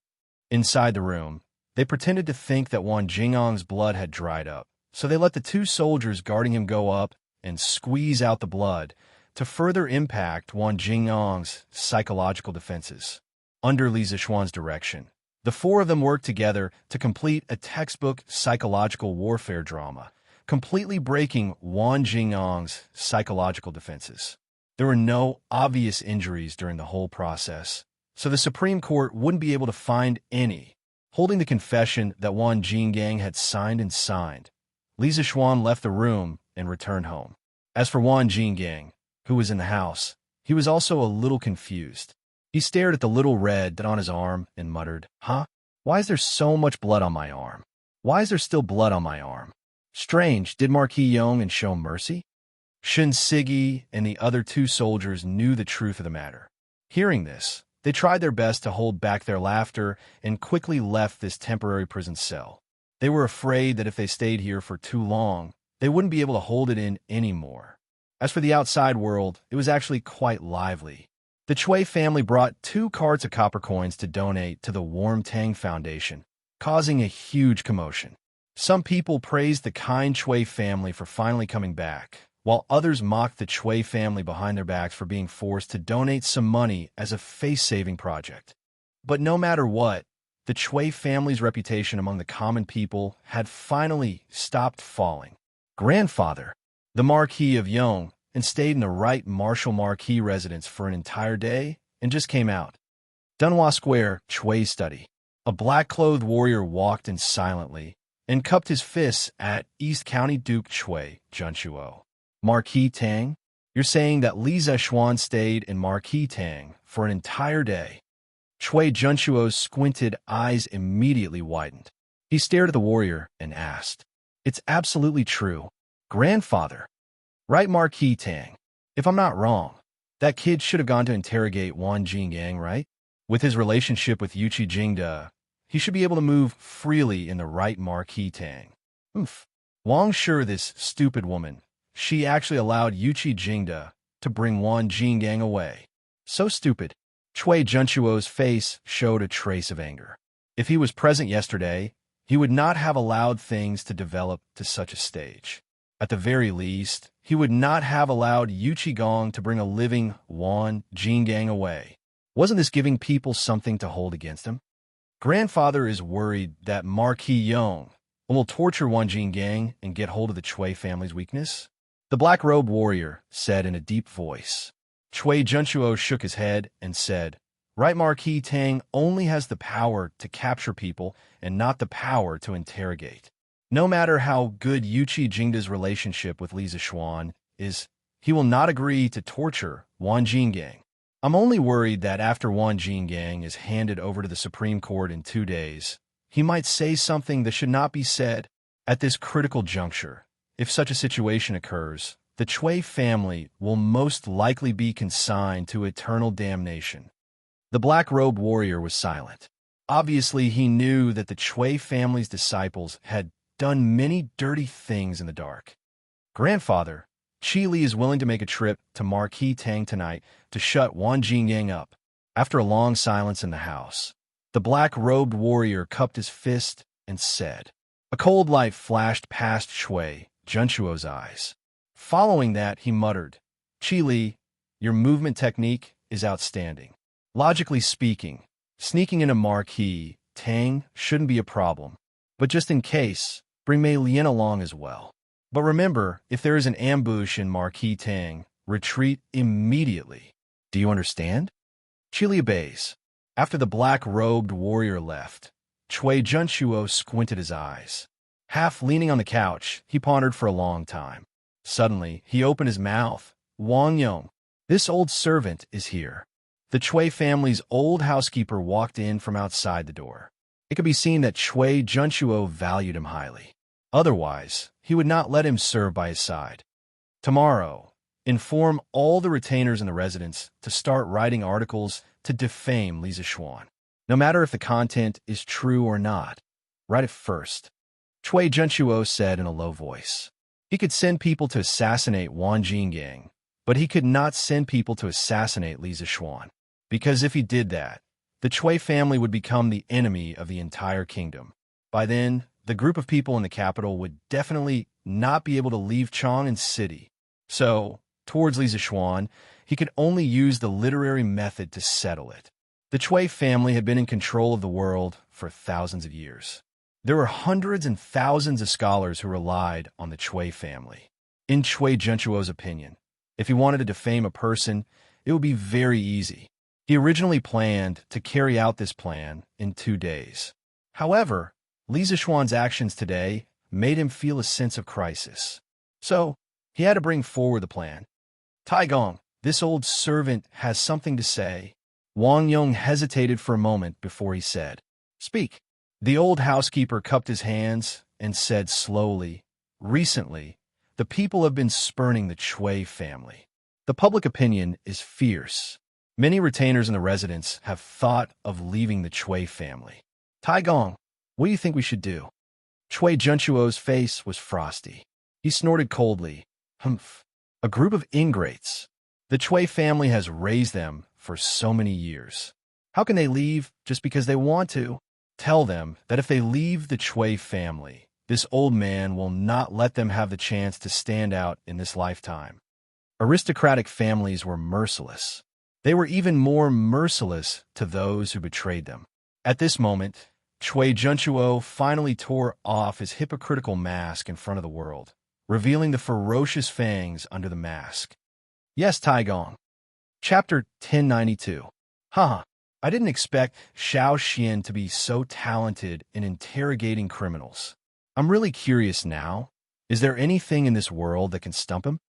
Inside the room, they pretended to think that Wang Jingang's blood had dried up, so they let the two soldiers guarding him go up and squeeze out the blood to further impact Wang Jingang's psychological defenses. Under Li Zishuan's direction, the four of them worked together to complete a textbook psychological warfare drama, completely breaking Wang Jingang's psychological defenses. There were no obvious injuries during the whole process, so the Supreme Court wouldn't be able to find any. Holding the confession that Wang Jinggang had signed and signed, Li Zishuan left the room and returned home. As for Wang Jinggang, who was in the house, he was also a little confused. He stared at the little red dot on his arm and muttered, "Huh? Why is there so much blood on my arm? Why is there still blood on my arm? Strange, did Marquis Yong show mercy?" Shun Siggy and the other two soldiers knew the truth of the matter. Hearing this, they tried their best to hold back their laughter and quickly left this temporary prison cell. They were afraid that if they stayed here for too long, they wouldn't be able to hold it in anymore. As for the outside world, it was actually quite lively. The Chui family brought 2 carts of copper coins to donate to the Warm Tang Foundation, causing a huge commotion. Some people praised the kind Chui family for finally coming back, while others mocked the Chui family behind their backs for being forced to donate some money as a face-saving project. But no matter what, the Chui family's reputation among the common people had finally stopped falling. Grandfather, the Marquis of Yong, and stayed in the right Marshal Marquis residence for an entire day and just came out. Dunhua Square, Chui study. A black-clothed warrior walked in silently and cupped his fists at East County Duke Chui Junchuo. Marquis Tang? You're saying that Li Zishuan stayed in Marquis Tang for an entire day? Chui Junchuo's squinted eyes immediately widened. He stared at the warrior and asked, "It's absolutely true. Grandfather." "Right, Marquis Tang. If I'm not wrong, that kid should have gone to interrogate Wang Jinggang, right? With his relationship with Yuqi Jingda, he should be able to move freely in the right, Marquis Tang." Wang sure this stupid woman. She actually allowed Yuqi Jingda to bring Wang Jinggang away. So stupid. Chui Junchuo's face showed a trace of anger. If he was present yesterday, he would not have allowed things to develop to such a stage. At the very least, he would not have allowed Yuqi Gong to bring a living Wang Jinggang away. Wasn't this giving people something to hold against him? Grandfather is worried that Marquis Yong will torture Wang Jinggang and get hold of the Chui family's weakness. The black-robed warrior said in a deep voice. Chui Junchuo shook his head and said, "Right, Marquis Tang only has the power to capture people and not the power to interrogate. No matter how good Yuqi Jingda's relationship with Li Zishuan is, he will not agree to torture Wang Jinggang. I'm only worried that after Wang Jinggang is handed over to the Supreme Court in 2 days, he might say something that should not be said. At this critical juncture, if such a situation occurs, the Chui family will most likely be consigned to eternal damnation." The black-robed warrior was silent. Obviously, he knew that the Chui family's disciples had done many dirty things in the dark. "Grandfather, Qi Li is willing to make a trip to Marquis Tang tonight to shut Wang Jinggang up." After a long silence in the house, the black-robed warrior cupped his fist and said. A cold light flashed past Chui Junchuo's eyes. Following that, he muttered, "Qi Li, your movement technique is outstanding. Logically speaking, sneaking into Marquis Tang shouldn't be a problem. But just in case, bring Mei Lian along as well. But remember, if there is an ambush in Marquis Tang, retreat immediately. Do you understand?" Qi Li obeys. After the black-robed warrior left, Chui Junshuo squinted his eyes. Half leaning on the couch, he pondered for a long time. Suddenly, he opened his mouth. Wang Yong, this old servant is here. The Chui family's old housekeeper walked in from outside the door. It could be seen that Chui Junshuo valued him highly. Otherwise, he would not let him serve by his side. Tomorrow, inform all the retainers in the residence to start writing articles to defame Li Zixuan. No matter if the content is true or not, write it first. Chui Junshuo said in a low voice. He could send people to assassinate Wang Jinggang, but he could not send people to assassinate Li Zixuan. Because if he did that, the Chui family would become the enemy of the entire kingdom. By then, the group of people in the capital would definitely not be able to leave Chang'an City. So, towards Li Zixuan, he could only use the literary method to settle it. The Chui family had been in control of the world for thousands of years. There were hundreds and thousands of scholars who relied on the Chui family. In Chui Junshuo's opinion, if he wanted to defame a person, it would be very easy. He originally planned to carry out this plan in 2 days. However, Li Zixuan's actions today made him feel a sense of crisis. So, he had to bring forward the plan. Taigong, this old servant has something to say. Wang Yong hesitated for a moment before he said, Speak. The old housekeeper cupped his hands and said slowly, Recently, the people have been spurning the Chui family. The public opinion is fierce. Many retainers in the residence have thought of leaving the Chui family. Taigong, what do you think we should do? Chui Junshuo's face was frosty. He snorted coldly. Humph. A group of ingrates. The Chui family has raised them for so many years. How can they leave just because they want to? Tell them that if they leave the Chui family, this old man will not let them have the chance to stand out in this lifetime. Aristocratic families were merciless. They were even more merciless to those who betrayed them. At this moment, Chui Junshuo finally tore off his hypocritical mask in front of the world, revealing the ferocious fangs under the mask. Yes, Taigong. Chapter 1092. Haha, I didn't expect Xiao Xian to be so talented in interrogating criminals. I'm really curious now. Is there anything in this world that can stump him?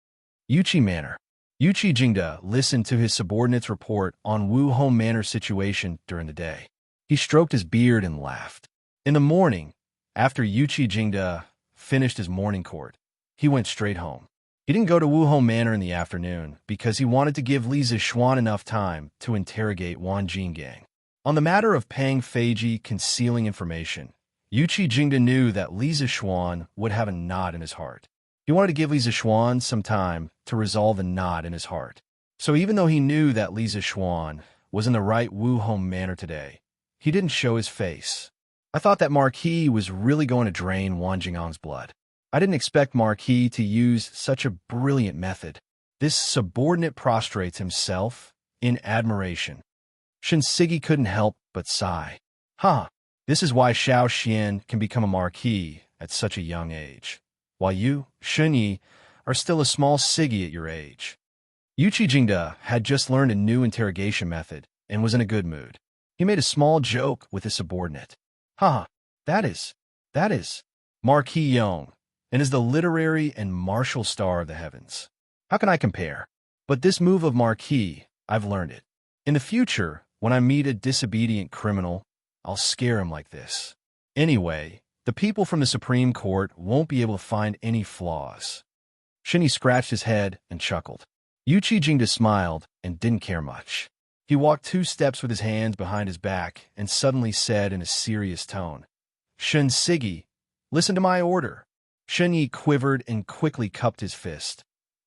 Yuqi Manor. Yuqi Jingde listened to his subordinate's report on Wu Hong Manor's situation during the day. He stroked his beard and laughed. In the morning, after Yuqi Jingde finished his morning court, he went straight home. He didn't go to Wu Hong Manor in the afternoon because he wanted to give Li Zixuan enough time to interrogate Wang Jinggang. On the matter of Pang Feiji concealing information, Yuqi Jingde knew that Li Zixuan would have a knot in his heart. He wanted to give Li Zixuan some time to resolve a knot in his heart. So even though he knew that Li Zixuan was in the right Wu Hong Manor today, he didn't show his face. I thought that Marquis was really going to drain Wang Jingang's blood. I didn't expect Marquis to use such a brilliant method. This subordinate prostrates himself in admiration. Shinsigi couldn't help but sigh. This is why Xiao Xian can become a Marquis at such a young age, while you, Shunyi, are still a small Siggy at your age. Yuqi Jingde had just learned a new interrogation method and was in a good mood. He made a small joke with his subordinate. That is Marquis Yong, and is the literary and martial star of the heavens. How can I compare? But this move of Marquis, I've learned it. In the future, when I meet a disobedient criminal, I'll scare him like this. Anyway, the people from the Supreme Court won't be able to find any flaws. Shinny scratched his head and chuckled. Yuqi Jingde smiled and didn't care much. He walked 2 steps with his hands behind his back and suddenly said in a serious tone, Shun Siggy, listen to my order. Shunyi quivered and quickly cupped his fist.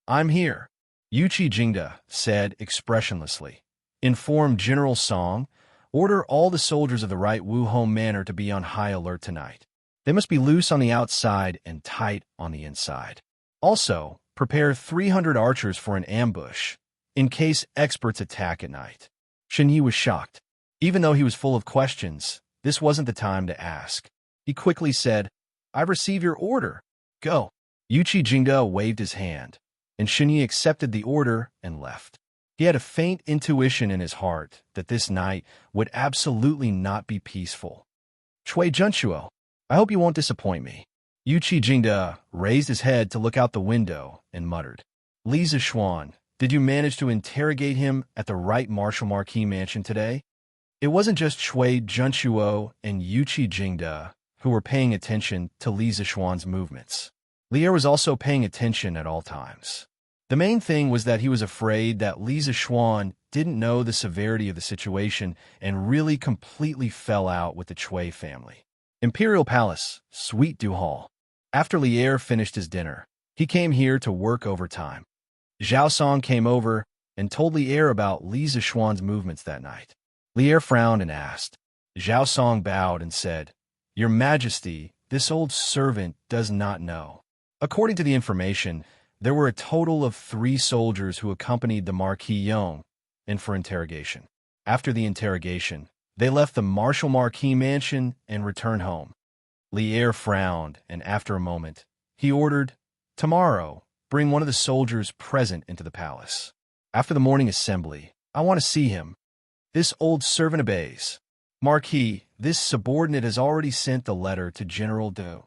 I'm here, Yuqi Jingde said expressionlessly. Inform General Song, order all the soldiers of the right Wu Hong Manor to be on high alert tonight. They must be loose on the outside and tight on the inside. Also, prepare 300 archers for an ambush, in case experts attack at night. Shunyi was shocked. Even though he was full of questions, this wasn't the time to ask. He quickly said, I receive your order. Go. Yuqi Jingde waved his hand, and Shunyi accepted the order and left. He had a faint intuition in his heart that this night would absolutely not be peaceful. Chui Junchuo, I hope you won't disappoint me. Yu Qijingde raised his head to look out the window and muttered. Li Zixuan, did you manage to interrogate him at the right Martial Marquis mansion today? It wasn't just Chui Junchuo and Yu Qijingde who were paying attention to Li Zixuan's movements. Lier was also paying attention at all times. The main thing was that he was afraid that Li Zixuan didn't know the severity of the situation and really completely fell out with the Chui family. Imperial Palace, Suite du Hall. After Lier finished his dinner, he came here to work overtime. Zhao Song came over and told Lier about Li Zixuan's movements that night. Lier frowned and asked. Zhao Song bowed and said, Your Majesty, this old servant does not know. According to the information, there were a total of 3 soldiers who accompanied the Marquis Yong in for interrogation. After the interrogation, they left the Martial Marquis mansion and returned home. Lier frowned, and after a moment, he ordered, Tomorrow, bring one of the soldiers present into the palace. After the morning assembly, I want to see him. This old servant obeys. Marquis, this subordinate has already sent the letter to General Du.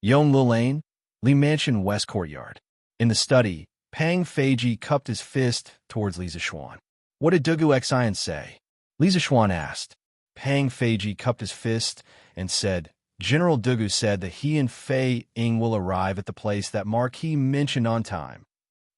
Yong Lilane, Li Mansion West Courtyard. In the study, Pang Feiji cupped his fist towards Li Zixuan. What did Dugu Xian say? Li Zixuan asked. Pang Feiji cupped his fist and said, General Dugu said that he and Fei Ying will arrive at the place that Marquis mentioned on time.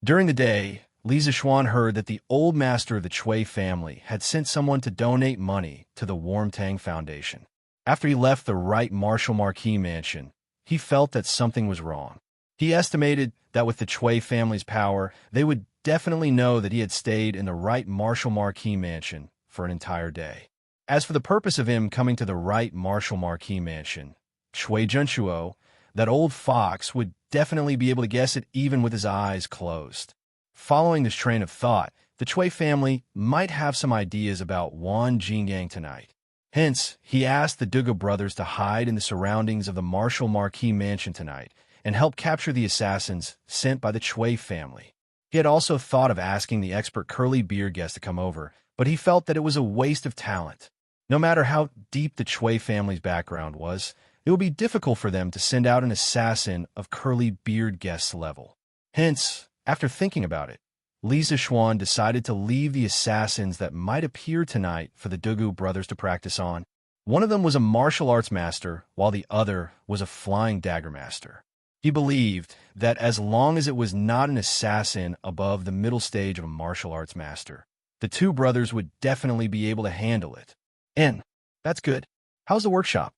During the day, Li Zixuan heard that the old master of the Chui family had sent someone to donate money to the Warmtang Foundation. After he left the right Martial Marquis mansion, he felt that something was wrong. He estimated that with the Chui family's power, they would definitely know that he had stayed in the right Martial Marquis mansion for an entire day. As for the purpose of him coming to the right Martial Marquis mansion, Chui Junchuo, that old fox, would definitely be able to guess it even with his eyes closed. Following this train of thought, the Chui family might have some ideas about Wan Jingyang tonight. Hence, he asked the Dugu brothers to hide in the surroundings of the Martial Marquis mansion tonight and help capture the assassins sent by the Chui family. He had also thought of asking the expert curly beard guest to come over, but he felt that it was a waste of talent. No matter how deep the Chui family's background was, it would be difficult for them to send out an assassin of curly beard guest's level. Hence, after thinking about it, Li Zixuan decided to leave the assassins that might appear tonight for the Dugu brothers to practice on. One of them was a martial arts master, while the other was a flying dagger master. He believed that as long as it was not an assassin above the middle stage of a martial arts master, the 2 brothers would definitely be able to handle it. And that's good. How's the workshop?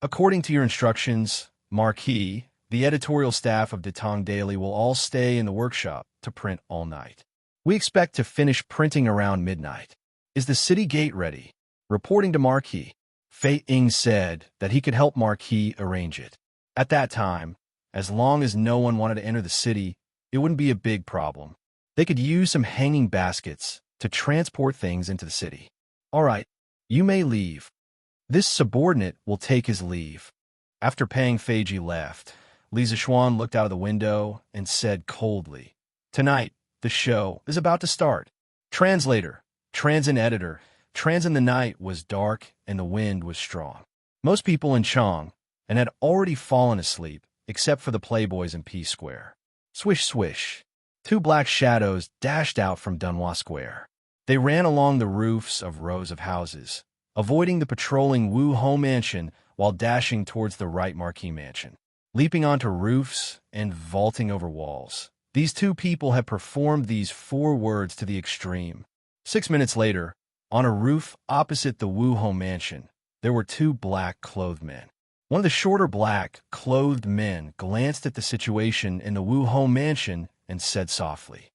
According to your instructions, Marquis, the editorial staff of Datong Daily will all stay in the workshop to print all night. We expect to finish printing around midnight. Is the city gate ready? Reporting to Marquis, Fei Ying said that he could help Marquis arrange it. At that time, as long as no one wanted to enter the city, it wouldn't be a big problem. They could use some hanging baskets to transport things into the city. All right, you may leave. This subordinate will take his leave. After Pang Feiji left, Li Zixuan looked out of the window and said coldly, Tonight, the show is about to start. Translator, Transin editor, Transin the night was dark and the wind was strong. Most people in Chang and had already fallen asleep, except for the playboys in P Square. Swish, swish. 2 black shadows dashed out from Dunhua Square. They ran along the roofs of rows of houses, avoiding the patrolling Wu Ho mansion while dashing towards the right Marquis mansion. Leaping onto roofs and vaulting over walls, these 2 people had performed these 4 words to the extreme. 6 minutes later, on a roof opposite the Wu Ho mansion, there were 2 black-clothed men. One of the shorter black-clothed men glanced at the situation in the Wu Ho mansion and said softly,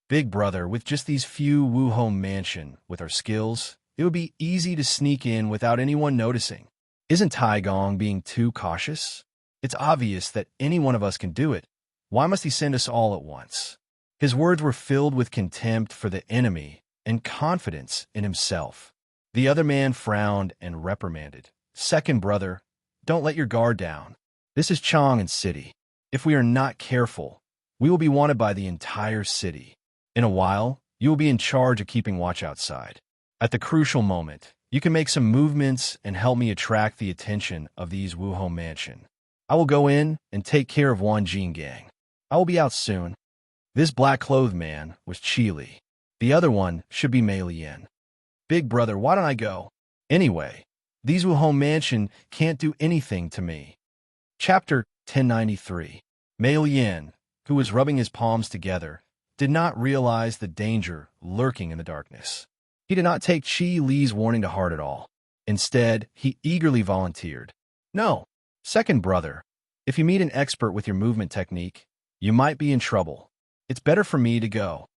Big brother, with just these few Wu Ho mansion, with our skills, it would be easy to sneak in without anyone noticing. Isn't Taigong being too cautious? It's obvious that any one of us can do it. Why must he send us all at once? His words were filled with contempt for the enemy and confidence in himself. The other man frowned and reprimanded. Second brother, don't let your guard down. This is Chang'an City. If we are not careful, we will be wanted by the entire city. In a while, you will be in charge of keeping watch outside. At the crucial moment, You can make some movements and help me attract the attention of these Wuho Mansion. I will go in and take care of Wan Gang. I will be out soon. This black-clothed man was Chi Li. The other one should be Mei Lian. Big brother, why don't I go? Anyway, these Wuho Mansion can't do anything to me. Chapter 1093. Mei Lian, who was rubbing his palms together, did not realize the danger lurking in the darkness. He did not take Chi Li's warning to heart at all. Instead, he eagerly volunteered. No, second brother, if you meet an expert with your movement technique, you might be in trouble. It's better for me to go.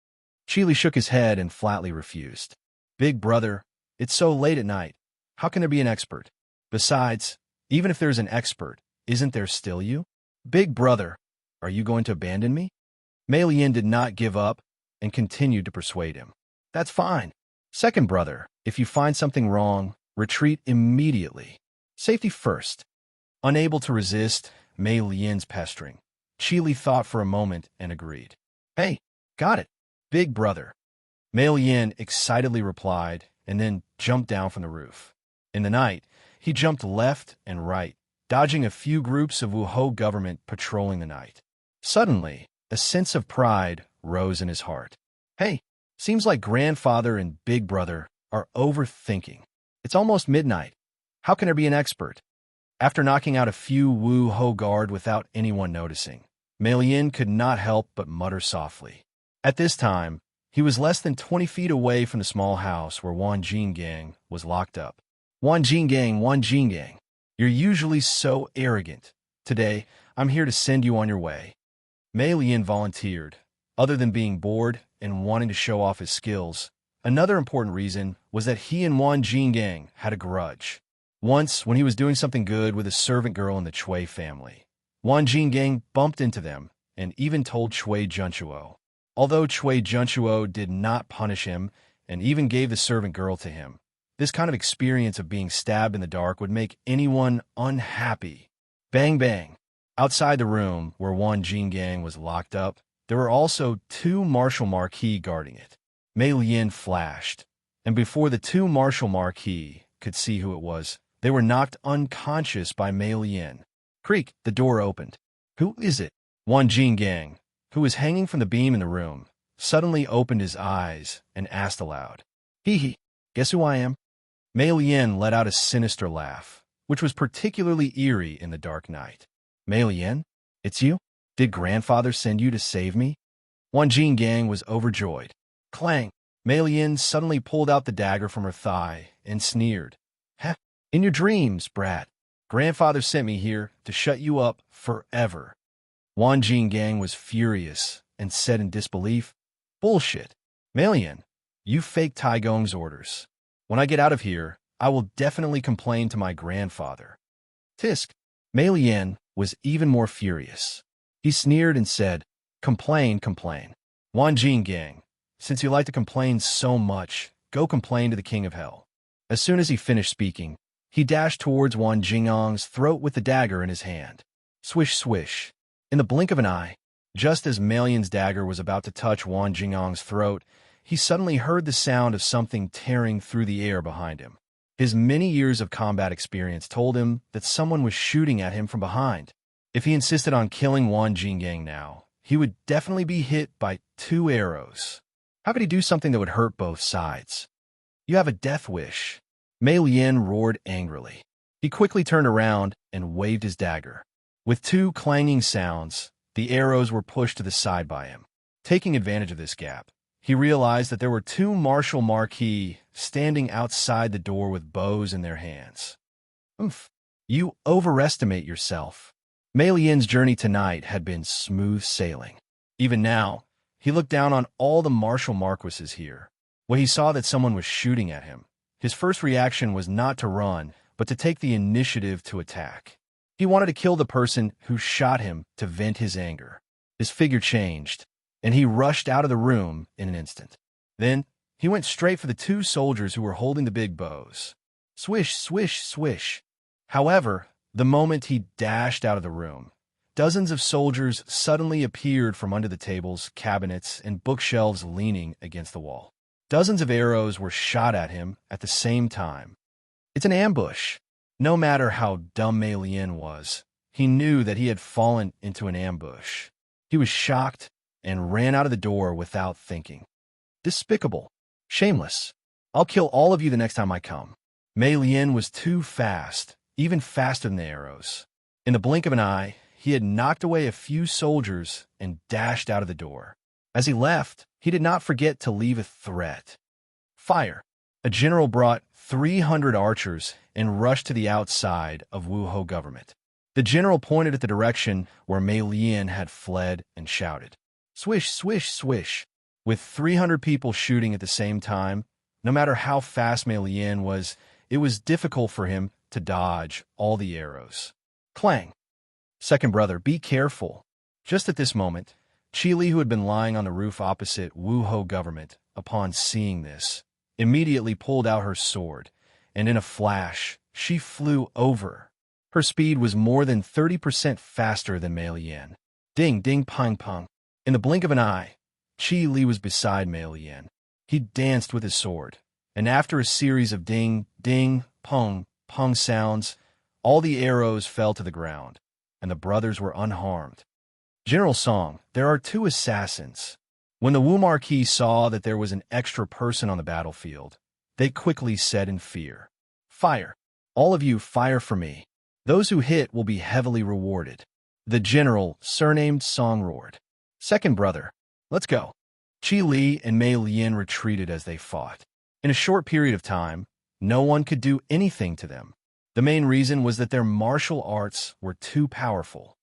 Chi Li shook his head and flatly refused. Big brother, it's so late at night. How can there be an expert? Besides, even if there's an expert, isn't there still you? Big brother, are you going to abandon me? Mei Lian did not give up and continued to persuade him. That's fine. Second brother, if you find something wrong, retreat immediately. Safety first. Unable to resist Mei Lian's pestering, Chi Li thought for a moment and agreed. Hey, got it. Big brother. Mei Lian excitedly replied and then jumped down from the roof. In the night, he jumped left and right, dodging a few groups of Wuho government patrolling the night. Suddenly, a sense of pride rose in his heart. Hey, seems like grandfather and big brother are overthinking. It's almost midnight. How can there be an expert? After knocking out a few Wuho guard without anyone noticing, Mei Lian could not help but mutter softly. At this time, he was less than 20 feet away from the small house where Wan Gang was locked up. Wan Gang, you're usually so arrogant. Today, I'm here to send you on your way. Mei Lian volunteered. Other than being bored and wanting to show off his skills, another important reason was that he and Wan Gang had a grudge. Once, when he was doing something good with a servant girl in the Chui family, Wan Gang bumped into them and even told Chui Junchuo. Although Chui Junchuo did not punish him and even gave the servant girl to him, this kind of experience of being stabbed in the dark would make anyone unhappy. Bang bang. Outside the room where Wan Gang was locked up, there were also two martial marquis guarding it. Mei Lian flashed, and before the two martial marquis could see who it was, they were knocked unconscious by Mei Lian. Creak, the door opened. Who is it? Wan Gang, who was hanging from the beam in the room, suddenly opened his eyes and asked aloud. Hee, guess who I am? Mei Lian let out a sinister laugh, which was particularly eerie in the dark night. Mei Lian, it's you? Did grandfather send you to save me? Wan Gang was overjoyed. Clang! Mei Lian suddenly pulled out the dagger from her thigh and sneered. Heh, in your dreams, brat. Grandfather sent me here to shut you up forever. Wan Gang was furious and said in disbelief, Bullshit. Mei Lian, you faked Tai Gong's orders. When I get out of here, I will definitely complain to my grandfather. Tisk. Mei Lian was even more furious. He sneered and said, Complain. Wan Gang, since you like to complain so much, go complain to the King of Hell. As soon as he finished speaking, he dashed towards Wan Jingang's throat with the dagger in his hand. Swish, swish. In the blink of an eye, just as Mei Lian's dagger was about to touch Wan Jingang's throat, he suddenly heard the sound of something tearing through the air behind him. His many years of combat experience told him that someone was shooting at him from behind. If he insisted on killing Wan Gang now, he would definitely be hit by 2 arrows. How could he do something that would hurt both sides? You have a death wish. Mei Lian roared angrily. He quickly turned around and waved his dagger. With 2 clanging sounds, the arrows were pushed to the side by him. Taking advantage of this gap, he realized that there were 2 martial marquis standing outside the door with bows in their hands. Oof, you overestimate yourself. Mei Lian's journey tonight had been smooth sailing. Even now, he looked down on all the martial marquises here. When he saw that someone was shooting at him, his first reaction was not to run, but to take the initiative to attack. He wanted to kill the person who shot him to vent his anger. His figure changed, and he rushed out of the room in an instant. Then, he went straight for the 2 soldiers who were holding the big bows. Swish, swish, swish. However, the moment he dashed out of the room, dozens of soldiers suddenly appeared from under the tables, cabinets, and bookshelves leaning against the wall. Dozens of arrows were shot at him at the same time, It's an ambush. No matter how dumb Mei Lian was, he knew that he had fallen into an ambush. He was shocked and ran out of the door without thinking. Despicable. Shameless. I'll kill all of you the next time I come. Mei Lian was too fast, even faster than the arrows. In the blink of an eye, he had knocked away a few soldiers and dashed out of the door. As he left, he did not forget to leave a threat. Fire. A general brought 300 archers and rushed to the outside of Wuho government. The general pointed at the direction where Mei Lian had fled and shouted, "Swish, swish, swish." With 300 people shooting at the same time, no matter how fast Mei Lian was, it was difficult for him to dodge all the arrows. Clang. Second brother, be careful. Just at this moment, Qi Li, who had been lying on the roof opposite Wuho government, upon seeing this, immediately pulled out her sword, and in a flash, she flew over. Her speed was more than 30% faster than Mei Lian. Ding, ding, pong, pong. In the blink of an eye, Qi Li was beside Mei Lian. He danced with his sword, and after a series of ding, ding, pong, pong sounds, all the arrows fell to the ground, and the brothers were unharmed. General Song, there are 2 assassins. When the Wu Marquis saw that there was an extra person on the battlefield, they quickly said in fear, "Fire! All of you fire for me. Those who hit will be heavily rewarded." The general, surnamed Song, roared, "Second brother, let's go." Qi Li and Mei Lian retreated as they fought. In a short period of time, no one could do anything to them. The main reason was that their martial arts were too powerful.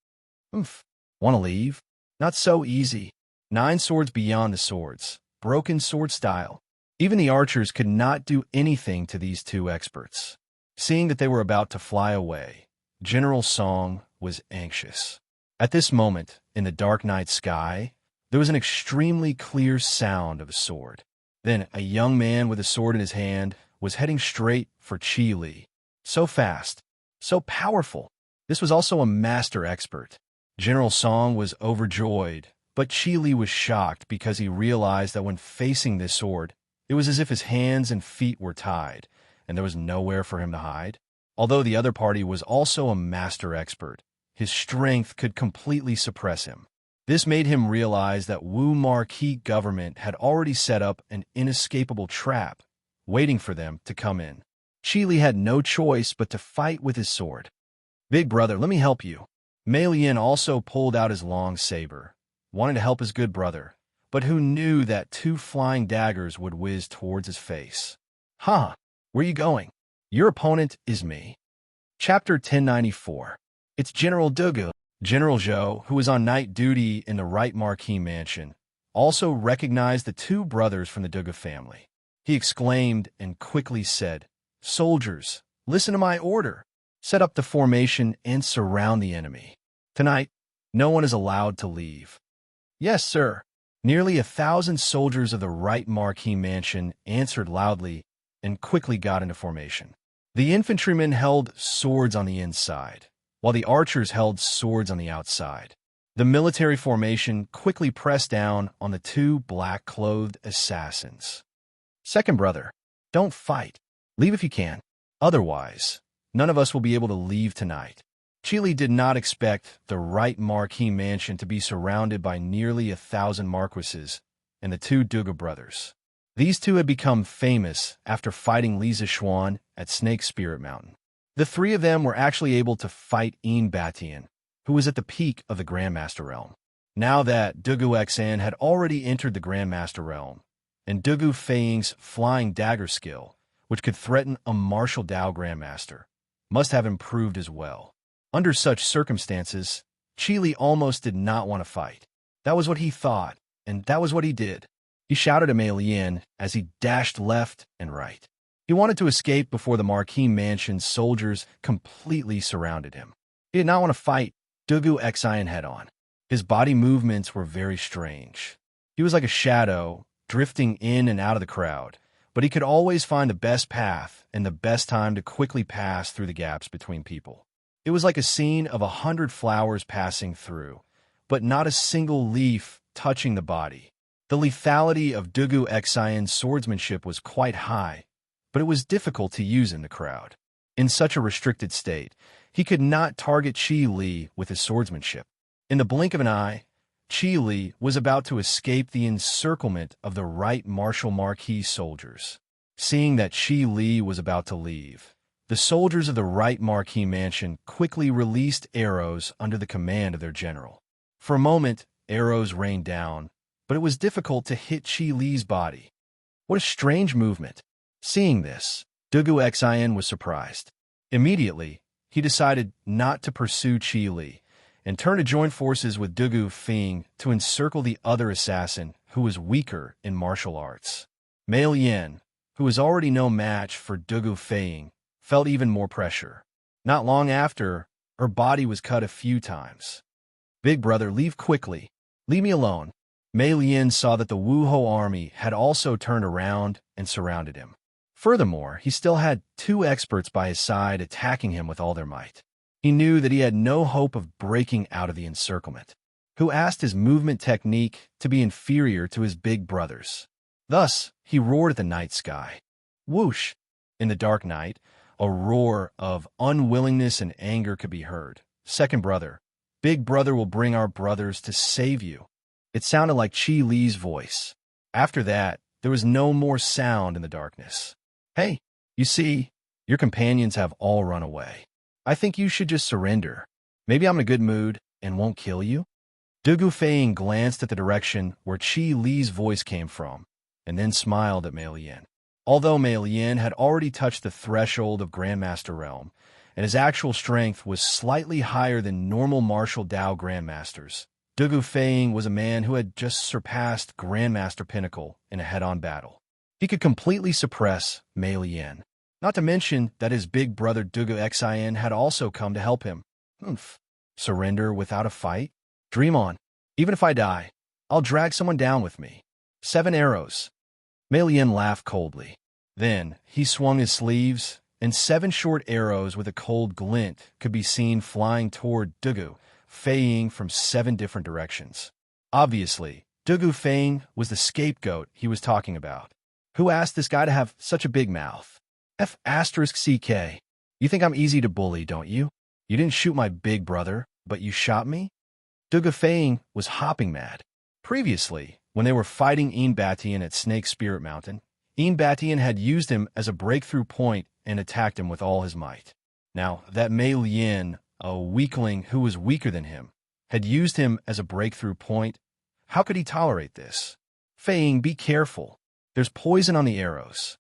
Oomph. Want to leave? Not so easy. 9 swords beyond the swords. Broken sword style. Even the archers could not do anything to these 2 experts. Seeing that they were about to fly away, General Song was anxious. At this moment, in the dark night sky, there was an extremely clear sound of a sword. Then a young man with a sword in his hand was heading straight for Qi Li. So fast, so powerful. This was also a master expert. General Song was overjoyed, but Qi Li was shocked because he realized that when facing this sword, it was as if his hands and feet were tied, and there was nowhere for him to hide. Although the other party was also a master expert, his strength could completely suppress him. This made him realize that Wu Marquis government had already set up an inescapable trap, waiting for them to come in. Qi Li had no choice but to fight with his sword. "Big brother, let me help you." Mei Lian also pulled out his long saber, wanting to help his good brother, but who knew that 2 flying daggers would whiz towards his face. "Huh, where you going? Your opponent is me." Chapter 1094. It's General Dugu. General Zhou, who was on night duty in the Right Marquis mansion, also recognized the 2 brothers from the Dugu family. He exclaimed and quickly said, "Soldiers, listen to my order. Set up the formation and surround the enemy. Tonight, no one is allowed to leave." "Yes, sir." Nearly 1,000 soldiers of the Right Marquis mansion answered loudly and quickly got into formation. The infantrymen held swords on the inside, while the archers held swords on the outside. The military formation quickly pressed down on the 2 black-clothed assassins. "Second brother, don't fight. Leave if you can. Otherwise, none of us will be able to leave tonight." Qi Li did not expect the Right Marquis mansion to be surrounded by nearly 1,000 marquises and the 2 Dugu brothers. These 2 had become famous after fighting Li Zixuan at Snake Spirit Mountain. The 3 of them were actually able to fight Yin Batian, who was at the peak of the Grandmaster realm. Now that Dugu Xan had already entered the Grandmaster realm, and Dugu Feiying's flying dagger skill, which could threaten a martial Dao Grandmaster, must have improved as well. Under such circumstances, Qi Li almost did not want to fight. That was what he thought, and that was what he did. He shouted at Mei Lian as he dashed left and right. He wanted to escape before the Marquis mansion's soldiers completely surrounded him. He did not want to fight Dugu Xian head-on. His body movements were very strange. He was like a shadow, drifting in and out of the crowd, but he could always find the best path and the best time to quickly pass through the gaps between people. It was like a scene of 100 flowers passing through, but not a single leaf touching the body. The lethality of Dugu Xian's swordsmanship was quite high, but it was difficult to use in the crowd. In such a restricted state, he could not target Qi Li with his swordsmanship. In the blink of an eye, Qi Li was about to escape the encirclement of the right Martial Marquis soldiers. Seeing that Qi Li was about to leave, the soldiers of the right Marquis mansion quickly released arrows under the command of their general. For a moment, arrows rained down, but it was difficult to hit Qi Li's body. What a strange movement. Seeing this, Dugu Xian was surprised. Immediately, he decided not to pursue Qi Li and turned to join forces with Dugu Feng to encircle the other assassin who was weaker in martial arts. Mei Lian, who was already no match for Dugu Feng, felt even more pressure. Not long after, her body was cut a few times. "Big brother, leave quickly. Leave me alone." Mei Lian saw that the Wuhou army had also turned around and surrounded him. Furthermore, he still had two experts by his side attacking him with all their might. He knew that he had no hope of breaking out of the encirclement. Who asked his movement technique to be inferior to his big brother's? Thus, he roared at the night sky. Whoosh! In the dark night, a roar of unwillingness and anger could be heard. "Second brother, big brother will bring our brothers to save you." It sounded like Qi Li's voice. After that, there was no more sound in the darkness. "Hey, you see, your companions have all run away. I think you should just surrender. Maybe I'm in a good mood and won't kill you." Dugu Feng glanced at the direction where Qi Li's voice came from, and then smiled at Mei Lian. Although Mei Lian had already touched the threshold of Grandmaster realm, and his actual strength was slightly higher than normal martial Dao Grandmasters, Dugu Feng was a man who had just surpassed Grandmaster Pinnacle in a head-on battle. He could completely suppress Mei Lian, not to mention that his big brother Dugu Xian had also come to help him. Surrender without a fight? Dream on. Even if I die, I'll drag someone down with me. 7 arrows. Mei Lian laughed coldly. Then he swung his sleeves, and 7 short arrows with a cold glint could be seen flying toward Dugu Feng from 7 different directions. Obviously, Dugu Feng was the scapegoat he was talking about. Who asked this guy to have such a big mouth? F***CK. You think I'm easy to bully, don't you? You didn't shoot my big brother, but you shot me? Dugu Feng was hopping mad. Previously, when they were fighting Yin Batian at Snake Spirit Mountain, Yin Batian had used him as a breakthrough point and attacked him with all his might. Now, that Mei Lian, a weakling who was weaker than him, had used him as a breakthrough point, how could he tolerate this? "Feng, be careful. There's poison on the arrows."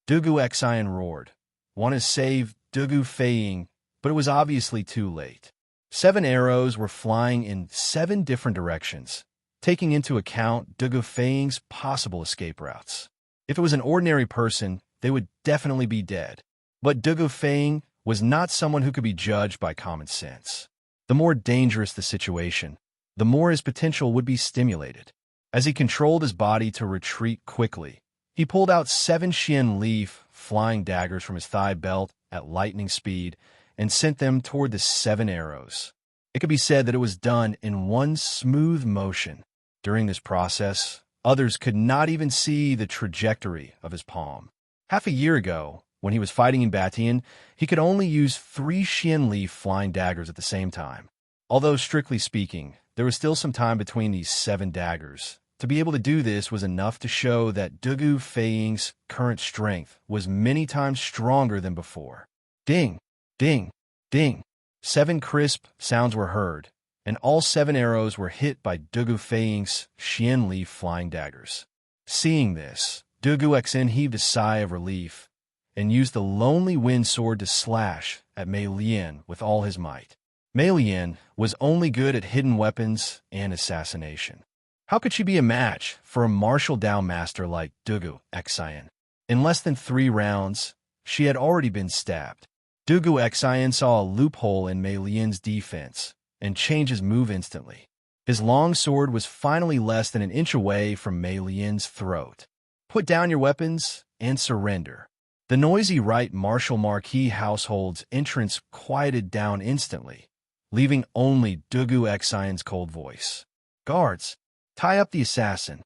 Dugu Xian roared, "Want to save Dugu Feng," but it was obviously too late. 7 arrows were flying in 7 different directions, taking into account Dugu Feng's possible escape routes. If it was an ordinary person, they would definitely be dead. But Dugu Feng was not someone who could be judged by common sense. The more dangerous the situation, the more his potential would be stimulated. As he controlled his body to retreat quickly, he pulled out 7 Xian Leaf flying daggers from his thigh belt at lightning speed and sent them toward the 7 arrows. It could be said that it was done in one smooth motion. During this process, others could not even see the trajectory of his palm. Half a year ago, when he was fighting in Batian, he could only use 3 Xian Leaf flying daggers at the same time. Although, strictly speaking, there was still some time between these 7 daggers. To be able to do this was enough to show that Dugu Feng's current strength was many times stronger than before. Ding, ding, ding. 7 crisp sounds were heard, and all 7 arrows were hit by Dugu Feng's Xian Leaf flying daggers. Seeing this, Dugu Xian heaved a sigh of relief and used the Lonely Wind Sword to slash at Mei Lian with all his might. Mei Lian was only good at hidden weapons and assassination. How could she be a match for a martial Dao master like Dugu Xian? In less than 3 rounds, she had already been stabbed. Dugu Xian saw a loophole in Mei Lian's defense and changed his move instantly. His long sword was finally less than an inch away from Mei Lian's throat. Put down your weapons and surrender. The noisy right Martial Marquis household's entrance quieted down instantly, leaving only Dugu Xian's cold voice. Guards, tie up the assassin.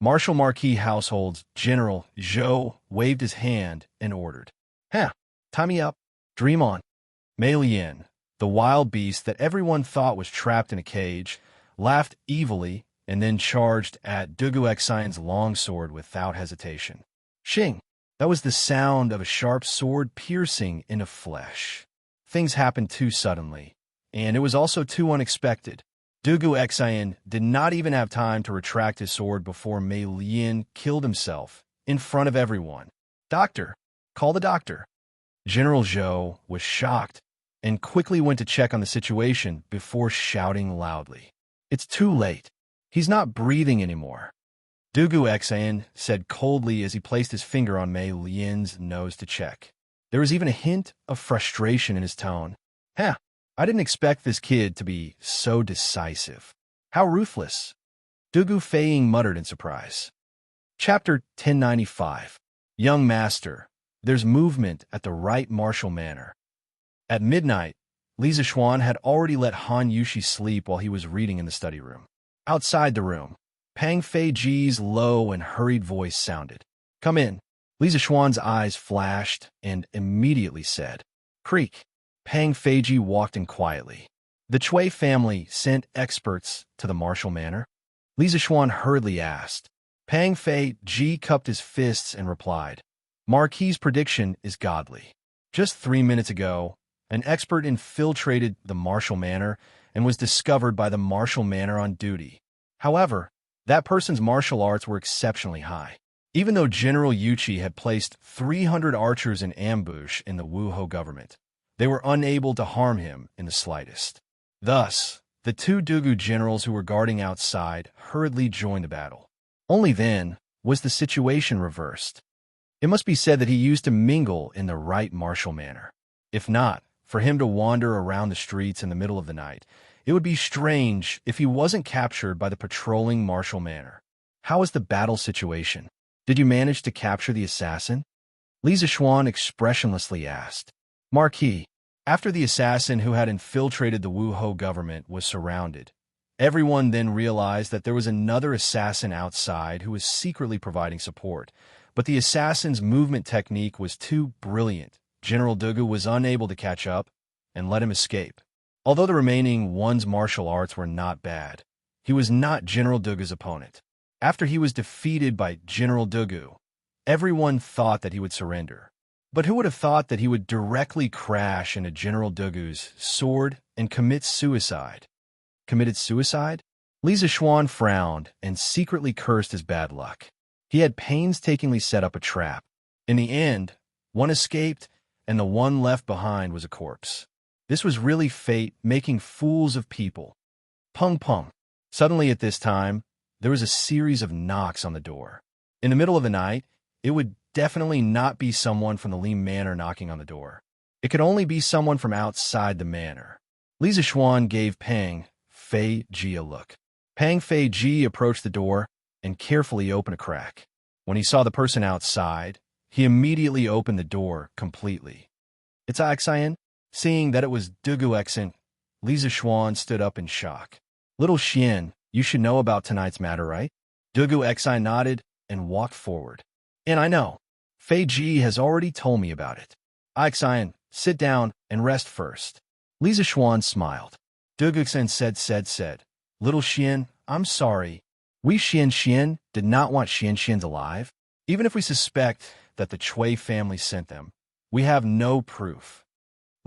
Marshal Marquis Household's General Zhou waved his hand and ordered, "Huh, tie me up. Dream on." Mei Lian, the wild beast that everyone thought was trapped in a cage, laughed evilly and then charged at Dugu Xian's longsword without hesitation. Shing! That was the sound of a sharp sword piercing into flesh. Things happened too suddenly, and it was also too unexpected. Dugu Xian did not even have time to retract his sword before Mei Lian killed himself in front of everyone. "Doctor! Call the doctor!" General Zhou was shocked and quickly went to check on the situation before shouting loudly, "It's too late. He's not breathing anymore." Dugu Xian said coldly as he placed his finger on Mei Lian's nose to check. There was even a hint of frustration in his tone. "Huh, I didn't expect this kid to be so decisive. How ruthless." Dugu Feiying muttered in surprise. Chapter 1095. Young Master, there's movement at the right Martial Manor. At midnight, Li Zixuan had already let Han Yushi sleep while he was reading in the study room. Outside the room, Pang Feiji's low and hurried voice sounded. "Come in." Li Zixuan's eyes flashed and immediately said, "Creak." Pang Feiji walked in quietly. "The Chui family sent experts to the Martial Manor?" Li Zixuan hurriedly asked. Pang Feiji cupped his fists and replied, "Marquis's prediction is godly. Just 3 minutes ago, an expert infiltrated the Martial Manor and was discovered by the Martial Manor on duty. However, that person's martial arts were exceptionally high. Even though General Yuchi had placed 300 archers in ambush in the Wuho government, they were unable to harm him in the slightest. Thus, the 2 Dugu generals who were guarding outside hurriedly joined the battle. Only then was the situation reversed. It must be said that he used to mingle in the right martial manner. If not, for him to wander around the streets in the middle of the night, it would be strange if he wasn't captured by the patrolling martial manor. How is the battle situation? Did you manage to capture the assassin? Li Zixuan expressionlessly asked. Marquis, after the assassin who had infiltrated the Wuho government was surrounded, everyone then realized that there was another assassin outside who was secretly providing support, but the assassin's movement technique was too brilliant. General Dugu was unable to catch up and let him escape. Although the remaining one's martial arts were not bad, he was not General Dugu's opponent. After he was defeated by General Dugu, everyone thought that he would surrender. But who would have thought that he would directly crash into General Dugu's sword and commit suicide? Committed suicide? Li Zixuan frowned and secretly cursed his bad luck. He had painstakingly set up a trap. In the end, one escaped, and the one left behind was a corpse. This was really fate making fools of people. Pung pung. Suddenly at this time, there was a series of knocks on the door. In the middle of the night, it would definitely not be someone from the Li Manor knocking on the door. It could only be someone from outside the manor. Li Zixuan gave Pang Feiji a look. Pang Feiji approached the door and carefully opened a crack. When he saw the person outside, he immediately opened the door completely. "It's Xian?" Seeing that it was Dugu Xian, Li Zixuan stood up in shock. "Little Xian, you should know about tonight's matter, right?" Dugu Xian nodded and walked forward. "And I know. Feiji has already told me about it." "Xian, sit down and rest first." Li Zixuan smiled. Dugu Xian said, "Little Xian, I'm sorry. We Xian did not want Xians alive. Even if we suspect that the Chui family sent them, we have no proof."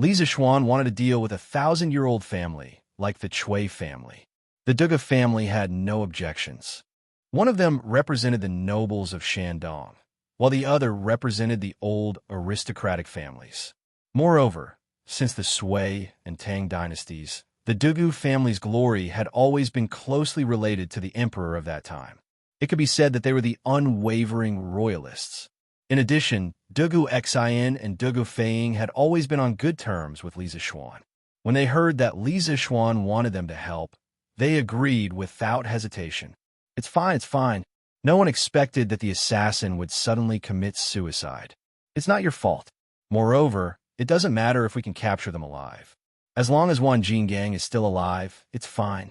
Li Zixuan wanted to deal with a 1,000-year-old family like the Chui family. The Dugu family had no objections. One of them represented the nobles of Shandong, while the other represented the old aristocratic families. Moreover, since the Sui and Tang dynasties, the Dugu family's glory had always been closely related to the emperor of that time. It could be said that they were the unwavering royalists. In addition, Dugu Xian and Dugu Feiying had always been on good terms with Li Zixuan. When they heard that Li Zixuan wanted them to help, they agreed without hesitation. It's fine. No one expected that the assassin would suddenly commit suicide. It's not your fault. Moreover, it doesn't matter if we can capture them alive. As long as Wan Jingang is still alive, it's fine."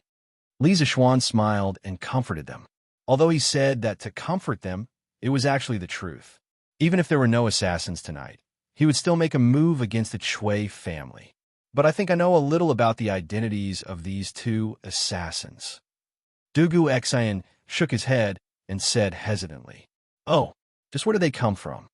Li Zixuan smiled and comforted them. although he said that to comfort them, it was actually the truth. Even if there were no assassins tonight, he would still make a move against the Chui family. But I think I know a little about the identities of these two assassins. Dugu Xian shook his head and said hesitantly, "Oh, just where did they come from?"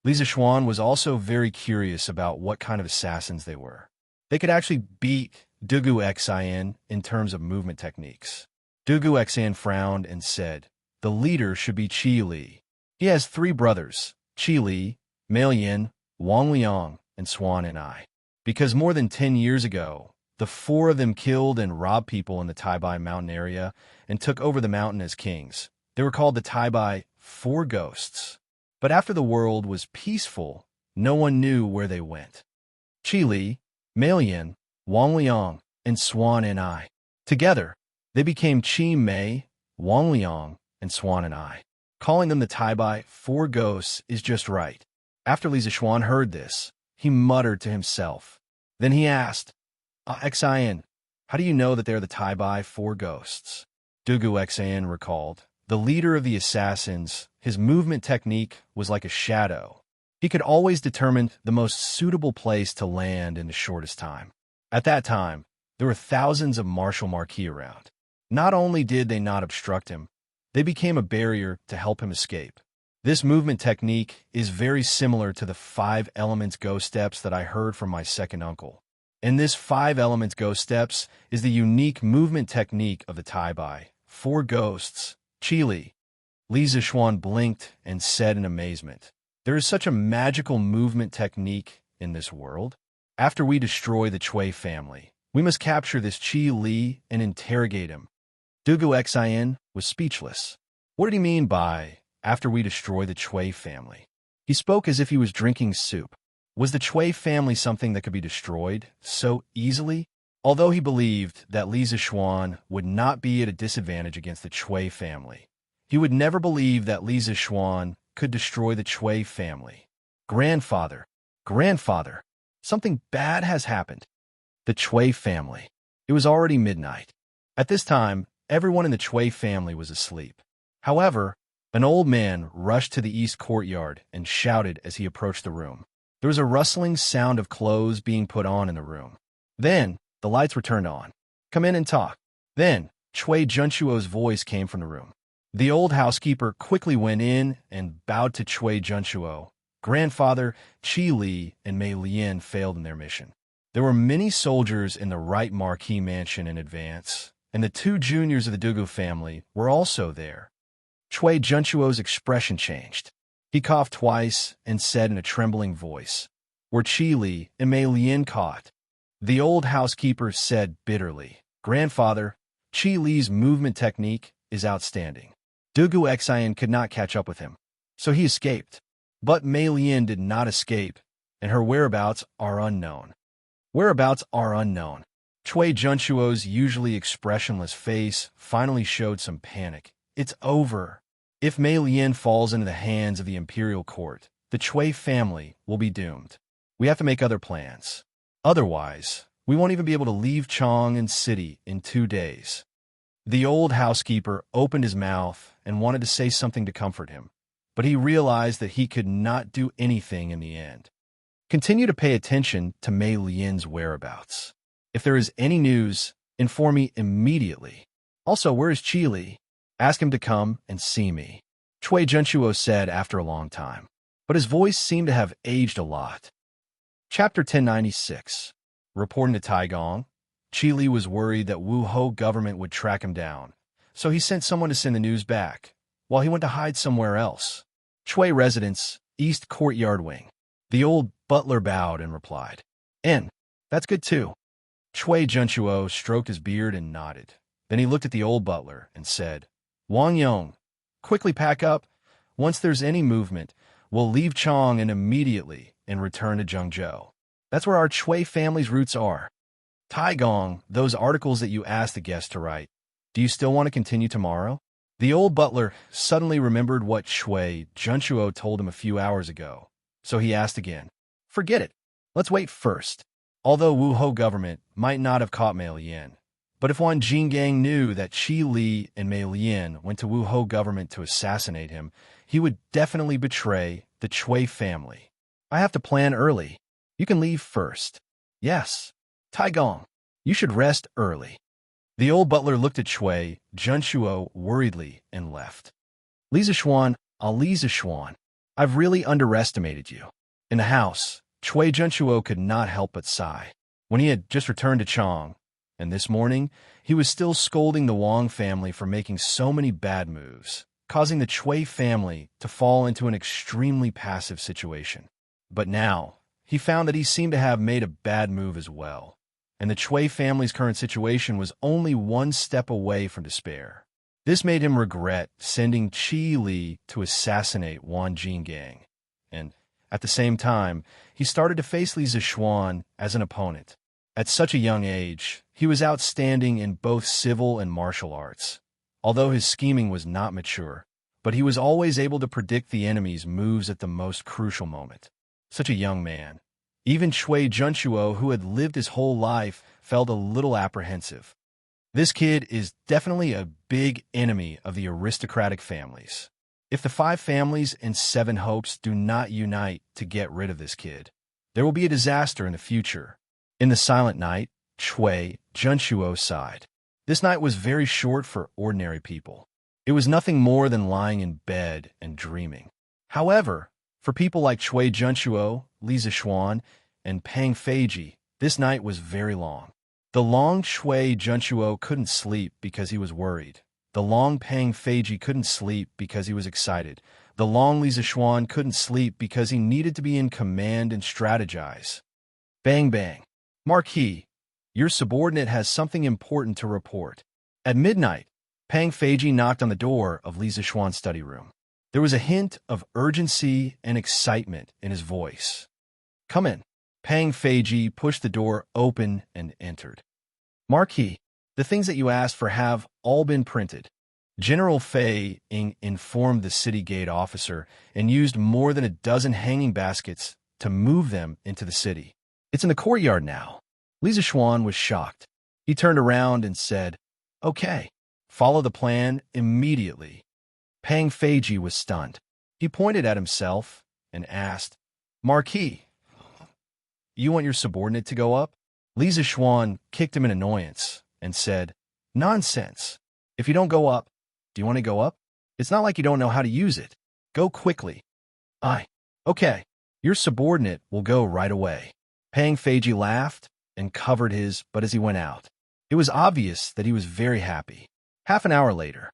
Li Zishuan was also very curious about what kind of assassins they were. They could actually beat Dugu Xian in terms of movement techniques. Dugu Xian frowned and said, "The leader should be Qi Li. He has 3 brothers, Qi Li, Mei Yin, Wang Liang, and Swan and I. Because more than 10 years ago, the 4 of them killed and robbed people in the Taibai mountain area and took over the mountain as kings. They were called the Taibai 4 Ghosts. But after the world was peaceful, no one knew where they went. Qi Li, Mei Yin, Wang Liang, and Swan and I. Together, they became Qi Mei, Wang Liang, and Swan and I. Calling them the Taibai 4 Ghosts is just right." After Li Zishuan heard this, he muttered to himself. Then he asked, Xian, how do you know that they're the Taibai 4 Ghosts?" Dugu Xian recalled. The leader of the assassins, his movement technique was like a shadow. He could always determine the most suitable place to land in the shortest time. At that time, there were thousands of martial marquis around. Not only did they not obstruct him, they became a barrier to help him escape. This movement technique is very similar to the 5 elements go steps that I heard from my second uncle. And this 5 elements go steps is the unique movement technique of the Taibai 4 Ghosts, Qi Li. Li Zishuan blinked and said in amazement, "There is such a magical movement technique in this world? After we destroy the Chui family, we must capture this Qi Li and interrogate him." Dugu Xian was speechless. What did he mean by, "after we destroy the Chui family"? He spoke as if he was drinking soup. Was the Chui family something that could be destroyed so easily? Although he believed that Li Zishuan would not be at a disadvantage against the Chui family, he would never believe that Li Zishuan could destroy the Chui family. Grandfather, something bad has happened. The Chui family. It was already midnight. At this time, everyone in the Chui family was asleep. However, an old man rushed to the east courtyard and shouted as he approached the room. There was a rustling sound of clothes being put on in the room. Then, the lights were turned on. "Come in and talk." Then, Chui Junchuo's voice came from the room. The old housekeeper quickly went in and bowed to Chui Junchuo. Grandfather, Qi Li, and Mei Lian failed in their mission. There were many soldiers in the right marquee mansion in advance, and the 2 juniors of the Dugu family were also there. Chui Junchuo's expression changed. He coughed twice and said in a trembling voice, "Were Qi Li and Mei Lian caught?" The old housekeeper said bitterly, "Grandfather, Qi Li's movement technique is outstanding. Dugu Xian could not catch up with him, so he escaped. But Mei Lian did not escape, and her whereabouts are unknown." Whereabouts are unknown. Chui Junchuo's usually expressionless face finally showed some panic. It's over. If Mei Lian falls into the hands of the imperial court, the Chui family will be doomed. We have to make other plans. Otherwise, we won't even be able to leave Chang'an City in 2 days. The old housekeeper opened his mouth and wanted to say something to comfort him, but he realized that he could not do anything in the end. Continue to pay attention to Mei Lian's whereabouts. If there is any news, inform me immediately. Also, where is Qi Li? Ask him to come and see me," Chui Junchuo said after a long time, but his voice seemed to have aged a lot. Chapter 1096. Reporting to Taigong, Qi Li was worried that Wu Ho government would track him down, so he sent someone to send the news back, while he went to hide somewhere else. Chui residence, East Courtyard Wing. The old butler bowed and replied, That's good too." Chui Junchuo stroked his beard and nodded. Then he looked at the old butler and said, "Wang Yong, quickly pack up. Once there's any movement, we'll leave Chang'an immediately and return to Zhengzhou. That's where our Chui family's roots are. Taigong, those articles that you asked the guest to write, do you still want to continue tomorrow?" The old butler suddenly remembered what Chui Junchuo told him a few hours ago, so he asked again, "Forget it. Let's wait first." Although Wu Ho government might not have caught Mei Lian, But if Wan Jinggang knew that Qi Li and Mei Lian went to Wuhou government to assassinate him, he would definitely betray the Chui family. I have to plan early. You can leave first. Yes. Taigong, you should rest early. The old butler looked at Chui Junshuo worriedly and left. Li Zishuan, Li Zishuan, I've really underestimated you. In the house, Chui Junshuo could not help but sigh. When he had just returned to Chong, and this morning, he was still scolding the Wang family for making so many bad moves, causing the Chui family to fall into an extremely passive situation. But now, he found that he seemed to have made a bad move as well, and the Chui family's current situation was only one step away from despair. This made him regret sending Qi Li to assassinate Wan Jinggang, and at the same time, he started to face Li Zishuan as an opponent. At such a young age, he was outstanding in both civil and martial arts. Although his scheming was not mature, but he was always able to predict the enemy's moves at the most crucial moment. Such a young man. Even Chui Junshuo, who had lived his whole life, felt a little apprehensive. This kid is definitely a big enemy of the aristocratic families. If the 5 families and 7 hopes do not unite to get rid of this kid, there will be a disaster in the future. In the silent night, Chui Junshuo sighed. This night was very short for ordinary people. It was nothing more than lying in bed and dreaming. However, for people like Chui Junshuo, Li Zishuan, and Pang Feiji, this night was very long. The long Chui Junshuo couldn't sleep because he was worried. The long Pang Feiji couldn't sleep because he was excited. The long Li Zishuan couldn't sleep because he needed to be in command and strategize. Bang bang. Marquis, your subordinate has something important to report. At midnight, Pang Feiji knocked on the door of Li Zishuan's study room. There was a hint of urgency and excitement in his voice. Come in. Pang Feiji pushed the door open and entered. Marquis, the things that you asked for have all been printed. General Fei Ying informed the city gate officer and used more than a dozen hanging baskets to move them into the city. It's in the courtyard now. Li Zishuan was shocked. He turned around and said, Okay, follow the plan immediately. Pang Feiji was stunned. He pointed at himself and asked, Marquis, you want your subordinate to go up? Li Zishuan kicked him in annoyance and said, Nonsense. If you don't go up, do you want to go up? It's not like you don't know how to use it. Go quickly. Okay, your subordinate will go right away. Pang Feiji laughed and covered his butt as he went out. It was obvious that he was very happy. Half an hour later.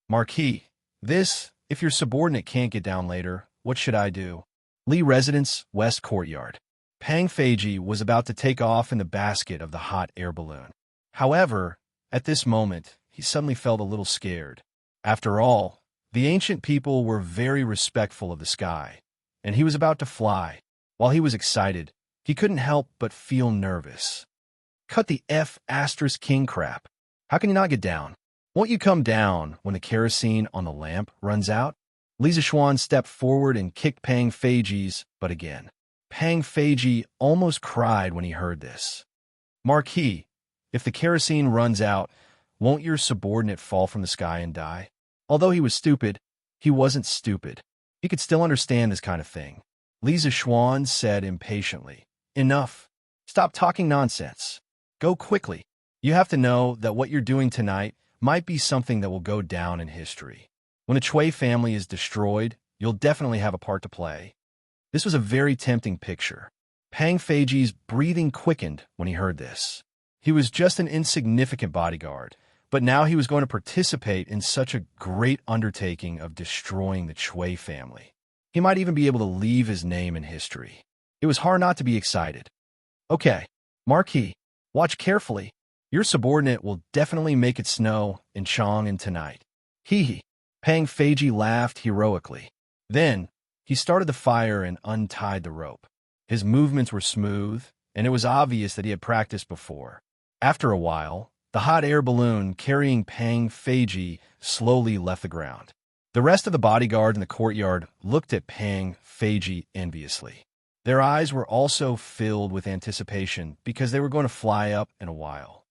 Marquis, if your subordinate can't get down later, what should I do? Li Residence, West Courtyard. Pang Feiji was about to take off in the basket of the hot air balloon. However, at this moment, he suddenly felt a little scared. After all, the ancient people were very respectful of the sky, and he was about to fly. While he was excited, he couldn't help but feel nervous. Cut the king crap. How can you not get down? Won't you come down when the kerosene on the lamp runs out? Li Zishuan stepped forward and kicked Pang Feiji's butt again. Pang Feiji almost cried when he heard this. Marquis, if the kerosene runs out, won't your subordinate fall from the sky and die? Although he was stupid, he wasn't stupid. He could still understand this kind of thing. Li Zishuan said impatiently, Enough. Stop talking nonsense. Go quickly. You have to know that what you're doing tonight might be something that will go down in history. When the Chui family is destroyed, you'll definitely have a part to play. This was a very tempting picture. Pang Feiji's breathing quickened when he heard this. He was just an insignificant bodyguard, but now he was going to participate in such a great undertaking of destroying the Chui family. He might even be able to leave his name in history. It was hard not to be excited. Okay, Marquis, watch carefully. Your subordinate will definitely make it snow in Chang'an tonight. Hee. Pang Feiji laughed heroically. Then, he started the fire and untied the rope. His movements were smooth, and it was obvious that he had practiced before. After a while, the hot air balloon carrying Pang Feiji slowly left the ground. The rest of the bodyguard in the courtyard looked at Pang Feiji enviously. Their eyes were also filled with anticipation because they were going to fly up in a while.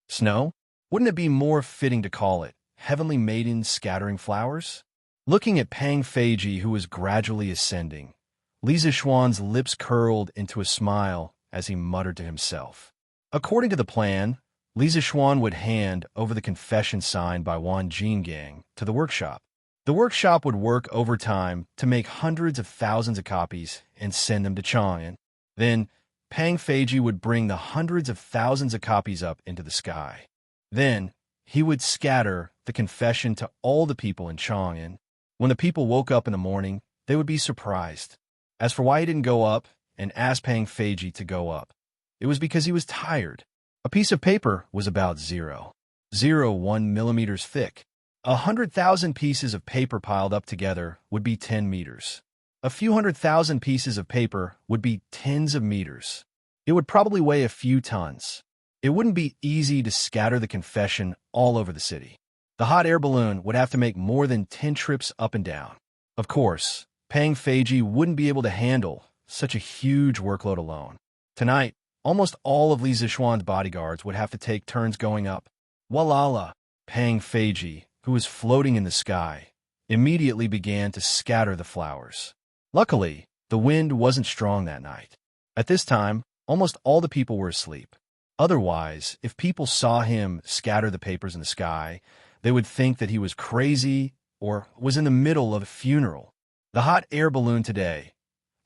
Snow? Wouldn't it be more fitting to call it Heavenly Maidens Scattering Flowers? Looking at Pang Feiji, who was gradually ascending, Li Zixuan's lips curled into a smile as he muttered to himself. According to the plan, Li Zixuan would hand over the confession signed by Wan Jinggang to the workshop. The workshop would work overtime to make hundreds of thousands of copies and send them to Chang'an. Then, Pang Feiji would bring the hundreds of thousands of copies up into the sky. Then, he would scatter the confession to all the people in Chang'an. When the people woke up in the morning, they would be surprised. As for why he didn't go up and ask Pang Feiji to go up, it was because he was tired. A piece of paper was about 0.01 millimeters thick. 100,000 pieces of paper piled up together would be 10 meters. A few 100,000 pieces of paper would be tens of meters. It would probably weigh a few tons. It wouldn't be easy to scatter the confession all over the city. The hot air balloon would have to make more than 10 trips up and down. Of course, Pang Feiji wouldn't be able to handle such a huge workload alone. Tonight, almost all of Li Zixuan's bodyguards would have to take turns going up. Walala! Pang Feiji, who was floating in the sky, immediately began to scatter the flowers. Luckily, the wind wasn't strong that night. At this time, almost all the people were asleep. Otherwise, if people saw him scatter the papers in the sky, they would think that he was crazy or was in the middle of a funeral. The hot air balloon today,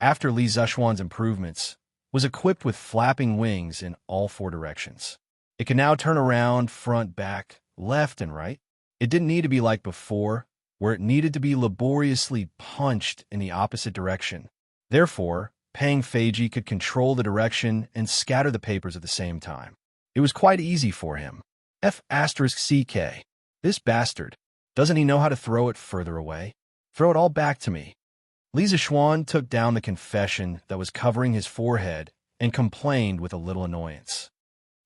after Li Zixuan's improvements, was equipped with flapping wings in all 4 directions. It could now turn around, front, back, left, and right. It didn't need to be like before, where it needed to be laboriously punched in the opposite direction. Therefore, Pang Feiji could control the direction and scatter the papers at the same time. It was quite easy for him. F***CK. This bastard. Doesn't he know how to throw it further away? Throw it all back to me. Li Zixuan took down the confession that was covering his forehead and complained with a little annoyance.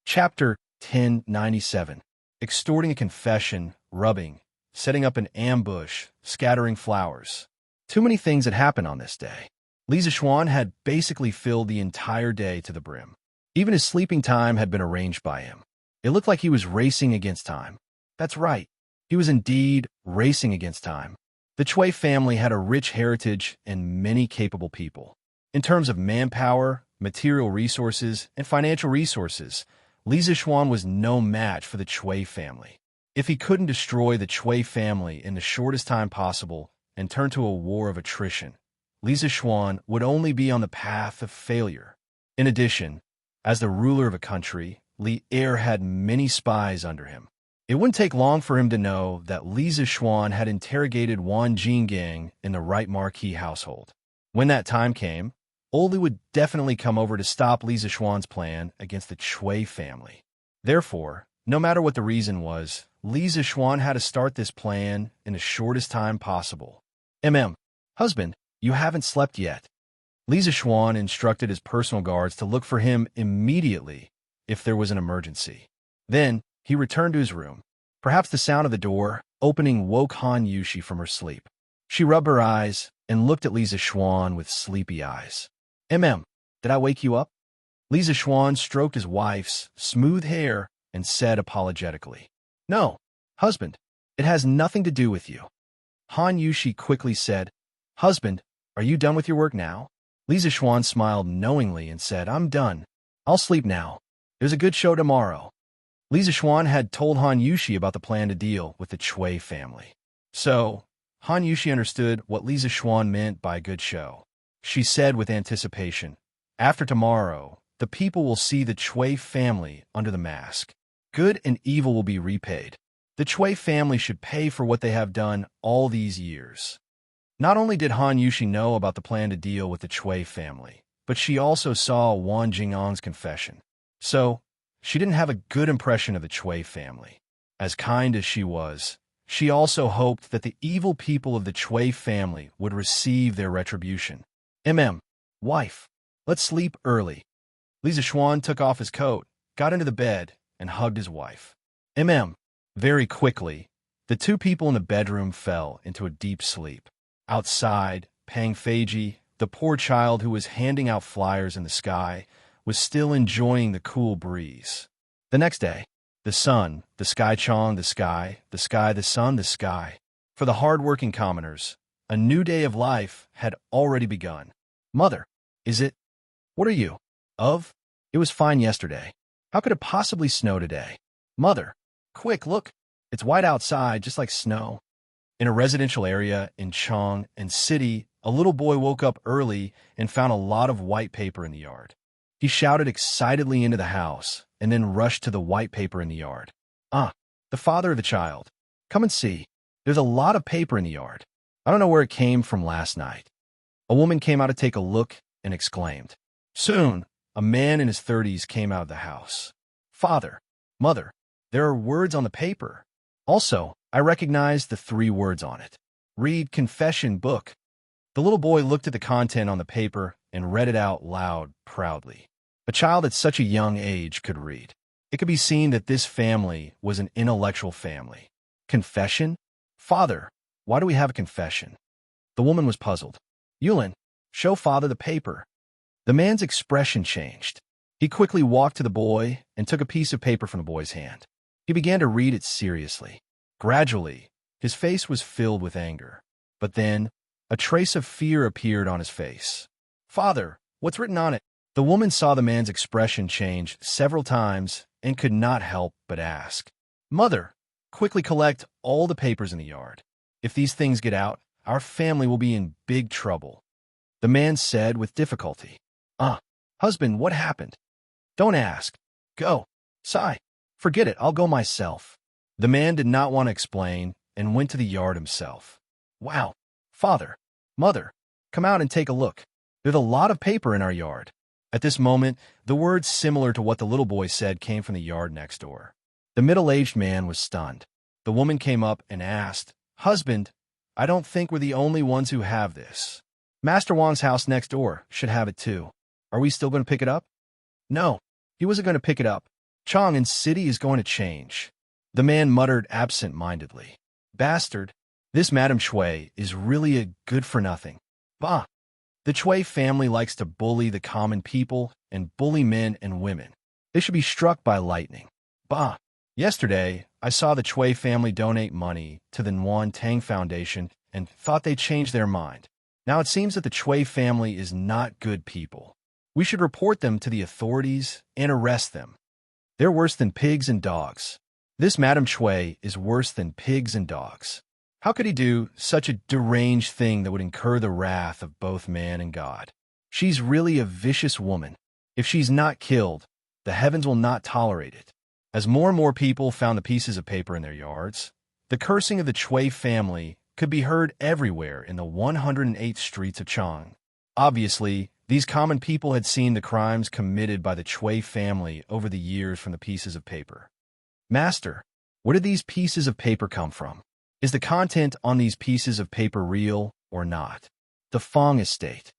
Chapter 1097. Extorting a confession, rubbing, setting up an ambush, scattering flowers. Too many things had happened on this day. Li Zixuan had basically filled the entire day to the brim. Even his sleeping time had been arranged by him. It looked like he was racing against time. That's right. He was indeed racing against time. The Chui family had a rich heritage and many capable people. In terms of manpower, material resources, and financial resources, Li Zixuan was no match for the Chui family. If he couldn't destroy the Chui family in the shortest time possible and turn to a war of attrition, Li Zixuan would only be on the path of failure. In addition, as the ruler of a country, Li Er had many spies under him. It wouldn't take long for him to know that Li Zixuan had interrogated Wan Jinggang in the right marquee household. When that time came, Oli would definitely come over to stop Li Zixuan's plan against the Chui family. Therefore, no matter what the reason was, Li Zixuan had to start this plan in the shortest time possible. Husband, you haven't slept yet. Li Zixuan instructed his personal guards to look for him immediately if there was an emergency. Then, he returned to his room. Perhaps the sound of the door opening woke Han Yushi from her sleep. She rubbed her eyes and looked at Li Zixuan with sleepy eyes. Did I wake you up? Li Zixuan stroked his wife's smooth hair and said apologetically, No, husband, it has nothing to do with you. Han Yushi quickly said, Husband, are you done with your work now? Li Zixuan smiled knowingly and said, I'm done. I'll sleep now. There's a good show tomorrow. Li Zixuan had told Han Yushi about the plan to deal with the Chui family. So, Han Yushi understood what Li Zixuan meant by a good show. She said with anticipation, After tomorrow, the people will see the Chui family under the mask. Good and evil will be repaid. The Chui family should pay for what they have done all these years. Not only did Han Yushi know about the plan to deal with the Chui family, but she also saw Wan Jingang's confession. So, she didn't have a good impression of the Chui family. As kind as she was, she also hoped that the evil people of the Chui family would receive their retribution. Wife, let's sleep early. Li Zixuan took off his coat, got into the bed, and hugged his wife. Very quickly, the two people in the bedroom fell into a deep sleep. Outside, Pang Feiji, the poor child who was handing out flyers in the sky, was still enjoying the cool breeze. The next day, The sun, the sky Chong, the sky, the sky, the sun, the sky. For the hard-working commoners, a new day of life had already begun. Mother, is it? What are you? Of? It was fine yesterday. How could it possibly snow today? Mother, quick, look. It's white outside, just like snow. In a residential area in Chong and City, a little boy woke up early and found a lot of white paper in the yard. He shouted excitedly into the house and then rushed to the white paper in the yard. The father of the child. Come and see. There's a lot of paper in the yard. I don't know where it came from last night. A woman came out to take a look and exclaimed. Soon, a man in his 30s came out of the house. Father, mother, there are words on the paper. Also, I recognized the 3 words on it. Read confession book. The little boy looked at the content on the paper and read it out loud proudly. A child at such a young age could read. It could be seen that this family was an intellectual family. Confession? Father, why do we have a confession? The woman was puzzled. Yulin, show father the paper. The man's expression changed. He quickly walked to the boy and took a piece of paper from the boy's hand. He began to read it seriously. Gradually, his face was filled with anger. But then, a trace of fear appeared on his face. Father, what's written on it? The woman saw the man's expression change several times and could not help but ask. Mother, quickly collect all the papers in the yard. If these things get out, our family will be in big trouble. The man said with difficulty. Husband, what happened? Don't ask. Go. Sigh. Forget it, I'll go myself. The man did not want to explain and went to the yard himself. Wow. Father, mother, come out and take a look. There's a lot of paper in our yard. At this moment, the words similar to what the little boy said came from the yard next door. The middle-aged man was stunned. The woman came up and asked, Husband, I don't think we're the only ones who have this. Master Wang's house next door should have it too. Are we still going to pick it up? No, he wasn't going to pick it up. Chong and City is going to change. The man muttered absent-mindedly. Bastard, this Madame Chui is really a good-for-nothing. Bah! The Chui family likes to bully the common people and bully men and women. They should be struck by lightning. Bah! Yesterday, I saw the Chui family donate money to the Nguyen Tang Foundation and thought they changed their mind. Now it seems that the Chui family is not good people. We should report them to the authorities and arrest them. They're worse than pigs and dogs. This Madame Chui is worse than pigs and dogs. How could he do such a deranged thing that would incur the wrath of both man and God? She's really a vicious woman. If she's not killed, the heavens will not tolerate it. As more and more people found the pieces of paper in their yards, the cursing of the Chui family could be heard everywhere in the 108th streets of Chang. Obviously, these common people had seen the crimes committed by the Chui family over the years from the pieces of paper. Master, where did these pieces of paper come from? Is the content on these pieces of paper real or not? The Fong estate.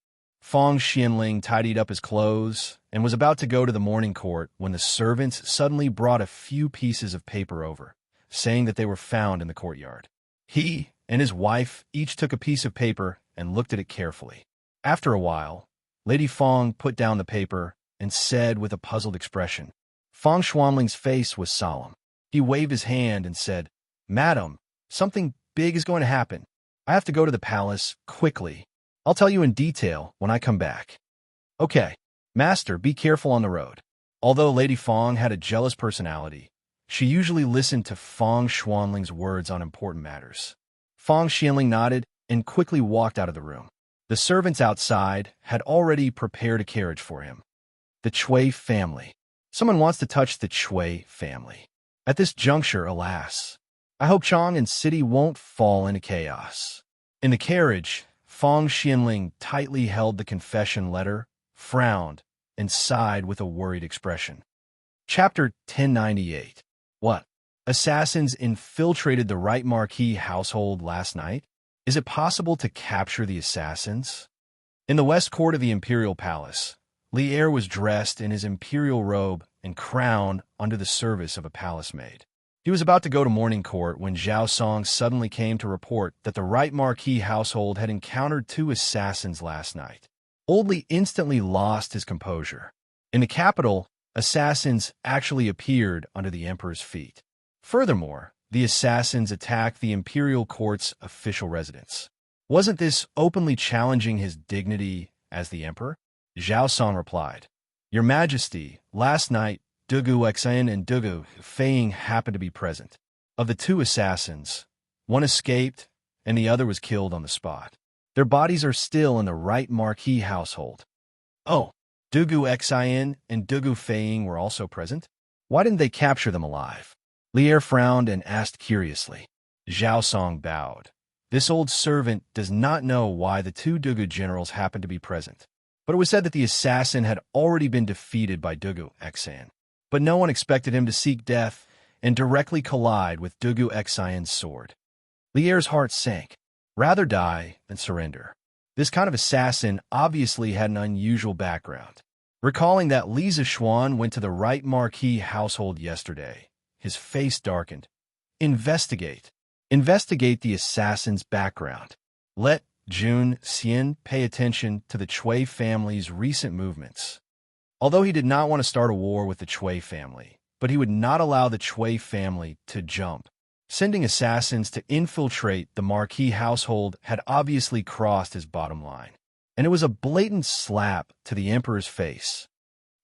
Fong Xianling tidied up his clothes and was about to go to the morning court when the servants suddenly brought a few pieces of paper over, saying that they were found in the courtyard. He and his wife each took a piece of paper and looked at it carefully. After a while, Lady Fong put down the paper and said with a puzzled expression. Fong Xuanling's face was solemn. He waved his hand and said, Madam, something big is going to happen. I have to go to the palace quickly. I'll tell you in detail when I come back. Okay, Master, be careful on the road. Although Lady Fong had a jealous personality, she usually listened to Fong Xuanling's words on important matters. Fong Xianling nodded and quickly walked out of the room. The servants outside had already prepared a carriage for him. The Chui family. Someone wants to touch the Chui family. At this juncture, alas, I hope Chong and City won't fall into chaos. In the carriage, Fong Xianling tightly held the confession letter, frowned, and sighed with a worried expression. Chapter 1098. What? Assassins infiltrated the Right Marquis household last night? Is it possible to capture the assassins? In the west court of the imperial palace, Li Er was dressed in his imperial robe and crowned under the service of a palace maid. He was about to go to morning court when Zhao Song suddenly came to report that the Right Marquis household had encountered 2 assassins last night. Old Li instantly lost his composure. In the capital, assassins actually appeared under the emperor's feet. Furthermore, the assassins attacked the imperial court's official residence. Wasn't this openly challenging his dignity as the emperor? Zhao Song replied, "Your Majesty, last night, Dugu Xan and Dugu Feiying happened to be present. Of the two assassins, one escaped and the other was killed on the spot. Their bodies are still in the right Marquis household." "Oh, Dugu Xan and Dugu Feiying were also present? Why didn't they capture them alive?" Lier frowned and asked curiously. Zhao Song bowed. This old servant does not know why the two Dugu generals happened to be present, but it was said that the assassin had already been defeated by Dugu Xan. But no one expected him to seek death and directly collide with Dugu Xan's sword. Lier's heart sank. Rather die than surrender. This kind of assassin obviously had an unusual background. Recalling that Li Zishuan went to the right Marquis household yesterday, his face darkened. Investigate. Investigate the assassin's background. Let Jun Xian pay attention to the Chui family's recent movements. Although he did not want to start a war with the Chui family, but he would not allow the Chui family to jump. Sending assassins to infiltrate the Marquis household had obviously crossed his bottom line, and it was a blatant slap to the emperor's face.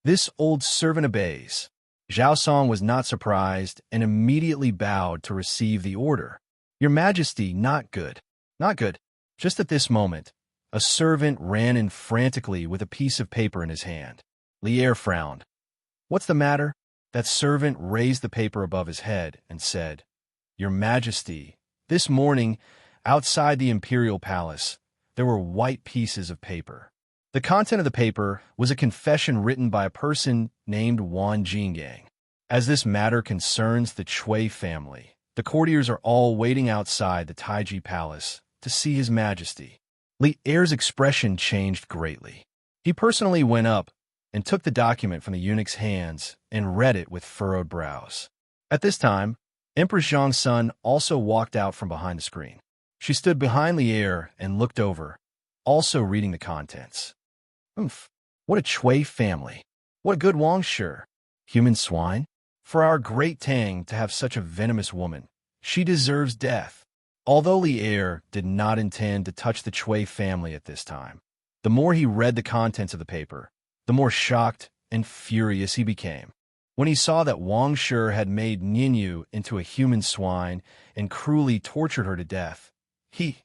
This old servant obeys. Zhao Song was not surprised and immediately bowed to receive the order. "Your Majesty, not good. Not good." Just at this moment, a servant ran in frantically with a piece of paper in his hand. Lier frowned. "What's the matter?" That servant raised the paper above his head and said, "Your Majesty, this morning, outside the imperial palace, there were white pieces of paper." The content of the paper was a confession written by a person named Wan Jingang. As this matter concerns the Chui family, the courtiers are all waiting outside the Taiji Palace to see His Majesty. Li Er's expression changed greatly. He personally went up and took the document from the eunuch's hands and read it with furrowed brows. At this time, Empress Zhang's son also walked out from behind the screen. She stood behind Li Er and looked over, also reading the contents. What a Chui family. What a good Wang Shi. Human swine? For our great Tang to have such a venomous woman, she deserves death. Although Li Er did not intend to touch the Chui family at this time, the more he read the contents of the paper, the more shocked and furious he became. When he saw that Wang Shi had made Ninyu into a human swine and cruelly tortured her to death, he,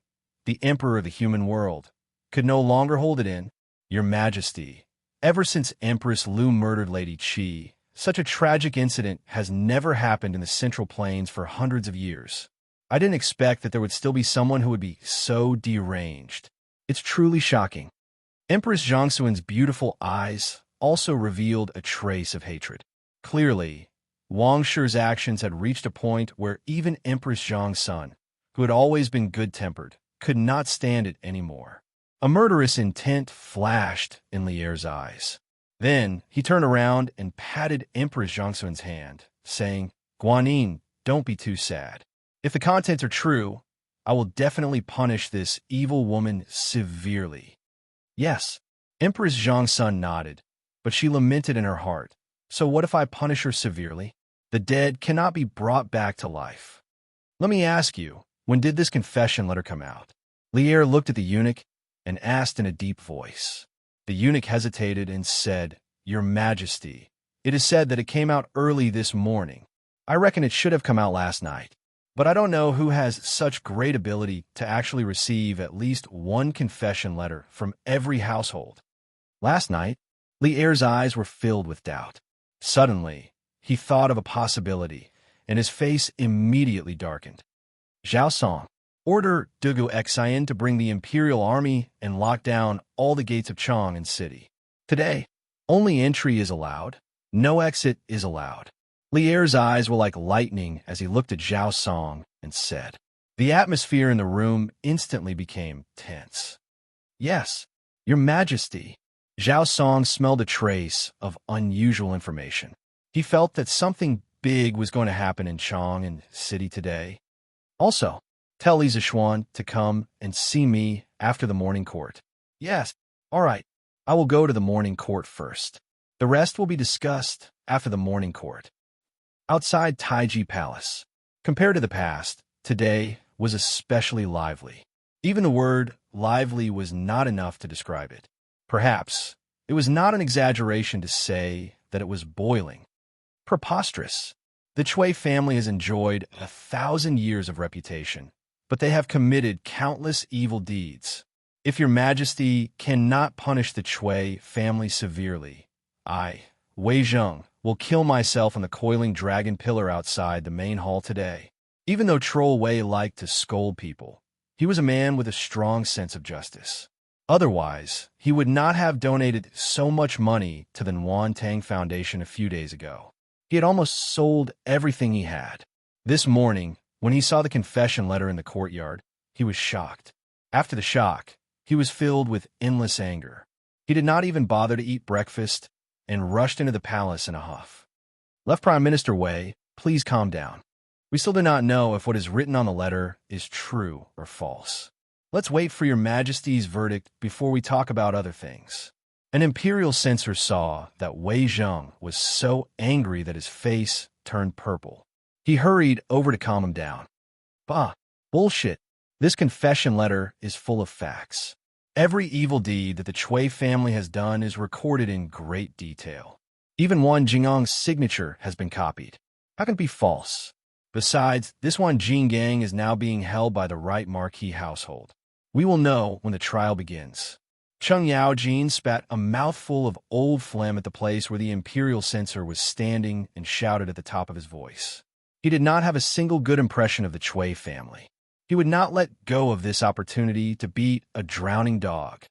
the emperor of the human world, could no longer hold it in. "Your Majesty, ever since Empress Lu murdered Lady Qi, such a tragic incident has never happened in the Central Plains for hundreds of years. I didn't expect that there would still be someone who would be so deranged. It's truly shocking." Empress Zhangxuan's beautiful eyes also revealed a trace of hatred. Clearly, Wang Shi's actions had reached a point where even Empress Zhang's son, who had always been good-tempered, could not stand it anymore. A murderous intent flashed in Li Er's eyes. Then he turned around and patted Empress Zhangxuan's hand, saying, "Guanyin, don't be too sad. If the contents are true, I will definitely punish this evil woman severely." Yes, Empress Zhang's son nodded, but she lamented in her heart, "So what if I punish her severely? The dead cannot be brought back to life. Let me ask you, when did this confession letter come out?" Li Er looked at the eunuch and asked in a deep voice. The eunuch hesitated and said, "Your Majesty, it is said that it came out early this morning. I reckon it should have come out last night. But I don't know who has such great ability to actually receive at least one confession letter from every household." Last night, Li Er's eyes were filled with doubt. Suddenly, he thought of a possibility, and his face immediately darkened. "Zhao Song, order Dugu Xian to bring the imperial army and lock down all the gates of Chang'an City. Today, only entry is allowed. No exit is allowed." Li Er's eyes were like lightning as he looked at Zhao Song and said. The atmosphere in the room instantly became tense. "Yes, Your Majesty." Zhao Song smelled a trace of unusual information. He felt that something big was going to happen in Chang'an City today. "Also, tell Li Zishuan to come and see me after the morning court." "Yes, all right. I will go to the morning court first. The rest will be discussed after the morning court. Outside Taiji Palace, compared to the past, today was especially lively. Even the word lively was not enough to describe it. Perhaps it was not an exaggeration to say that it was boiling. Preposterous. The Chui family has enjoyed 1,000 years of reputation, but they have committed countless evil deeds. If your majesty cannot punish the Chui family severely, I, Wei Zheng, will kill myself on the coiling dragon pillar outside the main hall today. Even though Troll Wei liked to scold people, he was a man with a strong sense of justice. Otherwise, he would not have donated so much money to the Nguyen Tang Foundation a few days ago. He had almost sold everything he had. This morning, when he saw the confession letter in the courtyard, he was shocked. After the shock, he was filled with endless anger. He did not even bother to eat breakfast and rushed into the palace in a huff. Left Prime Minister Wei, please calm down. We still do not know if what is written on the letter is true or false. Let's wait for your majesty's verdict before we talk about other things. An imperial censor saw that Wei Zheng was so angry that his face turned purple. He hurried over to calm him down. Bah, bullshit. This confession letter is full of facts. Every evil deed that the Chui family has done is recorded in great detail. Even Wan Jingang's signature has been copied. How can it be false? Besides, this Wan Jinggang is now being held by the right Marquis household. We will know when the trial begins. Cheng Yaojin spat a mouthful of old phlegm at the place where the imperial censor was standing and shouted at the top of his voice. He did not have a single good impression of the Chui family. He would not let go of this opportunity to beat a drowning dog.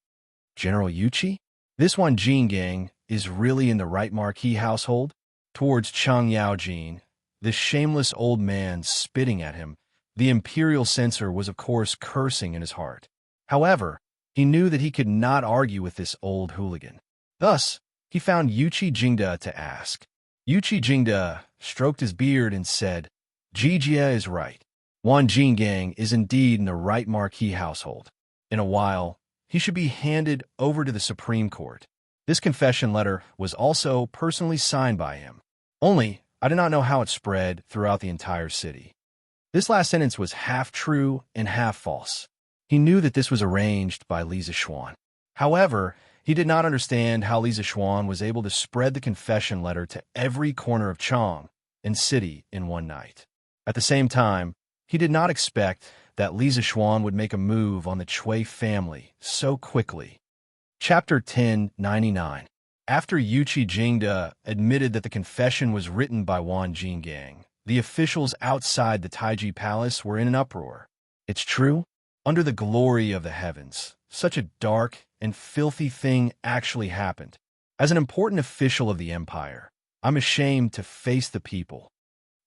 General Yuchi? This Wan Jinggang is really in the right Marquis household? Towards Cheng Yaojin, this shameless old man spitting at him, the imperial censor was of course cursing in his heart. However, he knew that he could not argue with this old hooligan. Thus, he found Yuchi Jingda to ask. Yuchi Jingda stroked his beard and said, Jijia is right. Wan Jinggang is indeed in the right Marquis household. In a while, he should be handed over to the Supreme Court. This confession letter was also personally signed by him. Only, I do not know how it spread throughout the entire city. This last sentence was half true and half false. He knew that this was arranged by Li Zixuan. However, he did not understand how Li Zixuan was able to spread the confession letter to every corner of Chong and city in one night. At the same time, he did not expect that Li Zixuan would make a move on the Chui family so quickly. Chapter 1099. After Yuchi Jingda admitted that the confession was written by Wan Jinggang, the officials outside the Taiji Palace were in an uproar. It's true? Under the glory of the heavens, such a dark and filthy thing actually happened. As an important official of the empire, I'm ashamed to face the people.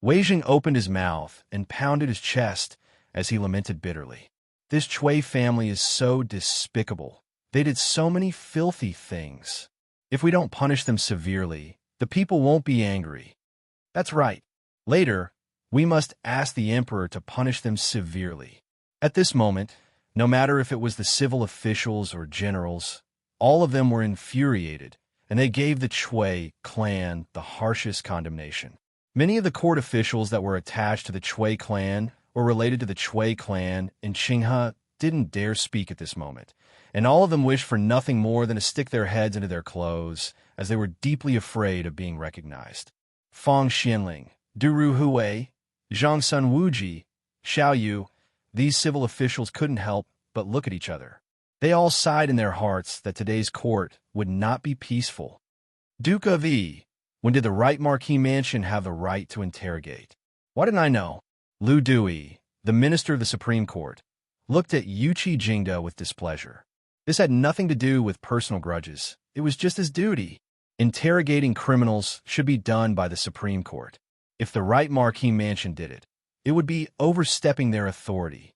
Wei Jing opened his mouth and pounded his chest as he lamented bitterly. This Chui family is so despicable. They did so many filthy things. If we don't punish them severely, the people won't be angry. That's right. Later, we must ask the emperor to punish them severely. At this moment, no matter if it was the civil officials or generals, all of them were infuriated, and they gave the Chui clan the harshest condemnation. Many of the court officials that were attached to the Chui clan or related to the Chui clan in Qinghe didn't dare speak at this moment, and all of them wished for nothing more than to stick their heads into their clothes, as they were deeply afraid of being recognized. Fang Xianling, Duru Hui, Zhang Sun Wuji, Xiao Yu, these civil officials couldn't help but look at each other. They all sighed in their hearts that today's court would not be peaceful. Duke of E, when did the right Marquis Mansion have the right to interrogate? Why didn't I know? Lu Dui, the minister of the Supreme Court, looked at Yuchi Jingda with displeasure. This had nothing to do with personal grudges. It was just his duty. Interrogating criminals should be done by the Supreme Court. If the right Marquis Mansion did it, it would be overstepping their authority.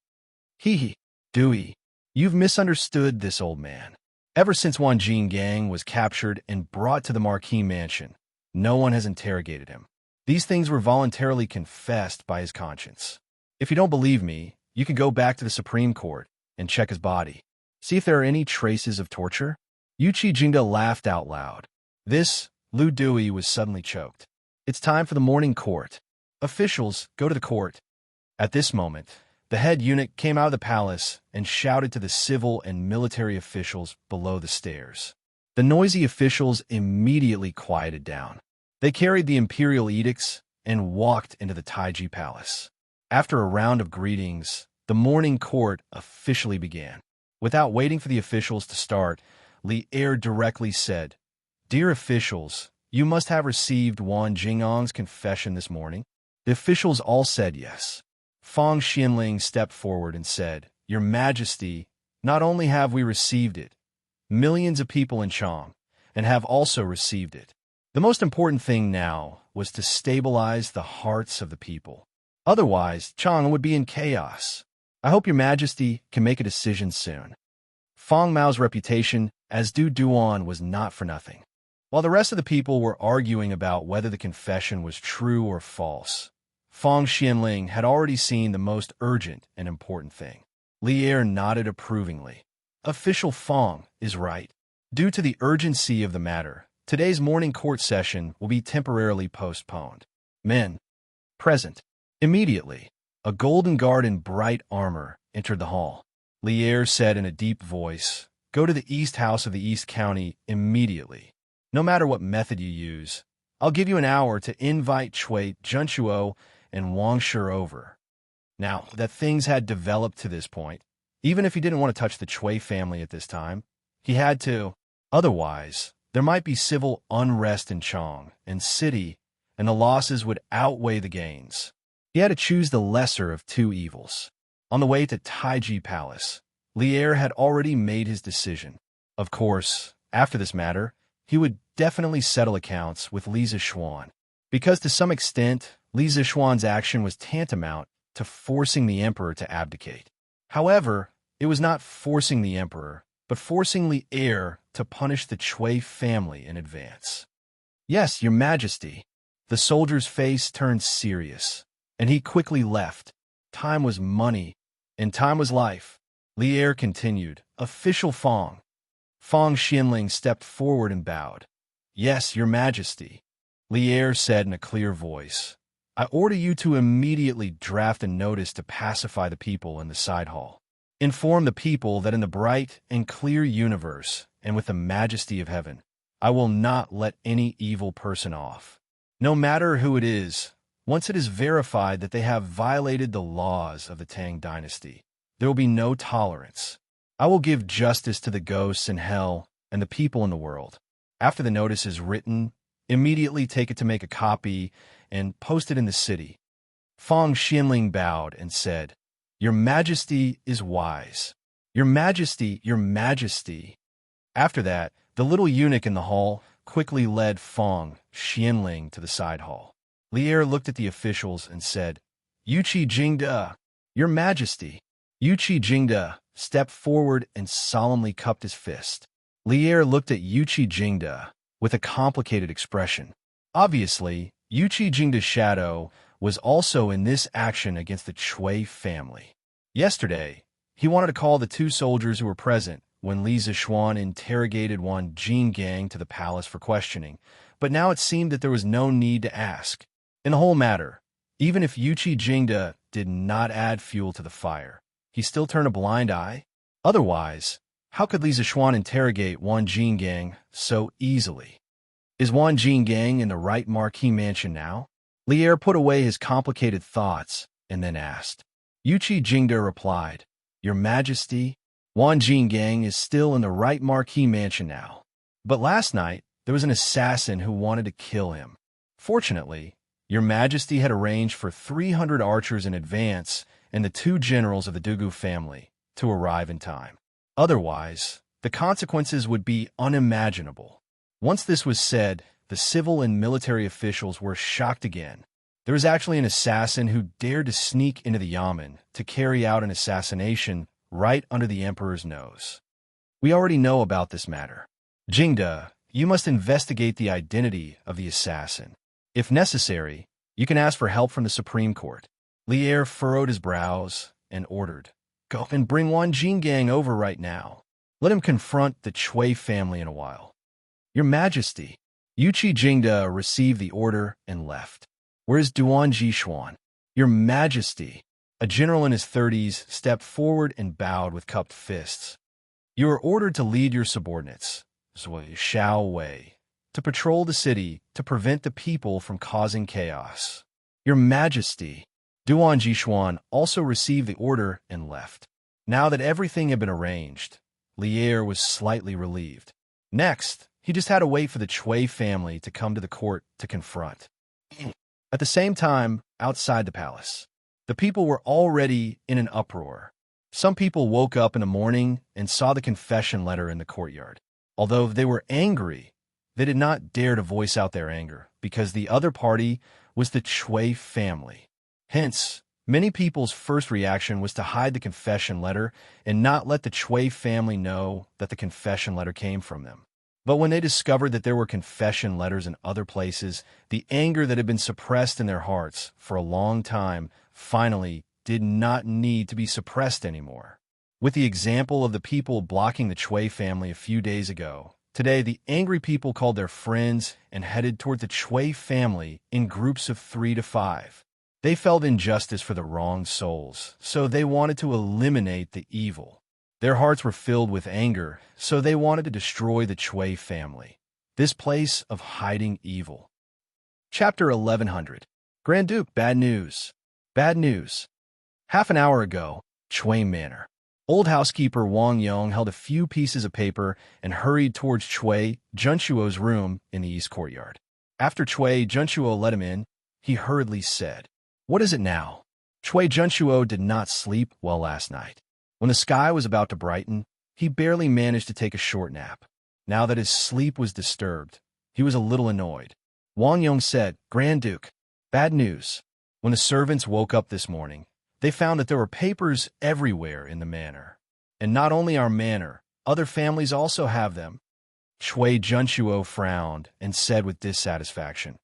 Hee, Dewey, you've misunderstood this old man. Ever since Wan Jinggang was captured and brought to the Marquis Mansion, no one has interrogated him. These things were voluntarily confessed by his conscience. If you don't believe me, you can go back to the Supreme Court and check his body. See if there are any traces of torture. Yuchi Jingda laughed out loud. This Lu Dui was suddenly choked. It's time for the morning court. Officials, go to the court. At this moment, the head eunuch came out of the palace and shouted to the civil and military officials below the stairs. The noisy officials immediately quieted down. They carried the imperial edicts and walked into the Taiji palace. After a round of greetings, the morning court officially began. Without waiting for the officials to start, Li Er directly said, "Dear officials, you must have received Wan Jingang's confession this morning." The officials all said yes. Fang Xianling stepped forward and said, "Your Majesty, not only have we received it, millions of people in Chang, and have also received it. The most important thing now was to stabilize the hearts of the people. Otherwise, Chang would be in chaos. I hope Your Majesty can make a decision soon." Fang Mao's reputation as Du Duan was not for nothing. While the rest of the people were arguing about whether the confession was true or false, Fang Xianling had already seen the most urgent and important thing. Li Er nodded approvingly. Official Fang is right. Due to the urgency of the matter, today's morning court session will be temporarily postponed. Men, present. Immediately, a golden guard in bright armor entered the hall. Li Er said in a deep voice, "Go to the East House of the East County immediately. No matter what method you use, I'll give you an hour to invite Cui Junchuo and Wang Shi over." Now, that things had developed to this point, even if he didn't want to touch the Cui family at this time, he had to. Otherwise, there might be civil unrest in Chang and city, and the losses would outweigh the gains. He had to choose the lesser of two evils. On the way to Taiji Palace, Li Er had already made his decision. Of course, after this matter, he would definitely settle accounts with Li Zishuan, because to some extent, Li Zishuan's action was tantamount to forcing the emperor to abdicate. However, it was not forcing the emperor, but forcing Li Er to punish the Cui family in advance. "Yes, Your Majesty." The soldier's face turned serious, and he quickly left. Time was money, and time was life. Li Er continued, "Official Fang." Fang Xianling stepped forward and bowed. "Yes, Your Majesty." Li Er said in a clear voice, "I order you to immediately draft a notice to pacify the people in the side hall. Inform the people that in the bright and clear universe, and with the majesty of heaven, I will not let any evil person off. No matter who it is, once it is verified that they have violated the laws of the Tang dynasty, there will be no tolerance. I will give justice to the ghosts in hell and the people in the world. After the notice is written, immediately take it to make a copy and post it in the city." Fang Xianling bowed and said, "Your Majesty is wise. Your Majesty, Your Majesty." After that, the little eunuch in the hall quickly led Fang Xianling to the side hall. Li Er looked at the officials and said, "Yuqi Jingde, Your Majesty." Yuqi Jingde stepped forward and solemnly cupped his fist. Li Er looked at Yuqi Jingde with a complicated expression. Obviously, Yuqi Jingde's shadow was also in this action against the Cui family. Yesterday, he wanted to call the two soldiers who were present when Li Zishuan interrogated Wan Jinggang to the palace for questioning, but now it seemed that there was no need to ask. In the whole matter, even if Yuqi Jingde did not add fuel to the fire, he still turned a blind eye? Otherwise, how could Li Zishuan interrogate Wan Jinggang so easily? Is Wan Jinggang in the right marquee mansion now? Li Er put away his complicated thoughts and then asked. Yuqi Jingde replied, "Your Majesty, Wan Jinggang is still in the right marquee mansion now. But last night, there was an assassin who wanted to kill him. Fortunately, Your Majesty had arranged for 300 archers in advance and the two generals of the Dugu family to arrive in time. Otherwise, the consequences would be unimaginable." Once this was said, the civil and military officials were shocked again. There was actually an assassin who dared to sneak into the yamen to carry out an assassination right under the emperor's nose. We already know about this matter. Jingde, you must investigate the identity of the assassin. If necessary, you can ask for help from the Supreme Court. Li Er furrowed his brows and ordered, "Go and bring Wan Jinggang over right now. Let him confront the Cui family in a while." "Your Majesty." Yuqi Jingde received the order and left. "Where's Duan Jishuan?" "Your Majesty." A general in his 30s stepped forward and bowed with cupped fists. "You are ordered to lead your subordinates, Zui Xiao Wei, to patrol the city to prevent the people from causing chaos." "Your Majesty." Duan Jishuan also received the order and left. Now that everything had been arranged, Lier was slightly relieved. Next, he just had to wait for the Chui family to come to the court to confront. At the same time, outside the palace, the people were already in an uproar. Some people woke up in the morning and saw the confession letter in the courtyard. Although they were angry, they did not dare to voice out their anger because the other party was the Chui family. Hence, many people's first reaction was to hide the confession letter and not let the Chui family know that the confession letter came from them. But when they discovered that there were confession letters in other places, the anger that had been suppressed in their hearts for a long time finally did not need to be suppressed anymore. With the example of the people blocking the Chui family a few days ago, today the angry people called their friends and headed toward the Chui family in groups of 3 to 5. They felt injustice for the wronged souls, so they wanted to eliminate the evil. Their hearts were filled with anger, so they wanted to destroy the Chui family, this place of hiding evil. Chapter 1100. Grand Duke, bad news. Bad news. Half an hour ago, Chui Manor. Old housekeeper Wang Yong held a few pieces of paper and hurried towards Chui Junchuo's room in the east courtyard. After Chui Junchuo let him in, he hurriedly said, "What is it now?" Chui Junchuo did not sleep well last night. When the sky was about to brighten, he barely managed to take a short nap. Now that his sleep was disturbed, he was a little annoyed. Wang Yong said, "Grand Duke, bad news." When the servants woke up this morning, they found that there were papers everywhere in the manor. And not only our manor, other families also have them. Chui Junchuo frowned and said with dissatisfaction,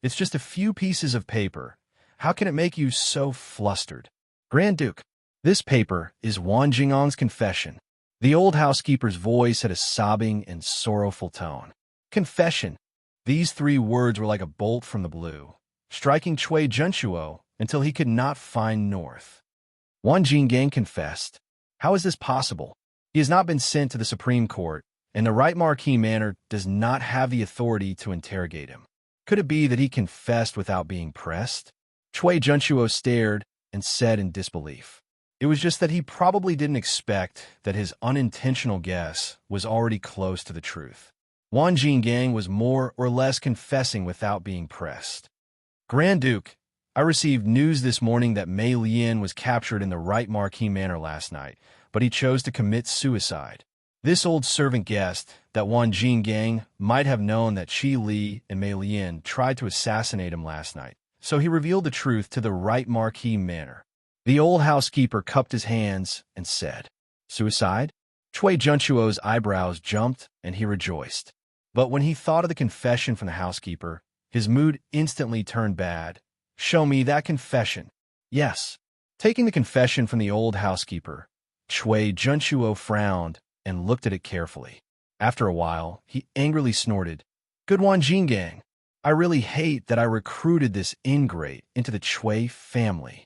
"It's just a few pieces of paper. How can it make you so flustered?" "Grand Duke, this paper is Wan Jingang's confession." The old housekeeper's voice had a sobbing and sorrowful tone. Confession. These 3 words were like a bolt from the blue, striking Chui Junchuo until he could not find north. Wan Jinggang confessed. How is this possible? He has not been sent to the Supreme Court, and the Right Marquis Manor does not have the authority to interrogate him. Could it be that he confessed without being pressed? Chui Junchuo stared and said in disbelief. It was just that he probably didn't expect that his unintentional guess was already close to the truth. Wan Jinggang was more or less confessing without being pressed. "Grand Duke, I received news this morning that Mei Lian was captured in the Right Marquis Manor last night, but he chose to commit suicide." This old servant guessed that Wan Jinggang might have known that Qi Li and Mei Lian tried to assassinate him last night, so he revealed the truth to the Right Marquis Manor. The old housekeeper cupped his hands and said, "Suicide?" Chui Junchuo's eyebrows jumped and he rejoiced. But when he thought of the confession from the housekeeper, his mood instantly turned bad. "Show me that confession." "Yes." Taking the confession from the old housekeeper, Chui Junchuo frowned and looked at it carefully. After a while, he angrily snorted, "Good Wan Jinggang, I really hate that I recruited this ingrate into the Chui family."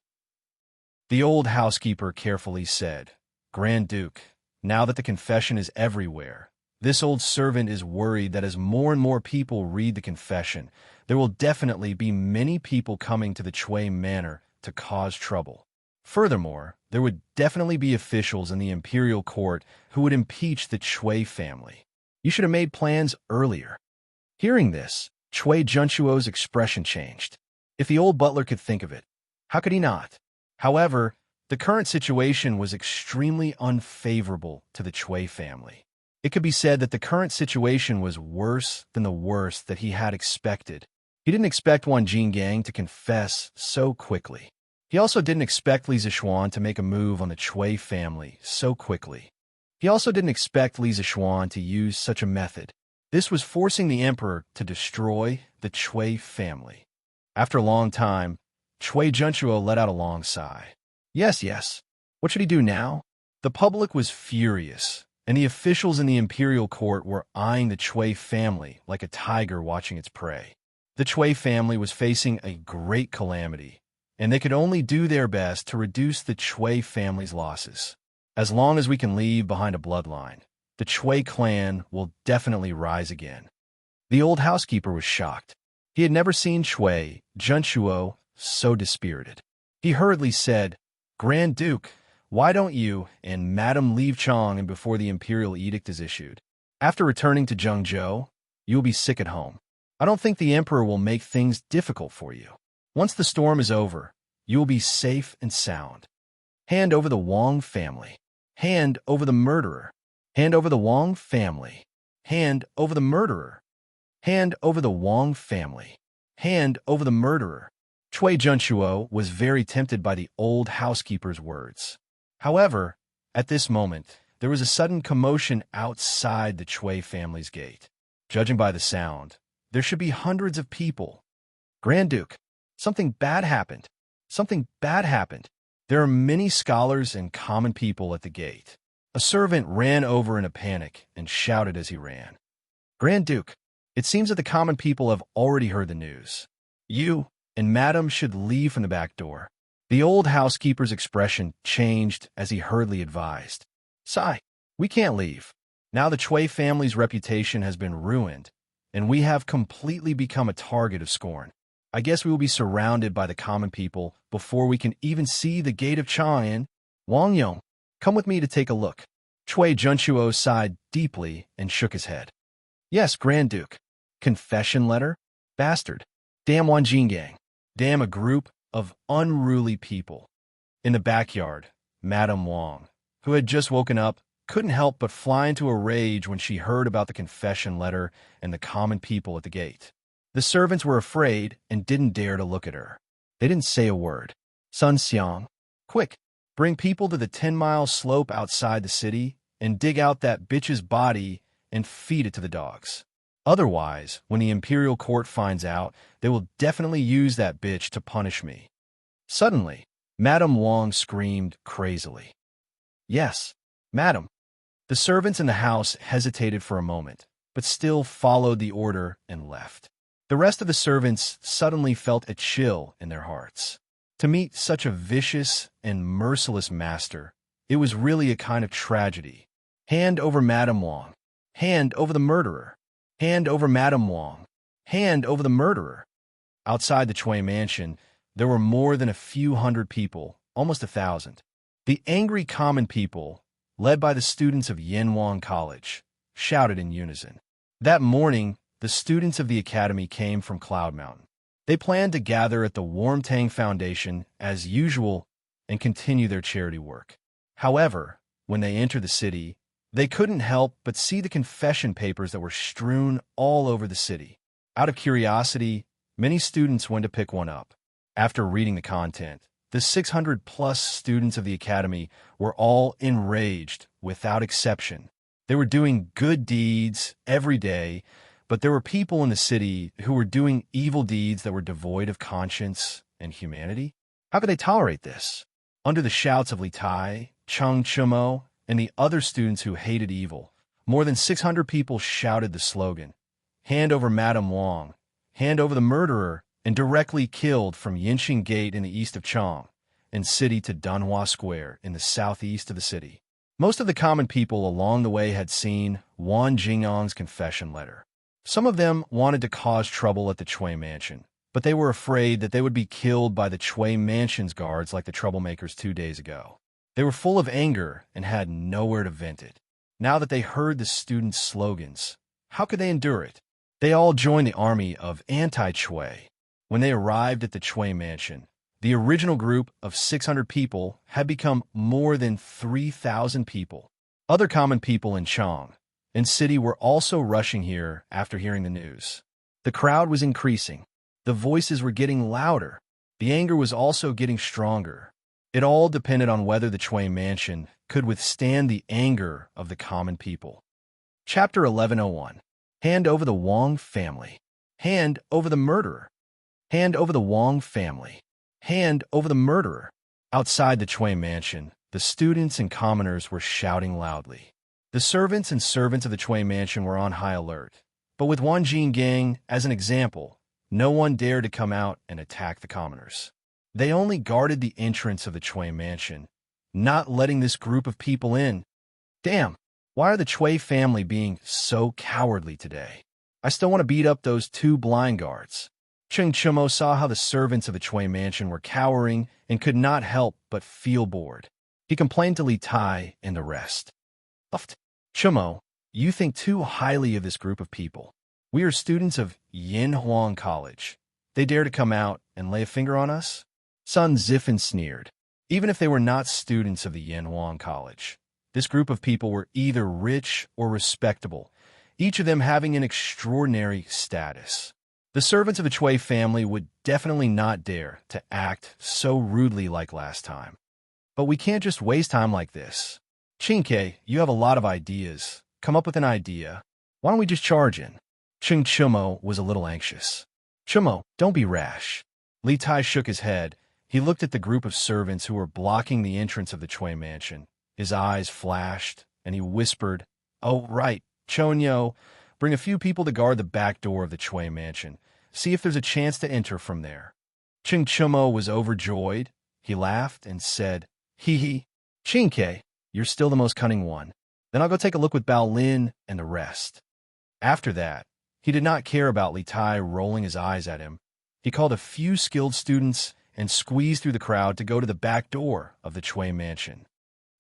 The old housekeeper carefully said, "Grand Duke, now that the confession is everywhere, this old servant is worried that as more and more people read the confession, there will definitely be many people coming to the Chui Manor to cause trouble. Furthermore, there would definitely be officials in the imperial court who would impeach the Chui family. You should have made plans earlier." Hearing this, Chui Junchuo's expression changed. If the old butler could think of it, how could he not? However, the current situation was extremely unfavorable to the Chui family. It could be said that the current situation was worse than the worst that he had expected. He didn't expect Wan Jinggang to confess so quickly. He also didn't expect Li Zishuan to make a move on the Chui family so quickly. He also didn't expect Li Zishuan to use such a method. This was forcing the emperor to destroy the Chui family. After a long time, Chui Junchuo let out a long sigh. Yes. What should he do now? The public was furious, and the officials in the imperial court were eyeing the Chui family like a tiger watching its prey. The Chui family was facing a great calamity, and they could only do their best to reduce the Chui family's losses. As long as we can leave behind a bloodline, the Chui clan will definitely rise again. The old housekeeper was shocked. He had never seen Chui Junchuo so dispirited. He hurriedly said, "Grand Duke, why don't you and Madame leave Chong and before the imperial edict is issued? After returning to Zhengzhou, you will be sick at home. I don't think the emperor will make things difficult for you. Once the storm is over, you will be safe and sound. Hand over the Wang family. Hand over the murderer. Hand over the Wang family. Hand over the murderer. Hand over the Wang family. Hand over the murderer." Chui Junchuo was very tempted by the old housekeeper's words. However, at this moment, there was a sudden commotion outside the Chui family's gate. Judging by the sound, there should be hundreds of people. "Grand Duke, something bad happened. Something bad happened." There are many scholars and common people at the gate. A servant ran over in a panic and shouted as he ran, "Grand Duke, it seems that the common people have already heard the news. You and Madam should leave from the back door." The old housekeeper's expression changed as he hurriedly advised, "Sai, we can't leave. Now the Chui family's reputation has been ruined, and we have completely become a target of scorn. I guess we will be surrounded by the common people before we can even see the gate of Chang'an. Wang Yong, come with me to take a look." Chui Junchuo sighed deeply and shook his head. "Yes, Grand Duke. Confession letter? Bastard. Damn Wanjingang. Damn a group of unruly people." In the backyard, Madame Wang, who had just woken up, couldn't help but fly into a rage when she heard about the confession letter and the common people at the gate. The servants were afraid and didn't dare to look at her. They didn't say a word. "Sun Xiang, quick, bring people to the 10-mile slope outside the city and dig out that bitch's body and feed it to the dogs. Otherwise, when the imperial court finds out, they will definitely use that bitch to punish me." Suddenly, Madame Wang screamed crazily, "Yes, madam." The servants in the house hesitated for a moment, but still followed the order and left. The rest of the servants suddenly felt a chill in their hearts. To meet such a vicious and merciless master, it was really a kind of tragedy. Hand over Madame Wang. Hand over the murderer. Hand over Madame Wang. Hand over the murderer. Outside the Chui mansion, there were more than a few hundred people, almost 1,000. The angry common people, led by the students of Yanwang College, shouted in unison. That morning, the students of the academy came from Cloud Mountain. They planned to gather at the Warmtang Foundation as usual and continue their charity work. However, when they entered the city, they couldn't help but see the confession papers that were strewn all over the city. Out of curiosity, many students went to pick one up. After reading the content, the 600-plus students of the academy were all enraged without exception. They were doing good deeds every day, but there were people in the city who were doing evil deeds that were devoid of conscience and humanity. How could they tolerate this? Under the shouts of Li Tai, Cheng Chumo, and the other students who hated evil, more than 600 people shouted the slogan, "Hand over Madame Wang, hand over the murderer," and directly killed from Yinxing Gate in the east of Chong, and city to Dunhua Square in the southeast of the city. Most of the common people along the way had seen Wan Jingang's confession letter. Some of them wanted to cause trouble at the Chui mansion, but they were afraid that they would be killed by the Chui mansion's guards like the troublemakers 2 days ago. They were full of anger and had nowhere to vent it. Now that they heard the students' slogans, how could they endure it? They all joined the army of anti-Chui. When they arrived at the Chui mansion, the original group of 600 people had become more than 3,000 people. Other common people in Chong and city were also rushing here after hearing the news. The crowd was increasing. The voices were getting louder. The anger was also getting stronger. It all depended on whether the Chui mansion could withstand the anger of the common people. Chapter 1101. Hand over the Wang family. Hand over the murderer. Hand over the Wang family. Hand over the murderer. Outside the Chui mansion, the students and commoners were shouting loudly. The servants of the Chui mansion were on high alert, but with Wan Jin Gang as an example, no one dared to come out and attack the commoners. They only guarded the entrance of the Chui mansion, not letting this group of people in. Damn, why are the Chui family being so cowardly today? I still want to beat up those two blind guards. Cheng Chumo saw how the servants of the Chui mansion were cowering and could not help but feel bored. He complained to Li Tai and the rest. Chumo, you think too highly of this group of people. We are students of Yin Huang College. They dare to come out and lay a finger on us? Sun Ziffin sneered. Even if they were not students of the Yin Huang College, this group of people were either rich or respectable, each of them having an extraordinary status. The servants of the Chui family would definitely not dare to act so rudely like last time. But we can't just waste time like this. Chinke, you have a lot of ideas. Come up with an idea. Why don't we just charge in? Cheng Chumo was a little anxious. Chumo, don't be rash. Li Tai shook his head. He looked at the group of servants who were blocking the entrance of the Chui mansion. His eyes flashed, and he whispered, "Oh, right, Chonyo, bring a few people to guard the back door of the Chui mansion. See if there's a chance to enter from there." Cheng Chumo was overjoyed. He laughed and said, "Hee hee. Chinke, you're still the most cunning one. Then I'll go take a look with Bao Lin and the rest." After that, he did not care about Li Tai rolling his eyes at him. He called a few skilled students and squeezed through the crowd to go to the back door of the Chui mansion.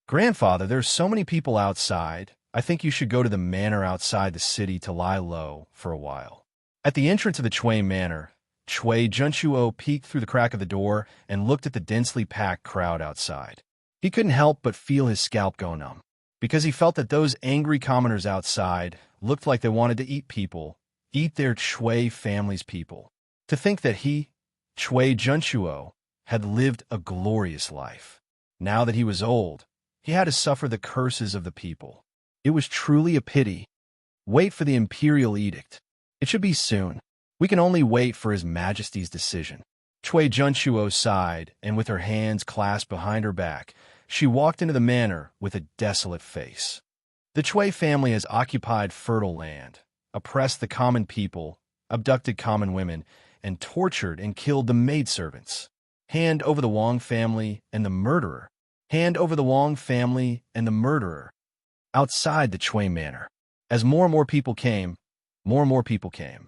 "Grandfather, there are so many people outside. I think you should go to the manor outside the city to lie low for a while." At the entrance of the Chui manor, Chui Junchuo peeked through the crack of the door and looked at the densely packed crowd outside. He couldn't help but feel his scalp go numb, because he felt that those angry commoners outside looked like they wanted to eat people, eat their Chui family's people. To think that he, Chui Junchuo, had lived a glorious life. Now that he was old, he had to suffer the curses of the people. It was truly a pity. Wait for the imperial edict. It should be soon. We can only wait for His Majesty's decision. Chui Junchuo sighed, and with her hands clasped behind her back, she walked into the manor with a desolate face. The Chui family has occupied fertile land, oppressed the common people, abducted common women, and tortured and killed the maidservants. Hand over the Wang family and the murderer. Hand over the Wang family and the murderer. Outside the Chui manor, as more and more people came, more and more people came.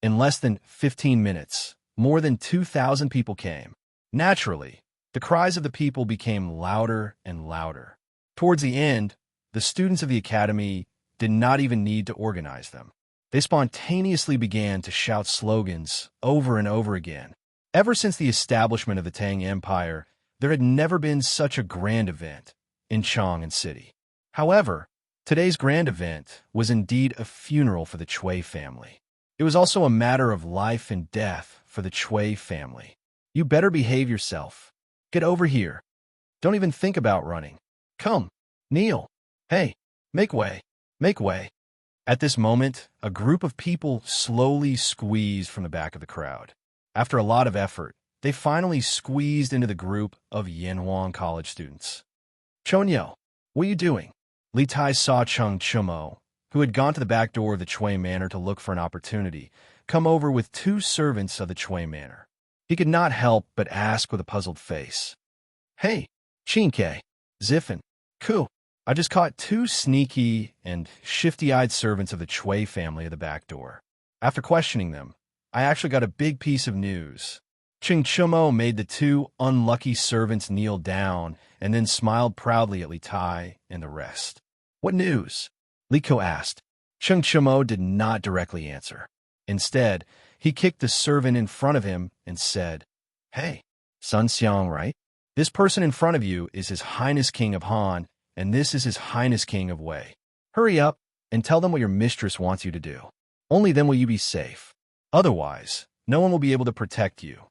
In less than 15 minutes, more than 2,000 people came. Naturally, the cries of the people became louder and louder. Towards the end, the students of the academy did not even need to organize them. They spontaneously began to shout slogans over and over again. Ever since the establishment of the Tang Empire, there had never been such a grand event in Chang'an City. However, today's grand event was indeed a funeral for the Chui family. It was also a matter of life and death for the Chui family. "You better behave yourself. Get over here. Don't even think about running. Come, kneel. Hey, make way, make way." At this moment, a group of people slowly squeezed from the back of the crowd. After a lot of effort, they finally squeezed into the group of Yin Huang College students. "Chonyo, what are you doing?" Li Tai saw Cheng Chumo, who had gone to the back door of the Chui manor to look for an opportunity, come over with two servants of the Chui manor. He could not help but ask with a puzzled face, "Hey, Chinke, Ziffin, Ku, I just caught two sneaky and shifty-eyed servants of the Chui family at the back door. After questioning them, I actually got a big piece of news." Cheng Chumo made the two unlucky servants kneel down and then smiled proudly at Li Tai and the rest. "What news?" Li Ko asked. Cheng Chumo did not directly answer. Instead, he kicked the servant in front of him and said, "Hey, Sun Xiang, right? This person in front of you is His Highness King of Han, and this is His Highness King of Wei. Hurry up and tell them what your mistress wants you to do. Only then will you be safe. Otherwise, no one will be able to protect you."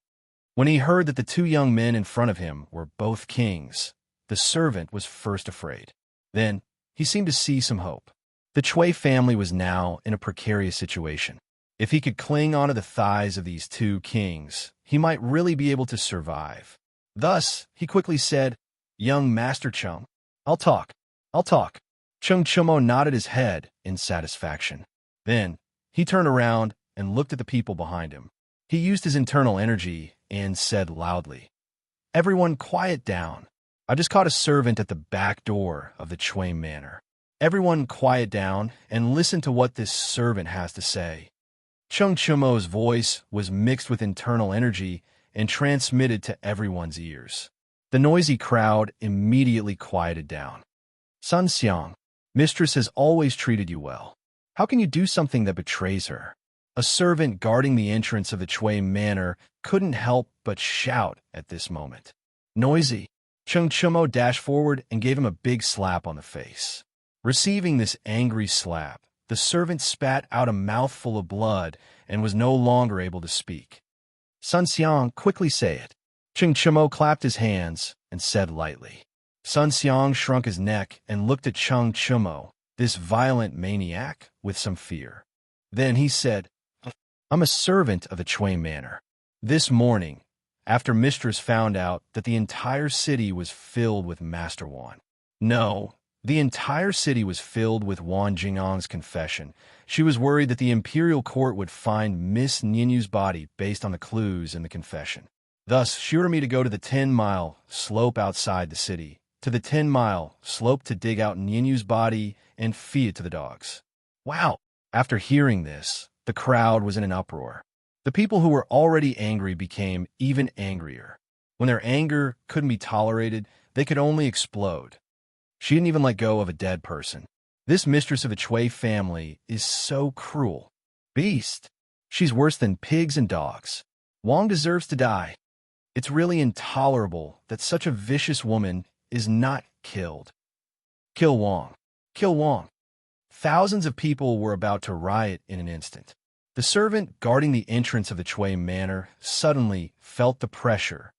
When he heard that the two young men in front of him were both kings, the servant was first afraid. Then, he seemed to see some hope. The Chui family was now in a precarious situation. If he could cling onto the thighs of these two kings, he might really be able to survive. Thus, he quickly said, "Young Master Chung, I'll talk. Chung Chumo nodded his head in satisfaction. Then, he turned around and looked at the people behind him. He used his internal energy and said loudly, "Everyone quiet down. I just caught a servant at the back door of the Chui Manor. Everyone quiet down and listen to what this servant has to say." Chung Chumo's voice was mixed with internal energy and transmitted to everyone's ears. The noisy crowd immediately quieted down. "Sun Xiang, mistress has always treated you well. How can you do something that betrays her?" A servant guarding the entrance of the Chui Manor couldn't help but shout at this moment. "Noisy!" Chung Chumo dashed forward and gave him a big slap on the face. Receiving this angry slap, the servant spat out a mouthful of blood and was no longer able to speak. "Sun Xiang, quickly say it." Chung Chumo clapped his hands and said lightly. Sun Xiang shrunk his neck and looked at Chung Chumo, this violent maniac, with some fear. Then he said, "I'm a servant of the Chui Manor. This morning, after Mistress found out that the entire city was filled with Master Wan. No, the entire city was filled with Wan Jingang's confession. She was worried that the imperial court would find Miss Ninyu's body based on the clues in the confession. Thus, she ordered me to go to the 10-mile slope outside the city, to the 10-mile slope to dig out Ninyu's body and feed it to the dogs." Wow! After hearing this, the crowd was in an uproar. The people who were already angry became even angrier. When their anger couldn't be tolerated, they could only explode. She didn't even let go of a dead person. This mistress of the Chui family is so cruel. Beast! She's worse than pigs and dogs. Wang deserves to die. It's really intolerable that such a vicious woman is not killed. Kill Wang. Kill Wang. Thousands of people were about to riot in an instant. The servant guarding the entrance of the Chui Manor suddenly felt the pressure.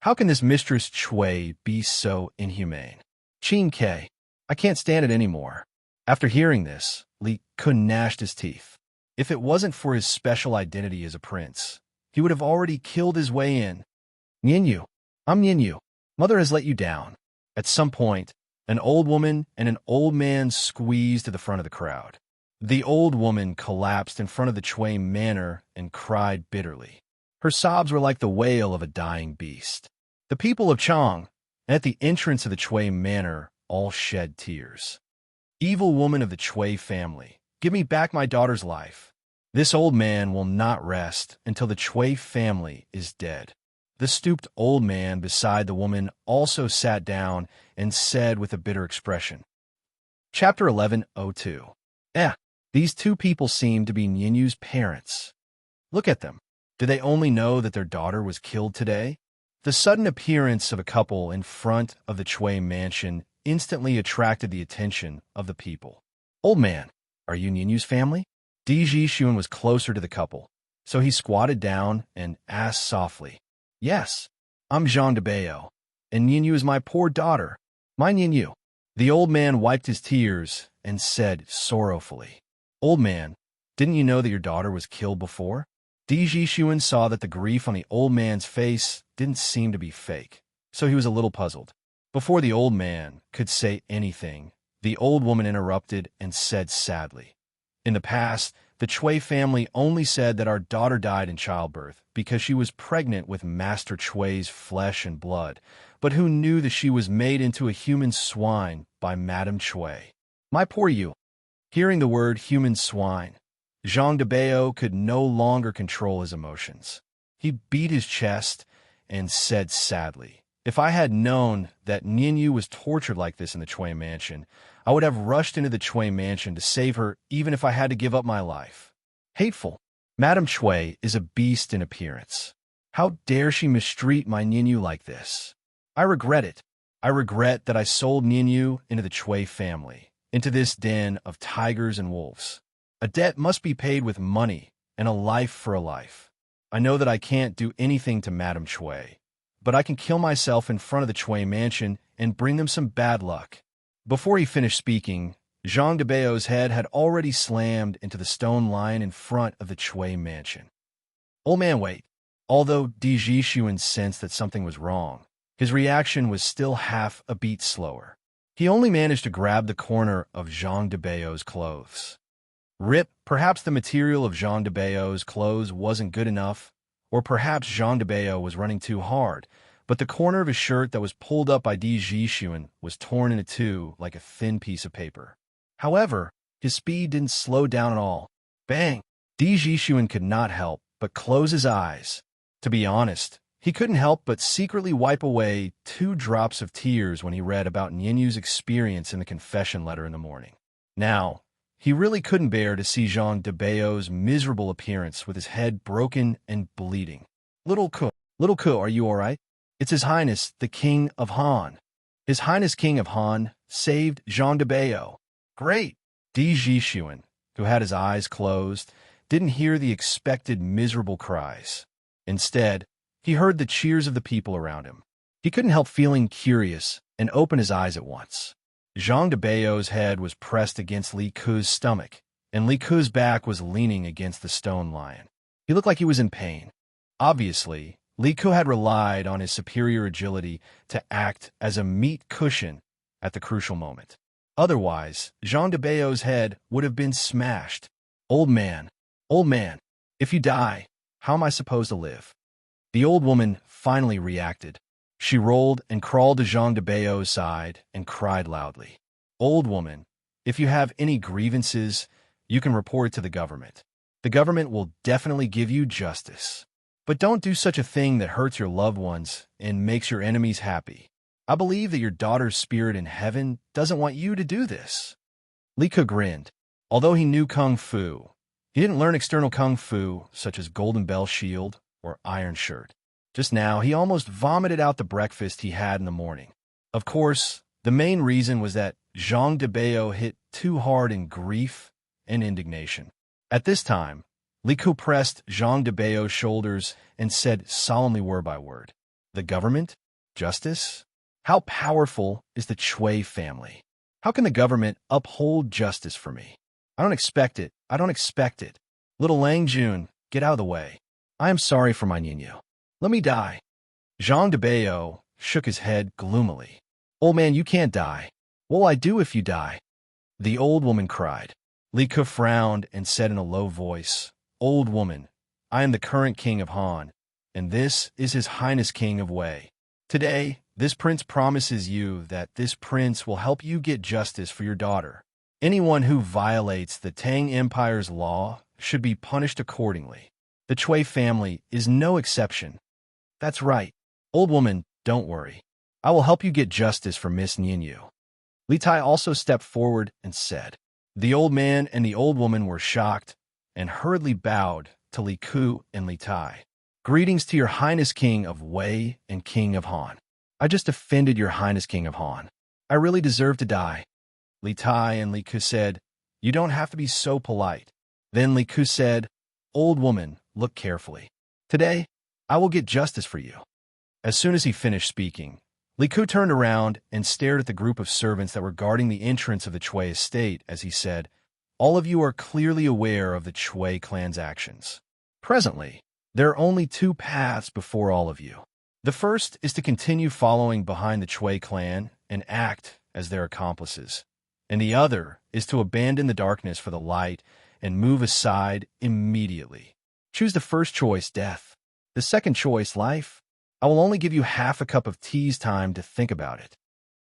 How can this Mistress Chui be so inhumane? Qin Ke, I can't stand it anymore. After hearing this, Li Kun gnashed his teeth. If it wasn't for his special identity as a prince, he would have already killed his way in. "Ninyu, I'm Ninyu. Mother has let you down." At some point, an old woman and an old man squeezed to the front of the crowd. The old woman collapsed in front of the Chui Manor and cried bitterly. Her sobs were like the wail of a dying beast. The people of Chang, at the entrance of the Chui Manor, all shed tears. "Evil woman of the Chui family, give me back my daughter's life. This old man will not rest until the Chui family is dead." The stooped old man beside the woman also sat down and said with a bitter expression. Chapter 11:02. These two people seem to be Ninyu's parents. Look at them. Do they only know that their daughter was killed today? The sudden appearance of a couple in front of the Chui mansion instantly attracted the attention of the people. "Old man, are you Ninyu's family?" Di Jixuan was closer to the couple, so he squatted down and asked softly. "Yes, I'm Jean de Bayo, and Ninyu is my poor daughter, my Ninyu." The old man wiped his tears and said sorrowfully, "Old man, didn't you know that your daughter was killed before?" Di Jixuan saw that the grief on the old man's face didn't seem to be fake, so he was a little puzzled. Before the old man could say anything, the old woman interrupted and said sadly, "In the past, the Chui family only said that our daughter died in childbirth because she was pregnant with Master Chui's flesh and blood, but who knew that she was made into a human swine by Madame Chui? My poor you." Hearing the word human swine, Jean de Bayo could no longer control his emotions. He beat his chest and said sadly, "If I had known that Ninyu was tortured like this in the Chui mansion, I would have rushed into the Chui mansion to save her even if I had to give up my life. Hateful. Madame Chui is a beast in appearance. How dare she mistreat my Ninyu like this? I regret it. I regret that I sold Ninyu into the Chui family, into this den of tigers and wolves. A debt must be paid with money and a life for a life. I know that I can't do anything to Madame Chui, but I can kill myself in front of the Chui mansion and bring them some bad luck." Before he finished speaking, Jean de Bayo's head had already slammed into the stone lion in front of the Chui mansion. "Old man, wait." Although Di Jixuan sensed that something was wrong, his reaction was still half a beat slower. He only managed to grab the corner of Jean de Bayo's clothes. Rip, perhaps the material of Jean de Bayo's clothes wasn't good enough, or perhaps Jean de Bayo was running too hard, but the corner of his shirt that was pulled up by Di Jixuan was torn into two like a thin piece of paper. However, his speed didn't slow down at all. Bang! Di Jixuan could not help but close his eyes. To be honest, he couldn't help but secretly wipe away 2 drops of tears when he read about Nianyu's experience in the confession letter in the morning. Now, he really couldn't bear to see Jean de Bayo's miserable appearance with his head broken and bleeding. Little Ku, are you all right? It's His Highness, the King of Han. His Highness King of Han saved Jean de Bayo. Great! Di Jixuan, who had his eyes closed, didn't hear the expected miserable cries. Instead, he heard the cheers of the people around him. He couldn't help feeling curious and opened his eyes at once. Jean de Bayo's head was pressed against Li Ku's stomach, and Li Ku's back was leaning against the stone lion. He looked like he was in pain. Obviously, Li Ku had relied on his superior agility to act as a meat cushion at the crucial moment. Otherwise, Jean de Bayo's head would have been smashed. Old man, if you die, how am I supposed to live? The old woman finally reacted. She rolled and crawled to Jean de Bayo's side and cried loudly. Old woman, if you have any grievances, you can report it to the government. The government will definitely give you justice. But don't do such a thing that hurts your loved ones and makes your enemies happy. I believe that your daughter's spirit in heaven doesn't want you to do this. Li Ku grinned. Although he knew Kung Fu, he didn't learn external Kung Fu, such as Golden Bell Shield or Iron Shirt. Just now, he almost vomited out the breakfast he had in the morning. Of course, the main reason was that Jean de Bayo hit too hard in grief and indignation. At this time, Li Ku pressed Jean de Bayo's shoulders and said solemnly word by word, "The government? Justice? How powerful is the Chui family? How can the government uphold justice for me? I don't expect it. Little Lang Jun, get out of the way. I am sorry for my Nianyu. Let me die." Jean de Bayo shook his head gloomily. "Old man, you can't die. What will I do if you die?" The old woman cried. Li Ku frowned and said in a low voice, "Old woman, I am the current king of Han, and this is His Highness King of Wei. Today, this prince promises you that this prince will help you get justice for your daughter. Anyone who violates the Tang Empire's law should be punished accordingly. The Chui family is no exception." "That's right. Old woman, don't worry. I will help you get justice for Miss Nianyu." Li Tai also stepped forward and said. The old man and the old woman were shocked and hurriedly bowed to Li Ku and Li Tai. "Greetings to your Highness King of Wei and King of Han. I just offended your Highness King of Han. I really deserve to die." Li Tai and Li Ku said, "You don't have to be so polite." Then Li Ku said, "Old woman, look carefully. Today, I will get justice for you." As soon as he finished speaking, Li Ku turned around and stared at the group of servants that were guarding the entrance of the Chui estate as he said, "All of you are clearly aware of the Chui clan's actions. Presently, there are only 2 paths before all of you. The first is to continue following behind the Chui clan and act as their accomplices, and the other is to abandon the darkness for the light and move aside immediately. Choose the first choice, death. The second choice, life. I will only give you half a cup of tea's time to think about it."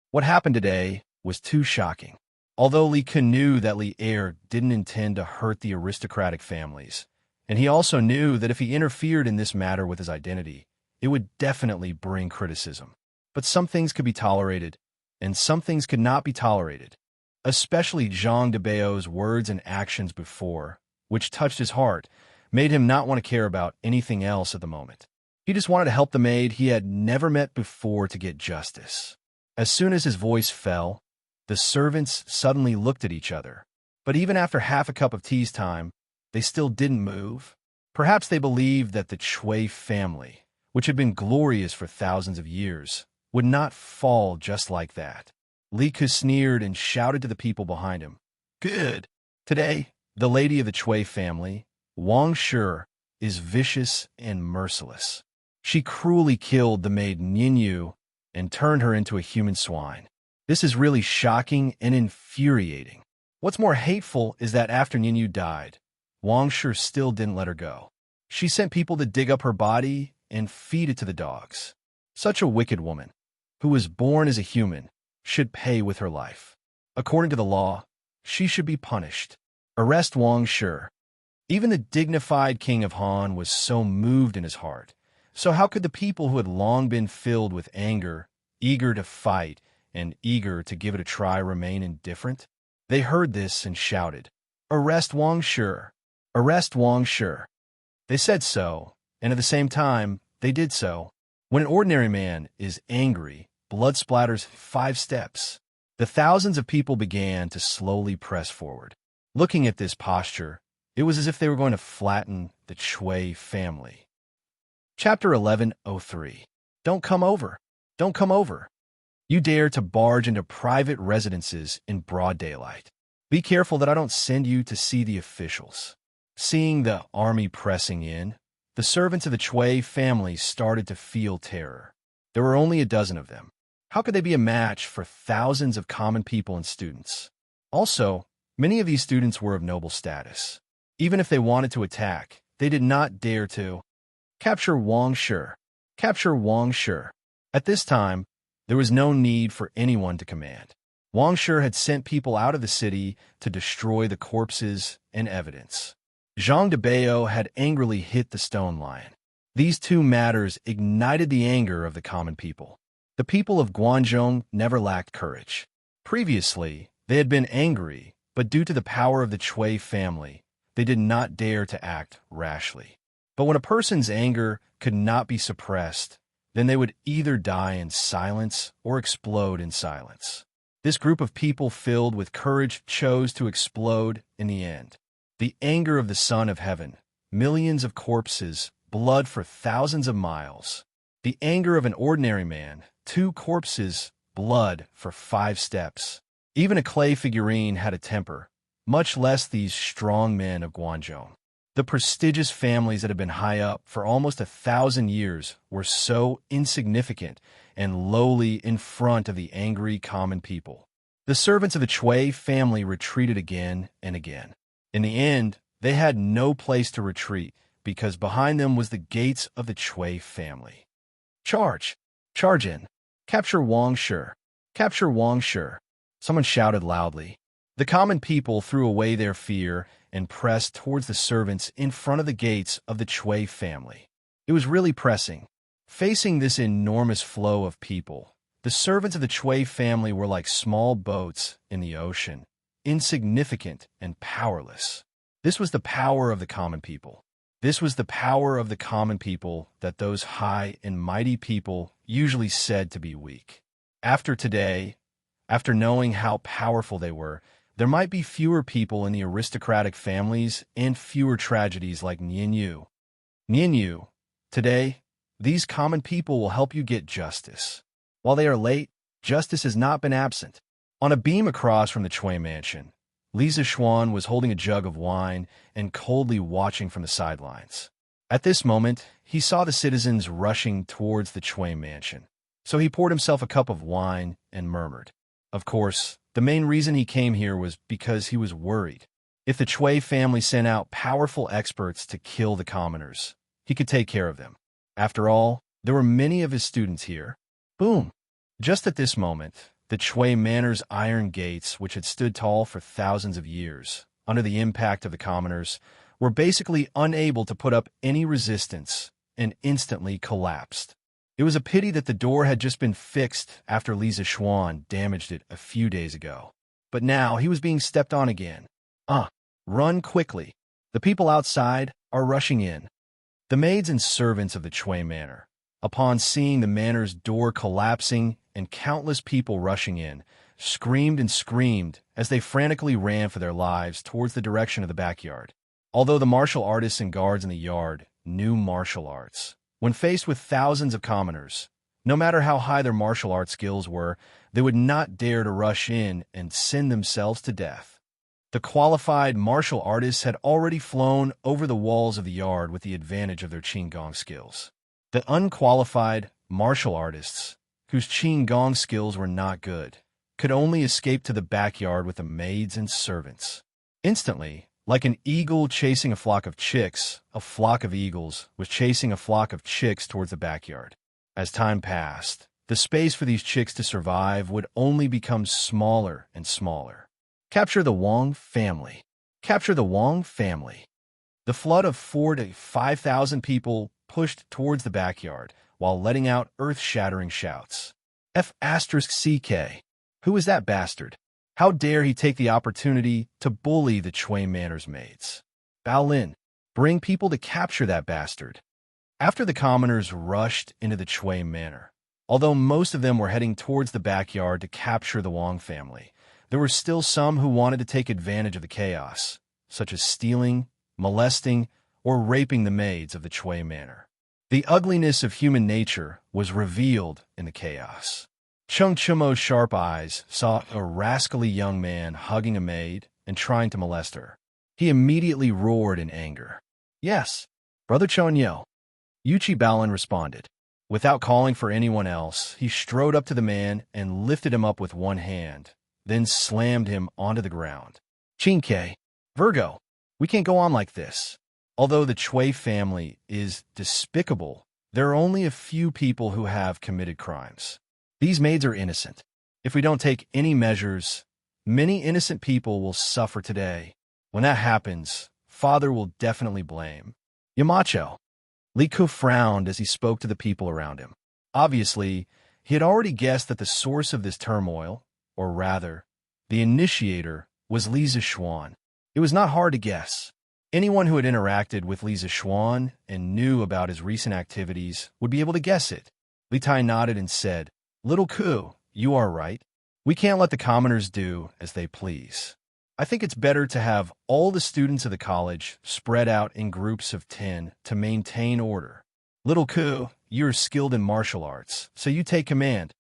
What happened today was too shocking. Although Li Ku knew that Li Er didn't intend to hurt the aristocratic families, and he also knew that if he interfered in this matter with his identity, it would definitely bring criticism. But some things could be tolerated, and some things could not be tolerated, especially Jean de Bayo's words and actions before, which touched his heart, made him not want to care about anything else at the moment. He just wanted to help the maid he had never met before to get justice. As soon as his voice fell, the servants suddenly looked at each other. But even after half a cup of tea's time, they still didn't move. Perhaps they believed that the Chui family, which had been glorious for thousands of years, would not fall just like that. Li Ku sneered and shouted to the people behind him, "Good! Today, the lady of the Chui family, Wang Shi, is vicious and merciless. She cruelly killed the maid Nianyu and turned her into a human swine. This is really shocking and infuriating. What's more hateful is that after Ninyu died, Wang Shi still didn't let her go. She sent people to dig up her body and feed it to the dogs. Such a wicked woman, who was born as a human, should pay with her life. According to the law, she should be punished. Arrest Wang Shi. Even the dignified king of Han was so moved in his heart. So how could the people who had long been filled with anger, eager to fight, and eager to give it a try remain indifferent? They heard this and shouted, "Arrest Wang Shi! Arrest Wang Shi!" They said so, and at the same time, they did so. When an ordinary man is angry, blood splatters 5 steps. The thousands of people began to slowly press forward. Looking at this posture, it was as if they were going to flatten the Chui family. Chapter 11:03. Don't come over. Don't come over. You dare to barge into private residences in broad daylight. Be careful that I don't send you to see the officials. Seeing the army pressing in, the servants of the Chui family started to feel terror. There were only a dozen of them. How could they be a match for thousands of common people and students? Also, many of these students were of noble status. Even if they wanted to attack, they did not dare to. Capture Wang Shi. Capture Wang Shi. At this time, there was no need for anyone to command. Wang Shi had sent people out of the city to destroy the corpses and evidence. Zhang Debao had angrily hit the stone lion. These two matters ignited the anger of the common people. The people of Guangzhou never lacked courage. Previously, they had been angry, but due to the power of the Chui family, they did not dare to act rashly. But when a person's anger could not be suppressed, then they would either die in silence or explode in silence. This group of people filled with courage chose to explode in the end. The anger of the Son of Heaven, millions of corpses, blood for thousands of miles. The anger of an ordinary man, 2 corpses, blood for 5 steps. Even a clay figurine had a temper, much less these strong men of Guangzhou. The prestigious families that had been high up for almost 1,000 years were so insignificant and lowly in front of the angry common people. The servants of the Chui family retreated again and again. In the end, they had no place to retreat because behind them was the gates of the Chui family. Charge! Charge in! Capture Wang Shi! Capture Wang Shi! Someone shouted loudly. The common people threw away their fear and pressed towards the servants in front of the gates of the Chui family. It was really pressing. Facing this enormous flow of people, the servants of the Chui family were like small boats in the ocean, insignificant and powerless. This was the power of the common people. This was the power of the common people that those high and mighty people usually said to be weak. After today, after knowing how powerful they were, there might be fewer people in the aristocratic families and fewer tragedies like Ninyu. Ninyu, today, these common people will help you get justice. While they are late, justice has not been absent. On a beam across from the Chui mansion, Li Zixuan was holding a jug of wine and coldly watching from the sidelines. At this moment, he saw the citizens rushing towards the Chui mansion, so he poured himself a cup of wine and murmured. Of course, the main reason he came here was because he was worried. If the Chui family sent out powerful experts to kill the commoners, he could take care of them. After all, there were many of his students here. Boom! Just at this moment, the Chui Manor's iron gates, which had stood tall for thousands of years, under the impact of the commoners, were basically unable to put up any resistance and instantly collapsed. It was a pity that the door had just been fixed after Li Zixuan damaged it a few days ago. But now he was being stepped on again. Run quickly. The people outside are rushing in. The maids and servants of the Chui Manor, upon seeing the manor's door collapsing and countless people rushing in, screamed and screamed as they frantically ran for their lives towards the direction of the backyard. Although the martial artists and guards in the yard knew martial arts, when faced with thousands of commoners, no matter how high their martial arts skills were, they would not dare to rush in and send themselves to death. The qualified martial artists had already flown over the walls of the yard with the advantage of their Qinggong skills. The unqualified martial artists, whose Qinggong skills were not good, could only escape to the backyard with the maids and servants. Instantly, like an eagle chasing a flock of chicks, a flock of eagles was chasing a flock of chicks towards the backyard. As time passed, the space for these chicks to survive would only become smaller and smaller. Capture the Wong family. Capture the Wong family. The flood of 4,000 to 5,000 people pushed towards the backyard while letting out earth-shattering shouts. F***CK. Who is that bastard? How dare he take the opportunity to bully the Chui Manor's maids? Bao Lin, bring people to capture that bastard. After the commoners rushed into the Chui Manor, although most of them were heading towards the backyard to capture the Wong family, there were still some who wanted to take advantage of the chaos, such as stealing, molesting, or raping the maids of the Chui Manor. The ugliness of human nature was revealed in the chaos. Chung Chumo's sharp eyes saw a rascally young man hugging a maid and trying to molest her. He immediately roared in anger. Yes, Brother Chonyo. Yuchi Baolin responded. Without calling for anyone else, he strode up to the man and lifted him up with one hand, then slammed him onto the ground. Chinke, Virgo, we can't go on like this. Although the Chui family is despicable, there are only a few people who have committed crimes. These maids are innocent. If we don't take any measures, many innocent people will suffer today. When that happens, Father will definitely blame. Yamacho. Li Ku frowned as he spoke to the people around him. Obviously, he had already guessed that the source of this turmoil, or rather, the initiator, was Li Zixuan. It was not hard to guess. Anyone who had interacted with Li Zixuan and knew about his recent activities would be able to guess it. Li Tai nodded and said, Little Ku, you are right. We can't let the commoners do as they please. I think it's better to have all the students of the college spread out in groups of 10 to maintain order. Little Ku, you are skilled in martial arts, so you take command.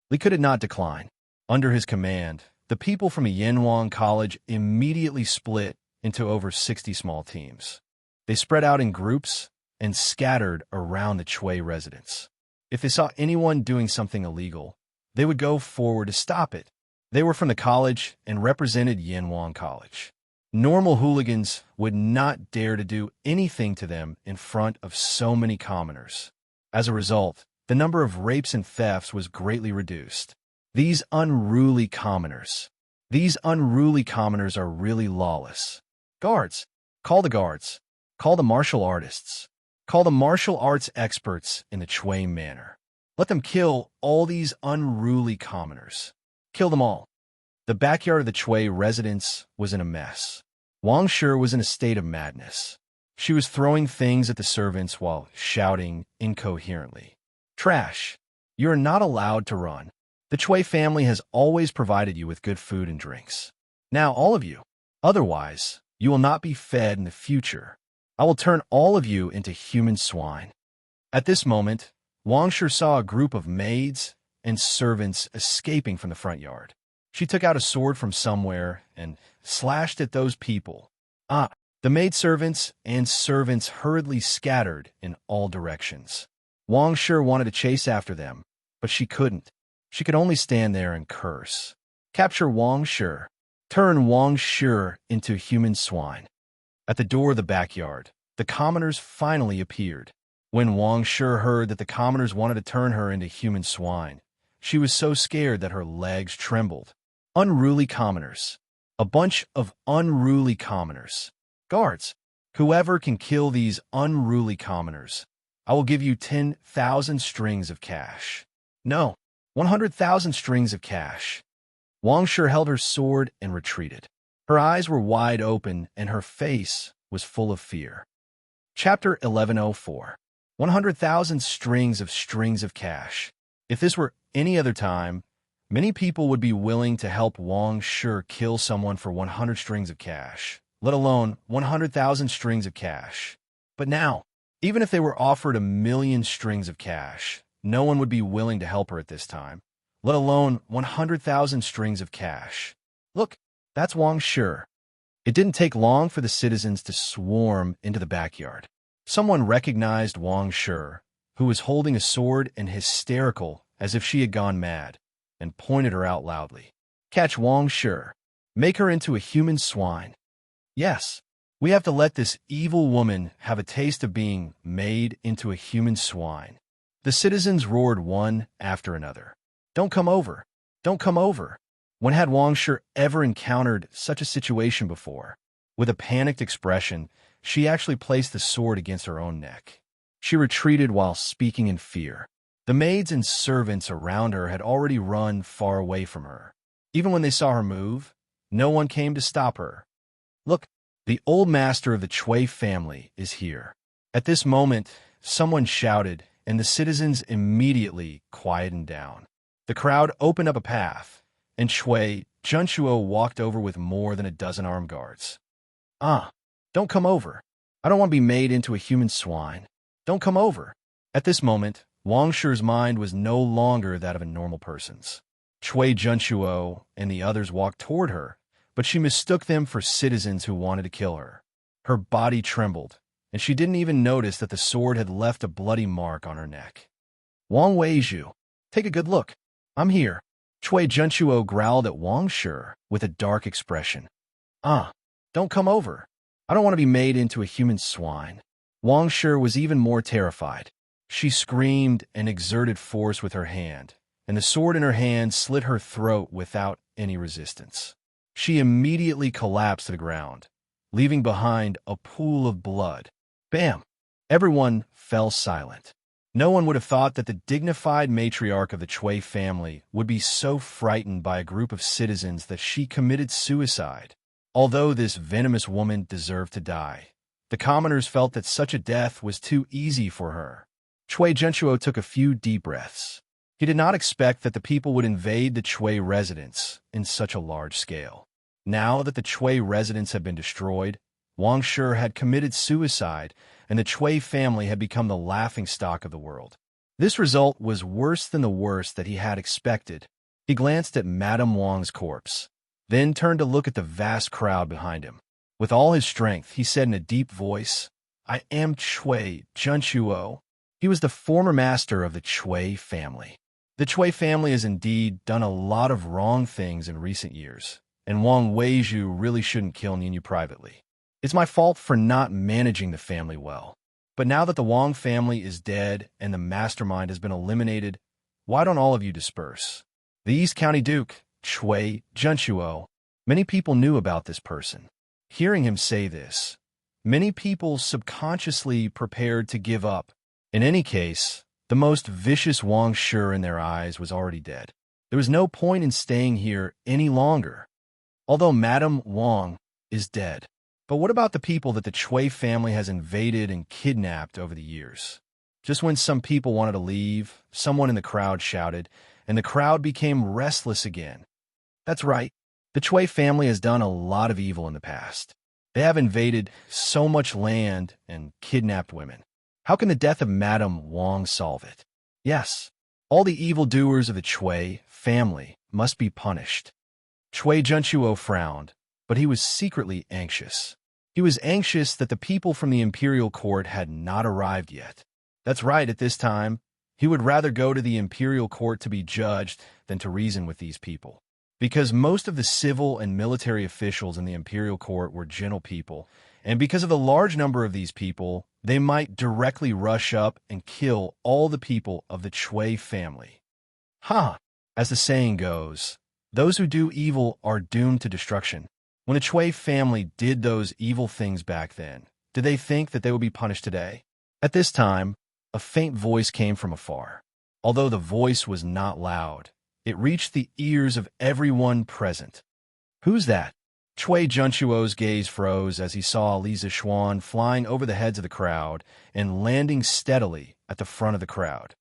Li Ku did not decline. Under his command, the people from Yenwang College immediately split into over 60 small teams. They spread out in groups and scattered around the Chui residence. If they saw anyone doing something illegal, they would go forward to stop it. They were from the college and represented Yenwang College. Normal hooligans would not dare to do anything to them in front of so many commoners. As a result, the number of rapes and thefts was greatly reduced. These unruly commoners are really lawless. Guards, call the guards. Call the martial artists. Call the martial arts experts in the Chui Manor. Let them kill all these unruly commoners. Kill them all. The backyard of the Chui residence was in a mess. Wang Shi was in a state of madness. She was throwing things at the servants while shouting incoherently. Trash! You are not allowed to run. The Chui family has always provided you with good food and drinks. Now all of you. Otherwise, you will not be fed in the future. I will turn all of you into human swine. At this moment, Wang Shi saw a group of maids and servants escaping from the front yard. She took out a sword from somewhere and slashed at those people. The maidservants and servants hurriedly scattered in all directions. Wang Shi wanted to chase after them, but she couldn't. She could only stand there and curse. Capture Wang Shi. Turn Wang Shi into human swine. At the door of the backyard, the commoners finally appeared. When Wang Shi heard that the commoners wanted to turn her into human swine, she was so scared that her legs trembled. Unruly commoners. A bunch of unruly commoners. Guards, whoever can kill these unruly commoners, I will give you 10,000 strings of cash. No, 100,000 strings of cash. Wang Shi held her sword and retreated. Her eyes were wide open and her face was full of fear. Chapter 1104. 100,000 strings of cash. If this were any other time, many people would be willing to help Wang Shi kill someone for 100 strings of cash, let alone 100,000 strings of cash. But now, even if they were offered 1,000,000 strings of cash, no one would be willing to help her at this time, let alone 100,000 strings of cash. Look, that's Wang Shi. It didn't take long for the citizens to swarm into the backyard. Someone recognized Wang Shi, who was holding a sword and hysterical as if she had gone mad, and pointed her out loudly. Catch Wang Shi. Make her into a human swine. Yes, we have to let this evil woman have a taste of being made into a human swine. The citizens roared one after another. Don't come over. Don't come over. When had Wang Shi ever encountered such a situation before? With a panicked expression, she actually placed the sword against her own neck. She retreated while speaking in fear. The maids and servants around her had already run far away from her. Even when they saw her move, no one came to stop her. Look, the old master of the Chui family is here. At this moment, someone shouted, and the citizens immediately quietened down. The crowd opened up a path, and Chui Junchuo walked over with more than a dozen armed guards. Don't come over. I don't want to be made into a human swine. Don't come over. At this moment, Wang Shi's mind was no longer that of a normal person's. Chui Junchuo and the others walked toward her, but she mistook them for citizens who wanted to kill her. Her body trembled, and she didn't even notice that the sword had left a bloody mark on her neck. Wang Weizhu, take a good look. I'm here. Chui Junchuo growled at Wang Shi with a dark expression. Don't come over. I don't want to be made into a human swine. Wang Shi was even more terrified. She screamed and exerted force with her hand, and the sword in her hand slit her throat without any resistance. She immediately collapsed to the ground, leaving behind a pool of blood. Bam! Everyone fell silent. No one would have thought that the dignified matriarch of the Chui family would be so frightened by a group of citizens that she committed suicide. Although this venomous woman deserved to die, the commoners felt that such a death was too easy for her. Chui Junchuo took a few deep breaths. He did not expect that the people would invade the Chui residence in such a large scale. Now that the Chui residence had been destroyed, Wang Shi had committed suicide, and the Chui family had become the laughingstock of the world. This result was worse than the worst that he had expected. He glanced at Madame Wang's corpse, then turned to look at the vast crowd behind him. With all his strength, he said in a deep voice, I am Chui Junchuo. He was the former master of the Chui family. The Chui family has indeed done a lot of wrong things in recent years, and Wang Weizhu really shouldn't kill Ningyu privately. It's my fault for not managing the family well. But now that the Wang family is dead and the mastermind has been eliminated, why don't all of you disperse? The East County Duke, Chui Junchuo. Many people knew about this person. Hearing him say this, many people subconsciously prepared to give up. In any case, the most vicious Wang Shi in their eyes was already dead. There was no point in staying here any longer. Although Madame Wang is dead. But what about the people that the Chui family has invaded and kidnapped over the years? Just when some people wanted to leave, someone in the crowd shouted, and the crowd became restless again. That's right. The Chui family has done a lot of evil in the past. They have invaded so much land and kidnapped women. How can the death of Madame Wang solve it? Yes, all the evildoers of the Chui family must be punished. Chui Junchuo frowned, but he was secretly anxious. He was anxious that the people from the imperial court had not arrived yet. That's right, at this time, he would rather go to the imperial court to be judged than to reason with these people. Because most of the civil and military officials in the imperial court were gentle people, and because of the large number of these people, they might directly rush up and kill all the people of the Chui family. As the saying goes, those who do evil are doomed to destruction. When the Chui family did those evil things back then, did they think that they would be punished today? At this time, a faint voice came from afar. Although the voice was not loud, it reached the ears of everyone present. Who's that? Chui Junchuo's gaze froze as he saw Li Zixuan flying over the heads of the crowd and landing steadily at the front of the crowd.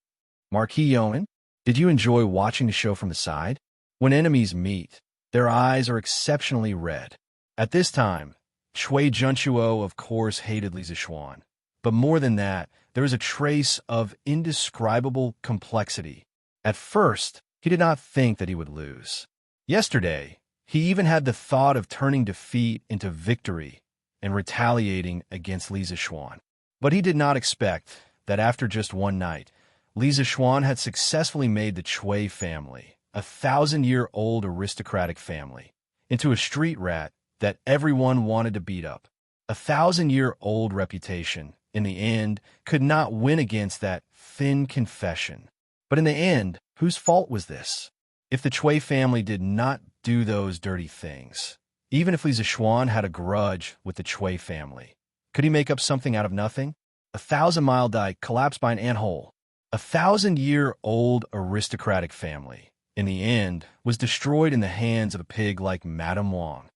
Marquis Owen, did you enjoy watching the show from the side? When enemies meet, their eyes are exceptionally red. At this time, Chui Junchuo of course hated Li Zixuan. But more than that, there is a trace of indescribable complexity. At first, he did not think that he would lose. Yesterday, he even had the thought of turning defeat into victory and retaliating against Li Zixuan. But he did not expect that after just one night, Li Zixuan had successfully made the Chui family a 1,000-year-old aristocratic family into a street rat that everyone wanted to beat up. A 1,000-year-old reputation, in the end, could not win against that thin confession. But in the end, whose fault was this? If the Chui family did not do those dirty things, even if Li Zixuan had a grudge with the Chui family, could he make up something out of nothing? A 1,000-mile dike collapsed by an anthole. A 1,000-year-old aristocratic family, in the end, was destroyed in the hands of a pig like Madame Wang.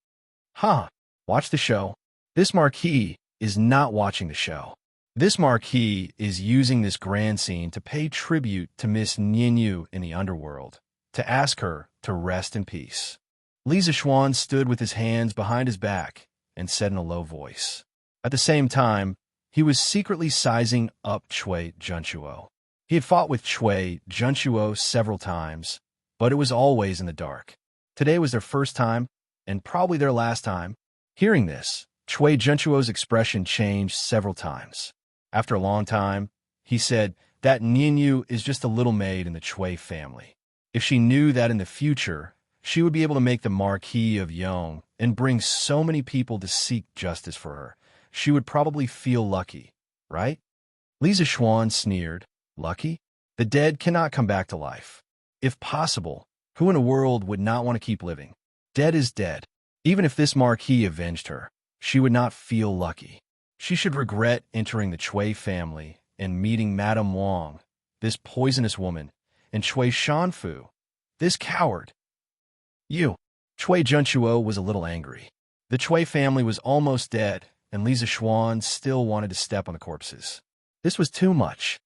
Watch the show. This marquis is not watching the show. This marquis is using this grand scene to pay tribute to Miss Nianyu in the underworld, to ask her to rest in peace. Li Zixuan stood with his hands behind his back and said in a low voice. At the same time, he was secretly sizing up Chui Junchuo. He had fought with Chui Junchuo several times, but it was always in the dark. Today was their first time, and probably their last time. Hearing this, Chui Junchuo's expression changed several times. After a long time, he said that Nianyu is just a little maid in the Chui family. If she knew that in the future, she would be able to make the Marquis of Yong and bring so many people to seek justice for her, she would probably feel lucky, right? Li Zixuan sneered. Lucky? The dead cannot come back to life. If possible, who in a world would not want to keep living? Dead is dead. Even if this Marquis avenged her, she would not feel lucky. She should regret entering the Chui family and meeting Madame Wang, this poisonous woman, and Chui Shanfu, this coward. Chui Junchuo was a little angry. The Chui family was almost dead, and Li Zixuan still wanted to step on the corpses. This was too much.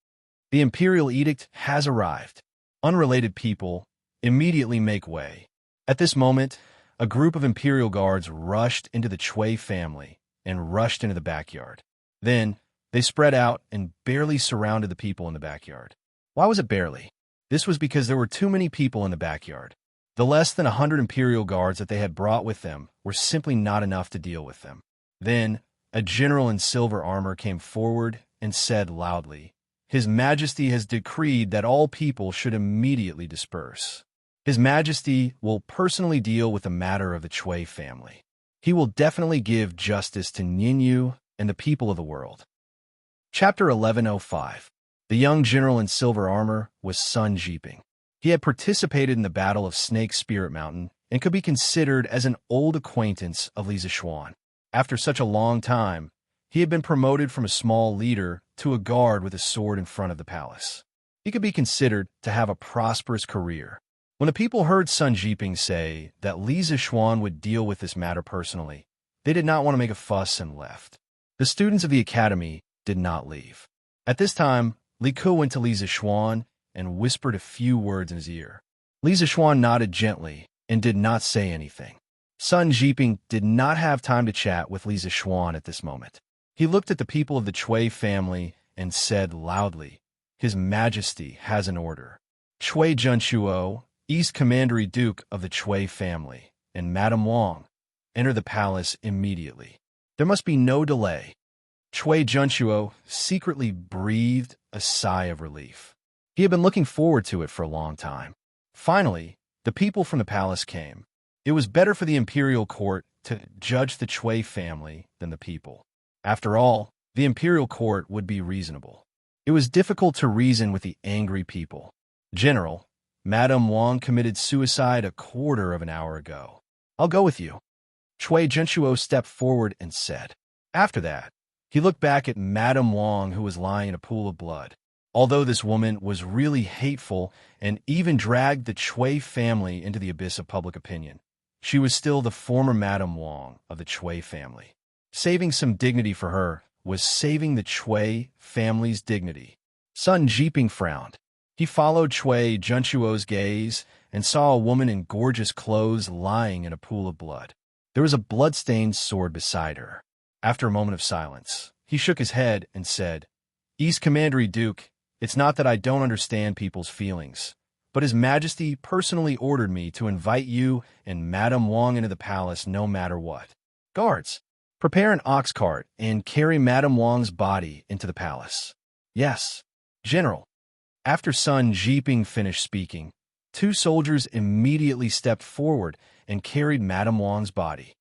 The imperial edict has arrived. Unrelated people immediately make way. At this moment, a group of imperial guards rushed into the Chui family and rushed into the backyard. Then, they spread out and barely surrounded the people in the backyard. Why was it barely? This was because there were too many people in the backyard. The less than 100 imperial guards that they had brought with them were simply not enough to deal with them. Then, a general in silver armor came forward and said loudly, His Majesty has decreed that all people should immediately disperse. His Majesty will personally deal with the matter of the Chui family. He will definitely give justice to Nianyu and the people of the world. Chapter 1105. The young general in silver armor was Sun Jiping. He had participated in the Battle of Snake Spirit Mountain and could be considered as an old acquaintance of Li Zixuan. After such a long time, he had been promoted from a small leader to a guard with a sword in front of the palace. He could be considered to have a prosperous career. When the people heard Sun Jiping say that Li Zixuan would deal with this matter personally, they did not want to make a fuss and left. The students of the academy did not leave. At this time, Li Ke went to Li Zixuan and whispered a few words in his ear. Li Zixuan nodded gently and did not say anything. Sun Jiping did not have time to chat with Li Zixuan at this moment. He looked at the people of the Chui family and said loudly, His Majesty has an order. Chui Junchuo, East Commandery Duke of the Chui family, and Madame Wang, enter the palace immediately. There must be no delay. Chui Junchuo secretly breathed a sigh of relief. He had been looking forward to it for a long time. Finally, the people from the palace came. It was better for the imperial court to judge the Chui family than the people. After all, the imperial court would be reasonable. It was difficult to reason with the angry people. General, Madame Wang committed suicide a quarter of an hour ago. I'll go with you. Chui Junchuo stepped forward and said. After that, he looked back at Madame Wang, who was lying in a pool of blood. Although this woman was really hateful and even dragged the Chui family into the abyss of public opinion, she was still the former Madame Wang of the Chui family. Saving some dignity for her was saving the Chui family's dignity. Sun Jiping frowned. He followed Chui Junchuo's gaze and saw a woman in gorgeous clothes lying in a pool of blood. There was a blood-stained sword beside her. After a moment of silence, he shook his head and said, East Commandery Duke, it's not that I don't understand people's feelings, but His Majesty personally ordered me to invite you and Madame Wang into the palace no matter what. Guards, prepare an ox cart and carry Madame Wang's body into the palace. Yes, General. After Sun Jiping finished speaking, Two soldiers immediately stepped forward and carried Madame Wang's body.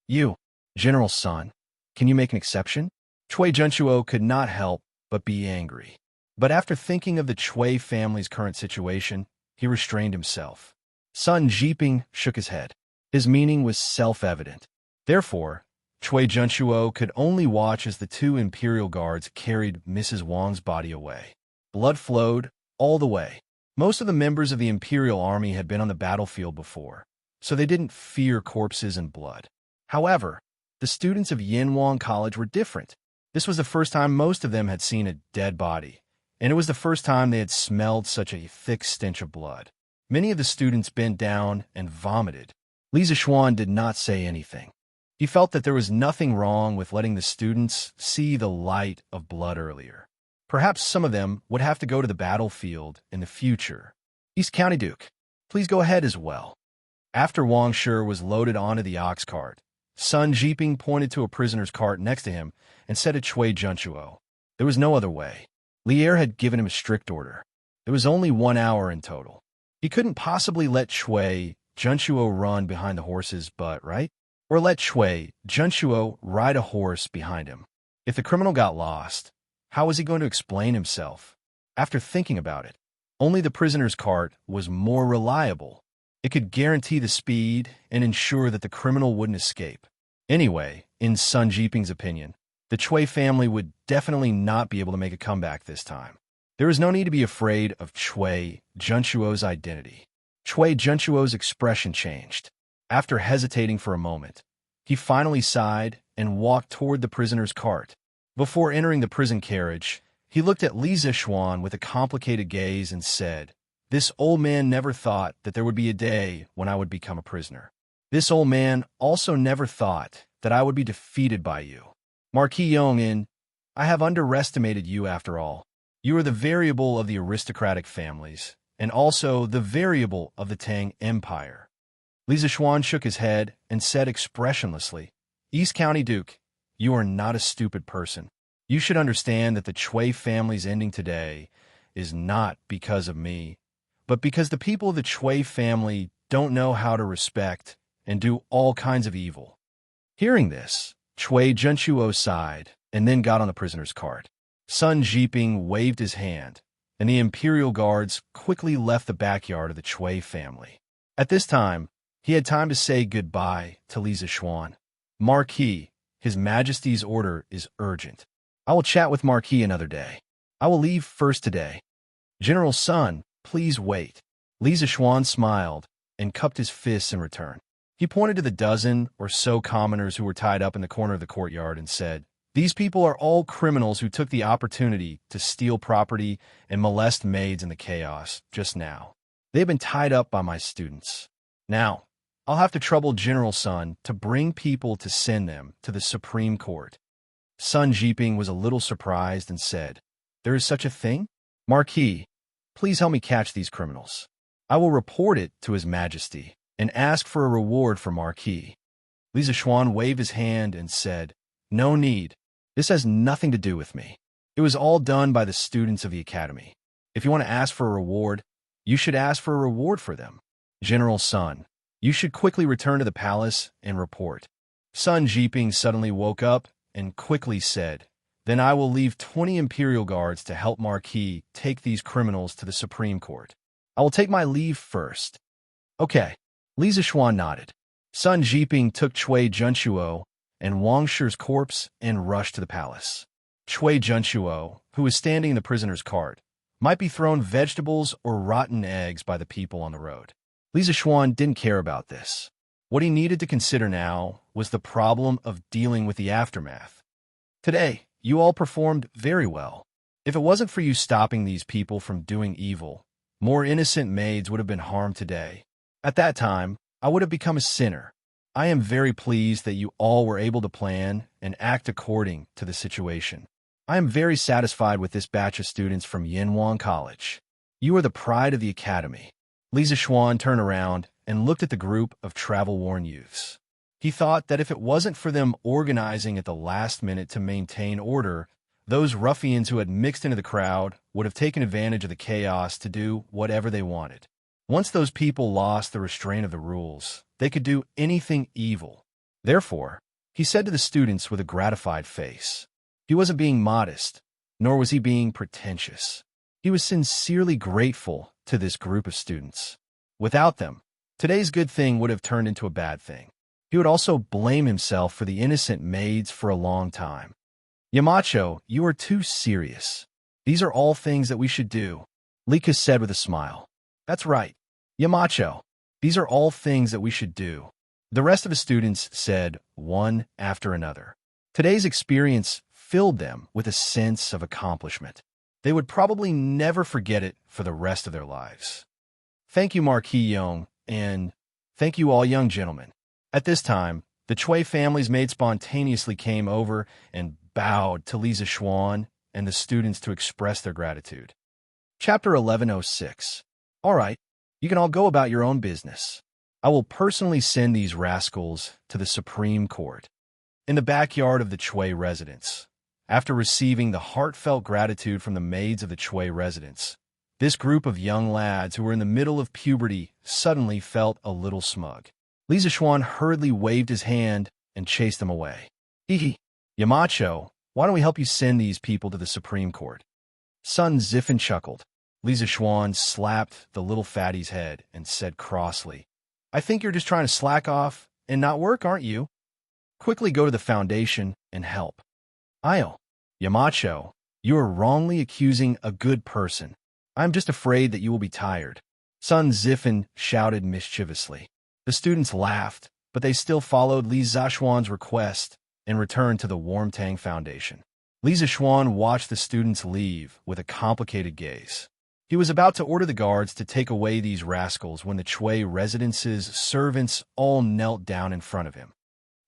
You, General Sun, can you make an exception? Chui Junchuo could not help but be angry. But after thinking of the Chui family's current situation, he restrained himself. Sun Jiping shook his head. His meaning was self-evident. Therefore, Chui Junchuo could only watch as the two imperial guards carried Mrs. Wang's body away. Blood flowed all the way. Most of the members of the imperial army had been on the battlefield before, so they didn't fear corpses and blood. However, the students of Yinhuang College were different. This was the first time most of them had seen a dead body, and it was the first time they had smelled such a thick stench of blood. Many of the students bent down and vomited. Li Zixuan did not say anything. He felt that there was nothing wrong with letting the students see the light of blood earlier. Perhaps some of them would have to go to the battlefield in the future. East County Duke, please go ahead as well. After Wang Shi was loaded onto the ox cart, Sun Jiping pointed to a prisoner's cart next to him and said to Chui Junchuo, there was no other way. Lier had given him a strict order. There was only 1 hour in total. He couldn't possibly let Chui Junchuo run behind the horses, right? Or let Chui Junchuo ride a horse behind him. If the criminal got lost, how was he going to explain himself? After thinking about it, only the prisoner's cart was more reliable. It could guarantee the speed and ensure that the criminal wouldn't escape. Anyway, in Sun Jiping's opinion, the Chui family would definitely not be able to make a comeback this time. There was no need to be afraid of Chui Junchuo's identity. Chui Junchuo's expression changed. After hesitating for a moment, he finally sighed and walked toward the prisoner's cart. Before entering the prison carriage, he looked at Li Zixuan with a complicated gaze and said, this old man never thought that there would be a day when I would become a prisoner. This old man also never thought that I would be defeated by you. Marquis Yongin, I have underestimated you after all. You are the variable of the aristocratic families, and also the variable of the Tang Empire. Li Zixuan shook his head and said expressionlessly, East County Duke, you are not a stupid person. You should understand that the Chui family's ending today is not because of me, but because the people of the Chui family don't know how to respect and do all kinds of evil. Hearing this, Chui Junchuo sighed and then got on the prisoner's cart. Sun Jiping waved his hand, and the imperial guards quickly left the backyard of the Chui family. At this time, he had time to say goodbye to Li Zixuan. Marquis, His Majesty's order is urgent. I will chat with Marquis another day. I will leave first today. General Sun, please wait. Li Zixuan smiled and cupped his fists in return. He pointed to the dozen or so commoners who were tied up in the corner of the courtyard and said, these people are all criminals who took the opportunity to steal property and molest maids in the chaos just now. They've been tied up by my students. Now, I'll have to trouble General Sun to bring people to send them to the Supreme Court. Sun Jiping was a little surprised and said, there is such a thing? Marquis, please help me catch these criminals. I will report it to His Majesty and ask for a reward for Marquis. Li Zixuan waved his hand and said, no need. This has nothing to do with me. It was all done by the students of the academy. If you want to ask for a reward, you should ask for a reward for them. General Sun, you should quickly return to the palace and report. Sun Jiping suddenly woke up and quickly said, then I will leave 20 imperial guards to help Marquis take these criminals to the Supreme Court. I will take my leave first. Okay. Li Zixuan nodded. Sun Jiping took Chui Junchuo and Wang Shi's corpse and rushed to the palace. Chui Junchuo, who was standing in the prisoner's cart, might be thrown vegetables or rotten eggs by the people on the road. Li Zixuan didn't care about this. What he needed to consider now was the problem of dealing with the aftermath. Today, you all performed very well. If it wasn't for you stopping these people from doing evil, more innocent maids would have been harmed today. At that time, I would have become a sinner. I am very pleased that you all were able to plan and act according to the situation. I am very satisfied with this batch of students from Yinhuang College. You are the pride of the academy. Li Zixuan turned around and looked at the group of travel-worn youths. He thought that if it wasn't for them organizing at the last minute to maintain order, those ruffians who had mixed into the crowd would have taken advantage of the chaos to do whatever they wanted. Once those people lost the restraint of the rules, they could do anything evil. Therefore, he said to the students with a gratified face, he wasn't being modest, nor was he being pretentious. He was sincerely grateful to this group of students. Without them, today's good thing would have turned into a bad thing. He would also blame himself for the innocent maids for a long time. Yamacho, you are too serious. These are all things that we should do, Lika said with a smile. That's right. Yamacho, these are all things that we should do. The rest of the students said, one after another. Today's experience filled them with a sense of accomplishment. They would probably never forget it for the rest of their lives. Thank you, Marquis Young, and thank you all young gentlemen. At this time, the Chui family's maid spontaneously came over and bowed to Lisa Schwan and the students to express their gratitude. Chapter 1106. All right, you can all go about your own business. I will personally send these rascals to the Supreme Court. In the backyard of the Chui residence, after receiving the heartfelt gratitude from the maids of the Chui residence, this group of young lads who were in the middle of puberty suddenly felt a little smug. Lisa Schwan hurriedly waved his hand and chased them away. Hee Yamacho, why don't we help you send these people to the Supreme Court? Sun Ziffin chuckled. Lisa Schwan slapped the little fatty's head and said crossly, I think you're just trying to slack off and not work, aren't you? Quickly go to the foundation and help. Io, Yamacho, you are wrongly accusing a good person. I'm just afraid that you will be tired. Sun Ziffin shouted mischievously. The students laughed, but they still followed Li Zishuan's request and returned to the Warmtang Foundation. Li Zishuan watched the students leave with a complicated gaze. He was about to order the guards to take away these rascals when the Chui residence's servants all knelt down in front of him.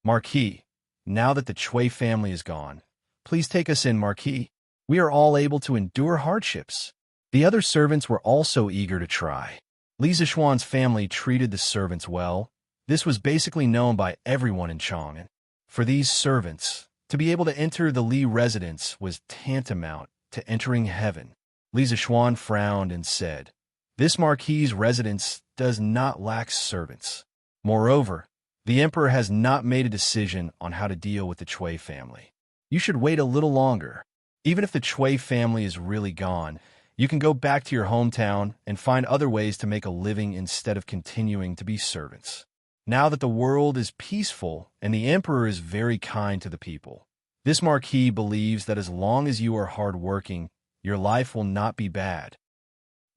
Marquis, now that the Chui family is gone, please take us in, Marquis. We are all able to endure hardships. The other servants were also eager to try. Li Zishuan's family treated the servants well. This was basically known by everyone in Chang'an. For these servants, to be able to enter the Li residence was tantamount to entering heaven. Li Zishuan frowned and said, This Marquis's residence does not lack servants. Moreover, the Emperor has not made a decision on how to deal with the Chui family. You should wait a little longer. Even if the Chui family is really gone, you can go back to your hometown and find other ways to make a living instead of continuing to be servants. Now that the world is peaceful and the Emperor is very kind to the people, this Marquis believes that as long as you are hardworking, your life will not be bad.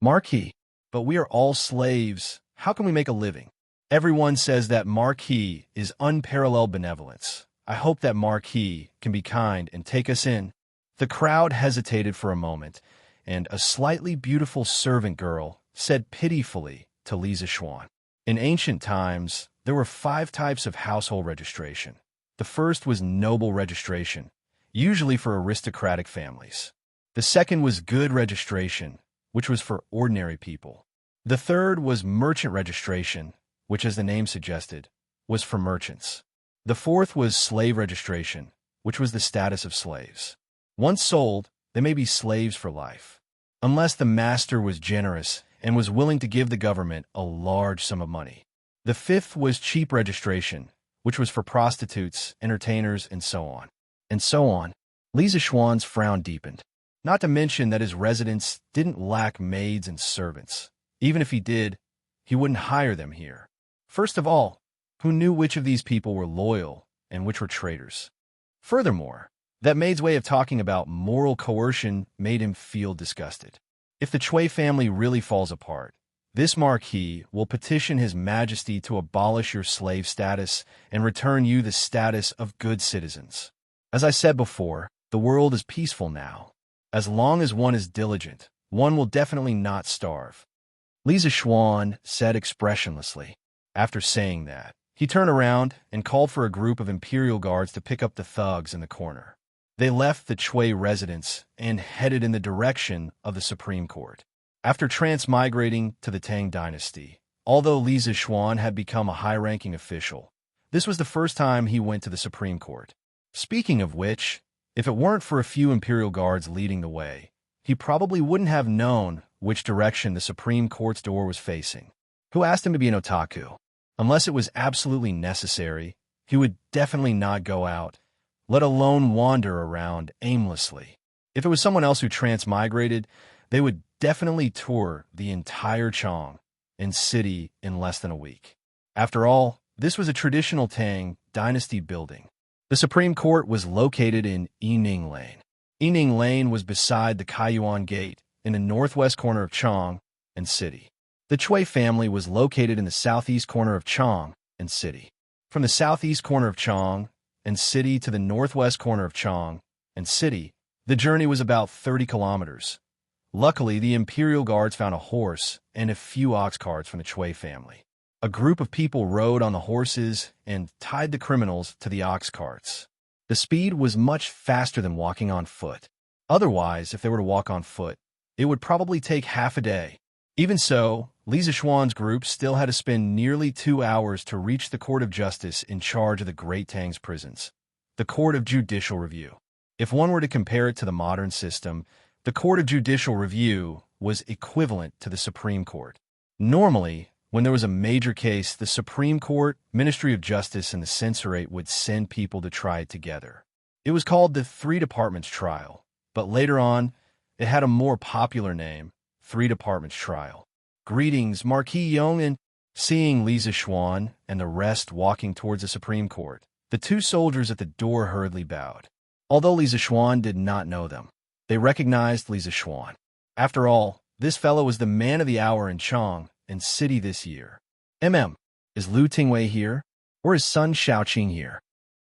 Marquis, but we are all slaves. How can we make a living? Everyone says that Marquis is unparalleled benevolence. I hope that Marquis can be kind and take us in. The crowd hesitated for a moment, and a slightly beautiful servant girl said pitifully to Li Zishuan. In ancient times, there were 5 types of household registration. The first was noble registration, usually for aristocratic families. The second was good registration, which was for ordinary people. The third was merchant registration, which, as the name suggested, was for merchants. The fourth was slave registration, which was the status of slaves. Once sold, they may be slaves for life, unless the master was generous and was willing to give the government a large sum of money. The fifth was cheap registration, which was for prostitutes, entertainers, and so on. And so on. Li Zishuan's frown deepened. Not to mention that his residence didn't lack maids and servants. Even if he did, he wouldn't hire them here. First of all, who knew which of these people were loyal and which were traitors? Furthermore, that maid's way of talking about moral coercion made him feel disgusted. If the Chui family really falls apart, this Marquis will petition His Majesty to abolish your slave status and return you the status of good citizens. As I said before, the world is peaceful now. As long as one is diligent, one will definitely not starve. Li Zishuan said expressionlessly. After saying that, he turned around and called for a group of imperial guards to pick up the thugs in the corner. They left the Chui residence and headed in the direction of the Supreme Court. After transmigrating to the Tang dynasty, although Li Zishuan had become a high-ranking official, this was the first time he went to the Supreme Court. Speaking of which, if it weren't for a few imperial guards leading the way, he probably wouldn't have known which direction the Supreme Court's door was facing. Who asked him to be an otaku? Unless it was absolutely necessary, he would definitely not go out, let alone wander around aimlessly. If it was someone else who transmigrated, they would definitely tour the entire Chong and city in less than a week. After all, this was a traditional Tang dynasty building. The Supreme Court was located in Yining Lane. Yining Lane was beside the Kaiyuan Gate in the northwest corner of Chong and city. The Chui family was located in the southeast corner of Chong and city. From the southeast corner of Chong and city to the northwest corner of Chong and city, the journey was about 30 kilometers. Luckily, the Imperial Guards found a horse and a few ox carts from the Chui family. A group of people rode on the horses and tied the criminals to the ox carts. The speed was much faster than walking on foot. Otherwise, if they were to walk on foot, it would probably take half a day. Even so, Li Zishuan's group still had to spend nearly 2 hours to reach the Court of Justice in charge of the Great Tang's prisons, the Court of Judicial Review. If one were to compare it to the modern system, the Court of Judicial Review was equivalent to the Supreme Court. Normally, when there was a major case, the Supreme Court, Ministry of Justice, and the Censorate would send people to try it together. It was called the Three Departments Trial, but later on, it had a more popular name, Three Departments Trial. Greetings, Marquis Yong, and seeing Li Zishuan and the rest walking towards the Supreme Court, the two soldiers at the door hurriedly bowed. Although Li Zishuan did not know them, they recognized Li Zishuan. After all, this fellow was the man of the hour in Chong and city this year. Is Lu Tingwei here? Or is Sun Shaoqing here?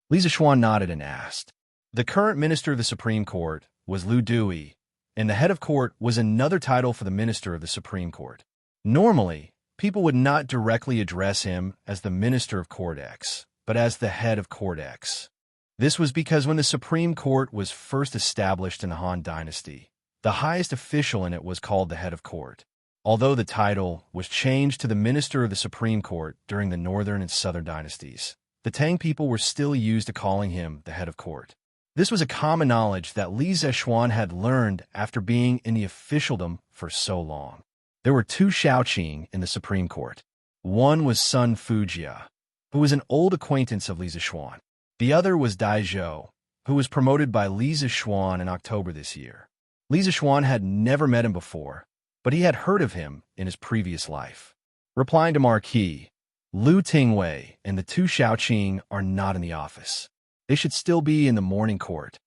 Li Zishuan nodded and asked. The current minister of the Supreme Court was Lu Dui, and the head of court was another title for the minister of the Supreme Court. Normally, people would not directly address him as the minister of Court X, but as the head of Court X. This was because when the Supreme Court was first established in the Han Dynasty, the highest official in it was called the head of court. Although the title was changed to the minister of the Supreme Court during the Northern and Southern dynasties, the Tang people were still used to calling him the head of court. This was a common knowledge that Li Zishuan had learned after being in the officialdom for so long. There were two Shaoqing in the Supreme Court. One was Sun Fujia, who was an old acquaintance of Li Zishuan. The other was Dai Zhou, who was promoted by Li Zishuan in October this year. Li Zishuan had never met him before, but he had heard of him in his previous life. Replying to Marquis, Lu Tingwei and the two Shaoqing are not in the office. They should still be in the morning court.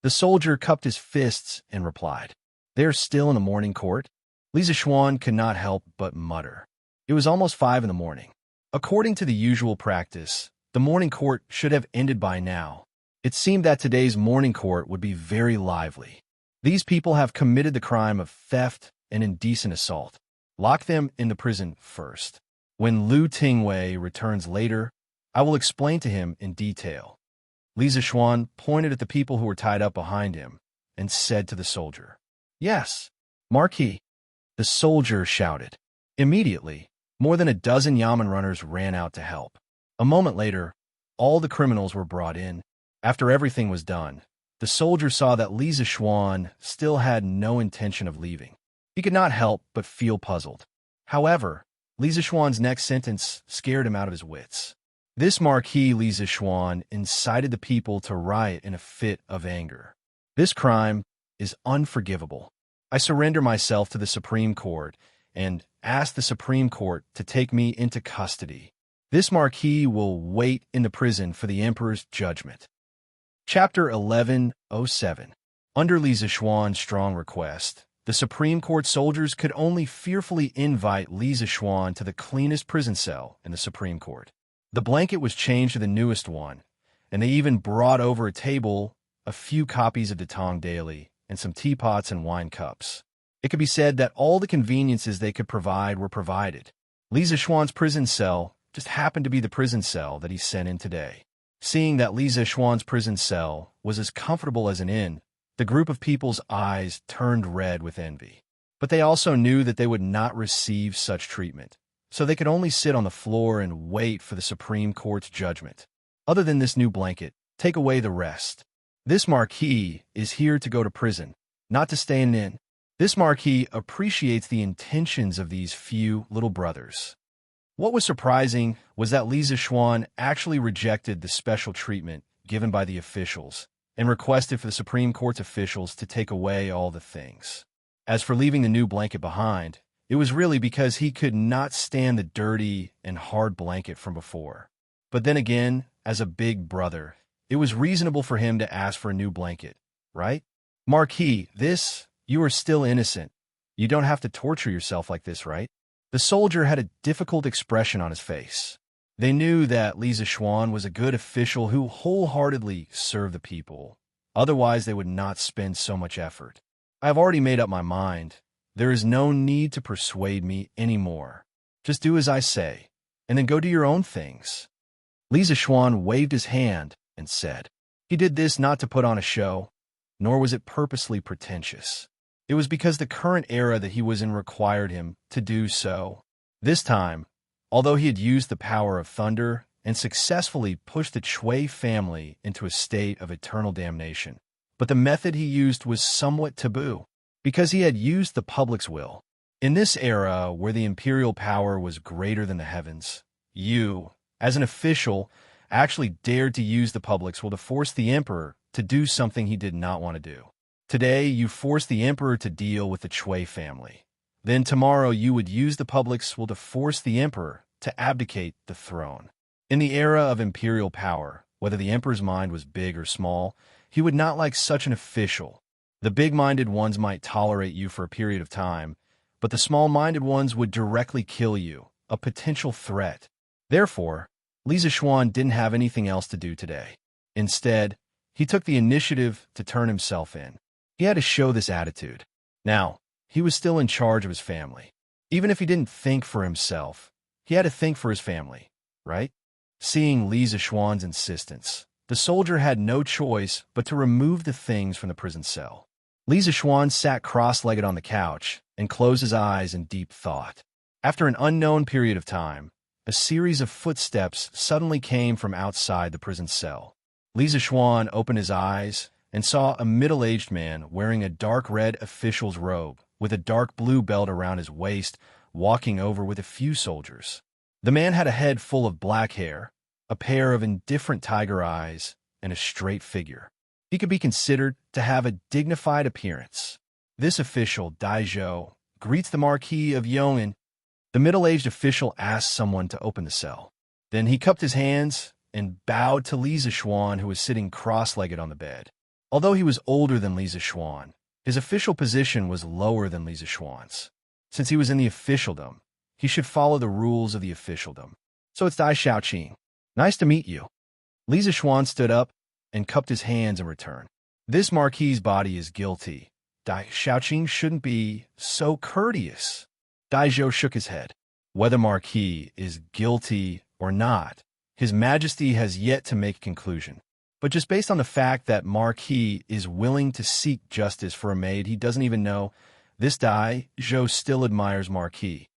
The soldier cupped his fists and replied, They are still in the morning court? Li Zishuan could not help but mutter. It was almost 5 in the morning. According to the usual practice, the morning court should have ended by now. It seemed that today's morning court would be very lively. These people have committed the crime of theft and indecent assault. Lock them in the prison first. When Lu Tingwei returns later, I will explain to him in detail. Li Zishuan pointed at the people who were tied up behind him and said to the soldier, Yes, Marquis. The soldier shouted. Immediately, more than a dozen Yamen runners ran out to help. A moment later, all the criminals were brought in. After everything was done, the soldier saw that Li Zishuan still had no intention of leaving. He could not help but feel puzzled. However, Li Zishuan's next sentence scared him out of his wits. This Marquis Li Zishuan incited the people to riot in a fit of anger. This crime is unforgivable. I surrender myself to the Supreme Court and ask the Supreme Court to take me into custody. This Marquis will wait in the prison for the Emperor's judgment. Chapter 1107. Under Li Zishuan's strong request, the Supreme Court soldiers could only fearfully invite Li Zishuan to the cleanest prison cell in the Supreme Court. The blanket was changed to the newest one, and they even brought over a table, a few copies of the Tong Daily, and some teapots and wine cups. It could be said that all the conveniences they could provide were provided. Li Zishuan's prison cell just happened to be the prison cell that he sent in today. Seeing that Li Zishuan's prison cell was as comfortable as an inn, the group of people's eyes turned red with envy. But they also knew that they would not receive such treatment, so they could only sit on the floor and wait for the Supreme Court's judgment. Other than this new blanket, take away the rest. This Marquis is here to go to prison, not to stay in an inn. This marquis appreciates the intentions of these few little brothers. What was surprising was that Li Zixuan actually rejected the special treatment given by the officials and requested for the Supreme Court's officials to take away all the things. As for leaving the new blanket behind, it was really because he could not stand the dirty and hard blanket from before. But then again, as a big brother, it was reasonable for him to ask for a new blanket, right? Marquis, you are still innocent. You don't have to torture yourself like this, right? The soldier had a difficult expression on his face. They knew that Li Zixuan was a good official who wholeheartedly served the people. Otherwise, they would not spend so much effort. I have already made up my mind. There is no need to persuade me anymore. Just do as I say, and then go do your own things. Li Zixuan waved his hand and said. He did this not to put on a show, nor was it purposely pretentious. It was because the current era that he was in required him to do so. This time, although he had used the power of thunder and successfully pushed the Chui family into a state of eternal damnation, but the method he used was somewhat taboo, because he had used the public's will. In this era where the imperial power was greater than the heavens, you, as an official, actually dared to use the public's will to force the emperor to do something he did not want to do. Today, you force the emperor to deal with the Chui family. Then tomorrow, you would use the public's will to force the emperor to abdicate the throne. In the era of imperial power, whether the emperor's mind was big or small, he would not like such an official. The big-minded ones might tolerate you for a period of time, but the small-minded ones would directly kill you, a potential threat. Therefore, Li Zixuan didn't have anything else to do today. Instead, he took the initiative to turn himself in. He had to show this attitude. Now, he was still in charge of his family. Even if he didn't think for himself, he had to think for his family, right? Seeing Li Zixuan's insistence, the soldier had no choice but to remove the things from the prison cell. Li Zixuan sat cross-legged on the couch and closed his eyes in deep thought. After an unknown period of time, a series of footsteps suddenly came from outside the prison cell. Li Zixuan opened his eyes and saw a middle-aged man wearing a dark red official's robe with a dark blue belt around his waist, walking over with a few soldiers. The man had a head full of black hair, a pair of indifferent tiger eyes, and a straight figure. He could be considered to have a dignified appearance. This official, Dai Zhou, greets the Marquis of Yong'an. The middle-aged official asked someone to open the cell. Then he cupped his hands and bowed to Li Zixuan, who was sitting cross-legged on the bed. Although he was older than Li Zixuan, his official position was lower than Li Zixuan's. Since he was in the officialdom, he should follow the rules of the officialdom. So it's Dai Xiaoqing. Nice to meet you. Li Zixuan stood up and cupped his hands in return. This marquis's body is guilty. Dai Xiaoqing shouldn't be so courteous. Dai Zhou shook his head. Whether Marquis is guilty or not, His Majesty has yet to make a conclusion. But just based on the fact that Marquis is willing to seek justice for a maid he doesn't even know, this Dai Zhou still admires Marquis.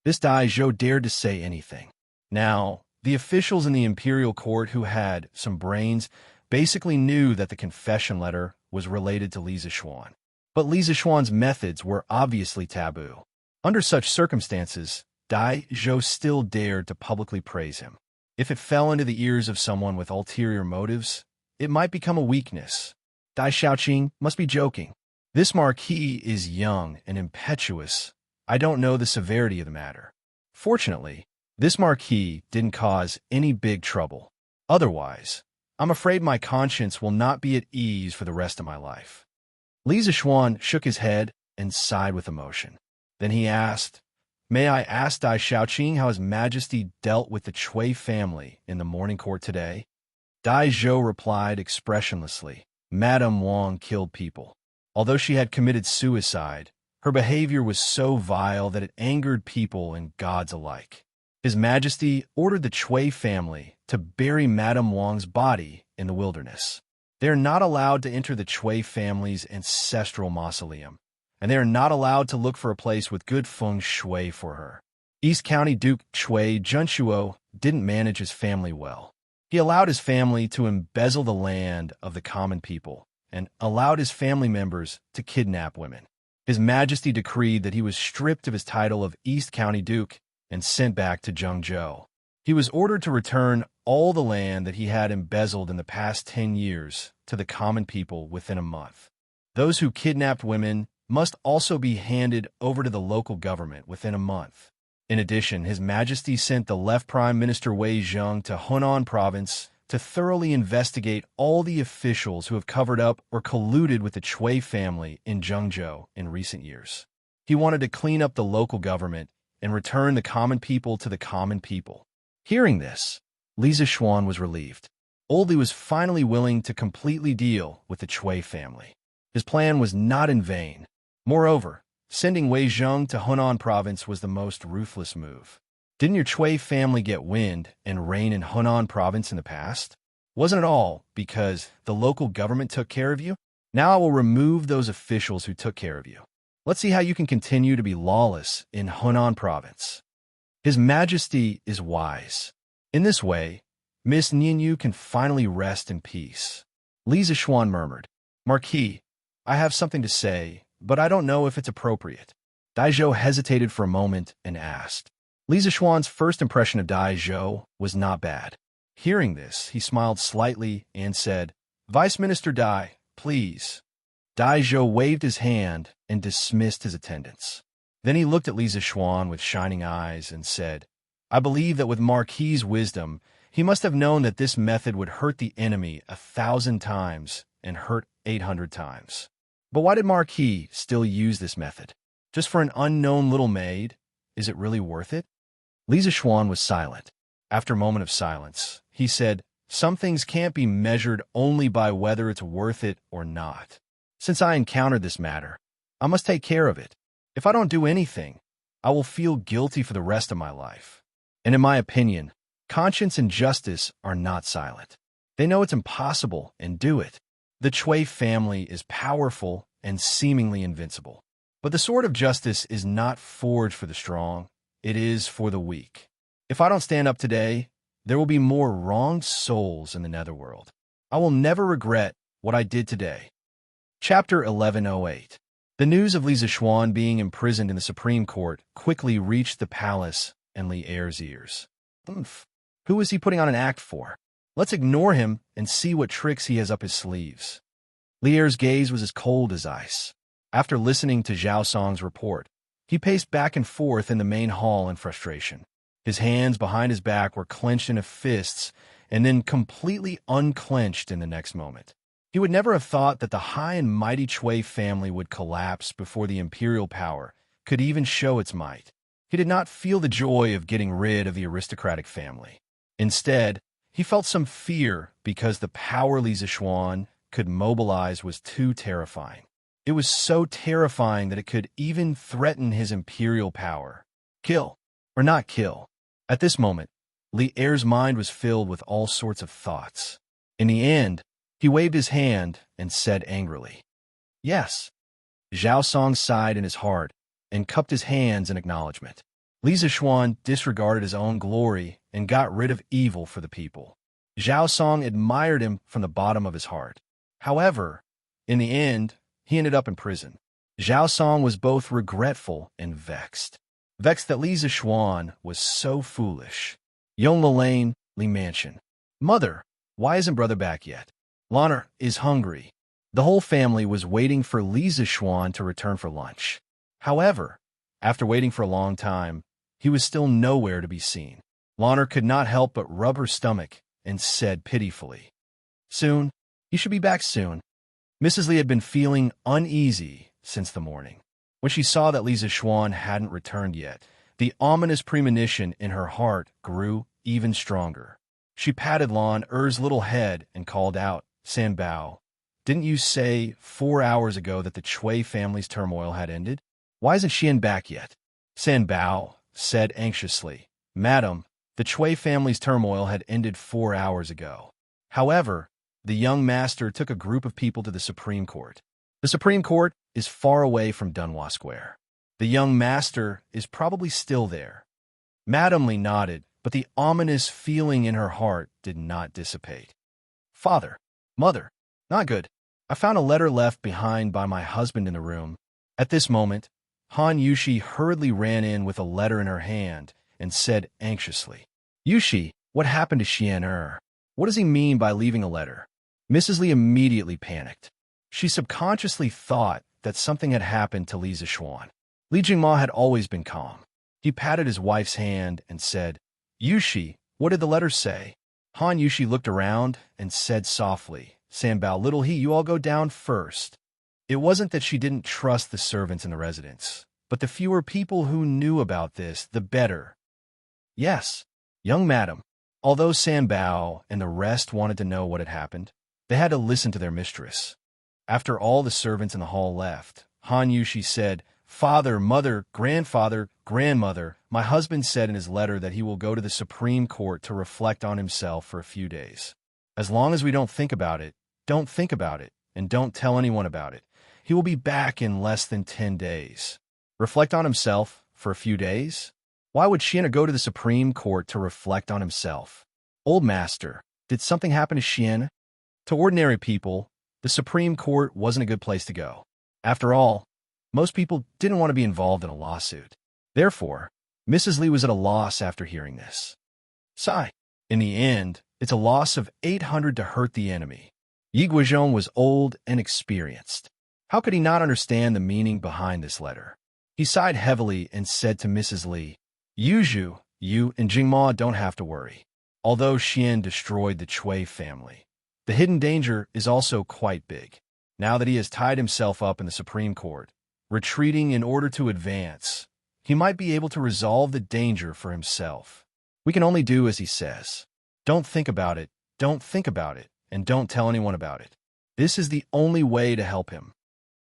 This Dai Zhou dared to say anything. Now, the officials in the imperial court who had some brains basically knew that the confession letter was related to Li Zixuan. But Li Zixuan's methods were obviously taboo. Under such circumstances, Dai Zhou still dared to publicly praise him. If it fell into the ears of someone with ulterior motives, it might become a weakness. Dai Xiaoqing must be joking. This Marquis is young and impetuous. I don't know the severity of the matter. Fortunately, this Marquis didn't cause any big trouble. Otherwise, I'm afraid my conscience will not be at ease for the rest of my life. Li Zixuan shook his head and sighed with emotion. Then he asked, "May I ask Dai Xiaoqing how His Majesty dealt with the Chui family in the morning court today?" Dai Zhou replied expressionlessly, "Madame Wang killed people. Although she had committed suicide, her behavior was so vile that it angered people and gods alike. His Majesty ordered the Chui family to bury Madame Wang's body in the wilderness. They are not allowed to enter the Chui family's ancestral mausoleum, and they are not allowed to look for a place with good feng shui for her. East County Duke Chui Junshuo didn't manage his family well. He allowed his family to embezzle the land of the common people and allowed his family members to kidnap women. His Majesty decreed that he was stripped of his title of East County Duke and sent back to Zhengzhou. He was ordered to return all the land that he had embezzled in the past 10 years to the common people within a month. Those who kidnapped women must also be handed over to the local government within a month. In addition, His Majesty sent the left Prime Minister Wei Zheng to Hunan Province to thoroughly investigate all the officials who have covered up or colluded with the Chui family in Zhengzhou in recent years. He wanted to clean up the local government and return the common people to the common people. Hearing this, Li Zishuan was relieved. Old Li was finally willing to completely deal with the Chui family. His plan was not in vain. Moreover, sending Wei Zheng to Hunan Province was the most ruthless move. Didn't your Chui family get wind and reign in Hunan Province in the past? Wasn't it all because the local government took care of you? Now I will remove those officials who took care of you. Let's see how you can continue to be lawless in Hunan Province. His Majesty is wise. In this way, Miss Nianyu can finally rest in peace. Li Zishuan murmured, Marquis, I have something to say, but I don't know if it's appropriate. Daizhou hesitated for a moment and asked. Li Zishuan's first impression of Daizhou was not bad. Hearing this, he smiled slightly and said, Vice Minister Dai, please. Daizhou waved his hand and dismissed his attendants. Then he looked at Li Zishuan with shining eyes and said, I believe that with Marquis's wisdom, he must have known that this method would hurt the enemy 1,000 times and hurt 800 times. But why did Marquis still use this method? Just for an unknown little maid? Is it really worth it? Li Zishuan was silent. After a moment of silence, he said, Some things can't be measured only by whether it's worth it or not. Since I encountered this matter, I must take care of it. If I don't do anything, I will feel guilty for the rest of my life. And in my opinion, conscience and justice are not silent. They know it's impossible and do it. The Chui family is powerful and seemingly invincible. But the sword of justice is not forged for the strong. It is for the weak. If I don't stand up today, there will be more wronged souls in the netherworld. I will never regret what I did today. Chapter 1108. The news of Li Zishuan being imprisoned in the Supreme Court quickly reached the palace and Li Er's ears. Who is he putting on an act for? Let's ignore him and see what tricks he has up his sleeves. Li Er's gaze was as cold as ice. After listening to Zhao Song's report, he paced back and forth in the main hall in frustration. His hands behind his back were clenched into fists and then completely unclenched in the next moment. He would never have thought that the high and mighty Chui family would collapse before the imperial power could even show its might. He did not feel the joy of getting rid of the aristocratic family. Instead, he felt some fear because the power Li Zishuan could mobilize was too terrifying. It was so terrifying that it could even threaten his imperial power. Kill, or not kill. At this moment, Li Er's mind was filled with all sorts of thoughts. In the end, he waved his hand and said angrily, Yes. Zhao Song sighed in his heart and cupped his hands in acknowledgement. Li Zishuan disregarded his own glory and got rid of evil for the people. Zhao Song admired him from the bottom of his heart. However, in the end, he ended up in prison. Zhao Song was both regretful and vexed. Vexed that Li Zishuan was so foolish. Yongle Lane, Li Mansion. Mother, why isn't brother back yet? Lanner is hungry. The whole family was waiting for Li Zishuan to return for lunch. However, after waiting for a long time, he was still nowhere to be seen. Lanner could not help but rub her stomach and said pitifully, Soon, he should be back soon. Mrs. Li had been feeling uneasy since the morning. When she saw that Li Zishuan hadn't returned yet, the ominous premonition in her heart grew even stronger. She patted Lan Er's little head and called out, San Bao, didn't you say 4 hours ago that the Chui family's turmoil had ended? Why isn't Xian back yet? San Bao said anxiously, Madam, the Chui family's turmoil had ended 4 hours ago. However, the young master took a group of people to the Supreme Court. The Supreme Court is far away from Dunhua Square. The young master is probably still there. Madam Li nodded, but the ominous feeling in her heart did not dissipate. Father, Mother, not good. I found a letter left behind by my husband in the room. At this moment, Han Yushi hurriedly ran in with a letter in her hand and said anxiously, "Yushi, what happened to Xian? What does he mean by leaving a letter?" Mrs. Li immediately panicked. She subconsciously thought that something had happened to Li Zixuan. Li Jingma had always been calm. He patted his wife's hand and said, "Yushi, what did the letter say?" Han Yushi looked around and said softly, "Sanbao, little he, you all go down first." It wasn't that she didn't trust the servants in the residence, but the fewer people who knew about this, the better. Yes, young madam. Although Sanbao and the rest wanted to know what had happened, they had to listen to their mistress. After all the servants in the hall left, Han Yushi said, "Father, mother, grandfather, grandmother, my husband said in his letter that he will go to the Supreme Court to reflect on himself for a few days. As long as we don't think about it, and don't tell anyone about it, he will be back in less than 10 days. Reflect on himself for a few days? Why would Xian go to the Supreme Court to reflect on himself? Old master, did something happen to Xian?" To ordinary people, the Supreme Court wasn't a good place to go. After all, most people didn't want to be involved in a lawsuit. Therefore, Mrs. Li was at a loss after hearing this. Sigh. In the end, it's a loss of 800 to hurt the enemy. Yi Guizhong was old and experienced. How could he not understand the meaning behind this letter? He sighed heavily and said to Mrs. Li, "Yuzhu, you and Jingma don't have to worry. Although Xian destroyed the Cui family, the hidden danger is also quite big. Now that he has tied himself up in the Supreme Court, retreating in order to advance, he might be able to resolve the danger for himself. We can only do as he says. Don't think about it, and don't tell anyone about it. This is the only way to help him."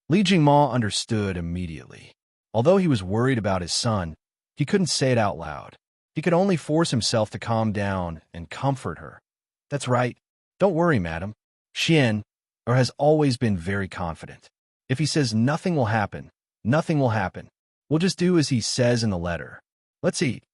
Li Jingma understood immediately. Although he was worried about his son, he couldn't say it out loud. He could only force himself to calm down and comfort her. "That's right. Don't worry, madam. Xian has always been very confident. If he says nothing will happen, nothing will happen. We'll just do as he says in the letter. Let's eat."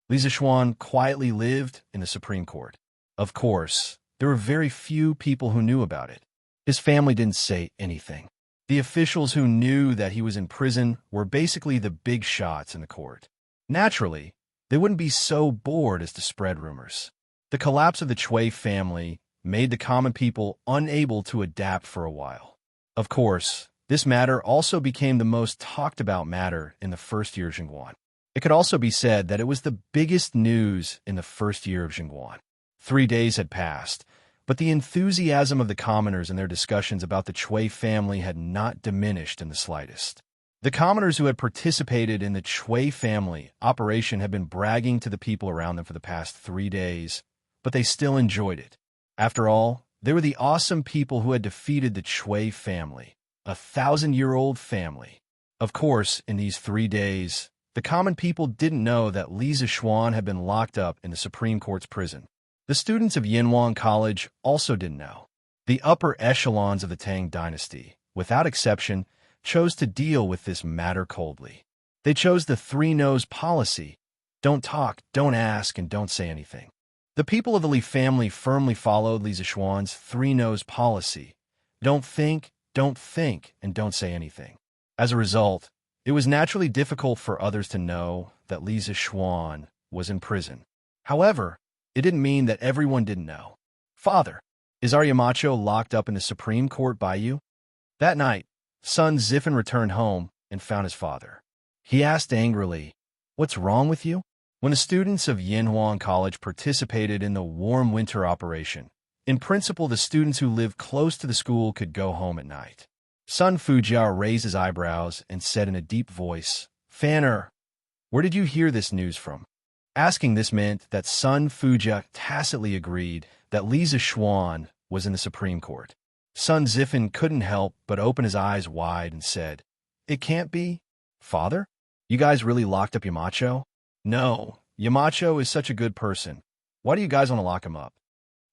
Li Zixuan quietly lived in the Supreme Court. Of course, there were very few people who knew about it. His family didn't say anything. The officials who knew that he was in prison were basically the big shots in the court. Naturally, they wouldn't be so bored as to spread rumors. The collapse of the Cui family made the common people unable to adapt for a while. Of course, this matter also became the most talked about matter in the first year of Jingguan. It could also be said that it was the biggest news in the first year of Jingguan. 3 days had passed, but the enthusiasm of the commoners in their discussions about the Cui family had not diminished in the slightest. The commoners who had participated in the Cui family operation had been bragging to the people around them for the past 3 days, but they still enjoyed it. After all, they were the awesome people who had defeated the Cui family, a 1,000-year-old family. Of course, in these 3 days, the common people didn't know that Li Zixuan had been locked up in the Supreme Court's prison. The students of Yinhuang College also didn't know. The upper echelons of the Tang dynasty, without exception, chose to deal with this matter coldly. They chose the three-nose policy: don't talk, don't ask, and don't say anything. The people of the Li family firmly followed Li Zixuan's three-nose policy: don't think, and don't say anything. As a result, it was naturally difficult for others to know that Li Zixuan was in prison. However, it didn't mean that everyone didn't know. "Father, is our Yamacho locked up in the Supreme Court by you?" That night, son Ziffin returned home and found his father. He asked angrily, "What's wrong with you?" When the students of Yinhuang College participated in the warm winter operation, in principle the students who lived close to the school could go home at night. Sun Fujia raised his eyebrows and said in a deep voice, "Fanner, where did you hear this news from?" Asking this meant that Sun Fujia tacitly agreed that Li Zixuan was in the Supreme Court. Sun Ziffin couldn't help but open his eyes wide and said, "It can't be. Father, you guys really locked up Yamacho?" "No, Yamacho is such a good person. Why do you guys want to lock him up?"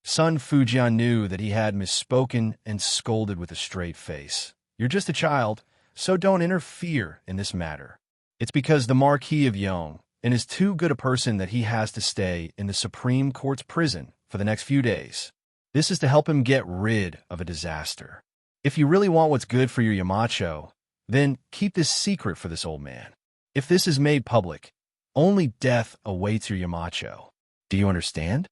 Sun Fujian knew that he had misspoken and scolded with a straight face. "You're just a child, so don't interfere in this matter. It's because the Marquis of Yong is too good a person that he has to stay in the Supreme Court's prison for the next few days. This is to help him get rid of a disaster. If you really want what's good for your Yamacho, Then keep this secret for this old man. If this is made public, only death awaits your Yamacho. Do you understand?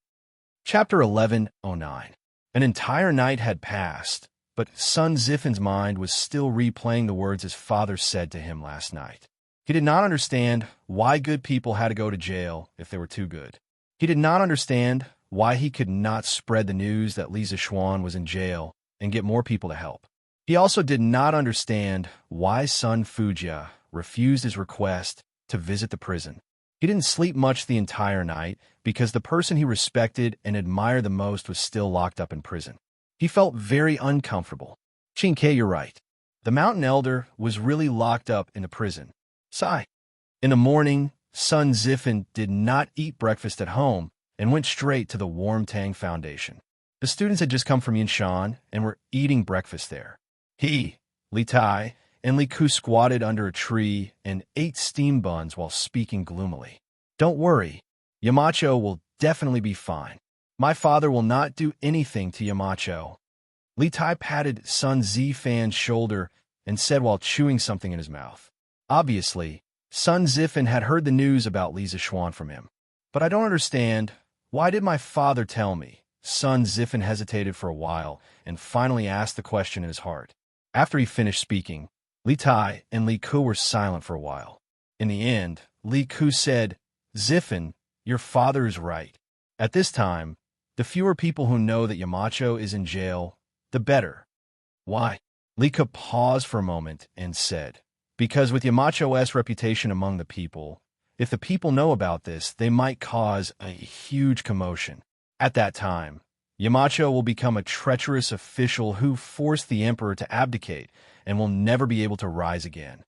Chapter 1109. An entire night had passed, but son Ziffin's mind was still replaying the words his father said to him last night. He did not understand why good people had to go to jail if they were too good. He did not understand why he could not spread the news that Lisa Schwann was in jail and get more people to help. He also did not understand why son Fujia refused his request to visit the prison. He didn't sleep much the entire night because the person he respected and admired the most was still locked up in prison. He felt very uncomfortable. Chinke, you're right. The mountain elder was really locked up in the prison. Sigh. In the morning, son Ziffin did not eat breakfast at home and went straight to the Warm Tang Foundation. The students had just come from Yinshan and were eating breakfast there. He, Li Tai, and Li Ku squatted under a tree and ate steam buns while speaking gloomily. Don't worry, Yamacho will definitely be fine. My father will not do anything to Yamacho. Li Tai patted son Zifan's shoulder and said while chewing something in his mouth. Obviously, son Ziffin had heard the news about Lisa Schwann from him. But I don't understand. Why did my father tell me? Son Ziffin hesitated for a while and finally asked the question in his heart. After he finished speaking, Li Tai and Li Ku were silent for a while. In the end, Li Ku said, Ziffin, your father is right. At this time, the fewer people who know that Yamacho is in jail, the better. Why? Li Ku paused for a moment and said, because with Yamacho's reputation among the people, if the people know about this, they might cause a huge commotion. At that time, Yamacho will become a treacherous official who forced the emperor to abdicate and will never be able to rise again.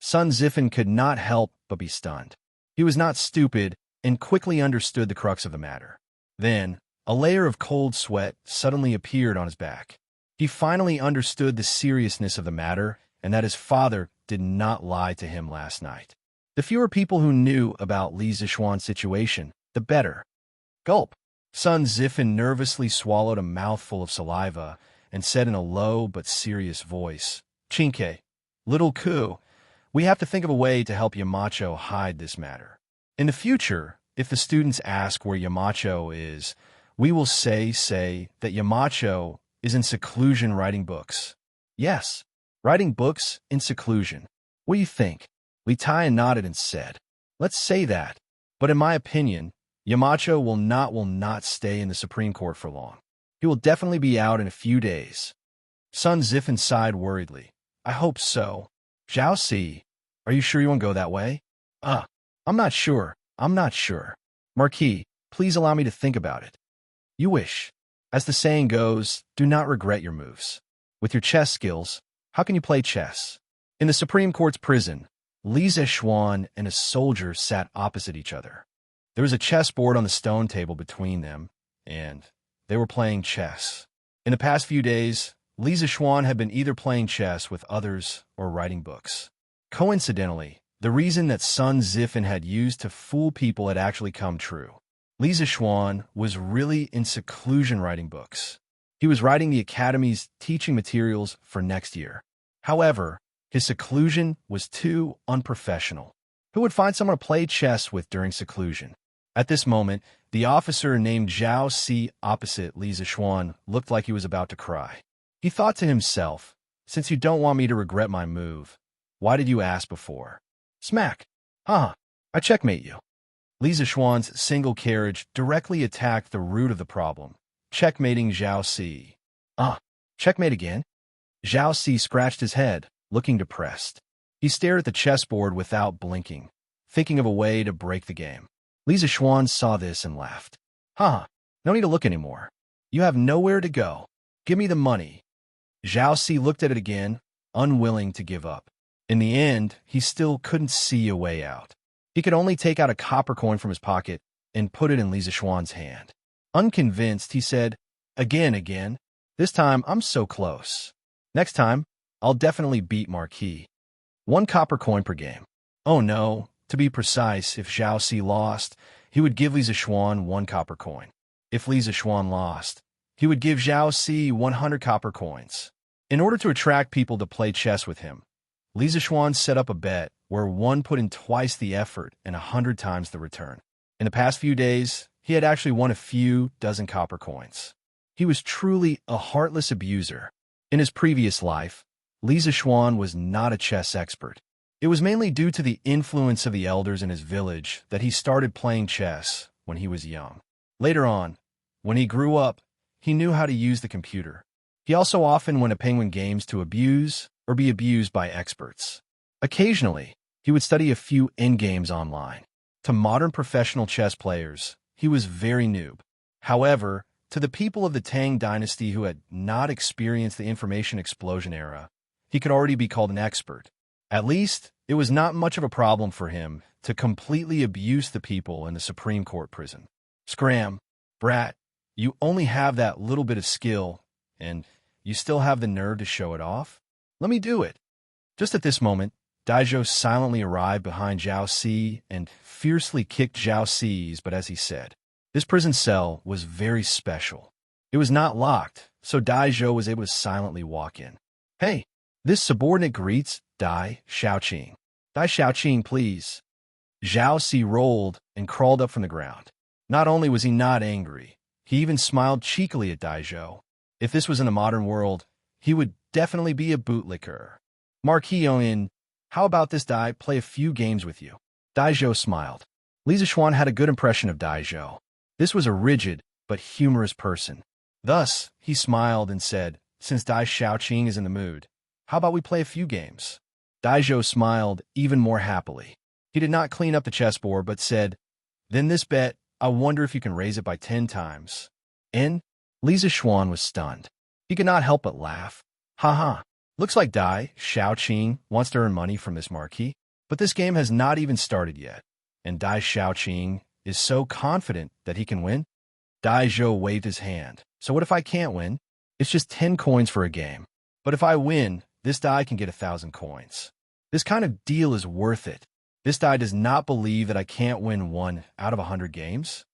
Son Ziffin could not help but be stunned. He was not stupid and quickly understood the crux of the matter. Then, a layer of cold sweat suddenly appeared on his back. He finally understood the seriousness of the matter and that his father did not lie to him last night. The fewer people who knew about Li Zixuan's situation, the better. Gulp. Son Ziffin nervously swallowed a mouthful of saliva and said in a low but serious voice, Chinke, little Ku, we have to think of a way to help Yamacho hide this matter. In the future, if the students ask where Yamacho is, we will say that Yamacho is in seclusion writing books. Yes, writing books in seclusion. What do you think? Li Tai nodded and said, let's say that, but in my opinion, Yamacho will not stay in the Supreme Court for long. He will definitely be out in a few days. Son Ziffin sighed worriedly. I hope so. Zhao Si, are you sure you won't go that way? I'm not sure. Marquis, please allow me to think about it. You wish. As the saying goes, do not regret your moves. With your chess skills, how can you play chess? In the Supreme Court's prison, Li Zixuan and a soldier sat opposite each other. There was a chessboard on the stone table between them, and they were playing chess. In the past few days, Li Zixuan had been either playing chess with others or writing books. Coincidentally, the reason that Son Ziffin had used to fool people had actually come true. Li Zixuan was really in seclusion writing books. He was writing the Academy's teaching materials for next year. However, his seclusion was too unprofessional. Who would find someone to play chess with during seclusion? At this moment, the officer named Zhao Si opposite Li Zixuan looked like he was about to cry. He thought to himself, since you don't want me to regret my move, why did you ask before? Smack. I checkmate you. Li Zixuan's single carriage directly attacked the root of the problem, checkmating Zhao Si. Checkmate again? Zhao Si scratched his head, looking depressed. He stared at the chessboard without blinking, thinking of a way to break the game. Li Zixuan saw this and laughed. No need to look anymore. You have nowhere to go. Give me the money. Zhao Si looked at it again, unwilling to give up. In the end, he still couldn't see a way out. He could only take out a copper coin from his pocket and put it in Li Zixuan's hand. Unconvinced, he said, Again. This time, I'm so close. Next time, I'll definitely beat Marquis. 1 copper coin per game. Oh no, to be precise, if Zhao Si lost, he would give Li Zixuan 1 copper coin. If Li Zixuan lost, he would give Zhao Si 100 copper coins. In order to attract people to play chess with him, Li Zixuan set up a bet where one put in twice the effort and 100 times the return. In the past few days, he had actually won a few dozen copper coins. He was truly a heartless abuser. In his previous life, Li Zixuan was not a chess expert. It was mainly due to the influence of the elders in his village that he started playing chess when he was young. Later on, when he grew up, he knew how to use the computer. He also often went to penguin games to abuse or be abused by experts. Occasionally, he would study a few endgames online. To modern professional chess players, he was very noob. However, to the people of the Tang dynasty who had not experienced the information explosion era, he could already be called an expert. At least, it was not much of a problem for him to completely abuse the people in the Supreme Court prison. Scram, brat, you only have that little bit of skill, and you still have the nerve to show it off? Let me do it. Just at this moment, Daizhou silently arrived behind Zhao Si and fiercely kicked Zhao Si's, but as he said, this prison cell was very special. It was not locked, so Daizhou was able to silently walk in. Hey, this subordinate greets Dai Xiaoqing. Dai Xiaoqing, please. Zhao Si rolled and crawled up from the ground. Not only was he not angry, he even smiled cheekily at Daizhou. If this was in the modern world, he would definitely be a bootlicker. Marquis Owen, how about this Dai play a few games with you? Daizhou smiled. Li Zixuan had a good impression of Daizhou. This was a rigid but humorous person. Thus, he smiled and said, since Dai Xiaoqing is in the mood, how about we play a few games? Daizhou smiled even more happily. He did not clean up the chessboard but said, then this bet, I wonder if you can raise it by 10 times. And Li Zixuan was stunned. He could not help but laugh. Ha. Looks like Dai Xiaoqing wants to earn money from this marquis, but this game has not even started yet, and Dai Xiaoqing is so confident that he can win? Daizhou waved his hand. So what if I can't win? It's just 10 coins for a game. But if I win, this Dai can get 1,000 coins. This kind of deal is worth it. This Dai does not believe that I can't win 1 out of 100 games.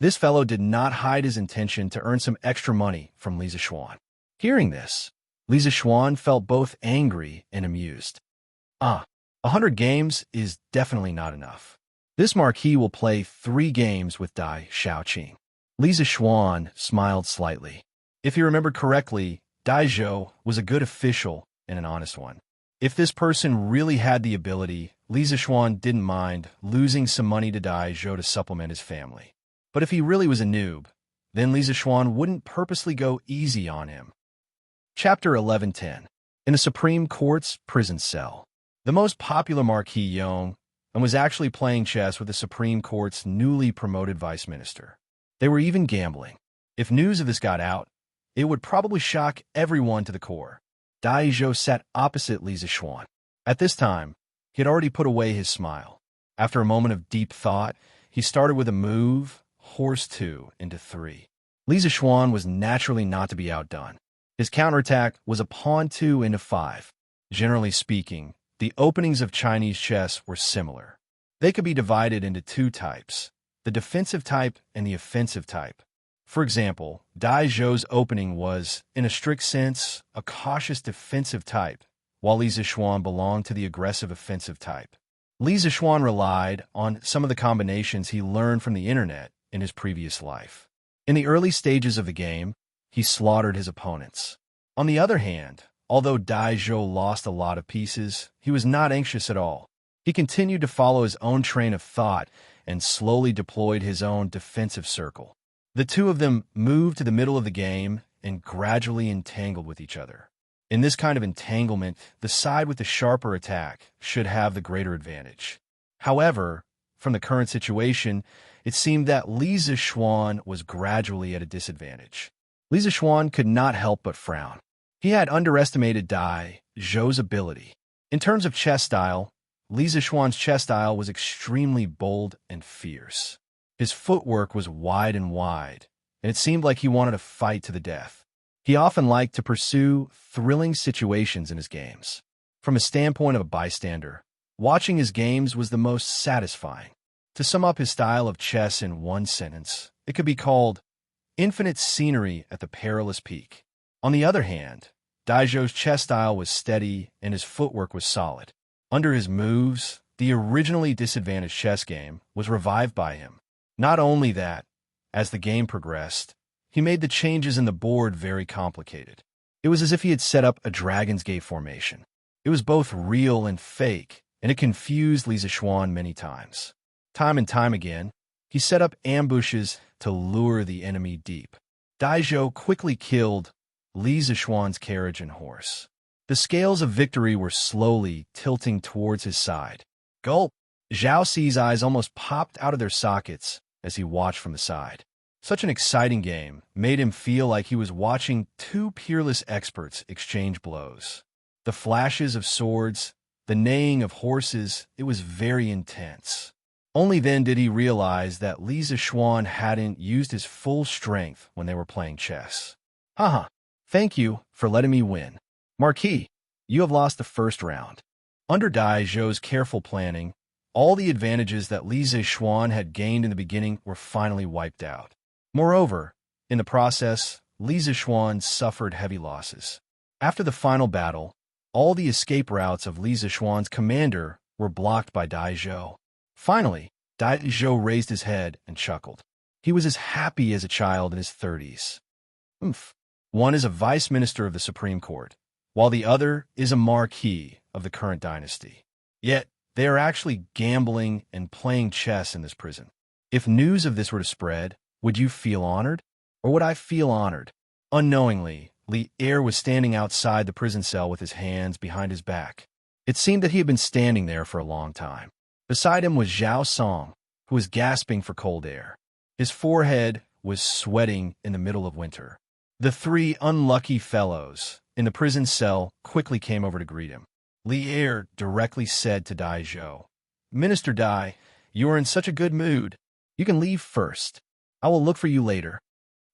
This fellow did not hide his intention to earn some extra money from Li Zixuan. Hearing this, Li Zixuan felt both angry and amused. 100 games is definitely not enough. This marquis will play 3 games with Dai Xiaoqing. Li Zixuan smiled slightly. If he remembered correctly, Daizhou was a good official and an honest one. If this person really had the ability, Li Zixuan didn't mind losing some money to Daizhou to supplement his family. But if he really was a noob, then Li Zixuan wouldn't purposely go easy on him. Chapter 1110. In the Supreme Court's prison cell. The most popular Marquis Yong and was actually playing chess with the Supreme Court's newly promoted vice minister. They were even gambling. If news of this got out, it would probably shock everyone to the core. Daizhou sat opposite Li Zixuan. At this time, he had already put away his smile. After a moment of deep thought, he started with a move, horse 2 into 3. Li Zixuan was naturally not to be outdone. His counterattack was a pawn 2 into 5. Generally speaking, the openings of Chinese chess were similar. They could be divided into 2 types, the defensive type and the offensive type. For example, Daizhou's opening was, in a strict sense, a cautious defensive type, while Li Zixuan belonged to the aggressive offensive type. Li Zixuan relied on some of the combinations he learned from the internet in his previous life. In the early stages of the game, he slaughtered his opponents. On the other hand, although Daizhou lost a lot of pieces, he was not anxious at all. He continued to follow his own train of thought and slowly deployed his own defensive circle. The two of them moved to the middle of the game and gradually entangled with each other. In this kind of entanglement, the side with the sharper attack should have the greater advantage. However, from the current situation, it seemed that Li Zixuan was gradually at a disadvantage. Li Zixuan could not help but frown. He had underestimated Daizhou's ability. In terms of chess style, Li Zixuan's chess style was extremely bold and fierce. His footwork was wide, and it seemed like he wanted to fight to the death. He often liked to pursue thrilling situations in his games. From a standpoint of a bystander, watching his games was the most satisfying. To sum up his style of chess in one sentence, it could be called infinite scenery at the perilous peak. On the other hand, Daizhou's chess style was steady and his footwork was solid. Under his moves, the originally disadvantaged chess game was revived by him. Not only that, as the game progressed, he made the changes in the board very complicated. It was as if he had set up a Dragon's Gate formation. It was both real and fake, and it confused Li Zixuan many times. Time and time again, he set up ambushes to lure the enemy deep. Daizhou quickly killed Li Zixuan's carriage and horse. The scales of victory were slowly tilting towards his side. Gulp! Zhao Ci's eyes almost popped out of their sockets as he watched from the side. Such an exciting game made him feel like he was watching two peerless experts exchange blows. The flashes of swords, the neighing of horses, it was very intense. Only then did he realize that Li Zixuan hadn't used his full strength when they were playing chess. Haha, thank you for letting me win. Marquis, you have lost the first round. Under Daizhou's careful planning, all the advantages that Li Zixuan had gained in the beginning were finally wiped out. Moreover, in the process, Li Zixuan suffered heavy losses. After the final battle, all the escape routes of Li Zixuan's commander were blocked by Daizhou. Finally, Daizhou raised his head and chuckled. He was as happy as a child in his 30s. Oomph. One is a vice minister of the Supreme Court, while the other is a marquis of the current dynasty. Yet, they are actually gambling and playing chess in this prison. If news of this were to spread, would you feel honored? Or would I feel honored? Unknowingly, Li Er was standing outside the prison cell with his hands behind his back. It seemed that he had been standing there for a long time. Beside him was Zhao Song, who was gasping for cold air. His forehead was sweating in the middle of winter. The three unlucky fellows in the prison cell quickly came over to greet him. Li Er directly said to Daizhou, "Minister Dai, you are in such a good mood. You can leave first. I will look for you later."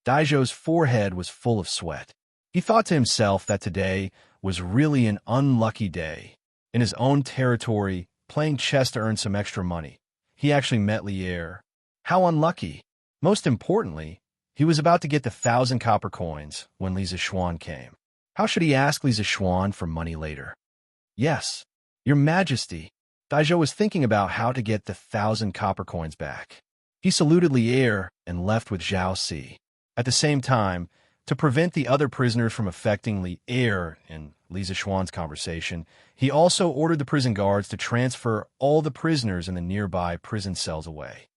Daizhou's forehead was full of sweat. He thought to himself that today was really an unlucky day. In his own territory, playing chess to earn some extra money, he actually met Li Er. How unlucky! Most importantly, he was about to get the 1,000 copper coins when Li Zixuan came. How should he ask Li Zixuan for money later? Yes, Your Majesty. Daizhou was thinking about how to get the 1,000 copper coins back. He saluted Li Er and left with Zhao Ci. At the same time, to prevent the other prisoners from affecting Li Er and Li Zixuan's conversation, he also ordered the prison guards to transfer all the prisoners in the nearby prison cells away.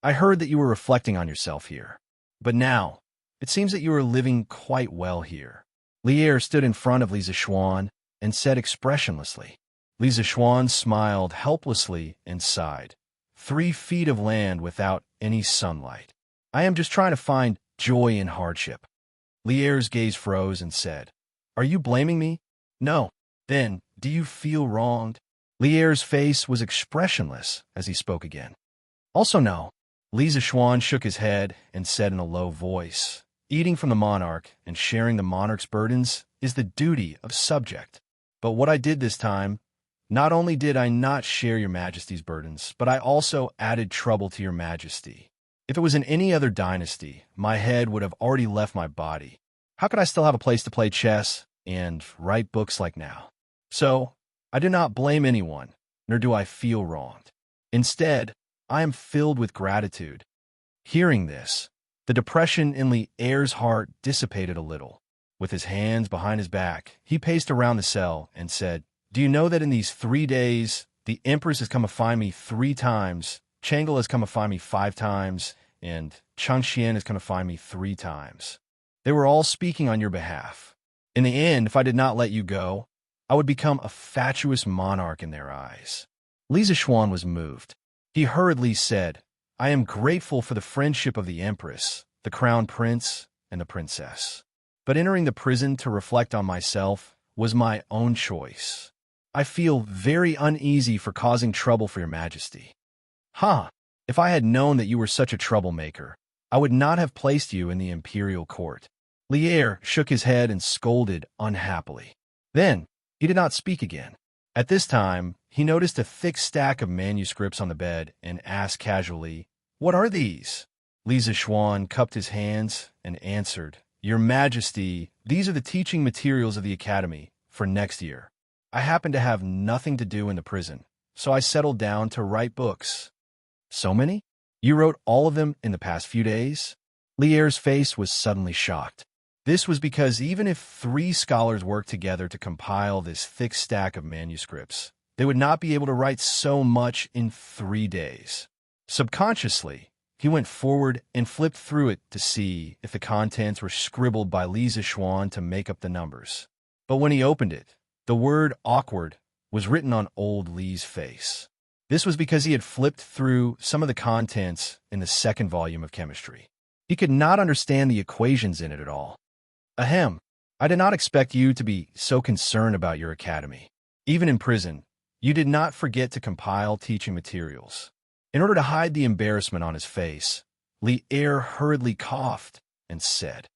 I heard that you were reflecting on yourself here. But now, it seems that you are living quite well here. Li Er stood in front of Li Zixuan and said expressionlessly. Li Zixuan smiled helplessly and sighed. 3 feet of land without any sunlight. I am just trying to find joy in hardship. Li Er's gaze froze and said, "Are you blaming me?" "No." "Then, do you feel wronged?" Li Er's face was expressionless as he spoke again. "Also no." Li Zixuan shook his head and said in a low voice, "Eating from the monarch and sharing the monarch's burdens is the duty of subject. But what I did this time, not only did I not share your Majesty's burdens, but I also added trouble to your Majesty. If it was in any other dynasty, my head would have already left my body. How could I still have a place to play chess and write books like now? So, I do not blame anyone, nor do I feel wronged. Instead, I am filled with gratitude." Hearing this, the depression in Li Er's heart dissipated a little. With his hands behind his back, he paced around the cell and said, "Do you know that in these 3 days, the Empress has come to find me 3 times, Chang'e has come to find me 5 times, and Changxian has come to find me 3 times. They were all speaking on your behalf. In the end, if I did not let you go, I would become a fatuous monarch in their eyes." Li Zixuan was moved. He hurriedly said, "I am grateful for the friendship of the Empress, the Crown Prince, and the Princess. But entering the prison to reflect on myself was my own choice. I feel very uneasy for causing trouble for your Majesty." "Ha! If I had known that you were such a troublemaker, I would not have placed you in the imperial court." Li Er shook his head and scolded unhappily. Then, he did not speak again. At this time, he noticed a thick stack of manuscripts on the bed and asked casually, "What are these?" Li Zixuan cupped his hands and answered, Your Majesty, these are the teaching materials of the Academy for next year. I happen to have nothing to do in the prison, so I settled down to write books. So many? You wrote all of them in the past few days? Lier's face was suddenly shocked. This was because even if 3 scholars worked together to compile this thick stack of manuscripts, they would not be able to write so much in 3 days. Subconsciously, he went forward and flipped through it to see if the contents were scribbled by Lisa Schwann to make up the numbers. But when he opened it, the word awkward was written on old Lee's face. This was because he had flipped through some of the contents in the 2nd volume of chemistry. He could not understand the equations in it at all. Ahem, I did not expect you to be so concerned about your academy. Even in prison, you did not forget to compile teaching materials. In order to hide the embarrassment on his face, Lier hurriedly coughed and said,